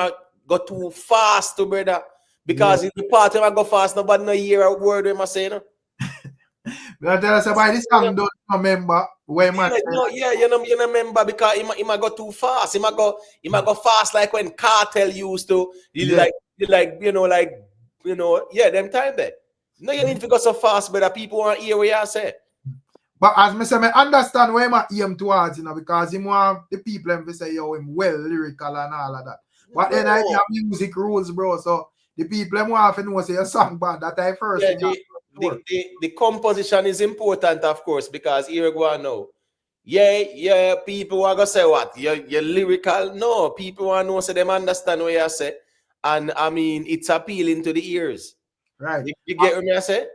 go too fast, to brother. Because in the part when I go fast, nobody no hear a word when I say no. But tell us about this song. Don't remember when man. You know remember because he go too fast. He go fast like when Kartel used to. Them time there. No, you need to go so fast, but people want to hear what you say. But as me say, I understand where I aim towards, because him want the people to say, yo, him well lyrical and all of that. But then I have music rules, bro. So the people want to know say a song bad. That I first. Yeah, the composition is important, of course, because here we go now. Yeah, people are gonna say what? You're lyrical. No, people want to know so them understand what you say. And I mean it's appealing to the ears. Right. You get what I say?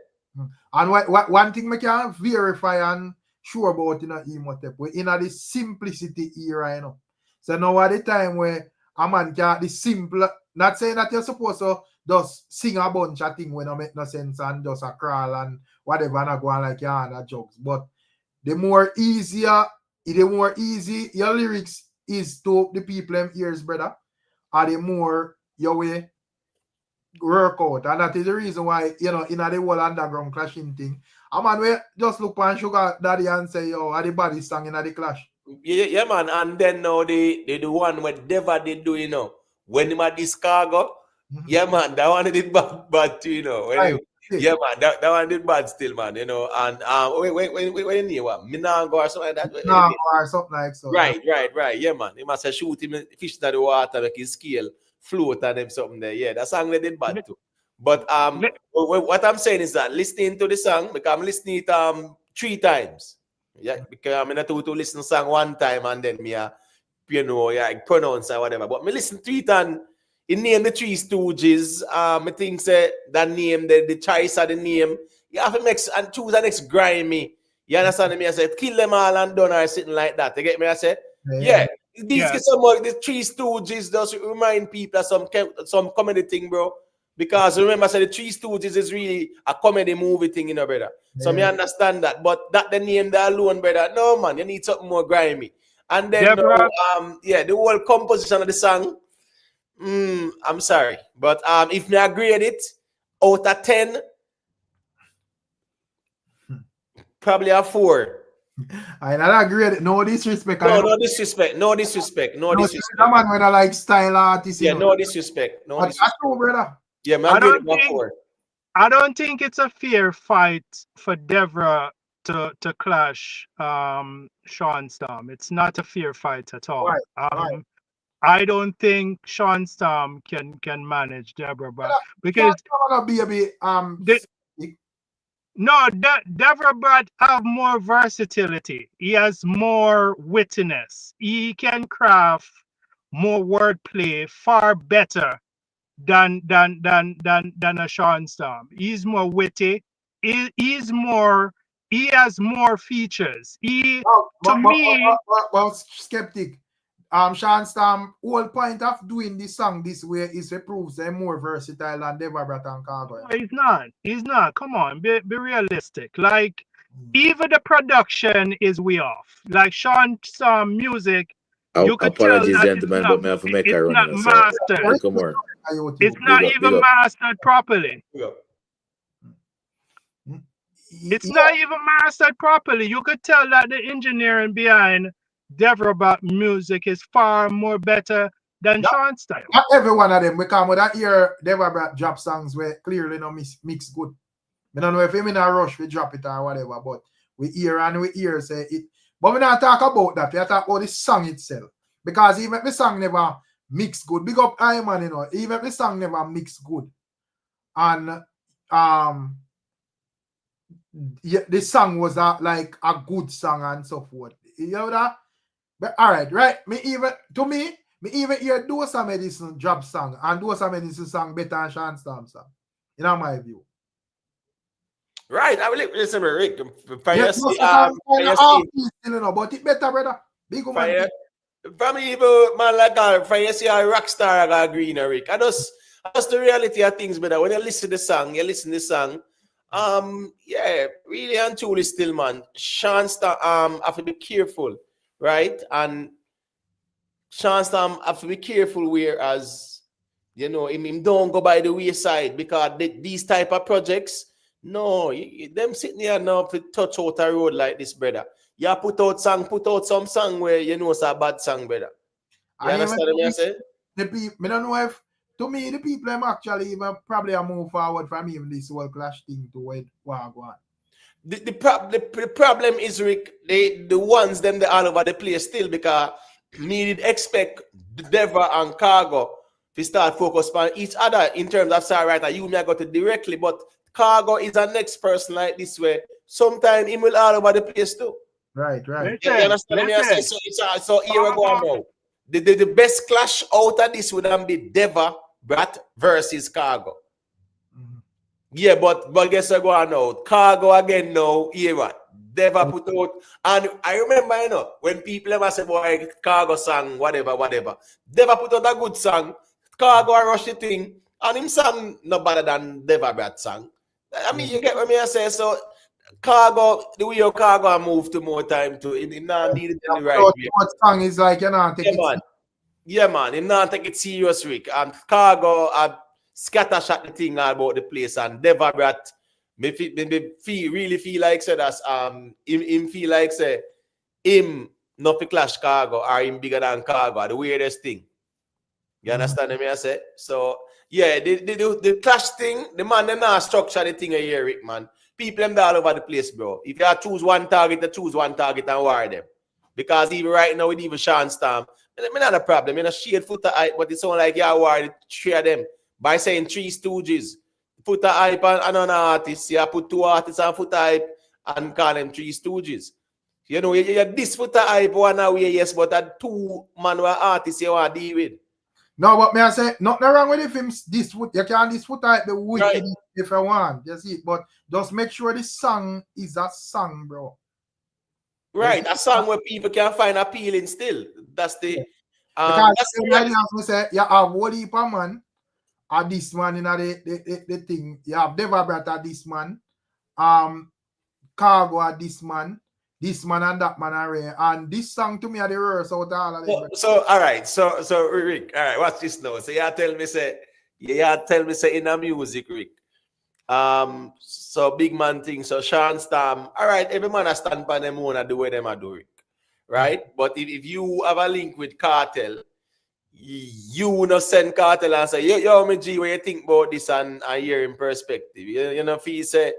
And one thing I can verify and sure about Emotep, we're in the simplicity era, So now at the time where a man can the simple, not saying that you're supposed to just sing a bunch of things when it make no sense and just a crawl and whatever and go on like you and jokes. But the more easy your lyrics is to the people in ears, brother, or the more your way work out. And that is the reason why, in the whole underground clashing thing, a man we just look on Sugar Daddy and say, yo, are the body song in the clash. Yeah, man. And then now the one where Deva did do, when him at this cargo, yeah, man, that one did bad too, When yeah, man, that one did bad still, man, and when you what? Minango or something like that. Minango or something like so. Right. Yeah, man. He must have shoot him fish in the water, make his scale float and them something there. Yeah, that song they did bad too. But what I'm saying is that listening to the song, because I'm listening it 3 times. Yeah, because I'm not to listen to song 1 time and then me pronounce or whatever. But me listen to it and he named the 3 Stooges. I think say that name, the choice of the name. You have to mix and choose the next grimy. You understand me? I said kill them all and done or something like that. You get me? I said the 3 Stooges does remind people of some comedy thing, bro. Because remember, I said the 3 Stooges is really a comedy movie thing, brother. So me understand that, but that the name that alone, brother. No, man, you need something more grimy. And then the whole composition of the song. I'm sorry, but if me grade it out of 10, probably a 4. I not agree. No disrespect. No disrespect. No disrespect. That man when I like style artist. Yeah, no disrespect. No disrespect. That's true, brother. Yeah, man. I don't think it's a fair fight for Devra to clash Sean Storm. It's not a fair fight at all. Right. I don't think Sean Storm can manage Devra, but because Devra Brad have more versatility. He has more wittiness. He can craft more wordplay far better than a Sean Storm. He's more witty. He has more features. Skeptic. Sean Storm, whole point of doing this song this way is to prove they're more versatile than Devabrat and Cargo. No, he's not. Come on, be realistic. Like, even the production is way off. Like Sean Storm music, you could apologies, tell gentlemen, but me have to make it's not mastered. It's not even mastered properly. It's not even mastered properly. You could tell that the engineering behind Deborah music is far more better than Sean's style. Not every one of them, because with that hear Deborah drop songs where clearly no mix good. I don't know if him in a rush we drop it or whatever, but we hear and we hear say it. But we not talk about that. We talk about the song itself. Because even if the song never mix good, big up Iman, you know, even if the song never mix good. And yeah, this song was like a good song and so forth. You know that? But all right. Me even hear Do Some Medicine drop song and Do Some Medicine song better than Sean Storm song. In my view. Right, I will listen to Rick. But it better, brother. Big man. From even man like that, for you see a Rockstar I got agree, Rick. That's the reality of things, brother. When you listen to the song, yeah, really and truly still, man. Sean Storm have to be careful, right? And Sean Storm have to be careful, whereas you know him don't go by the wayside, because these type of projects. No, them sitting here now to touch out a road like this, brother. You put out some song where you know it's a bad song, brother. You understand what I say? The people, I don't know if, to me, the people them actually even probably move forward from even this whole clash thing to where go on. The problem is, Rick, the ones them they all over the place still, because me did expect Deva and Cargo to start focus on each other in terms of songwriter. You may got it directly, but Cargo is a next person like this way. Sometimes he will all over the place too. Right. You understand me? So here we go now. The best clash out of this would be Deva Brat versus Cargo. Mm-hmm. Yeah, but guess what go on now? Cargo again now. Here what? Deva put out, and I remember, you know, when people ever say, boy, Cargo song, whatever. Deva put out a good song. Cargo rush the thing, and him song no better than Deva Brat song. I mean, you get what I say? So, Cargo, the way your Cargo move to more time to it not need it in the right way. What song is like, you know, take it. Yeah, man. You not take it serious, Rick. And Cargo scatter shot the thing all about the place, and Deva Brat really feel like say that him feel like say him not to clash Cargo or him bigger than Cargo. The weirdest thing. You understand what I say? So yeah, the clash thing, the man them not structure the thing here, Rick, man. People them all over the place, bro. If you choose one target, you choose one target and war them. Because even right now with even Sean Storm, it's not a problem. You know, shade Foota hype, but it's only like you war the three of them by saying three stooges. Foota hype and another artist. You put two artists on Foota hype and call them three stooges. You know, you this Foota hype one away, yes, but that two man were artists you want to deal with. No, but may I say, nothing wrong with if him this foot. You can this foot type the wicked Right. if you want. You see, but just make sure the song is a song, bro. Right, a song where people can find appealing still. That's the Because that's the idea of say you have whole heap of man or this man in the thing. You have Deva Brat at this man, Cargo at this man and that man array. And this song to me are the worst out of all of them. so all right, so Rick, all right, watch this now. So you tell me say in a music, Rick. So big man thing. So Sean Storm, all right, every man a stand by them own and the way them are doing, right? But if you have a link with Kartel, you not send Kartel and say, yo, me G, what you think about this and hear in perspective. You know, if you say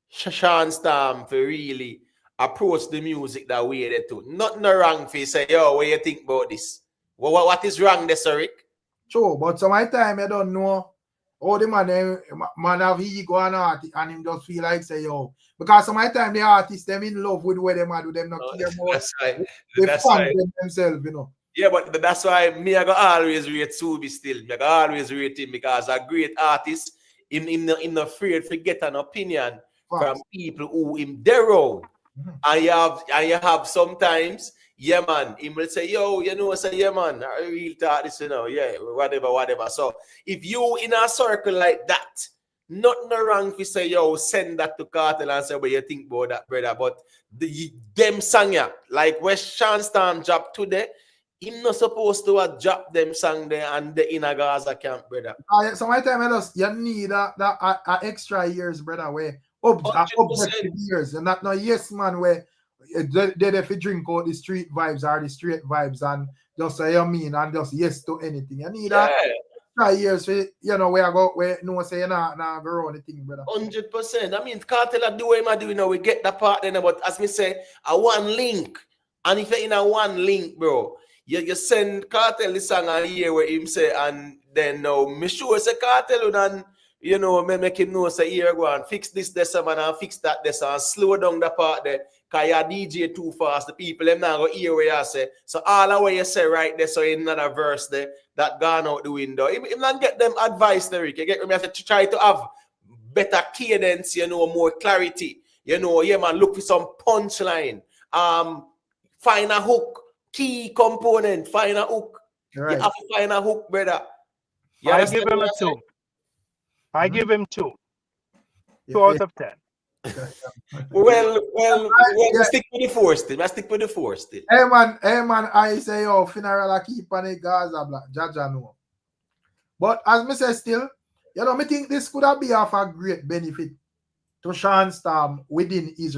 Sean Storm for really approach the music that way they do. Nothing wrong if you say, yo, what you think about this? What is wrong there, sir, Rick? True, but sometimes you don't know how the man have ego and art and him just feel like say, yo. Because sometimes the artists them in love with what them do, them not care more. That's right. They That's fun right. themselves, you know. Yeah, but that's why me I go always rate Subi still. I go always rate him because a great artist in the afraid to get an opinion from people who him their own. And you have sometimes, yeah man, he will say, yo, you know, say, yeah man, I real talk this, you know, yeah, whatever. So if you in a circle like that, nothing wrong if you say, yo, send that to Kartel and say what you think about that, brother. But them song, yeah, like where Sean Storm dropped today, he's not supposed to have dropped them song there and the inner Gaza camp, brother. Sometimes you need that extra years, brother, where objective years. And not no yes man where they if you drink out the street vibes or the straight vibes and just say you mean and just yes to anything. You need that 3 years for where I go where no say nah go around the thing, brother. 100%. I mean Kartel do what him do, we get that part then, but as me say, a one link. And if you're in a one link, bro, you send Kartel the song a year where him say, and then now me sure say Kartel and me make him know say here go and fix this man and fix that and slow down the part there. Cause your DJ too fast, the people them now go hear where you say. So all the way you say right there, so in another verse there that gone out the window. Him not get them advice there, Rick. You get me? I have to try to have better cadence, more clarity. Yeah man, look for some punchline. Find a hook, key component, find a hook. Right. You have to find a hook, brother. I give him a 2. I give him 2. 2 out of 10. well, stick with the 4 still. I stick with the 4 still. Hey man, I say funeral I keep on it Gaza black. Jaja no. But as me say still, me think this could have been of a great benefit to Sean Storm within his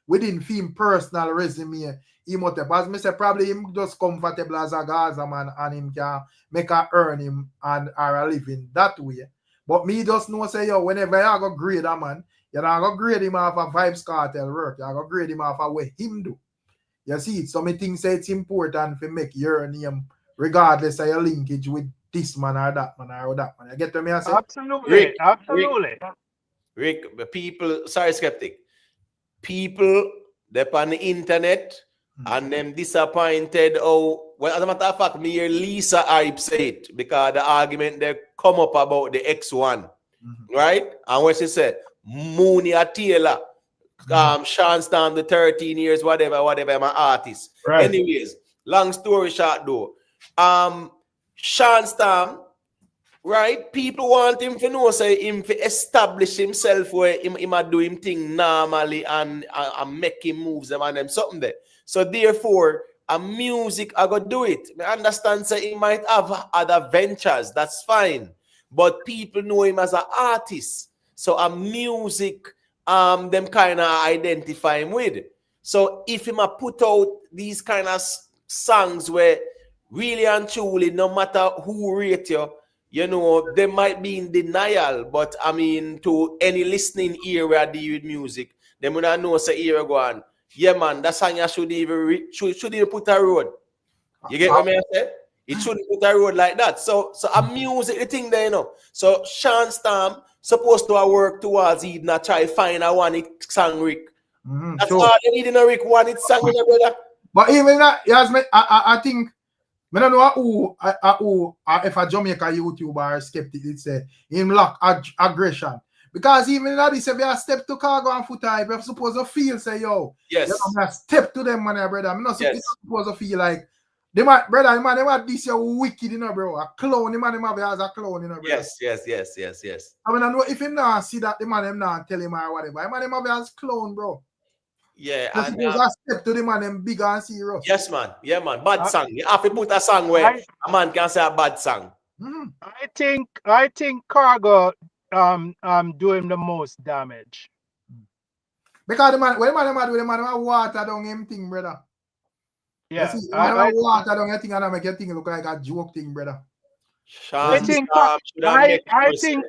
within him personal resume. As me say, probably him just comfortable as a Gaza man and him can make a earn him and are a living that way. But me just know say whenever you go grade a man, you not go grade him off a Vybz Kartel work. You go grade him off a way him do. You see, so me think say it's important to make your name regardless of your linkage with this man or that man or that man. You get what I say? Absolutely. Rick, people, sorry, skeptic. People that on the internet and them disappointed. Well, as a matter of fact, me hear Lisa Hype say it because the argument they come up about the X1, right? And what she said, Mooney a Taylor, Sean Storm the 13 years, whatever, my artist. Right. Anyways, long story short though, Sean Storm, right? People want him to know, say him to establish himself where him a do him thing normally and make him moves them and them something there. So therefore, a music I go do it. I understand say he might have other ventures, that's fine. But people know him as an artist. So a music them kind of identify him with. So if him a put out these kind of songs where really and truly, no matter who rate you, they might be in denial, but I mean, to any listening ear where I deal with music, they would not know say here go on. Yeah, man, that song you should even put a road. You get what I say? It shouldn't put a road like that. So a music, the thing there, So Sean Storm supposed to work towards it, not try find a one it song Rick. That's all you need in a Rick one it song, brother. But even that, yes, I think. I don't know who if a Jamaica YouTuber or skeptic, it say him lack aggression. Because even in this, if you step to Cargo and Foota, you're supposed to feel, say, yes, step to them, man, brother. I'm not supposed to feel like, they might this wicked, bro. A clown, the man, as a clown, bro. Yes. I mean, I know if him not see that, the man, him not tell him or whatever. The man, him as clown, bro. Yeah, and step to the man them big and serious. Yes, man. Yeah, man. Bad song. You have to put a song where a man can say a bad song. I think Cargo doing the most damage. Because the man, when the man do the man water down him thing, brother. Yeah. You see, water down your thing and make your thing look like a joke thing, brother. I think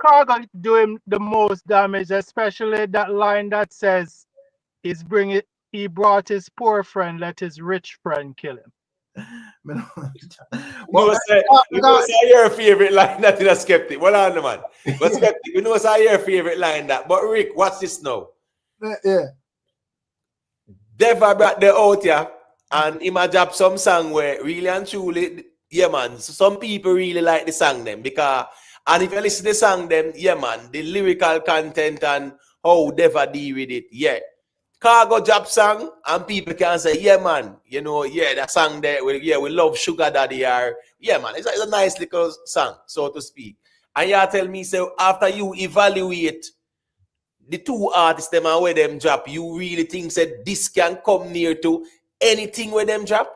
Cargo doing the most damage, especially that line that says he brought his poor friend, let his rich friend kill him. You know say your favorite line that is a skeptic. What on the man? But skeptic, you know say your favorite line that. But Rick, what's this now? Yeah. Deva brought the out here and he might drop some song where really and truly, yeah man, so some people really like the song them because and if you listen to the song them, yeah man, the lyrical content and how Deva deal with it, yeah. Cargo drop song and people can say, yeah man, that song there, we love Sugar Daddy or yeah man, it's a nice little song, so to speak. And you tell me, so after you evaluate the two artists them and where them drop, you really think that this can come near to anything where them drop?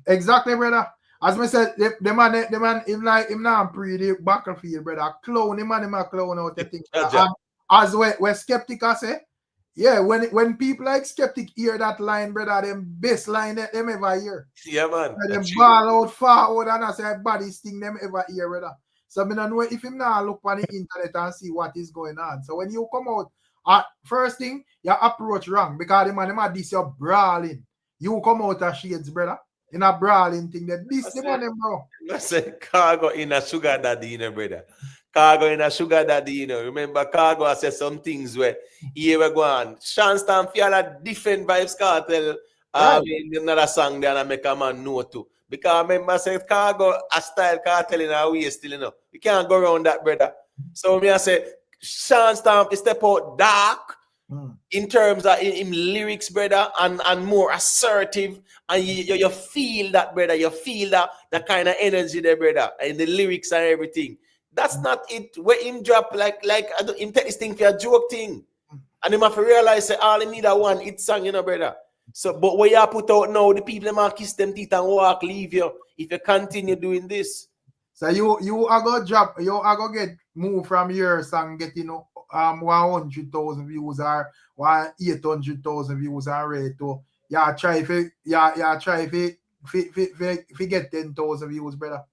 Exactly, brother. As I said, the man, him not pre the battlefield, brother. Clown, him a clown out the thing. as we skeptic I say, yeah, when people like skeptic hear that line, brother, them best line that them ever hear. Yeah, man. And them ball out forward and I say body sting them ever hear, brother. So I don't know if him now look on the internet and see what is going on. So when you come out, first thing, your approach wrong because the man this you're brawling. You come out of shades, brother. In a brawling thing that this the man, bro. I said cargo in a sugar daddy, you know, brother. Cargo in a sugar daddy, you know. Remember, Cargo I said some things where here we go on. Shanstan feel a different Vybz Kartel in another song there and I make a man know too. Because remember I said Cargo a style Kartel in our way still, you know. You can't go around that, brother. So me I say Shanstan step out dark. In terms of in lyrics, brother, and more assertive, and you feel that, brother. You feel that kind of energy there, brother, and the lyrics and everything. That's not it. Where him drop like him take this thing for a joke thing, and him have to realize that all he need a one hit song, you know, brother. So, but what you put out now, the people might kiss them teeth and walk, leave you if you continue doing this. So you are gonna drop, you are gonna get move from your song getting 100,000 views or 800,000 views already to try if get 10,000 views, brother.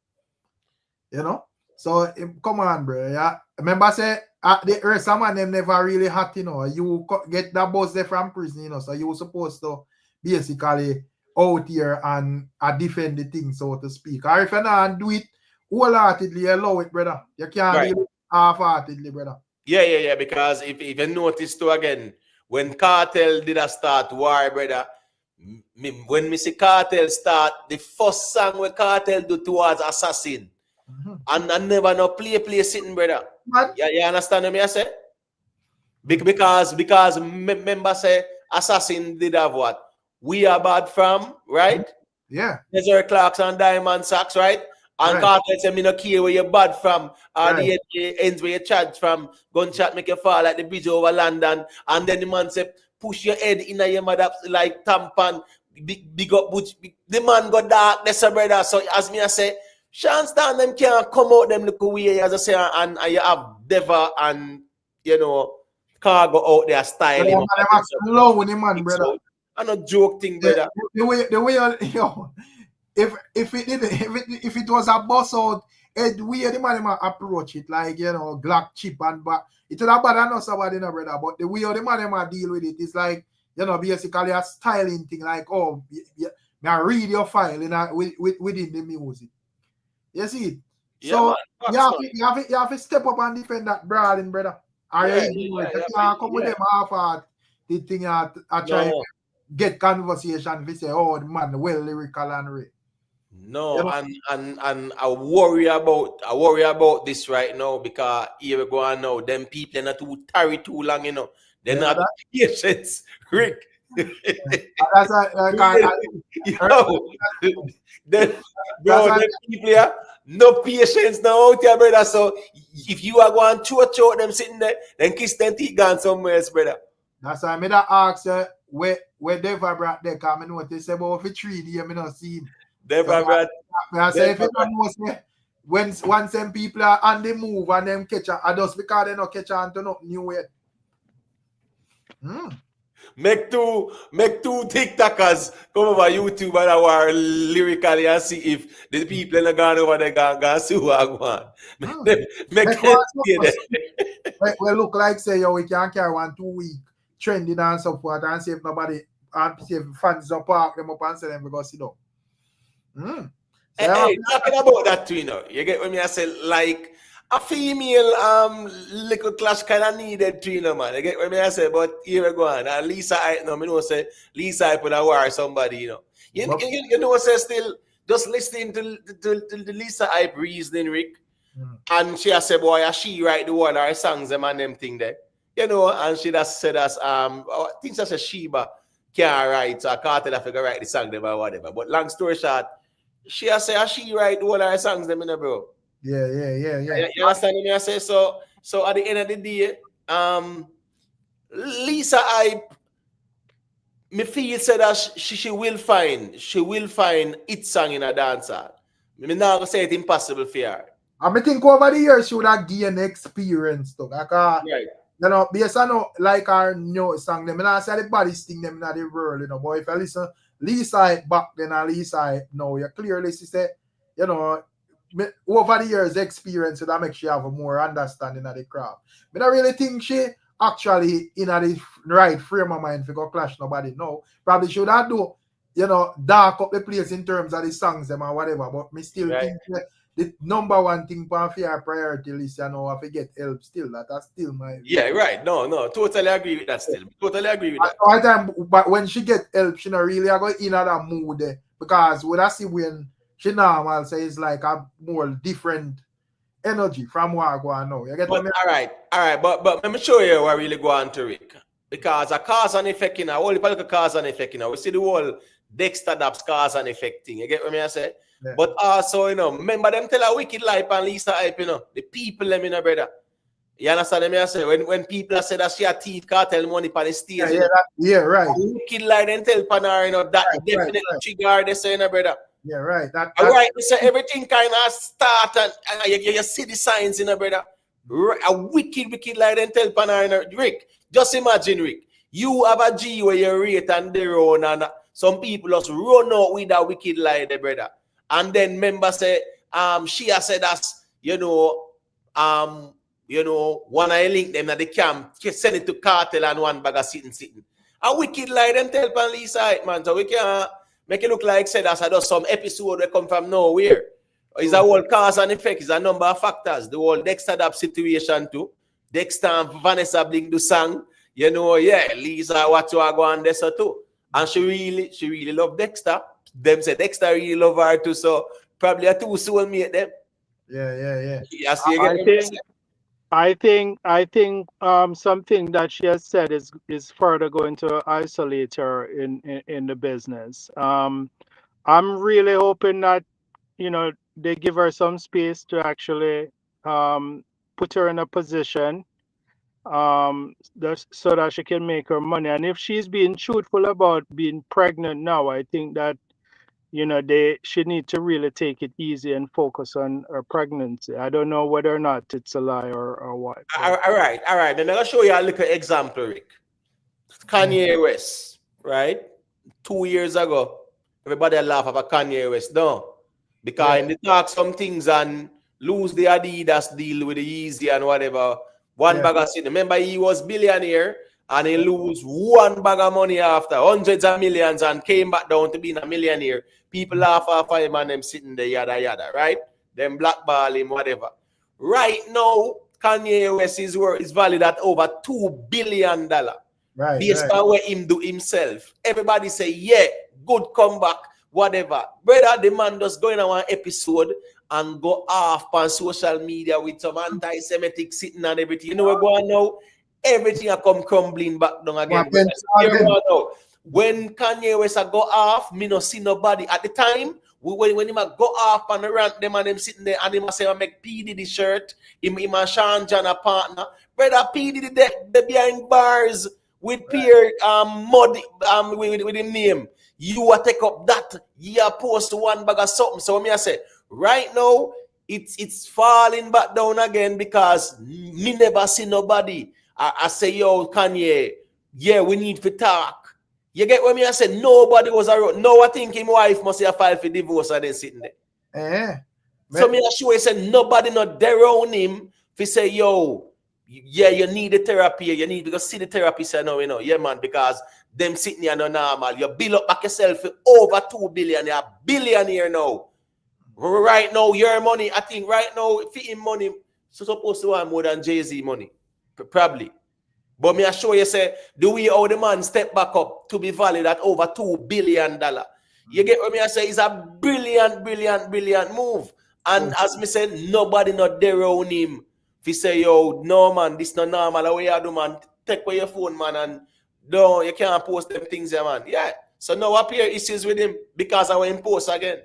You know? So come on, bro. Yeah. Remember say the earth some of them never really hot, you know. You get that buzz there from prison, you know. So you supposed to basically out here and defend the thing, so to speak. Or if you not do it wholeheartedly, allow it, brother. You can't do it half-heartedly, brother. Yeah. Because if you notice too again, when Kartel did a start war, brother, when me see Kartel start, the first song where Kartel do towards Assassin, and I never no play sitting, brother. Yeah, you understand what I say? Because remember say Assassin did have what? We Are Bad From, right? Yeah. Desert Clarks and Diamond Sacks, right? And Kartel say me no care where you're bad from, or the ends where you charge from, gunshot make you fall like the bridge over London, and then the man say push your head in your mother like tampon, big up butch. The man go dark, that's a brother. So as me I say, Shanstan them can't come out them look away as I say, and you have Deva and you know Cargo out there styling. Man, brother. I'm not joke thing, brother. The way you know, if it was a boss out, the way the man approach it, like you know, Glock chip and but it would have bad enough somebody, no brother. But the way the man deal with it is like you know, basically a styling thing, like I read your file within the music. You see it? So you have to step up and defend that brawling, brother. You can't come with them half the thing I try to get conversation. We say, oh, the man well lyrical and real. No, and I worry about this right now because here we go on now. Them people are not too tarry too long, you know. They're not patience, Rick. That's them people here, no patience now out here, brother. So if you are going to choke them sitting there, then kiss them teeth gone somewhere else, brother. That's why I made that ask where Deva brought there, because I know what they say about for 3D, I not see him. I say if you don't know, once them people are on the move and them catch on, just because they not catch on to nothing new yet. Make two TikTokers come over YouTube and our lyrically and see if the people in the gone over there gonna see who I want. Make well, look like say yo, we can carry 1 2 week trending and so forth and see if nobody and see if fans don't park them up and say them because you know. Hey, talking about that too, you know. You get what me I say, like a female little clash kind of needed too, you know, man. You get what me I say, but here we go on. And Lisa, I know say Lisa I put a war somebody, you know. You know what say still just listening to the Lisa hype reasoning, Rick. And she has said, boy, she write the one her songs them and them thing there. You know, and she just said as I think that's a Sheba can't write, so I can't tell if I can write the song them or whatever. But long story short, she has said she write the one her songs them, you know, bro. Yeah. You understand me? I say so at the end of the day, Lisa hype me feel said that she will find it song in a dancer. Me not gonna say it impossible for her. I think over the years she would have gained experience too. Like, You know, based on like our new song, them, and I say the baddest thing them in the world, you know, boy. If you listen, Lisa back then and Lisa now, you clearly see, say, you know, over the years experience that makes you have a more understanding of the craft. But I really think she actually in the right frame of mind for go clash nobody. No, probably should have do, you know, dark up the place in terms of the songs them or whatever. But me still think that the number one thing for your priority list, you know, if you get help still, that's still my yeah, right. No, totally agree with that still. Totally agree with that. All time, but when she get help, she not really go in that mood there. Because when I see when she normal say it's like a more different energy from what I go on now. You get But me? all right, but let me show you what really go on to Rick. Because a cause and effect in a whole political cause and effect in a we see the whole Dexta Daps cause and effect thing. You get what I say? Yeah. But also, you know, remember them tell a wicked lie and Lisa hype, you know, the people them, you know, brother. You understand me? I say when people say that she a thief, cartel money on the stage. Yeah, you know, yeah, right. Wicked lie then tell her, you know, that definitely trigger they say, you know, brother. Yeah, right. All right, so everything kind of start and you see the signs, you know, brother. A wicked lie then tell her, you know, Rick. Just imagine, Rick. You have a G where you rate and they run, and some people just run out with that wicked lie, there, brother. And then member say, she has said that's, you know, one I link them at the camp, send it to Kartel and one bag of sitting. A wicked lie them tell police, man. So we can make it look like said that's just some episode that come from nowhere. It's a whole cause and effect. It's a number of factors. The whole Dexta Dap situation too. Dexta and Vanessa bring the song. You know, yeah, Lisa, what you are going there so too. And she really love Dexta. Them say Dexta really love her too. So probably a two soulmate them. Yeah. Yes, I think something that she has said is further going to isolate her in the business. I'm really hoping that, you know, they give her some space to actually put her in a position so that she can make her money. And if she's being truthful about being pregnant now, I think that, you know, she need to really take it easy and focus on her pregnancy. I don't know whether or not it's a lie or what. All right. Then I'll show you a little example, Rick. Kanye West, right? 2 years ago, everybody laugh about Kanye West, no? Because in the talk some things and lose the Adidas deal with the Yeezy and whatever. One bag of shit. Remember, he was billionaire and he lose one bag of money after hundreds of millions and came back down to being a millionaire. People laugh off him and them sitting there, yada, right? Them blackball him, whatever. Right now, Kanye West is valued at over $2 billion. Right. Based on what him do himself. Everybody say, yeah, good comeback, whatever. Brother, the man just going on one episode and go off on social media with some anti-Semitic sitting and everything. You know what going on now? Everything will come crumbling back down again. When Kanye West go off, me no see nobody. At the time, when him go off and rant them and them sitting there and him say, I make P. Diddy shirt, him and Sean John a partner. Brother, P. Diddy they behind bars with Pierre Mud with him name. You will take up that, you post one bag of something. So me I say, right now, it's falling back down again because me never see nobody. I say, yo, Kanye, yeah, we need to talk. You get what me I said? Nobody was around. No, I think his wife must have filed for divorce and then sitting there. So me assure you say nobody not there around him to say, yo, yeah, you need the therapy. You need to go see the therapist. You know, yeah, man, because them sitting here no normal. You build up back yourself for over 2 billion. You're a billionaire now. Right now, your money, I think right now, fitting money, so supposed to have more than Jay-Z money. Probably. But me assure you say, the way how the man step back up to be valued at over $2 billion. You get what me I say? It's a brilliant move. And as me said, nobody not there around him. If you say, yo, no man, this not normal. The way you do, man, take away your phone, man, and no, you can't post them things there, man. Yeah. So now appear issues with him because I will impose again.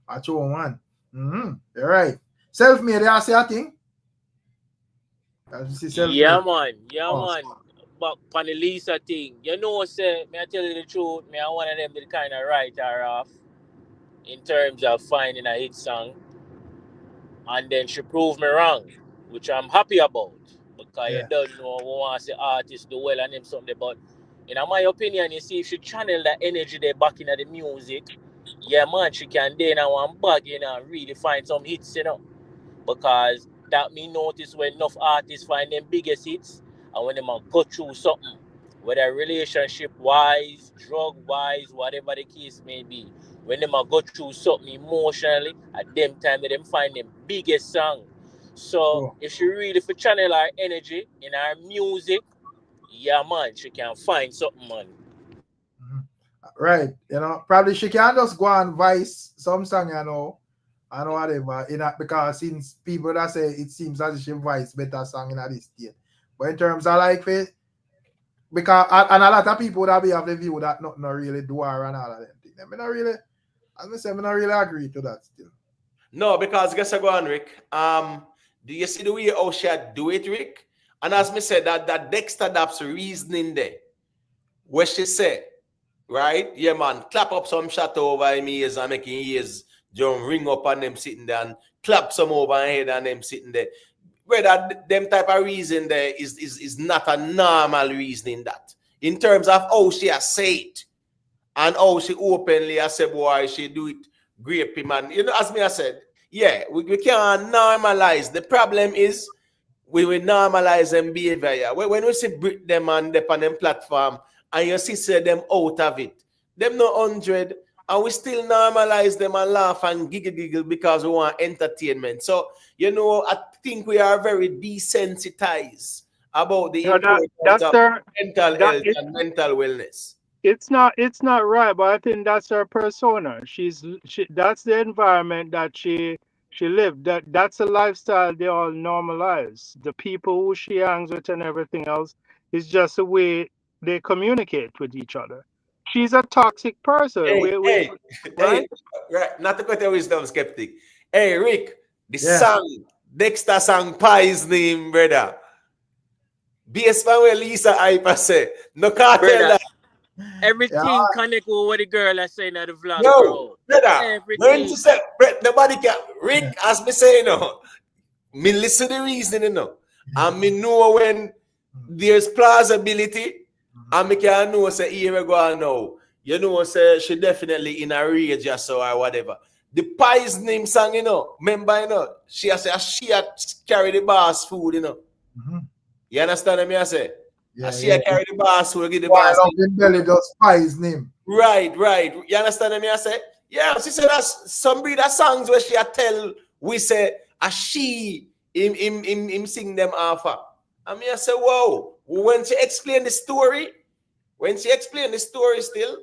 I told one. You're right. Self-made, you say a thing? Yeah, man. But on the Lisa thing, you know, say, me I tell you the truth, me I one of them that kind of write her off in terms of finding a hit song. And then she proved me wrong, which I'm happy about. Because you don't know who wants the artist do well and them something. But in my opinion, you see, if she channel that energy there back into the music, yeah man, she can then one bag, you know, really find some hits, you know. Because that me notice when enough artists find them biggest hits and when them go through something, whether relationship wise, drug wise, whatever the case may be, when them go through something emotionally, at them time they them find them biggest song. So if she really for channel her energy in her music, yeah man, she can find something, man. Right, you know, probably she can just go and voice some song, you know, and whatever, you know, because since people that say it seems as if she voice better song in this state. But in terms of like it, because and a lot of people that be have the view that nothing really do her and all of them things. I not really, as I say, I not really agree to that still. No, because guess I go on, Rick. Do you see the way how she do it, Rick? And as me said, that Dexta Daps reasoning there, what she said, right? Yeah, man, clap up some shot over him ears and making ears just ring up on them sitting there and clap some over head and them sitting there. Whether them type of reason there is not a normal reasoning that. In terms of how she has said it and how she openly has said, boy, she do it grape him. And, you know, as me I said, yeah, we can't normalize. The problem is we will normalize them behavior. Yeah. When we see Brit them on them platform and you see say them out of it, them no 100, and we still normalize them and laugh and giggle because we want entertainment. So, you know, I think we are very desensitized about the importance of mental health and mental wellness. It's not right, but I think that's her persona. That's the environment that she lived. That's a lifestyle they all normalize. The people who she hangs with and everything else is just the way they communicate with each other. She's a toxic person. Hey, right? Right. Not to cut your wisdom skeptic. Hey, Rick, the song, Dexta song Pie's name, brother. Based on where Lisa Hyper say, no cartel that. Everything connect with what the girl is saying at the vlog, Yo, bro. brother, when she said, nobody can, Rick, as me say, you know, me listen to the reason, you know, and me know when there's plausibility, and me can know, say, here we go now, you know, say, she definitely in a rage or so or whatever. The Pie's name song, you know, remember, you know, she had carry the boss food, you know. You understand what I say? Yeah, she carry the boss food, give the Why boss. belly does Pie's name. Right. You understand what I say? Yeah, she said that's some breed of songs where she tell we say she him sing them off. And me I say, whoa, when she explain the story still.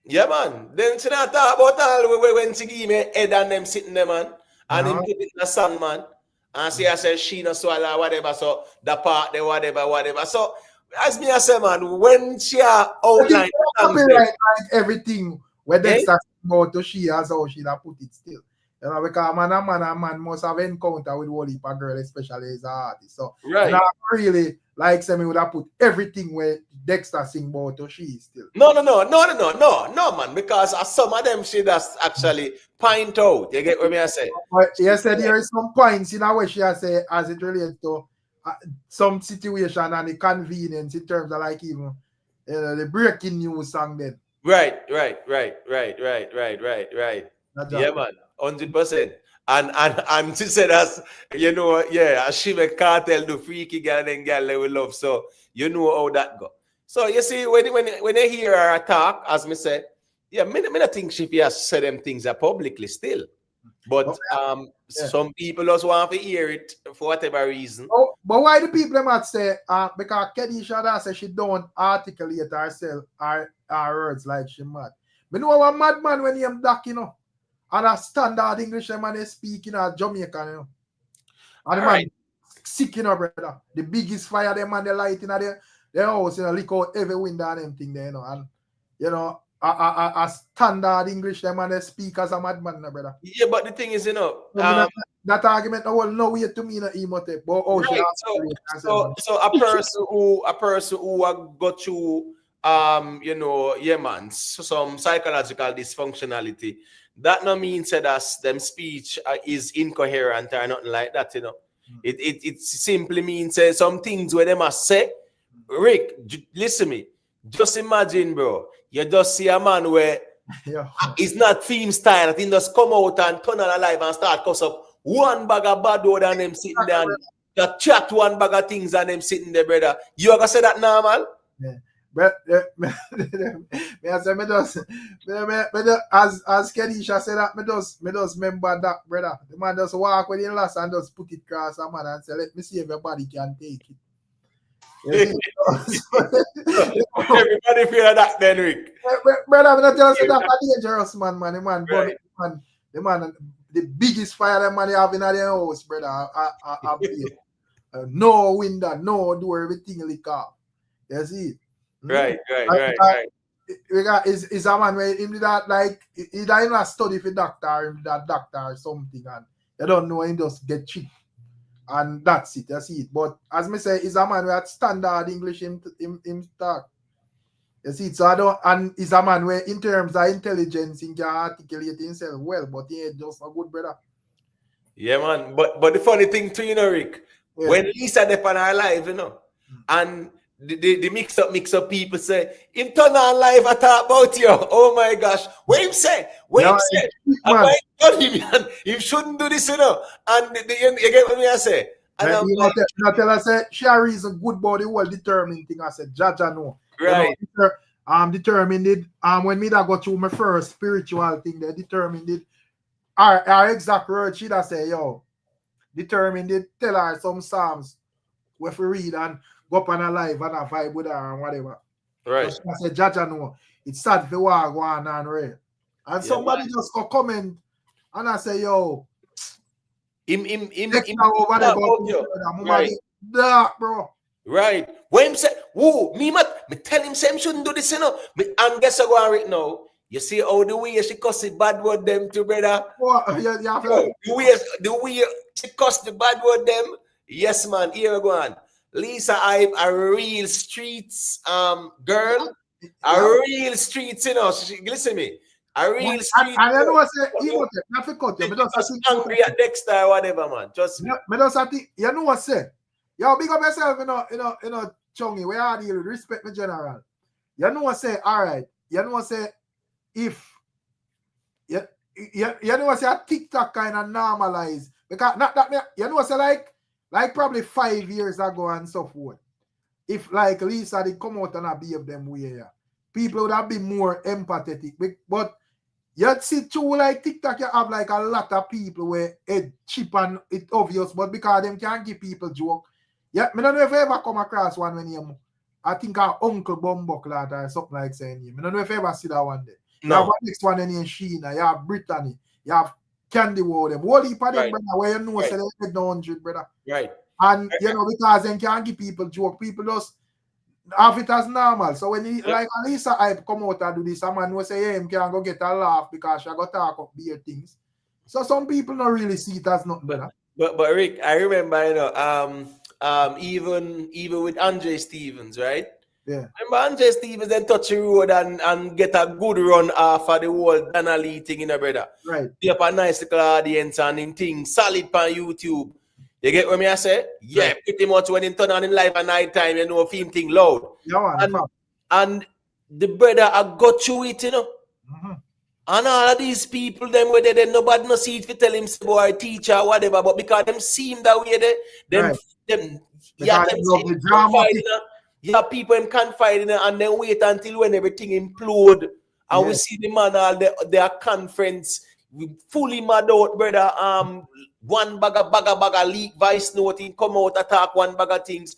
Yeah, man. Then she not talk about all when she give me head and them sitting there, man. And him put it in the song, man. And I said she no swallow whatever. So the part there, whatever. So as me I say, man, when she outline like everything when Dexta about to she as how she put it still. You know, because man must have encounter with all heap of girl, especially as an artist. So not really like say me would have put everything where Dexta sing about to she still. No, man, because some of them she does actually point out. You get what me I say? But you said there is some points in a way she has say as it relates to some situation and the convenience in terms of like even the breaking news song then. Right. Yeah, man, 100%. And she said as you know, yeah, she make cartel do freaky girl and girl they will love. So you know how that go. So you see when they hear her talk, as me said, yeah, me not think she has said them things publicly still. But some people just want to hear it for whatever reason. Oh, but why do people might say because Kedisha says she don't articulate herself her words like she mad. Me know a madman when him dark, you know. And a standard English man is speaking as Jamaican, you know. And the man sick, you know, brother. The biggest fire them man they light in their house, you know, lick out every window and everything there, you know. And you know, a standard English man they speak as a madman, you know, brother. Yeah, but the thing is, you know, that argument no way to me in emote. But so a person who got through you know, yeah, man, some psychological dysfunctionality, that no means that them speech is incoherent or nothing like that, you know. It simply means some things where they must say. Rick, listen me. Just imagine, bro. You just see a man where it's not theme style. I think just come out and turn on a live and start cuss up one bag of bad word and them sitting there and you chat one bag of things and them sitting there, brother. You gonna say that normal? Yeah. But as Kedisha said that, me just remember that, brother. The man just walk with the last and just put it across a man and say, let me see if everybody can take it. Everybody feel that then, Rick. Brother, I'm not telling you that a dangerous man, the man, right. The biggest fire that man have in their house, brother. No window, no door, everything lick off. You see? Right. Is a man where him did that like he not study for doctor, him that doctor or something, and you don't know him just get cheap. And that's it, you see it. But as me say, is a man where standard English him talk. You see it. So I don't, and is a man where in terms of intelligence he can articulate himself well, but he ain't just a good brother. Yeah, man. But the funny thing too, you know, Rick, when Lisa dey on her live, you know, and the mix up people say, him turn on live and talk about you. Oh my gosh. What him say? Him shouldn't do this, you know. And you get what I say? And I'm like, tell us Sherry is a good body, well determined thing. I said, Jaja no. Right. You know, determined it. When me that go through my first spiritual thing, they determined it. Our exact word, she that say, yo, determined it, tell her some psalms where we read and go up on a live and a vibe with her and whatever. Right. So I said, Jaja no, it's sad for what go on and read. And somebody just go comment and I say, yo, him over there right. Dark, bro. Right. When him say, whoa, me tell him say him shouldn't do this, you know. And guess what go on right now? You see how the way she cuss the bad word them to brother? The way she cuss the bad word them. Yes, man. Here we go on. Lisa Hype, a real streets girl. Real streets, you know. Listen to me. A real street. And you know what I say? Not to cut you. Me just angry at Dexta or whatever, man. Just me just think. You know what I say? Yo, big up yourself, you know, Chungy. Where are you? Respect me, general. You know what I say? All right. You know what I say? If you know what I say? TikTok kind of normalize because not that you know what I say like probably 5 years ago and so forth. If like Lisa did come out and a behave them way, people would have been more empathetic. But you see too like TikTok, you have like a lot of people where it cheap and it obvious, but because them can't give people joke. Yeah, I don't know if I ever come across one when you I think our Uncle Bumbuckler or something like saying him. I don't know if I ever see that one day. No. You have one next one in Sheena, you have Brittany, you have Candy World, them. What heap of them, brother, where you know say they get 100, brother. Right. And you know, because they can't give people joke, people just have it as normal. So when he like Lisa Hype come out and do this, a man will say, hey, him can go get a laugh because she got talk up beer things. So some people don't really see it as nothing, brother. But Rick, I remember, you know, even with Andre Stevens, right? Yeah. Remember Andre Stevens then touch the road and get a good run off of the whole Danali thing, you know, brother. Right. He have a nice little audience and him thing solid on YouTube. You get what I say? Yeah, right. Pretty much when he turn on in live at night time, you know, film thing loud. Yeah, and the brother I got through it, you know. Mm-hmm. And all of these people, them where they nobody no see it to tell him boy teacher or whatever, but because them see him that way, people him confide in and then wait until when everything implode and we see the man all their conference fully mad out, brother. One bag of leak voice note in come out attack one bag of things.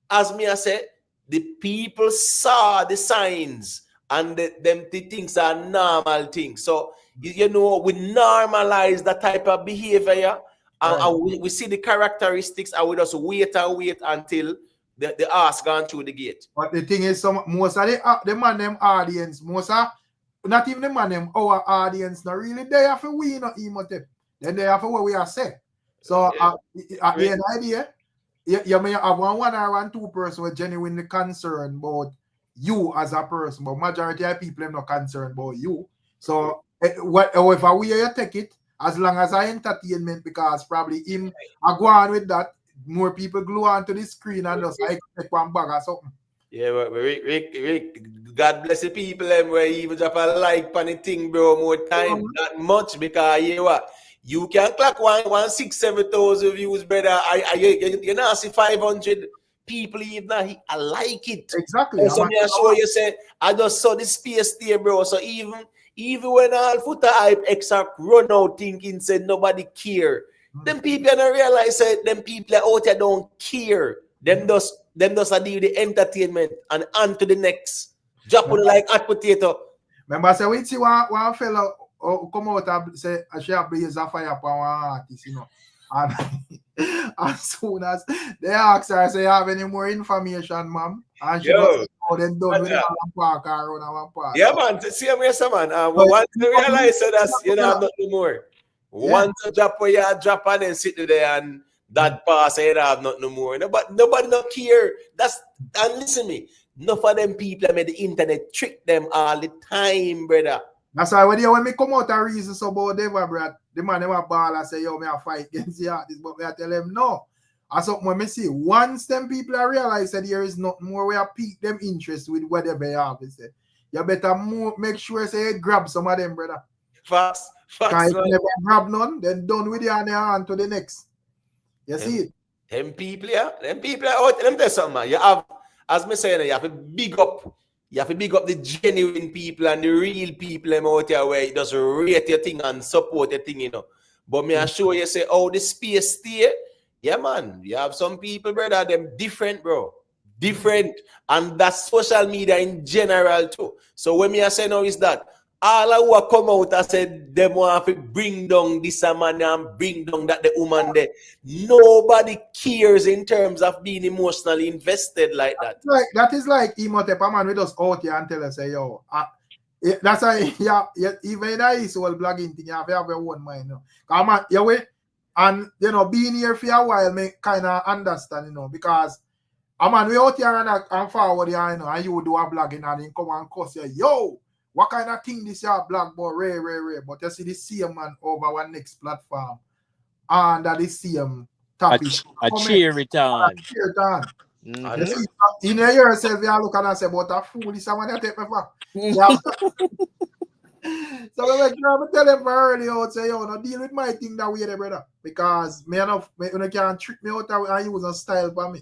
As me I said, the people saw the signs and the things are normal things. So you know we normalize that type of behavior and we see the characteristics and we just wait until the ass gone through the gate. But the thing is, most of the man them audience, not even the man them our audience, not really there for we not emotive. Then they have what we are saying. So at the end of the day, you may have one or two person who are genuinely concerned about you as a person, but majority of people are not concerned about you. So However way you take it, as long as I entertainment, because probably him I go on with that, more people glue onto the screen and just like take one bag or something. Yeah, but Rick, God bless the people them where even drop a like on the thing, bro, more time, not much, because you know what? You can clock 1,670,000 views, brother. You know, see 500 people even I like it. Exactly. So me show you say I just saw the space there, bro. So even when all Foota hype exact run out thinking said nobody care, them people don't realize that them people out there don't care. Them just a deal the entertainment and on to the next. Drop on like hot potato. Remember, say we see one fellow come out and say she a blaze a fire upon one artist, you know. And as soon as they ask her, say, have any more information, ma'am? And she goes, oh, then done with one park or run one park. Yeah, man. See how me say, man. Once you realize that you know nothing more. Once you drop where you drop and then sit there and that pass, you don't have nothing more. Nobody not care. And listen me. Enough of them people made the internet trick them all the time, brother. That's why when me come out and reason so about Deva, brother, the man never ball and say, yo, me a fight against the artist, but me I tell them no. And something when me see, once them people realize that there is nothing more where pique them interest with whatever you have, they say, you better make sure say you grab some of them, brother. Facts. If you never grab none, then done with you and on to the next. You see it? Them people out, them there's something, man. You have, as me saying, you have to big up. You have to big up the genuine people and the real people out there where you just rate your thing and support your thing, you know. But me I show you say, oh, the space stay. Yeah, man. You have some people, brother, them different, bro. Different. And that's social media in general too. So when me I say now is that all who have come out and said them want to bring down this man and bring down that the woman there. Nobody cares in terms of being emotionally invested like that. That is like Imhotep, a man with us out here and tell us, say, yo, that's why even in the whole blogging thing, you have to have your own mind. You know? Come on, you wait, and you know, being here for a while, me kind of understand, you know, because a man we out here and forward here, you know, and you do a blogging and then come and cuss you, yo. What kind of thing this year black boy rare, but you see the same man over one next platform and that the same topic. A cheer return. Mm-hmm. In yourself, you look and say, but a fool is someone that take me for. So I'm tell them for early out, say, yo, no deal with my thing that way, brother. Because me can't trick me out and use a style for me.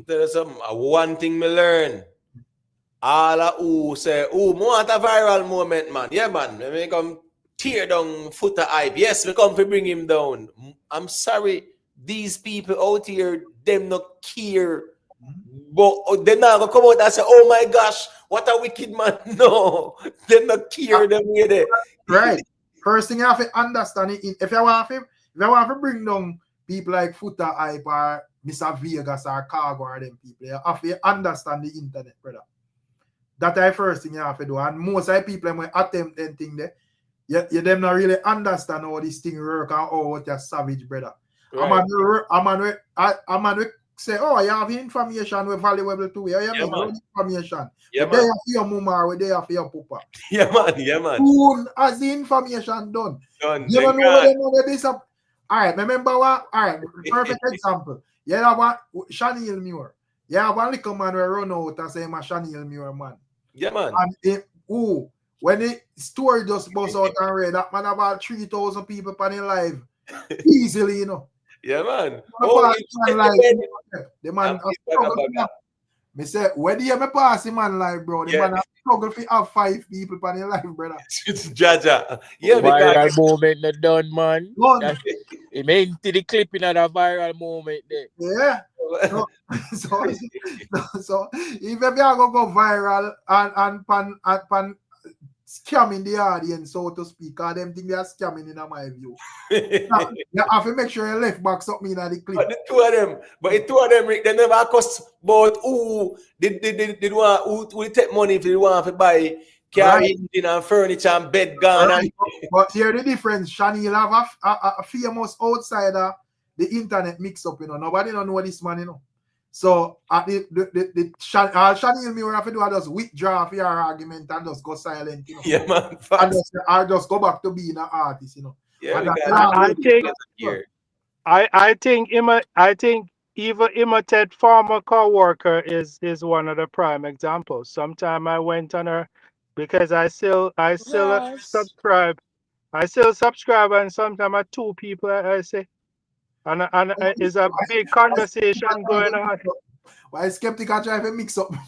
Tell you something, one thing me learn. All who say, oh, I want a viral moment, man. Yeah, man. Me come tear down Foota hype. Yes, we come to bring him down. I'm sorry, these people out here, them not care. But they're not gonna come out and say, oh my gosh, what a wicked man. No, they not care them way there. Right. First thing you have to understand it. If you want to bring down people like Foota hype or Mr. Vegas or Cargo or them people, you have to understand the internet, brother. That's the first thing you have to do. And most of the people when attempt them thing there, you them not really understand how this thing work and how what you're savage, brother. Right. A man will say, oh, you have information with valuable too. You have information. Yeah, they have for your mama or they have for your papa. Yeah, man. Soon as the information done. You don't know where this up. All right, remember what? All right, perfect example. You have one Chanel Muir. You have one little man will run out and say, I'm a Chanel Muir man. Yeah, man. And when the story just bust out and read, that man about 3,000 people on the live easily, you know. Yeah, man. The man me say, where do you pass the man live, bro? The man struggle to have 5 people on the live, brother. It's Jaja. Yeah, viral moment not done, man. It meant to the clipping of the viral moment there. Yeah. So if you go viral and pan scamming the audience, so to speak, because them think they are scamming in my view. You have to make sure you left back something in the clip. But the two of them, Rick, they never cost about who will take money if they want to buy car engine and furniture and bed gun. Right. But here the difference, Chanel have a famous outsider, the internet mix up, you know. Nobody don't know this man, you know. So Shani and me were have to do I just withdraw for your argument and just go silent, you know. Yeah, man. And just go back to being an artist, you know. Yeah, And I think even imitate farmer co-worker is one of the prime examples. Sometime I went on her because I still subscribe. I still subscribe, and sometimes 2 people I say, and it's a big conversation going on. Why skeptic are trying to mix up? But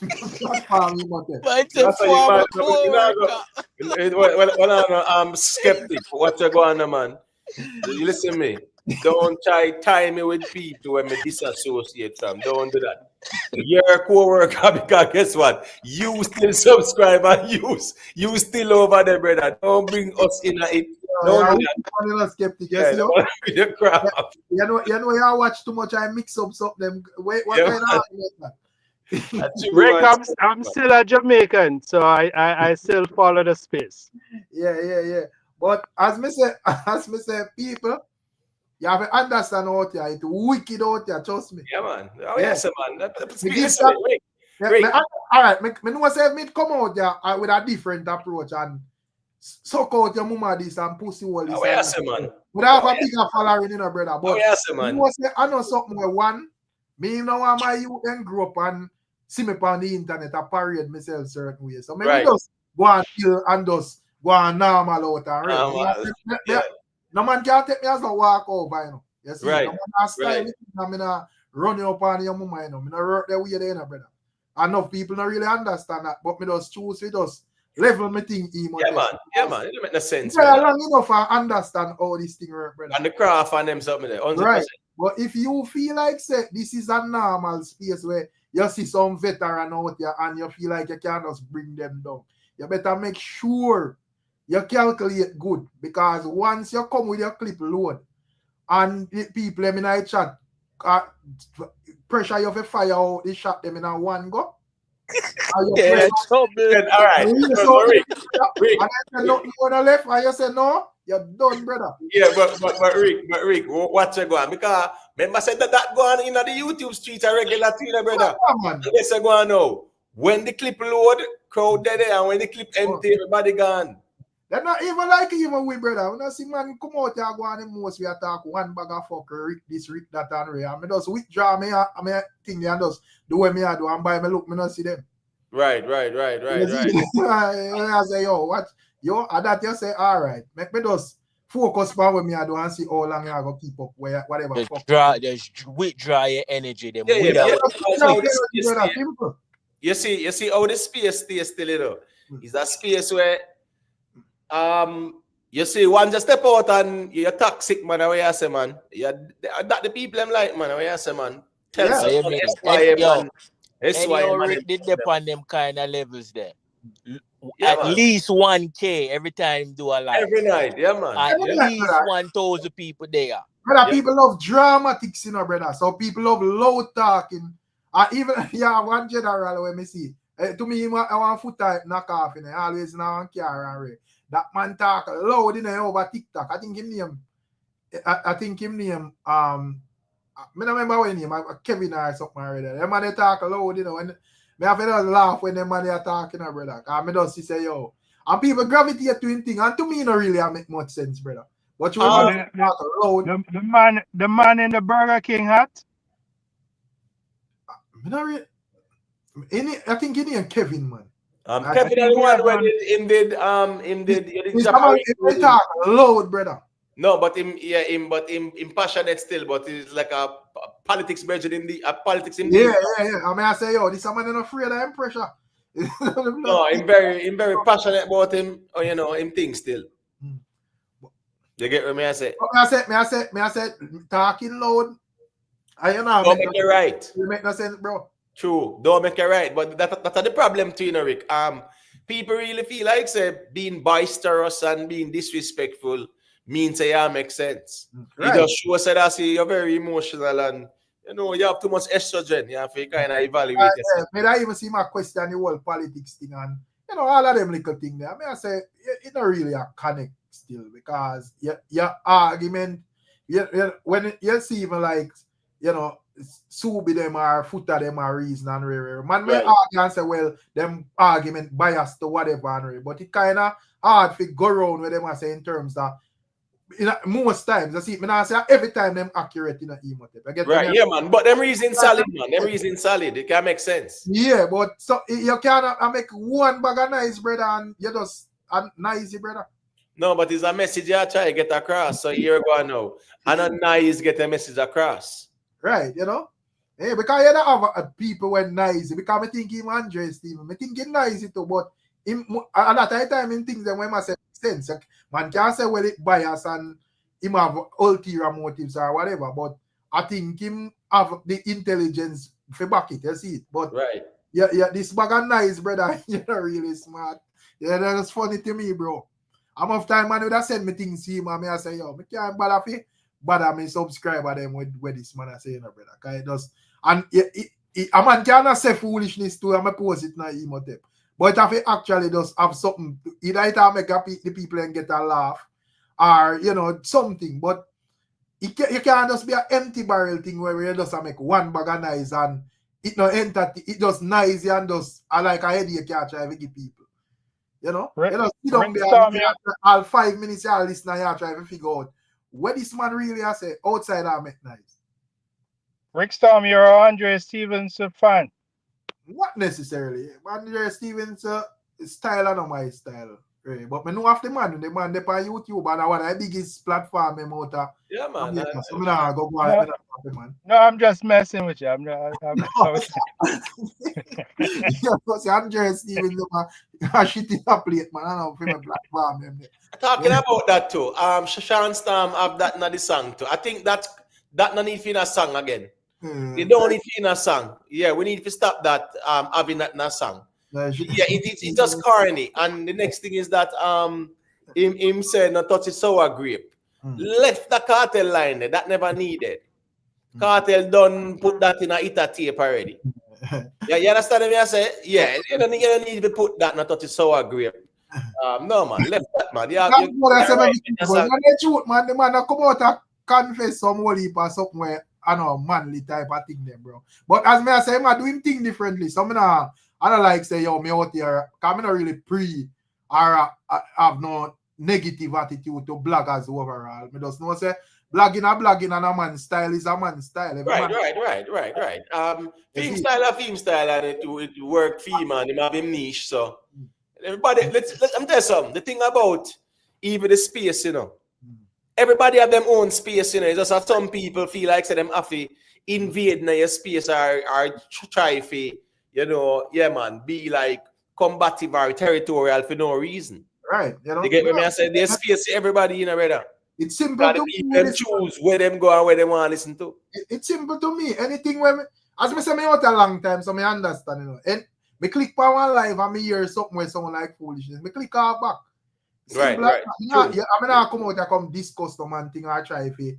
it's a I'm skeptic. What you going on, man? You listen to me. Don't try tie me with people when me disassociate from. Don't do that. You're a co-worker because guess what? You still subscribe and you still over there, brother. Don't bring us in it. Don't do that. Skeptic. Yeah, You know, I watch too much. I mix up something. Wait, what kind of argument? Rick, I'm still a Jamaican, so I still follow the space. Yeah. But as me say, people, you have to understand out here. It's wicked out here, trust me. Yeah, man. Oh, yes, man. All right, me know say me come out there with a different approach and suck out your mama this and pussy all this. Oh, yes, man. We have a bigger following, you know, brother. But yes, man. You know say I know something where one, me know how my youth then grew up and see me on the internet, I parade myself certain ways. So maybe just go and kill and just go and normal out and no man can't take me as a walk over, you know. You see, no man has style me, I'm gonna run you up on your mama, you know. I'm gonna work the way there, you know, brother. Enough people don't really understand that, but me just choose to just level me thing. Yeah, man. It don't make no sense. Yeah, long enough I understand how this thing work, brother. And the craft and them something there, 100%. Right. But if you feel like say this is a normal space where you see some veteran out there and you feel like you can't just bring them down, you better make sure you calculate good, because once you come with your clip load and the people in the chat pressure you to fire out the shot them in a one go. All right. So Rick. And I said nothing on the left and you say no, you're done, brother. Yeah, but Rick, what you going? Because remember said that go on in the YouTube streets a regular thing, brother. Yes, I go on now. When the clip load, crowd dead there, and when the clip empty, everybody gone. They're not even like even we, brother. When I see man come out here go on the most we attack one bag of fuck Rick this, Rick that, and Ray. I mean just withdraw me, I mean thing and just do what me I do and buy me look, me not see them. Right. I say, yo, what? Yo, and that you say, all right, make me just focus on what me I do and see how long I go keep up where whatever. Just withdraw your energy. Them You see how the space stays still, you know. Is that space where you see one just step out and you're toxic, man. What you say, man? That the people them like, man. What you say, man? Tell man. Rick did depend on them kind of levels there. At least 1K every time do a live. Every night, yeah, man. At least 1,000 people there. Brother, people love dramatics, you know, brother. So people love loud talking. Even one general when me see. To me, I want Foota knock off, you know, always now on camera. That man talk loud, you know, over TikTok. I think him name I don't remember what name, Kevin or something already. Them man they talk loud, you know, and me have to laugh when them man they are talking, brother. Cause me just say, yo, and people gravitate to him thing, and to me not really make much sense, brother. But you talk loud. The man in the Burger King hat. I think he named Kevin, man. Kevin is the one when he talk loud, brother. No, but him passionate still, but it's like a politics version in the politics in the yeah. I mean, I say, yo, this man is afraid of him pressure. No, I'm very passionate about him, or you know, him thing still. You get what me I say? Me I said, talking loud. Don't make it right. You make no sense, bro. True, don't make it right. But that's the problem too, you know, Rick. People really feel like say being boisterous and being disrespectful means makes sense. Right. You just show us that you're very emotional and you know you have too much estrogen. You have to kind of evaluate yourself. I even see my question the whole politics thing and you know all of them little thing there. I mean I say it's not really a connect still because your argument when you see even like you know Subi them or Foota them or reason and rare. Man may Right. argue and say, well, them argument biased to whatever and rare. But it kind of hard to go around with them and say in terms that most times, I see it, I say every time them accurate in a emotive. I get Right, yeah, man. But them reason solid, man. Them reason solid. It can make sense. Yeah, but so you cannot make one bag of nice, brother, and you just nice, brother. No, but it's a message you try to get across. So here we go now. And a nice get a message across. Right, you know? Hey, because you don't have people when nice. Because I think him Andre Steven. I think him nice too, but him, a lot of time in things that when I say sense, man can't say well it bias and him have ulterior motives or whatever, but I think him have the intelligence for back it, you see it. But right. Yeah, this bag of nice, brother. You're really smart. Yeah, that's funny to me, bro. I'm of time, man, would have send me things to him and I say, yo, I can't bother me subscriber them with this man I say, you know, brother. Cause it does, and a man cannot say foolishness too, I'm post it in an emo tape. But if it actually does have something, either it make the people and get a laugh, or you know, something. But it can't just be an empty barrel thing where you just make one bag of nice and it no enter, it just nice and just like a headache you can't try to give people. You know? You know, sit down there and all 5 minutes you listen and you try to figure out what this man really has said outside I make nice. Ricstorm, you're an Andre Stevens fan. Not necessarily. Andre Stevens style and not my style. Right? But I know of the man they on YouTube and one of the biggest platform out of. Yeah, man. So I'm not go on man. No, I'm just messing with you. I'm Andre Stevens a shit in a plate, man. I know from a platform. Talking about that too. Sean Storm have that in the song too. I think that not need to in a song again. They don't need to in a song. Yeah, we need to stop that having that in a song. Yeah, it's just corny. And the next thing is that him said not touch it sour grape. Left the Cartel line there. That never needed. Cartel done put that in a Ita tape already. Yeah, you understand me? I say, yeah, you don't need to put that not touch it sour grape. No man, left that man. Yeah, that's what I said. Man, the man come out and confess some whole heap or something where I know manly type of thing there, bro. But as me I say, I'm doing things differently. So I don't like say, yo, me out here, because I'm not really pre or have no negative attitude to bloggers overall. Me just know say blogging and a man's style is a man's style. Right. Theme style, and it work for him, and him have him niche. So everybody, let me tell you something. The thing about even the space, you know, everybody have their own space, you know. It's just that some people feel like say them have to invade your space or try to, you know, yeah, man, be like combative or territorial for no reason. Right. You know, you get me? I said there's space for everybody in a radar. It's simple to me. Them choose where them go and where they want to listen to. It's simple to me. Anything when as I say, me out a long time, so me understand, you know. And me click on one live and me hear something where someone like foolishness. Me click off back. Right. I mean, I come out and come discuss them and thing or try if you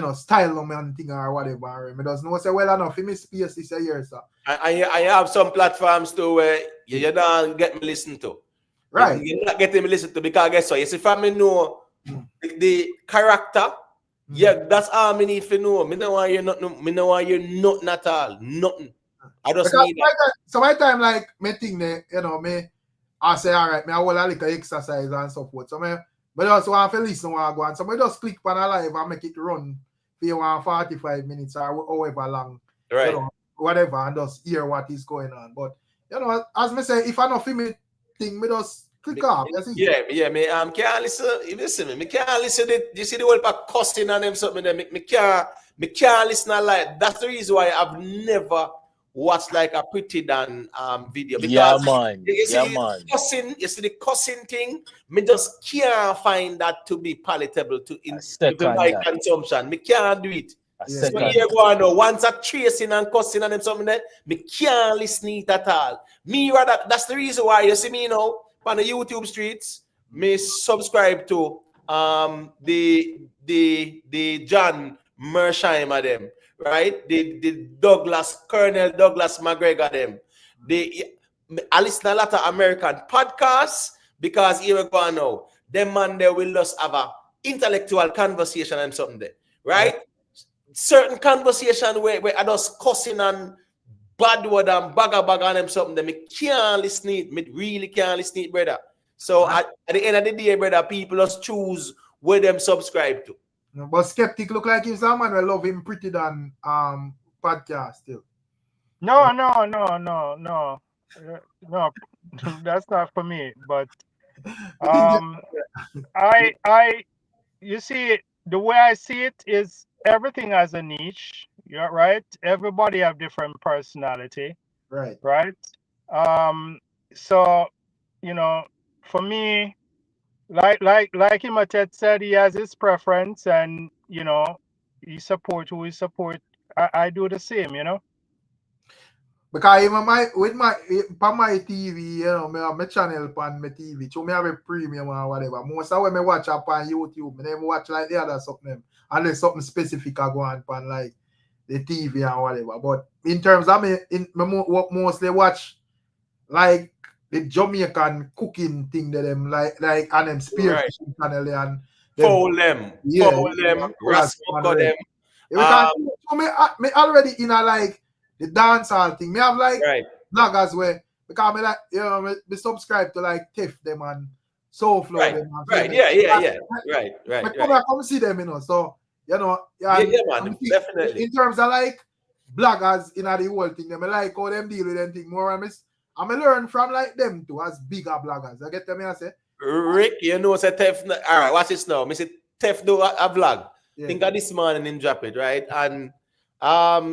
know, style them and thing or whatever. I doesn't know say well enough. In my space this year, sir. I have some platforms too where you don't get me listen to. Right. You're not getting me listen to because guess what? You see, if I know the character, yeah, that's all me need to know. Me know why you're not. Me know why you're nothing at all. Nothing. I just need that. So my time like me thing there, you know, I say all right, me I will a little exercise and so forth. So but also want to listen when I go on. So I just click on a live and make it run for 45 minutes or however long. Right. You know, whatever, and just hear what is going on. But you know, as me say, if I don't feel me thing, me just click off. Yeah, me can't listen. You listen me. Me can't listen to you see the whole pack cussing and them something. Me can't listen a lot. That's the reason why I've never watched like a Pretty Dan video. Because yeah, man. You see the cussing thing, me just can't find that to be palatable to my consumption. Me can't do it. So here go on, once a tracing and cussing and them something there, me can't listen it at all. Me rather, that's the reason why you see me, you know, on the YouTube streets, me subscribe to the John Mersheimer them, right? The Colonel Douglas McGregor them. I listen to a lot of American podcasts because here we go now. Them man they will just have a intellectual conversation and something there, right? certain conversation where I just cussing and bad word and bagger and them something that me can't listen it. Me really can't listen it, brother. So at the end of the day, brother, people just choose where them subscribe to. But Skeptic look like he's a man who love him pretty than podcast still. No, that's not for me. But you see, the way I see it is everything has a niche. You're right. Everybody have different personality. Right. Right. So, for me, like Imatet said, he has his preference, and he support who he support. I do the same, Because even my TV, me have my channel on my TV. So me have a premium or whatever. Most of when me watch up on YouTube, me never watch like the other something. Unless something specific I go on like the TV and whatever. But in terms of me mostly watch like the Jamaican cooking thing that them like and them spearfishing channel and Foul them, rascal them. Because me already in a like the dancehall thing. Me have like bloggers where because me like me subscribe to like Tiff them and Soulflow them. Right. I come see them, so man, definitely. In terms of like bloggers in the whole thing, them I like how them deal with them thing more and I learn from like them too as bigger bloggers. I get them I say. Rick, say Tef. All right, watch this now. Me say Tef do a vlog. Yeah. Think of this morning and drop it, right? And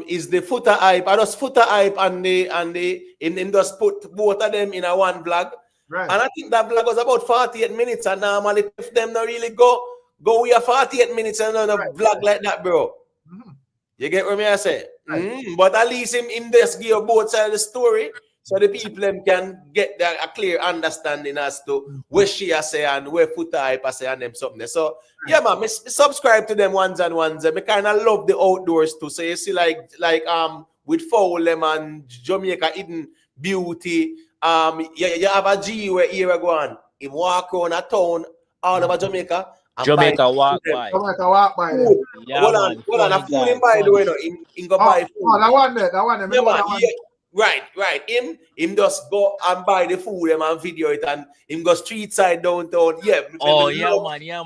is the Foota hype? I just Foota hype and in just put both of them in a one vlog. Right. And I think that vlog was about 48 minutes, and normally if them not really go we are 48 minutes and on a vlog like that, bro. Mm-hmm. You get what I say? Right. But at least him just give both sides of the story, so the people them can get a clear understanding as to where she say and where Foota hype say and them something. So yeah, man, me subscribe to them ones and ones. Me kind of love the outdoors too. So you see, like with Foul them and Jamaica Hidden Beauty. You have a G where here go on. He walk around a town all over Jamaica. Jamaica walk by. Yeah, hold on. I fool him by the way, no. Him go buy food. Oh, that one there. Yeah, man. Right. Him just go and buy the food and video it, and him go street side downtown. Yeah. Yeah, man. Yeah,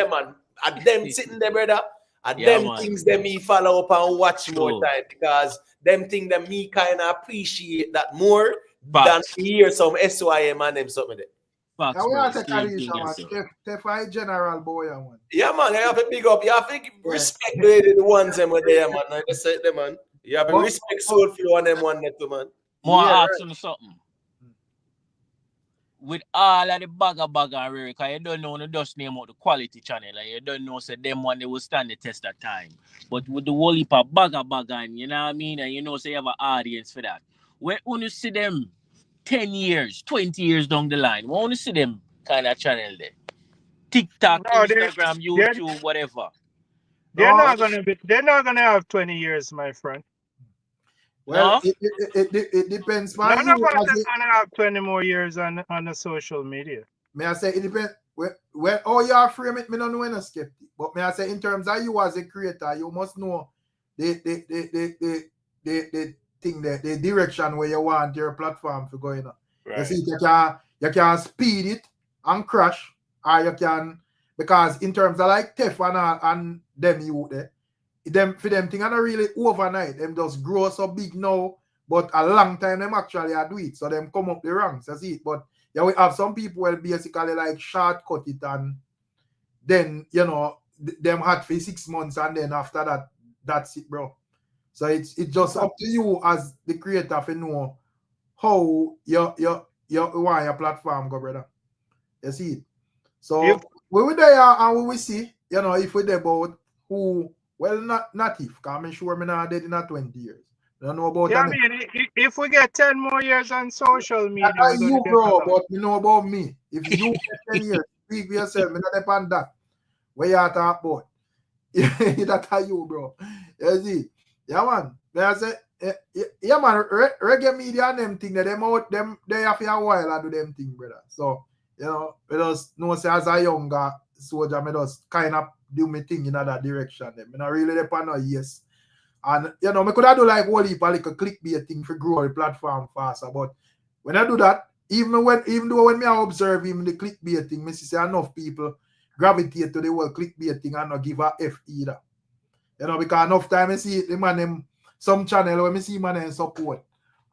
man. And them sitting there, brother. And them things that me follow up and watch more time, because them things that me kind of appreciate that more than hear some SYM and them something there. Tef general boy, man. Yeah, man. You have to big up. You have to respect the ones them there, man. I just said them, man. You have to respect Soulflow and them one there too, man. More ask you something. With all of the bagger and because you don't know the dust name of the quality channel, like you don't know say them one they will stand the test of time. But with the whole heap of bagger and you know what I mean, and you say you have an audience for that. When you see them 10 years, 20 years down the line, when you see them kind of channel there, TikTok, Instagram, YouTube, whatever. They're not gonna have 20 years, my friend. Well, it depends. None of us is gonna have 20 more years on the social media. May I say it depends? Well, you are frame it. Me don't know when a skeptic, but may I say in terms of you as a creator, you must know the thing, the direction where you want your platform to go in. Right. You see, you can speed it and crash, or you can, because in terms of like Tef and them you there. For them thing are not really overnight. Them just grow so big now, but a long time them actually do it. So them come up the ranks, you see it. But yeah, we have some people will basically like shortcut it, and then them had for 6 months, and then after that, that's it, bro. So it's just up to you as the creator to know how you want your platform go, brother. You see it. So we were there and we will see, if we're there about who. Well, not if, because I'm sure I'm not dead in 20 years. I don't know about I mean, if we get 10 more years on social media, you, bro, but you know about me. If you get 10 years, speak for yourself. I'm not depend that. Where you are talking about? That's how you, bro. You see? Yeah, man. I say, yeah, man. Reggae media and them thing, they have a while I do them thing, brother. So, we just know, say as a younger soldier, me just kind of do my thing in that direction. Then. Me not really depend on yes. And, you know, me could have do like whole heap of like a clickbait thing for grow the platform faster. But when I do that, even though when I observe even the clickbait thing, me see enough people gravitate to the whole clickbait thing and not give a F either. You know, because enough time I see the man them some channel when I see man them support.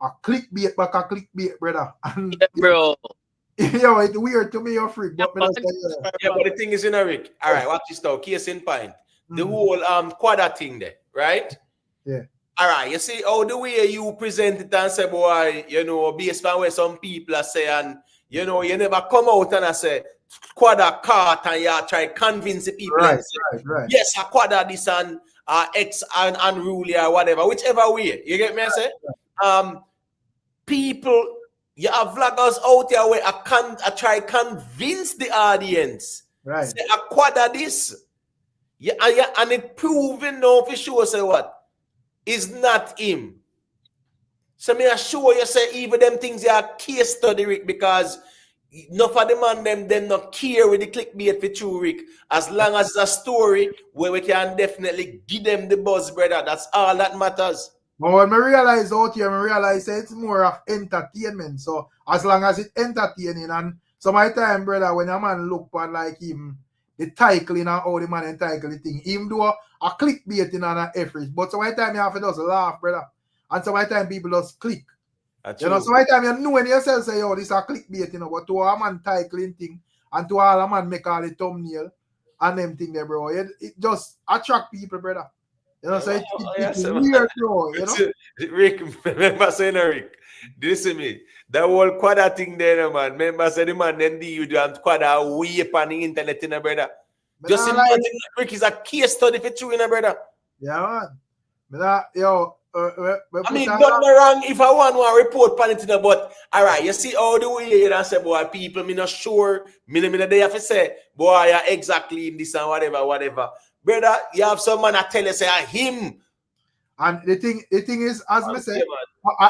A clickbait back a clickbait, brother. And Yeah, bro. yo, it's weird to me, you're freak. But but the thing is, you know, Rick. All right, watch this now. Case in point. The whole QUADA thing there, right? Yeah. All right, you see how the way you present it and say, boy, you know, based on where some people are saying, you know, you never come out and I say, QUADA caught and you try to convince the people. Right. Yes, a QUADA this and X and unruly or whatever, whichever way. You get me? I say? People, you have vloggers out there where I try to convince the audience. Right. Say, a QUADA this. Yeah, and it proven now for sure, say what? Is not him. So me assure you say even them things are case study, Rick, because enough of the man them not care with the clickbait for true, Rick. As long as it's a story where we can definitely give them the buzz, brother. That's all that matters. But when I realize out here, I realize it's more of entertainment. So as long as it's entertaining, and so my time, brother, when a man look on like him, the titling and how the man entitle the thing, even though a clickbait in an effort, but so my time you have to just laugh, brother. And so my time people just click. That's you know, so my time you know when yourself say, yo, this is a clickbait, you know, but to a man titling thing and to all a man make all the thumbnail and them thing there, bro. It just attract people, brother. You know, so it's weird, bro. You know? Rick, remember saying, Rick, listen me. That whole QUADA thing there, man. Remember saying the man then you do and QUADA way up on the internet, you know, brother. Just imagine Rick is a case study for true, you know, brother. Yeah, man. Yo, I mean, don't be wrong if I want to report on it, but all right, you see all the way you know, say, boy, people, me not sure, me they have to say, boy, you're exactly in this and whatever. Brother, you have someone that tell you, say, him. And the thing is, as I say,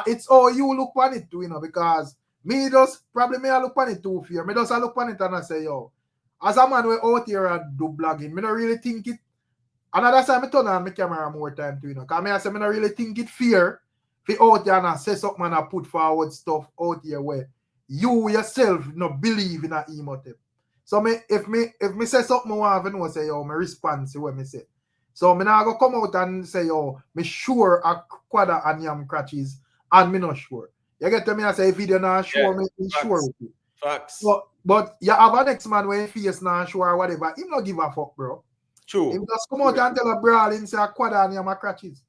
it's all you look on it too, you know, because me I look on it too, fear. Me I look on it and I say, yo, as a man we out here and do blogging, me don't really think it. Another time I turn on my camera more time too, you know, because I say, me don't really think it fear for out here and say something and I put forward stuff out here where you yourself not believe in a emotive. So if me say something I want to know, say, yo, my response to what me say. So me not go come out and say, yo, me sure a QUADA and yam crutches and me not sure. You get to me and say, if you not sure, me sure with you. Facts. But you have a next man when face not sure or whatever, he not give a fuck, bro. True. He just come out and tell a brawl and say a QUADA and yam crutches.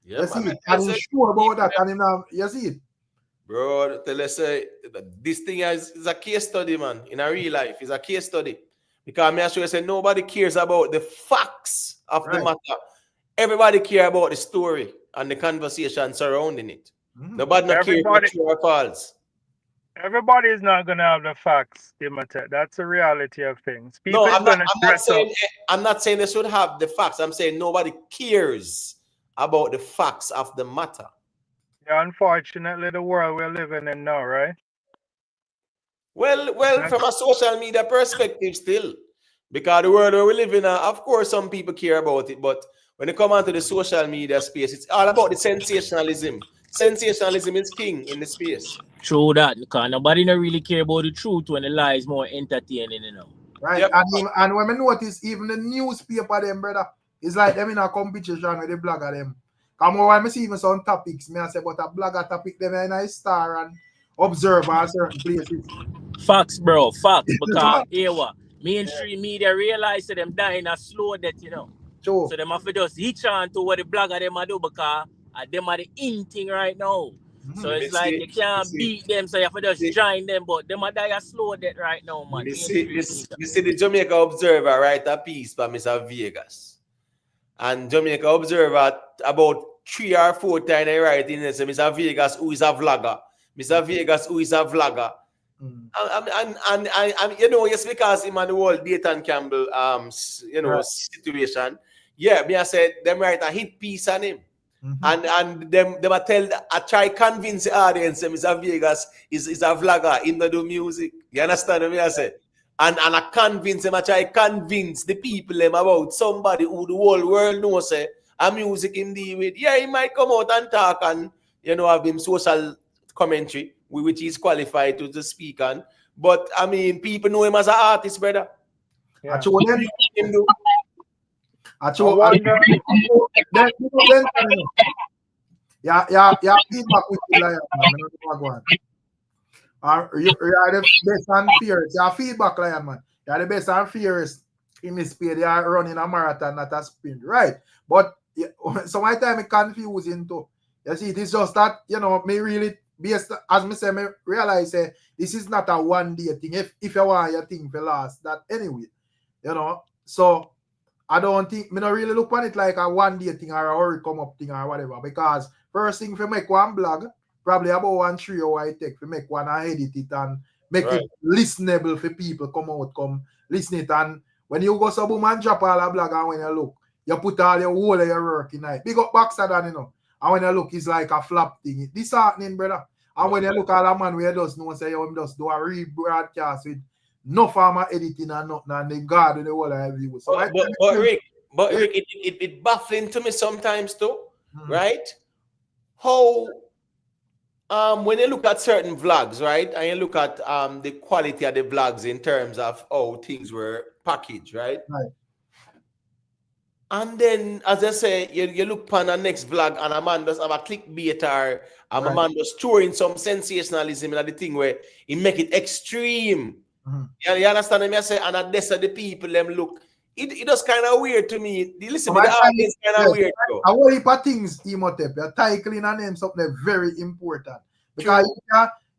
Yeah, you see it? And he's sure about that and you see it. Bro, tell us this thing is a case study, man. In a real life, it's a case study. Because me assure you say nobody cares about the facts of the matter. Everybody cares about the story and the conversation surrounding it. Nobody cares about true or false. Everybody is not gonna have the facts, Timothy. That's the reality of things. People No, I'm not saying they should have the facts. I'm saying nobody cares about the facts of the matter. Yeah, unfortunately, the world we're living in now, right? Well, from a social media perspective still. Because the world where we live in, of course, some people care about it. But when it comes onto the social media space, it's all about the sensationalism. Sensationalism is king in the space. True that, because nobody don't really care about the truth when the lie is more entertaining, you know. Right. Yep. And when we notice, even the newspaper, them, brother, it's like them in a competition with the blogger, them. Come on, I see even some topics, me I say, but a blogger topic, them in a star and observe at certain places. Facts, bro, facts. Because, here what? Mainstream media realize that them dying a slow death, you know. True. So them have to just hitch on to what the blogger them do because them are the in thing right now. So it's like you can't beat them, so you have to just join them, but them are die a slow death right now, man. You see the Jamaica Observer write a piece by Mr. Vegas. And Jamaica Observer about 3 or 4 times they write in this, Mr. Vegas, who is a vlogger. Mr. Vegas, who is a vlogger. And you know, it's because him and the whole Dayton Campbell situation. Yeah, me I said them write a hit piece on him. And them I try convince the audience Mr. Vegas is a vlogger in the do music. You understand what I say? And I convince them, I try to convince the people them about somebody who the whole world knows say a music him deal with. Yeah, he might come out and talk and have him social commentary, which he's qualified to speak on. But I mean, people know him as an artist, brother. Yeah. Yeah, feedback with the lion, man. You are the best and fierce. You are feedback, lion, man. You are the best and fierce in this speed. You are running a marathon, not a sprint, right? But sometimes it confusing too. You see, it is just that, me really, based, as me say, me realize this is not a one-day thing. If you want your thing to last, that anyway, So I don't think, me not really look on it like a one-day thing or a hurry come up thing or whatever. Because first thing, if you make one blog, probably about 1 3 hours it take to make one and edit it and make it listenable for people come listen it. And when you go so boom and drop all the blog and when you look, you put all your whole of your work in it. Big up Baxter than and when you look, it's like a flop thing. This happening, brother. And when you look at a man where does know say you just do a rebroadcast with no farmer editing and nothing and they guard the whole of view. So but Rick, it baffling to me sometimes too, right? How when you look at certain vlogs, right, and you look at the quality of the vlogs in terms of how things were packaged, right? Right. And then, as I say, you look on the next vlog and a man does have a clickbait or a man just throwing some sensationalism in the thing where he make it extreme. You understand me? I say, and that's the people them look. It does kind of weird to me. Listen, the audience kind of weird. A whole heap of things, Imhotep. Your titling and name something very important. Because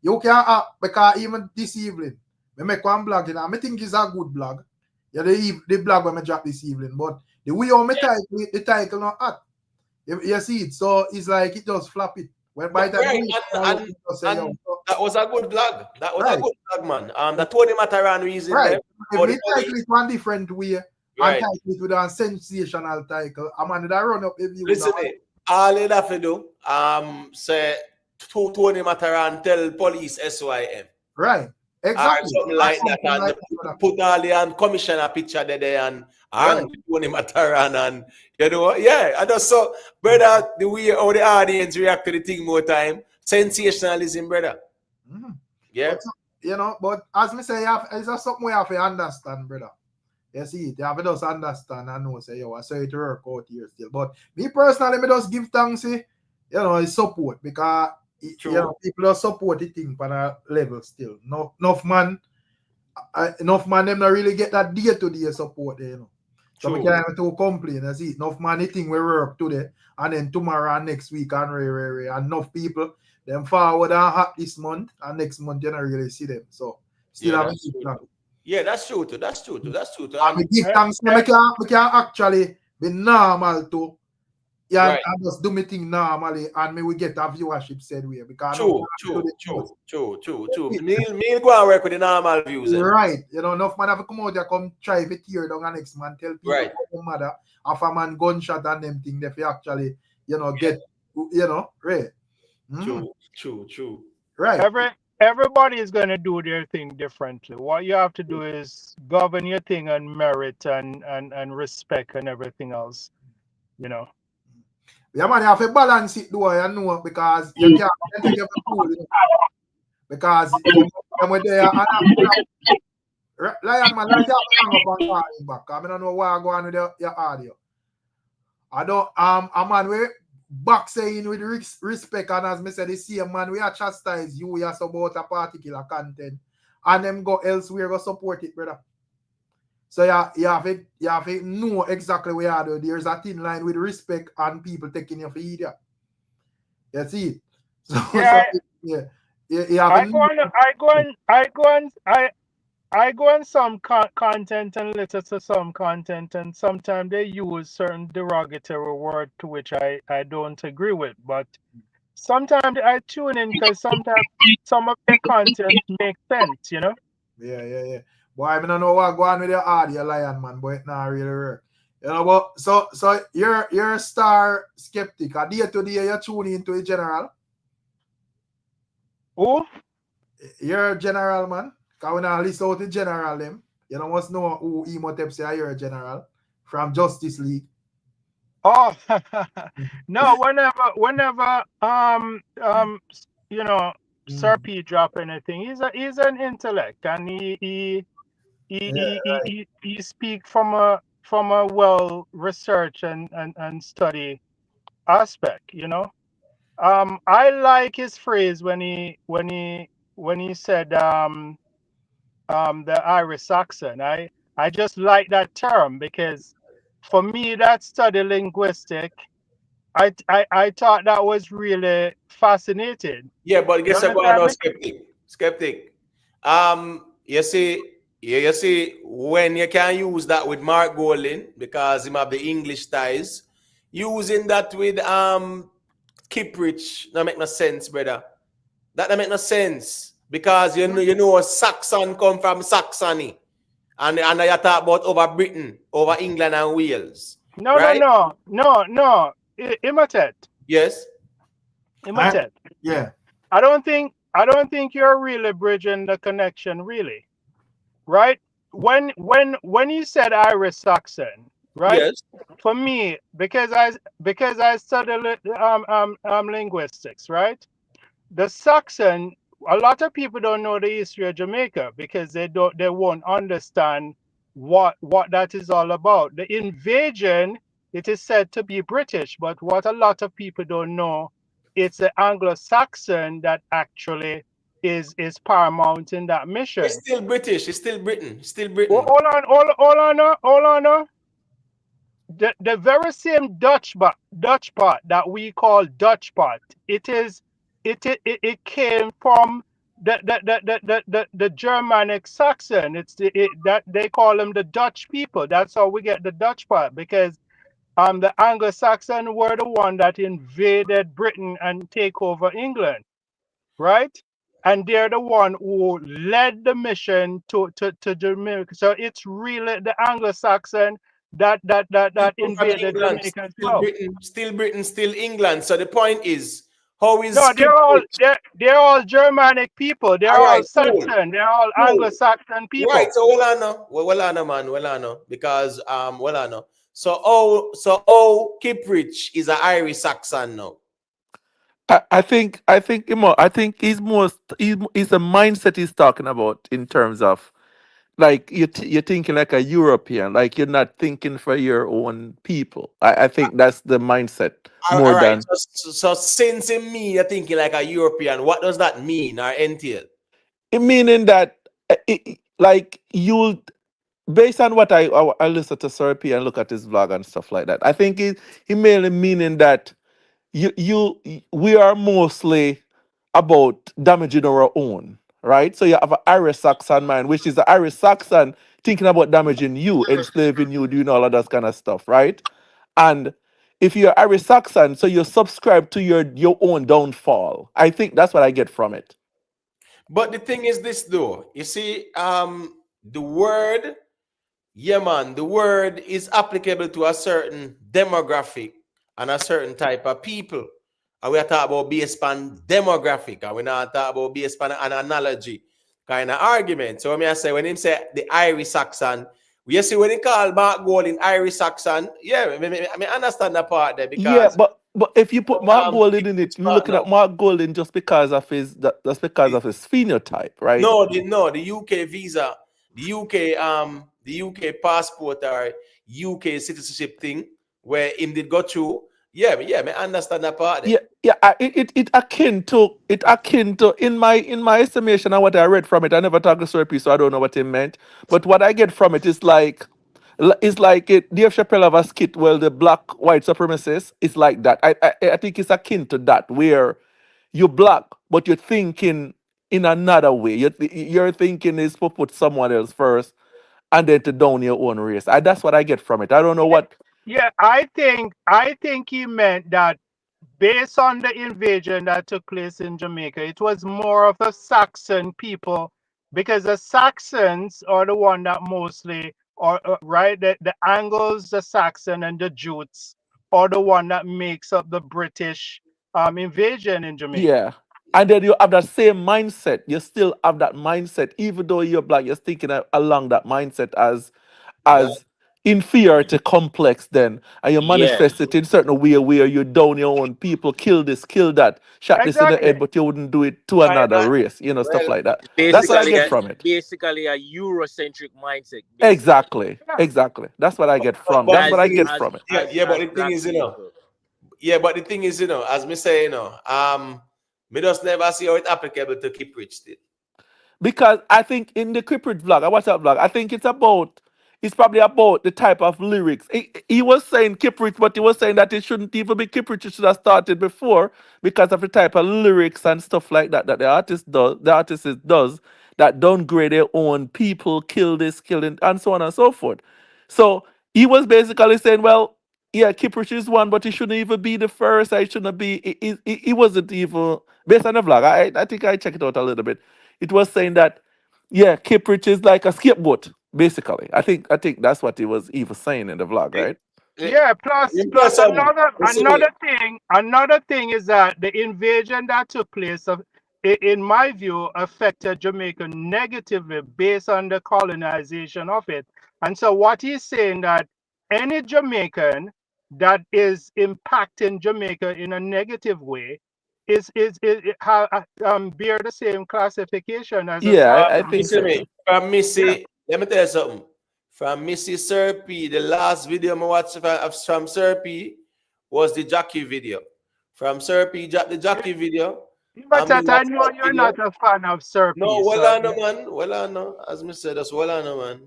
you can because even this evening, we make one blog, I think it's a good blog. Yeah, the blog when I drop this evening, but the way on the title not hot. You see it, so it's like it just flop it. When by the time that was a good blog. That was a good blog, man. The Tony Mataran reason. Right. If we title it one different way and title it with a sensational title, I'm under that run up if you listen. All you have to do, say Tony Mataran tell police SYM. Right. Exactly. Or something like that. And put all the commissioner picture there and Tony Mataran and I just saw, brother, the way how the audience react to the thing more time. Sensationalism, brother. Yeah. But as me say, it's something we have to understand, brother. You see it, you have to just understand and know, say, I say it work out here still. But me personally, me just give thanks, it's support because people just support the thing on a level still. Enough man, them not really get that day-to-day support there, So we can't even complain. You see, enough man, the thing we work today and then tomorrow and next week and and enough people, them forward and hot this month and next month you don't really see them. So still have to keep that. Yeah, that's true too. And we give thanks. We can actually be normal too. Yeah, I just do my thing normally, and me we get a viewership said way because true. Me go and work with the normal views. Right, enough man have to come out there, come try to tear down the next man, tell people mother if a man gunshot and them thing they actually, get, right. True. Right. Everybody is going to do their thing differently. What you have to do is govern your thing on merit and respect and everything else, Yeah, man, you have to balance it though, because you can't take it for cool, because when they are Lion man, like you hang up and call him back. I don't know why I go on with your audio. I don't a man we back saying with respect, and as me said, the same man we are chastise you, we are about a particular content, and them go elsewhere go support it, brother. So you have to know exactly where you are. There's a thin line with respect and people taking you for idiot. You see it? So, I go on some content and listen to some content, and sometimes they use certain derogatory word to which I don't agree with. But sometimes I tune in because sometimes some of the content makes sense, Yeah. Boy, I don't know what go on with your audio, Lion man, but it not really work. But so you're a star skeptic. A day to day you tune into a general. Who? You're a general man. Because we not listen out the general them. You know must know who Imhotep say you're a general from Justice League. Oh, no. Whenever you know, Sir P drop anything, he's an intellect, and he speak from a well research and study aspect. You know, I like his phrase when he said the Irish Saxon. I just like that term because for me that study linguistic, I thought that was really fascinating. Yeah, but You guess what? understand No, me? skeptic. You see, when you can use that with Mark Golding because him have the English ties, using that with Kiprich, that make no sense, brother. That don't make no sense because you know Saxon come from Saxony, and you talk about over Britain, over England and Wales, No, right? Imhotep. Yes. Imhotep. Yeah. I don't think you're really bridging the connection, really. Right? When you said Irish Saxon, right? Yes. For me, because I study linguistics, right? The Saxon, a lot of people don't know the history of Jamaica because they won't understand what that is all about. The invasion, it is said to be British, but what a lot of people don't know, it's the Anglo-Saxon that actually is paramount in that mission. It's still British. It's still Britain. It's still Britain. Hold on. The very same Dutch part that we call Dutch part, it came from the Germanic Saxon. That they call them the Dutch people. That's how we get the Dutch part because the Anglo-Saxon were the one that invaded Britain and take over England, right? And they're the one who led the mission to Jamaica. So it's really the Anglo-Saxon that invaded England, Jamaica as still well. Britain, still England. So the point is, how is No, they're all Germanic people. They're all right, Saxon. They're all Anglo-Saxon people. Right. So well I know, man, well I know because well I know. So Kiprich is an Irish Saxon now. I think Imo, I think he's a mindset he's talking about in terms of like you're thinking like a European, like you're not thinking for your own people. I think that's the mindset All more right. than So since in me you're thinking like a European, what does that mean or entail? meaning that like you based on what I listen to Serapi and look at his vlog and stuff like that. I think he mainly meaning that we are mostly about damaging our own, right? So you have an Irish Saxon mind, which is the Irish Saxon thinking about damaging you, enslaving you, doing all of that kind of stuff, right? And if you're Irish Saxon, so you subscribe to your own downfall. I think that's what I get from it. But the thing is this though, you see, the word, yeah man, the word is applicable to a certain demographic and a certain type of people. And we are talking about based on demographic, and we're not talking about based on an analogy kind of argument. So when I say, when him say the Irish Saxon, you see when he call Mark Golding Irish Saxon, yeah, I understand that part there because Yeah, but if you put Mark Golding in it, you're looking at Mark Golding just because of that's because of his phenotype, right? No, the UK visa, the UK passport or UK citizenship thing where him did go through. Yeah, I understand that part. Yeah. It akin to in my estimation and what I read from it. I never talked to Serapi, so I don't know what it meant. But what I get from it is like Dave Chappelle have a skit. Well, the black white supremacists. It's like that. I think it's akin to that where you're black, but you're thinking in another way. Your thinking is to put someone else first and then to down your own race. That's what I get from it. I don't know what. Yeah, I think he meant that based on the invasion that took place in Jamaica, it was more of a Saxon people because the Saxons are the one that mostly, or right, the Angles, the Saxon, and the Jutes are the one that makes up the British invasion in Jamaica. Yeah. And then you have that same mindset. You still have that mindset, even though you're black. You're thinking along that mindset as inferiority complex. Then, and you Yeah. manifest it in certain way where you down your own people, kill this, kill that, shot this in the Exactly. head, but you wouldn't do it to another race. You know, stuff Well, like that. That's what I Basically, get from it. basically a Eurocentric mindset. Basically, Exactly, exactly. That's what I get from. but That's the what I as thing get is, as from it. yeah, but as the thing black is, people. yeah, but the thing is, as me say, me just never see how it applicable to Kiprich still. Because I think in the Kiprich vlog, I watched that vlog. I think it's probably about the type of lyrics. He was saying Kiprich, but he was saying that it shouldn't even be Kiprich. It should have started before because of the type of lyrics and stuff like that the artist does that downgrade their own people, kill this, kill it, and so on and so forth. So he was basically saying, well, yeah, Kiprich is one, but he shouldn't even be the first. I shouldn't be. He wasn't even based on the vlog. I think I checked it out a little bit. It was saying that, yeah, Kiprich is like a scapegoat, basically. I think that's what he was even saying in the vlog, right? Yeah, plus You know something? Listen me. another thing is that the invasion that took place in my view affected Jamaica negatively based on the colonization of it. And so what he's saying that any Jamaican that is impacting Jamaica in a negative way bear the same classification as a Yeah, I think Listen so me. too. From Missy, let me tell you something. From Missy Sir P, the last video I watched from Sir P was the jockey video. From Sir P, the jockey video. But And me I watch know that you're video. not a fan of Sir No, P, well so on, no, man. Well on, no. As me said, that's well on, no, man.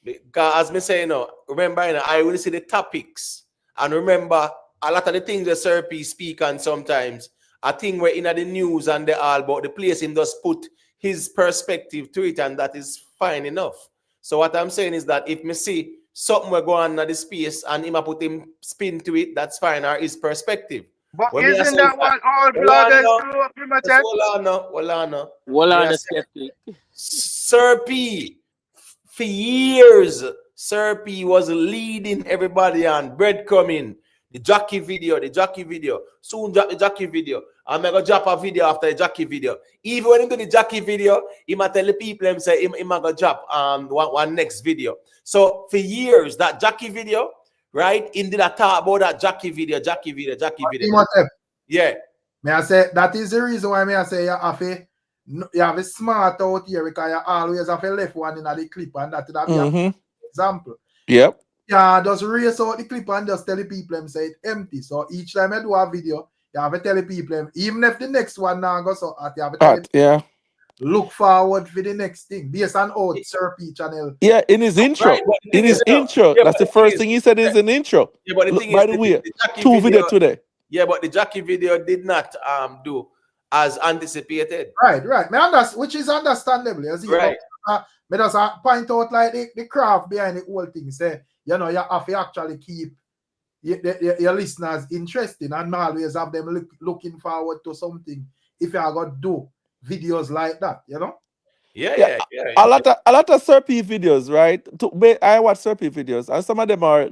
Because as me say, remember, I will see the topics. And remember, a lot of the things that Sir P speak on sometimes, a thing where in the news and the all, but the place him just put his perspective to it, and that is fine enough. So what I'm saying is that if me see something will go on in the space and him a put him spin to it, that's fine, or his perspective. but When me I isn't say that what all well on bloggers no, do, just Primitive? well on no. Well, Me on I the say skeptic. Sir P, for years, Sir P was leading everybody on breadcrumbing. The jockey video. Soon drop the jockey video. I'm gonna drop a video after the jockey video. Even when he do the jockey video, he might tell the people him say he might go drop one next video. So for years, that jockey video, right? In did I talk about that jockey video. Yeah. May I say that is the reason why I say you have a smart out here because you always have a left one in the clip, and that would be an example. Yep. Yeah, just raise out the clip and just tell the people them say it's empty. So each time I do a video, you have to tell the people, even if the next one now goes out, you have to tell them, Yeah. look forward for the next thing based on out Sir P channel. Yeah, in his intro. Right, but the In thing his is, intro. yeah, That's but the first thing he said is an intro. Yeah, but the thing By is, the way, the jockey 2 video today. Yeah, but the jockey video did not do as anticipated. Right. Which is understandable. You see, right. But just point out like the craft behind the whole thing. Say, you have to actually keep your listeners interested and always have them looking forward to something if you are going to do videos like that, Yeah. A lot of Sir P videos, right? I watch Sir P videos, and some of them are,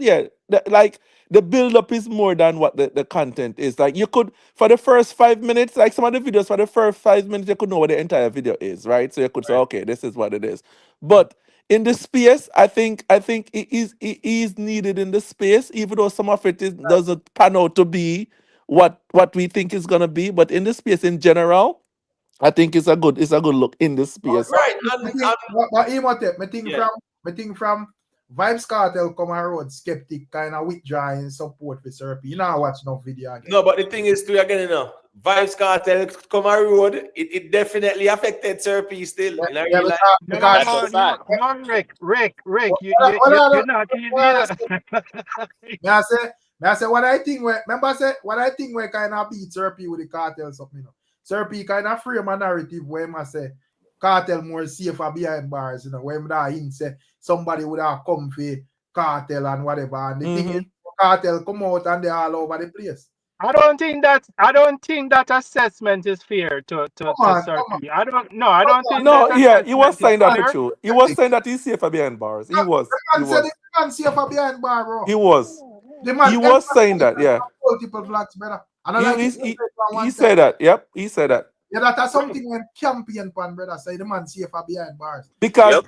like the build up is more than what the content is. Like you could, for the first 5 minutes, like some of the videos for the first 5 minutes, you could know what the entire video is, right? So you could say, okay, this is what it is. But in the space, I think it is needed in the space, even though some of it doesn't pan out to be what we think is gonna be. But in the space in general, I think it's a good look in this space. Right. But I think from Vybz Kartel come and road skeptic kind of withdrawing support for Sir P. You know, watch no video again. No, but the thing is too again, Vybz Kartel come on road. It definitely affected Sir P still. No, Rick, you're not I say what I think where kind of beat Sir P with the cartel something. Sir P kind of frame a narrative where I say cartel more safer behind bars, when that hint say somebody would have come for cartel and whatever, and the thing is cartel come out and they're all over the place. I don't think that assessment is fair to Sir P. I don't think he was saying that for true. He was saying that he's safer behind bars. He was. The man safer behind bar, bro. He was. He was saying that, yeah. Multiple flags better. He said that. Yep, he said that. Yeah, that's something when campaign pan, brother. Say the man safer behind bars. Because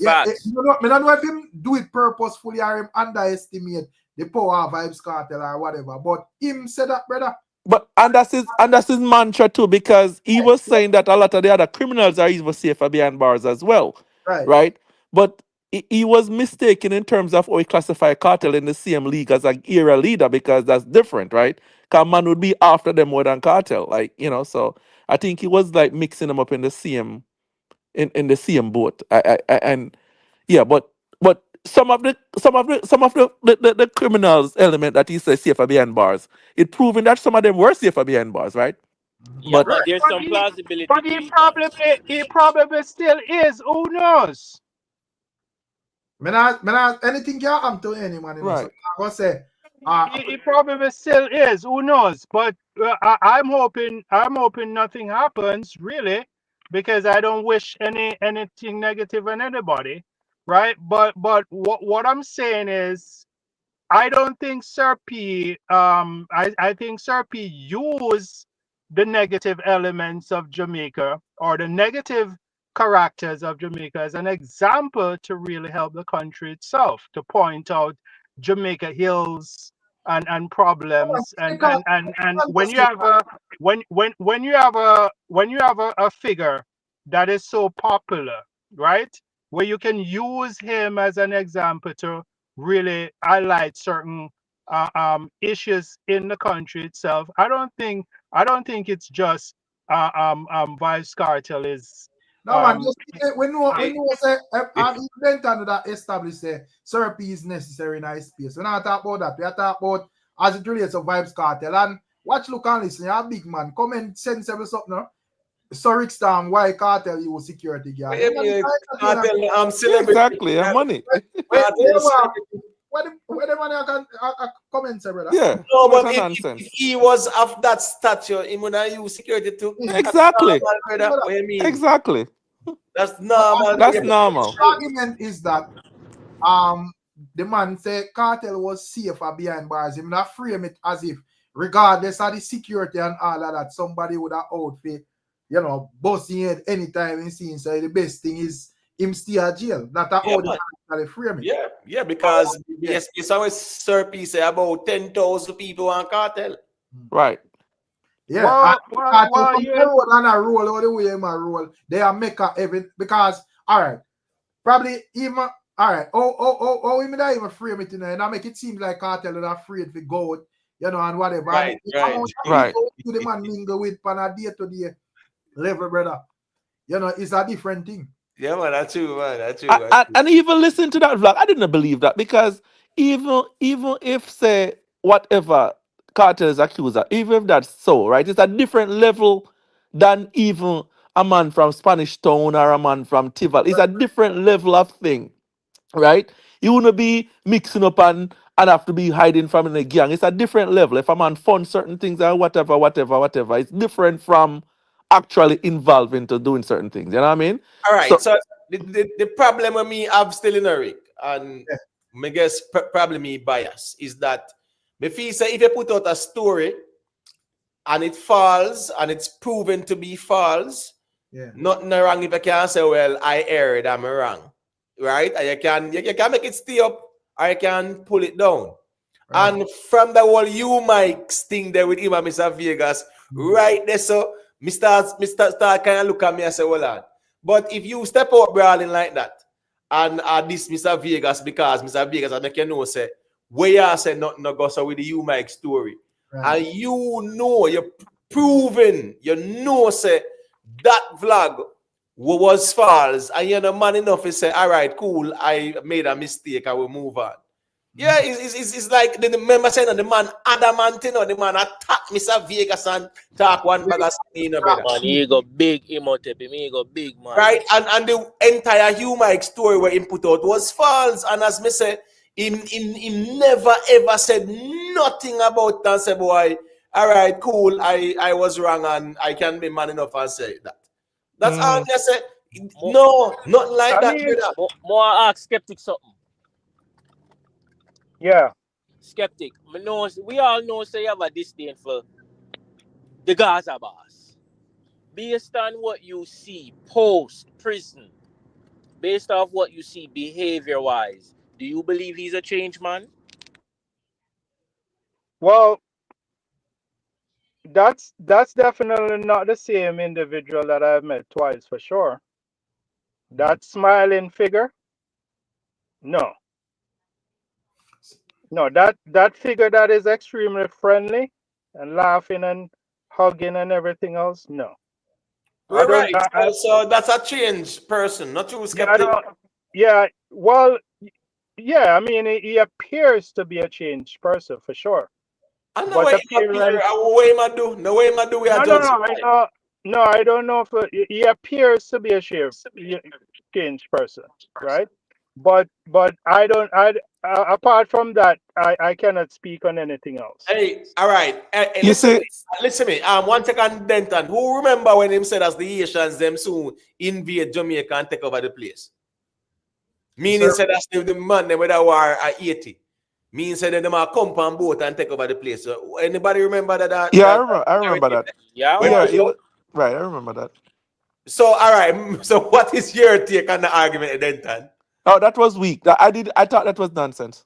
Yeah, I don't know if him do it purposefully or him underestimate the power of Vybz Kartel or whatever. But him said that, brother. and that's his mantra too, because he was saying that a lot of the other criminals are even safer behind bars as well. Right. Right? But he was mistaken in terms of how he classify Cartel in the same league as an era leader, because that's different, right? Because man would be after them more than Cartel. Like, so I think he was like mixing them up in the same in the same boat. And yeah, but some of the criminals element that he says safer behind bars, it proving that some of them were safer behind bars, right? Yeah, But but there's some plausibility to He probably still is. Who knows? Anything can happen to anyone, you know. So right. I was say, He probably still is. Who knows? But I'm hoping nothing happens really, because I don't wish anything negative on anybody, right? But what I'm saying is, I don't think Sir P. I think Sir P. used the negative elements of Jamaica, or the negative characters of Jamaica, as an example to really help the country itself, to point out Jamaica hills and problems, and when you have a a figure that is so popular, right, where you can use him as an example to really highlight certain issues in the country itself. I don't think it's just Vybz Kartel is no man, just when you say event under that established say therapy is necessary in our space. When I talk about that, we are talking about as it relates to Vybz Kartel. And watch, look and listen, you're a big man. Come and send several something. No? So Ricstorm, why Kartel you security guard? I'm celebrity. Exactly, and money. Where the money can comment, brother? Yeah. No, but nonsense. if he was of that stature, he would not use security too. Exactly. What do you mean? Exactly. That's normal. That's normal. The argument is that the man say Kartel was safer behind bars. Him not frame it as if, regardless of the security and all of that, somebody would have outfit, busting head anytime he seen. So the best thing is him stay at jail. Not how they frame it. Yeah, because yes, it's always Sir P say about 10,000 people on Kartel. Right. Yeah, on a roll all the way in my roll. They are make a even because probably even we may not even frame it and I make it seem like Kartel are afraid to go out, and whatever. Right. To the man mingle with on a day-to-day level, brother. It's a different thing. Yeah, man, that's true, man. That's true. And even listen to that vlog, I didn't believe that, because even if say whatever Cartel is accused of, even if that's so, right, it's a different level than even a man from Spanish Town or a man from Tival. It's a different level of thing, right? You wouldn't be mixing up and have to be hiding from in a gang. It's a different level. If a man funds certain things or whatever, it's different from actually involved into doing certain things. You know what I mean? All right. So the problem with me, I'm still in a Rick, and I guess probably me bias is that me feel say if you put out a story and it falls and it's proven to be false, nothing wrong if I can say, well, I erred, I'm wrong, right? And you can make it stay up or you can pull it down. Right. And from the whole you Mike's thing there with him and Mr. Vegas, right there, so Mr. Star kind of look at me and say, well, on. But if you step out brawling like that and this Mr. Vegas, because Mr. Vegas, I make you know, say, where you say nothing no go so with the you Mike story. Right. And you're proven, say that vlog was false, and you're not man enough to say, all right, cool, I made a mistake, I will move on. Yeah, it's like the member saying that the man adamant, the man attack Mr. Vegas and talk one bag of brother. Man, he go big, he go big, man. Right, and the entire Mike story where he put out was false, and as me say, he never ever said nothing about that. Say, boy, all right, cool, I was wrong, and I can be man enough and say that. That's all I say. No, not like that. More ask skeptic something. Yeah. Skeptic. We all know say you have a disdain for the Gaza boss. based on what you see post prison, based off what you see behavior wise, do you believe he's a changed man? Well, that's definitely not the same individual that I've met twice for sure. That smiling figure, no, no, that figure that is extremely friendly and laughing and hugging and everything else, no. I don't. Right. So that's a changed person, not too Yeah, I skeptic. don't. Yeah, well, yeah. I mean, he appears to be a changed person for sure. I know But what he appear. appearance, What him I do? No way him I do. We are no, no, judge. no. No, I don't know if he appears to be a changed person, right? But I don't. Apart from that, I cannot speak on anything else. Hey, all right. Hey, You listen, see, listen me. One second, Denton. Who remember when him said as the Haitians them soon invade Jamaica and take over the place? Meaning said that's the man them with a war at 80. Meaning said them are come on boat and take over the place. So anybody remember that? yeah, I remember that. Yeah, When Yeah, was man. it that? was right. I remember that. So all right. So what is your take on the argument, Denton? Oh, that was weak. I thought that was nonsense.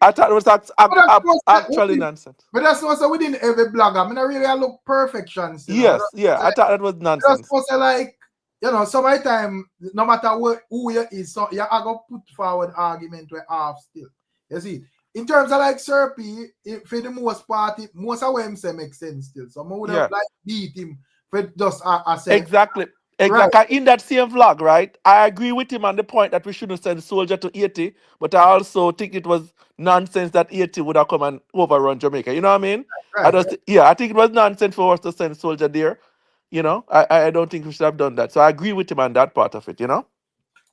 I thought it was actually nonsense. But that's also within every blogger. I mean, I really look perfections, you know. Yes, yeah, I thought that was That's nonsense. also like, you know, some of the time, no matter who you is, so you are gonna put forward argument with half still. You see, in terms of like Serpy, for the most part, most of what him say makes sense still. So I would have like beat him for just say Exactly. right. In that same vlog, right? I agree with him on the point that we shouldn't send soldier to Haiti, but I also think it was nonsense that Haiti would have come and overrun Jamaica. You know what I mean? Right. I think it was nonsense for us to send soldier there. You know, I don't think we should have done that. So I agree with him on that part of it. You know,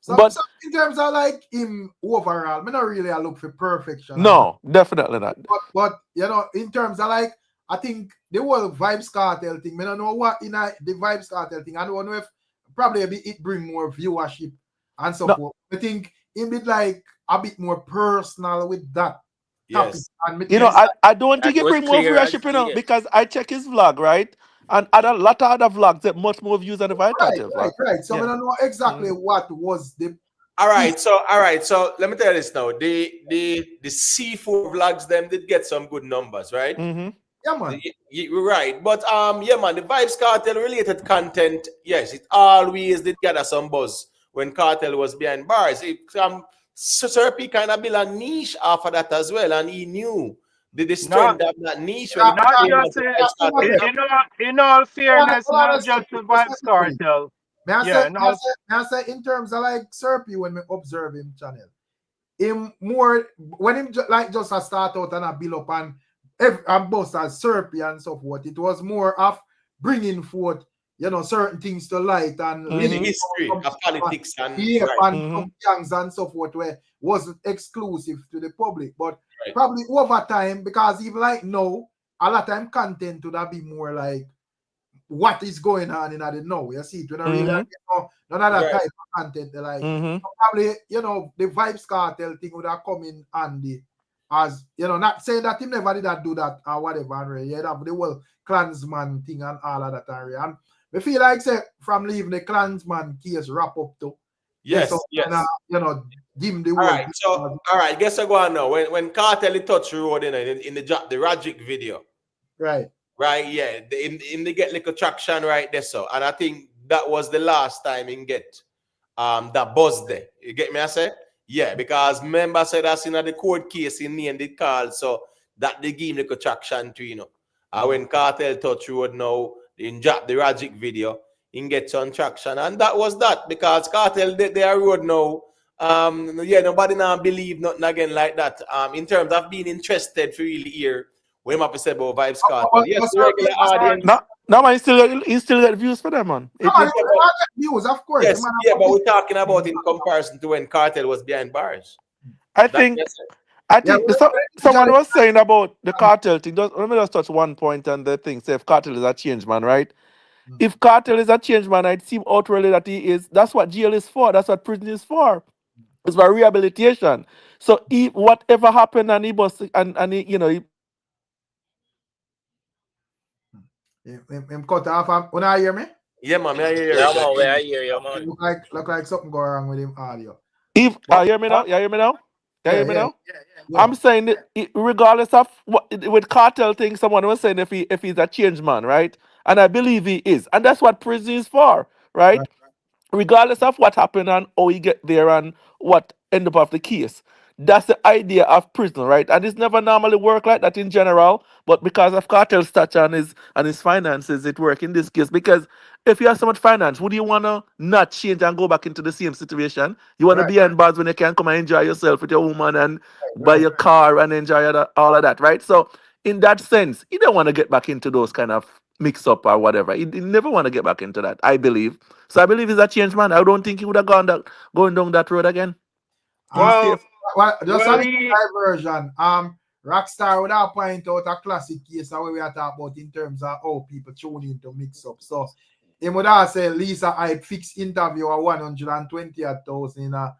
So in terms of like him overall, I not really I look for perfection. No, definitely not. But you know, in terms of like, I think the whole Vybz Kartel thing, I don't know what in the Vybz Kartel thing. I don't know if probably it bring more viewership and so forth. I think it be like a bit more personal with that topic. Yes. And You know, I don't think it bring more viewership, you know, because I check his vlog, right? And a lot of other vlogs get much more views than the Vybz Kartel vlog. Right. So I don't know exactly what was the. All right. So let me tell you this now. The seafood vlogs them did get some good numbers, right? Mm-hmm. Yeah, man. You're right. But yeah, man, the Vybz Kartel related content, yes, it always did gather some buzz when Kartel was behind bars. Serpy kind of built a niche after that as well, and he knew the strength of that niche. When in all fairness, not just the Vybz Kartel. I say in terms of like Serpy when we observe him channel, him more when him like just a start out and a build up and both as Serpy and so forth. It was more of bringing forth, you know, certain things to light and history of politics and some gangs and so forth where wasn't exclusive to the public, but probably over time, because even like now, a lot of time content would have been more like what is going on in the now. You see, to really, you know, none of that type of content. Like probably, you know, the Vybz Kartel thing would have come in handy. As you know, not saying that he never did that do that or whatever. You have the whole Klansman thing and all of that. And I feel like say from leaving the Klansman case wrap up to yes. You know, give him the all right. So all right, guess I go on now. When Kartel touch the road in the Rajic video. Right. Right, yeah. In they get like a traction right there. So and I think that was the last time in get that buzz there. You get me, I say? Yeah, because member said that's in the court case in the end it called, so that they give like a traction to, you know. When Kartel touch road now, in drop the Rajic video, in get some traction. And that was that, because Kartel they are road now. Yeah, nobody now believe nothing again like that. In terms of being interested for really hear what I say about Vybz Kartel. Yes, the regular audience. No, man, he still get views for them, man. Views, of course. Yes, yeah, but we're talking about in comparison to when Kartel was behind bars. I think someone was saying about the Kartel thing. Let me just touch one point on the thing. Say if Kartel is a change man, right? If Kartel is a change man, it seems outwardly that he is. That's what jail is for. That's what prison is for. It's for rehabilitation. So whatever happened and he was and he, you know. Him cut off. When I hear me? Yeah, man, I hear you. Yeah, man, I hear you, man. Look like something going wrong with him audio. If hear me now? You hear me now? You hear me now? Yeah. I'm saying that regardless of what with cartel thing, someone was saying if he's a change man, right? And I believe he is, and that's what prison is for, right? Regardless of what happened and how he get there and what end up of the case. That's the idea of prison, right? And it's never normally work like that in general, but because of cartel stature and his finances, it work in this case. Because if you have so much finance, would you wanna not change and go back into the same situation? You wanna be in bars when you can come and enjoy yourself with your woman and buy your car and enjoy all of that, right? So in that sense, you don't want to get back into those kind of mix up or whatever. You never want to get back into that, I believe. So I believe he's a change man. I don't think he would have going down that road again. Well, just a diversion. Rockstar would have point out a classic case that we are talking about in terms of how people tune in to mix up. So he would have said Lisa I fixed interview at 120,000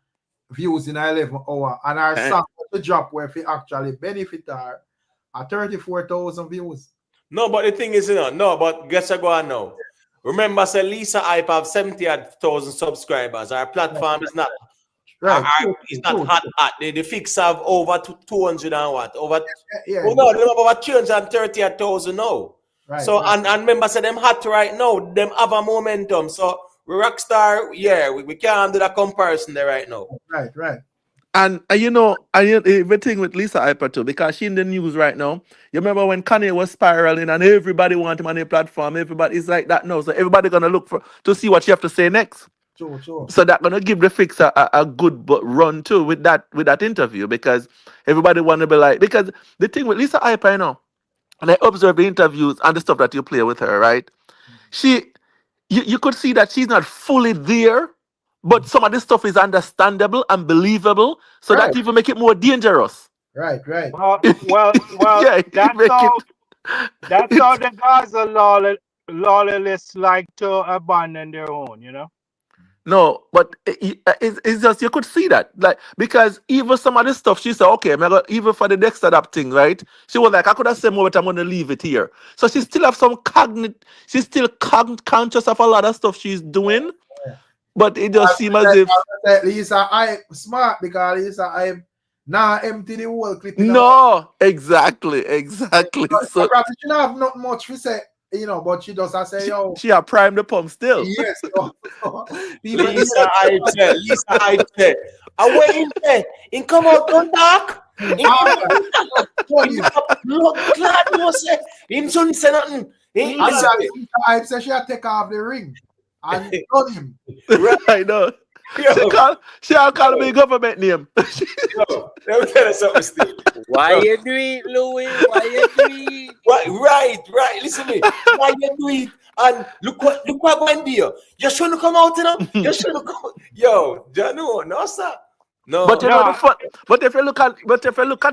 views in 11 hours, and our song the drop where we actually benefit her at 34,000 views. No, but the thing is, but guess what go on now. Remember, say Lisa Hype have 70,000 subscribers. Our platform is not it's not hot. The fix have over 200 and what? Over over 230,000 now. Right, so and remember, say them hot right now. Them have a momentum. So Rockstar, we can't do that comparison there right now. Right. And the thing with Lisa Hyper too, because she in the news right now. You remember when Kanye was spiraling and everybody wanted him on their platform. Everybody's like that now. So everybody gonna look to see what she have to say next. Sure. So that gonna give the fix a good run too with that interview, because everybody wanna be like, because the thing with Lisa Hyper, and I observe the interviews and the stuff that you play with her, right? You could see that she's not fully there, but some of this stuff is understandable and believable, so that even make it more dangerous. Right. Well, Yeah, that's how the Gaza loyalists like to abandon their own, No, but it's just, you could see that, like, because even some of this stuff she said, okay, even for the Dexta Daps thing, right? She was like, I could have said more, but I'm gonna leave it here. So she still have some she's still conscious of a lot of stuff she's doing, but it just seems as if Lisa I smart, because Lisa I now empty the whole clip. No, exactly. So she don't have not much to say. But she does say, she have primed the pump still. Yes. Lisa I said, I went in there, and come out on dark. Look, glad you say, him son say nothing. I said she had take off the ring and done him. I know. She call me government name. Let me tell you something, Steve. Why you do it, Louis? Why you do it? Right. Listen to me. Why you do it? And look what going there. You shouldn't come out, You shouldn't come. Yo, no, sir. No. But but if you look at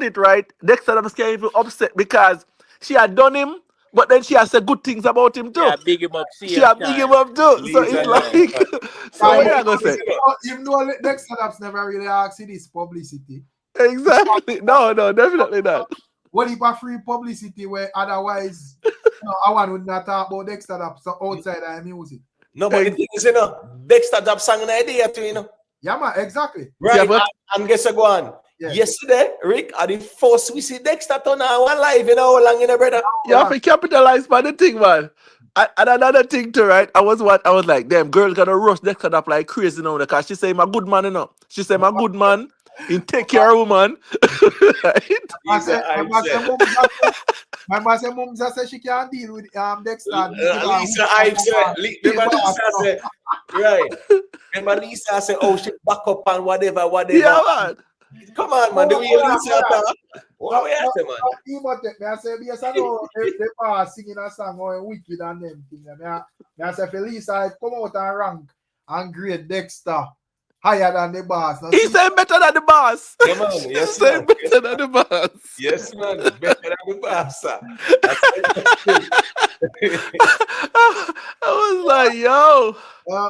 it, right, Dexta Daps can't even upset because she had done him. But then she has said good things about him too. Yeah, big him up. She has big him up too. So it's like, so what are you gonna say? Even though Dexta Daps never really asked this publicity. Exactly. No, definitely not. What if a free publicity where otherwise, I would not talk about Dexta Daps outside of music? No, but the thing is, Dexta Daps sang an idea too, Yeah, man, exactly. Right, yeah, and guess what, go on. Yeah. Yesterday, Rick, at the first we see Dexta turn on one live, how long, brother? You have to capitalize by the thing, man. And another thing too, right? I was like, damn, girls gonna rush Dexta Daps like crazy now, because she say, I'm a good man, She say, I'm a good man. You take care of woman. Right? My mom said she can't deal with Dexta. Lisa said, right. Remember Lisa said, oh, she back up and whatever. Yeah, man. Come on, man. The way Lisa what we have to, man? I said, yes, I know they are singing a song or wicked and them thing. I said, for Lisa, come out and rank and grade Dexta higher than the boss. Now, he said better than the boss. Yeah, man. Yes, he said better than the boss. Yes, man. Better than the boss, sir. I was like, yo.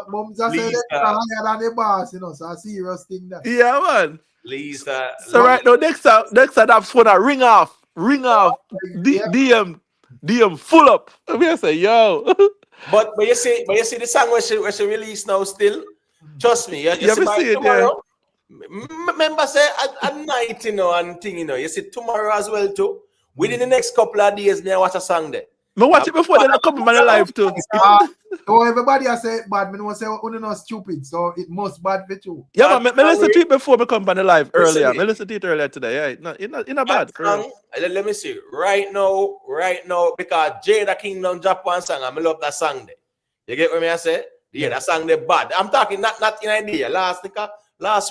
Mom just said higher than the boss, so a serious thing that. Yeah, man. Lisa. So right now, Dexta Daps wanna ring off. DM. DM full up. I mean, I say, yo. But you see the song where she released now still. Trust me, you You see ever by see it, yeah? tomorrow. Remember say at night, and thing, you see tomorrow as well too. Within the next couple of days, me I watch a song there. Me watch it before then I come on the live too. So everybody has said bad, me don't say only not stupid, so it must bad for you. Yeah, man, me listen to it before me come on the live earlier. Me listen to it earlier today. Yeah, it's not bad. Song, let me see. Right now, because Jada Kingdom drop one song, I love that song there. You get what me I say? Yeah, that song they bad. I'm talking not in idea. Last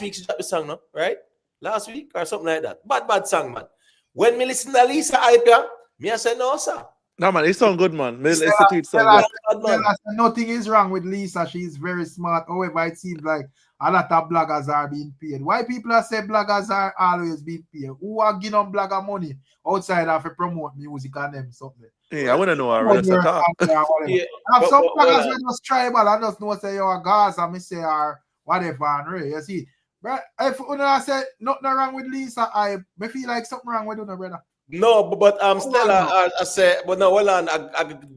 week she dropped the song, no? Right? Last week or something like that. Bad song, man. When me listen to Lisa Hyper, me I say no, sir. No, man, it sound good, man. Me listen to it sound good. Nothing is wrong with Lisa. She's very smart. However, it seems like a lot of bloggers are being paid. Why people are saying bloggers are always being paid? Who are giving them blogger money outside of to promote music and them something? Yeah, I want to know how that's a talk. Have some bloggers who just tribal and just know say you're a Gaza, me say or whatever. And you see, but if I say nothing wrong with Lisa, I feel like something wrong with you, brother. No, but Stella, I say, but no, well,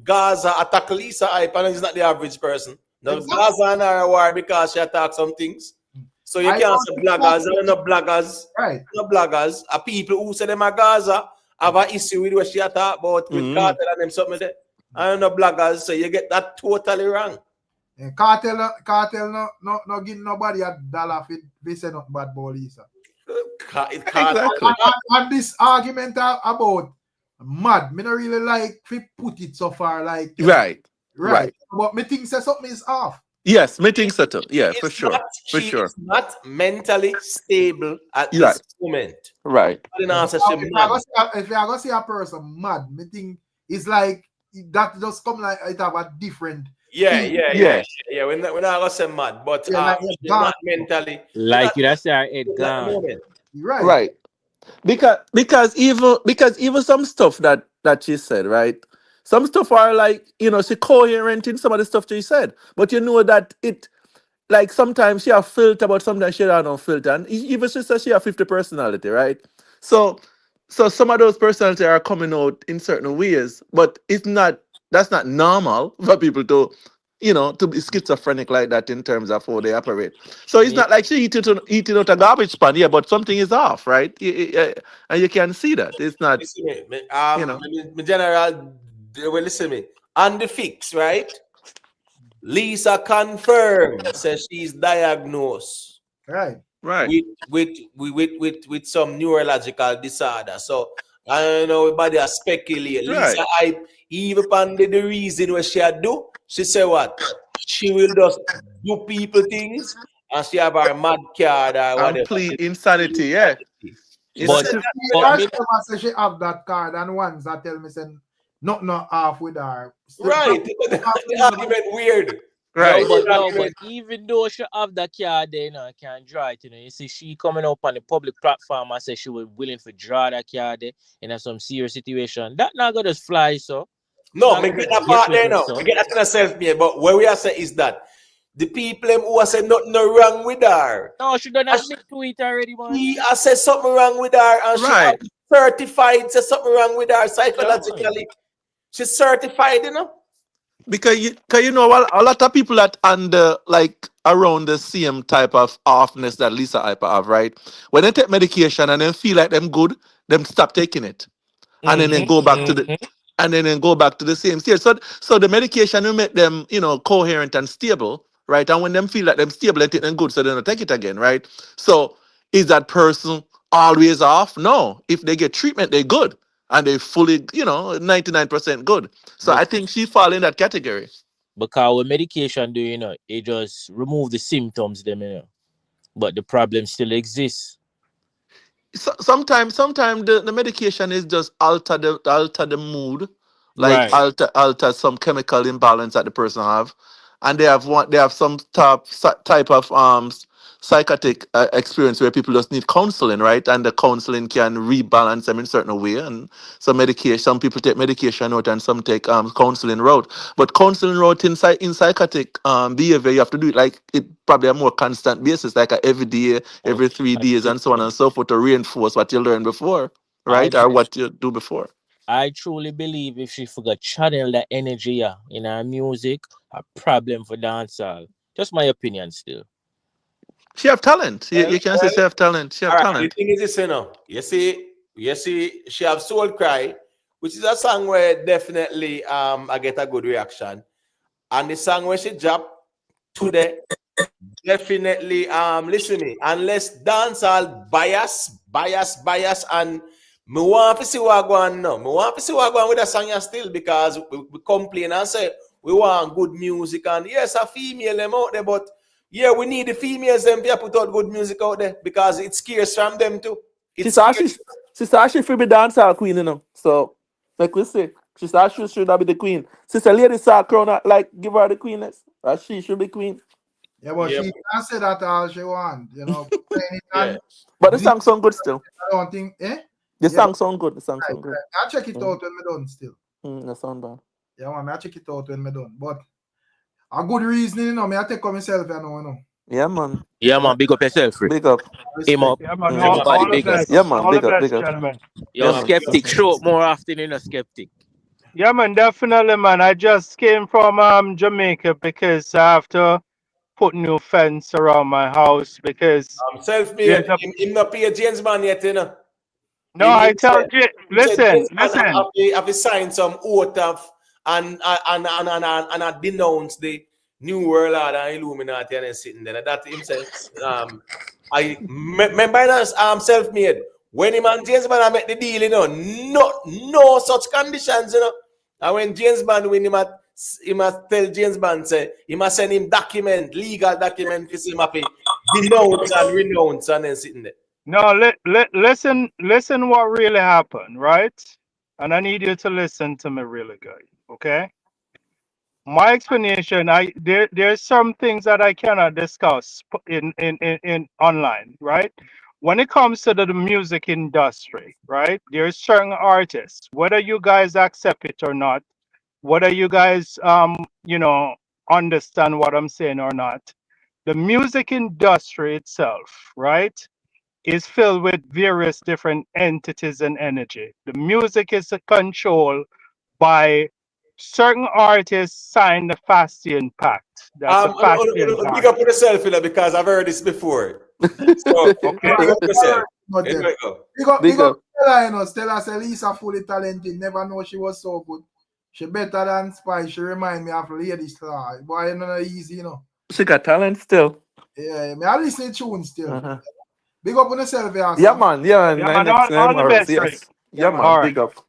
Gaza attack Lisa Hype, and he's not the average person. No, Gaza and her war because she attacked some things. So you can't say bloggers, there are no bloggers, right? No bloggers. Are people who say them are Gaza have an issue with what she attacked about with Cartel and them something there. I don't know bloggers, so you get that totally wrong. Yeah, Cartel no give nobody $1 if they say not bad about Lisa. Exactly. And this argument about mad, me not really like to put it so far like right. But me think say something is off. Yes, me think so too. Yeah, for sure. She is not mentally stable at this moment. Right. If I go see a person mad, me think it's like that just come like it have a different. Yeah. When I go say mad, but not mentally. Like you that's our head gone. Right. Because even some stuff that she said, right? Some stuff are like, she coherent in some of the stuff she said. But you know that it like sometimes she have filter, but sometimes she don't filter. And even she says she have 50 personality, right? So some of those personality are coming out in certain ways, but that's not normal for people to to be schizophrenic like that in terms of how they operate. So it's not like she eating out a garbage pan, yeah, but something is off, right? And you can see that. It's not, General, listen to me. On the fix, right? Lisa confirmed, says she's diagnosed. Right. With some neurological disorder. So I don't know, everybody are speculating. Right. Lisa, even under the reason what she do, she say what? She will just do people things and she have her mad card or whatever. Complete insanity, yeah. But she have that card and ones that tell me say not off with her. Right. The argument weird. Right. But even though she have that card there, can't draw it, you see she coming up on the public platform and say she was willing to draw that card there in some serious situation. That not gonna just fly, so. No, me get that part there now. Me get that to myself, but where we are saying is that the people who are saying nothing wrong with her. No, she done have big tweet already, man. He has said something wrong with her and she certified said something wrong with her psychologically. She's certified, Because a lot of people that under like around the same type of offness that Lisa Hyper have, right? When they take medication and then feel like them good, them stop taking it. And then go back to the same state. So the medication will make them, coherent and stable, right? And when them feel like them stable and take them good, so they don't take it again, right? So is that person always off? No. If they get treatment, they're good. And they fully, 99% good. So I think she fall in that category. Because with medication do, it just remove the symptoms, but the problem still exists. Sometimes the medication is just alter the mood, like alter some chemical imbalance that the person have, and they have some type of psychotic experience where people just need counseling, right? And the counseling can rebalance them in certain way. And some people take medication route and some take counseling route. But counseling route in psychotic behavior, you have to do it like it probably a more constant basis, like every day, every 3 days, and so on and so forth to reinforce what you learned before, right? Or what you do before. I truly believe if she forgot channel that energy in her music, a problem for dancehall. Just my opinion still. She have talent. Well, You can say she have talent. She have all right. The talent. thing is this, you know. You see, she have Soul Cry, which is a song where definitely I get a good reaction. And the song where she dropped today, definitely listen to me. Unless dancehall bias, and me want to see what go on now. Me want to see what go on with the song still, because we complain and say we want good music, and yes, a female them out there, but yeah, we need the females them to put out good music out there because it scares from them too. She said she should be dancehall queen, you know. So like we say, she said she should be the queen. Sister Lady saw crown her, like give her the queenness. She should be queen. Yeah, but she can say that all she want, you know. Yeah. But the song sound good still. I don't think, The song sound good. The song sound good. I'll check it out when me done still. That sound bad. Yeah, man, I'll check it out when me done. But a good reasoning, you know, me I take on myself, you know. Yeah, man. Yeah, man, big up yourself, Rick. Big up. Him up. Yeah, man, Everybody big up. Yeah, man, all big the up, best, big up. gentlemen. You're Yeah, skeptic. Show up more often in a skeptic. Yeah, man, definitely, man. I just came from Jamaica because I have to put new fence around my house because Self-made. Him not pay James Man yet, you know. no, I tell you, listen. Have signed some oath of and denounce the New World Order and Illuminati and sitting there. That himself. I remember self-made. When him and James Bond make the deal, you know, no such conditions, you know. And when James Bond win, he must tell James Bond say he must send him legal document for him to denounce and renounce and then sitting there. No, listen what really happened, right? And I need you to listen to me really good, okay? My explanation, there's some things that I cannot discuss in online, right? When it comes to the music industry, right? There's certain artists, whether you guys accept it or not, whether you guys understand what I'm saying or not, the music industry itself, right, is filled with various different entities and energy. The music is controlled by certain artists signed the Fastian Pact. That's the Fastian Pact. Big up yourself, because I've heard this before. So, okay. Big up yourself. Big up Stella said Lisa fully talented. Never know she was so good. She better than Spice. She remind me of Lady Star. Boy, you know, easy, you know. She got talent still. Yeah, I listen to tunes still. Big up on yourself, yeah, man. Yeah, man. All the best, yes. Rick. Yeah, man. All Big up.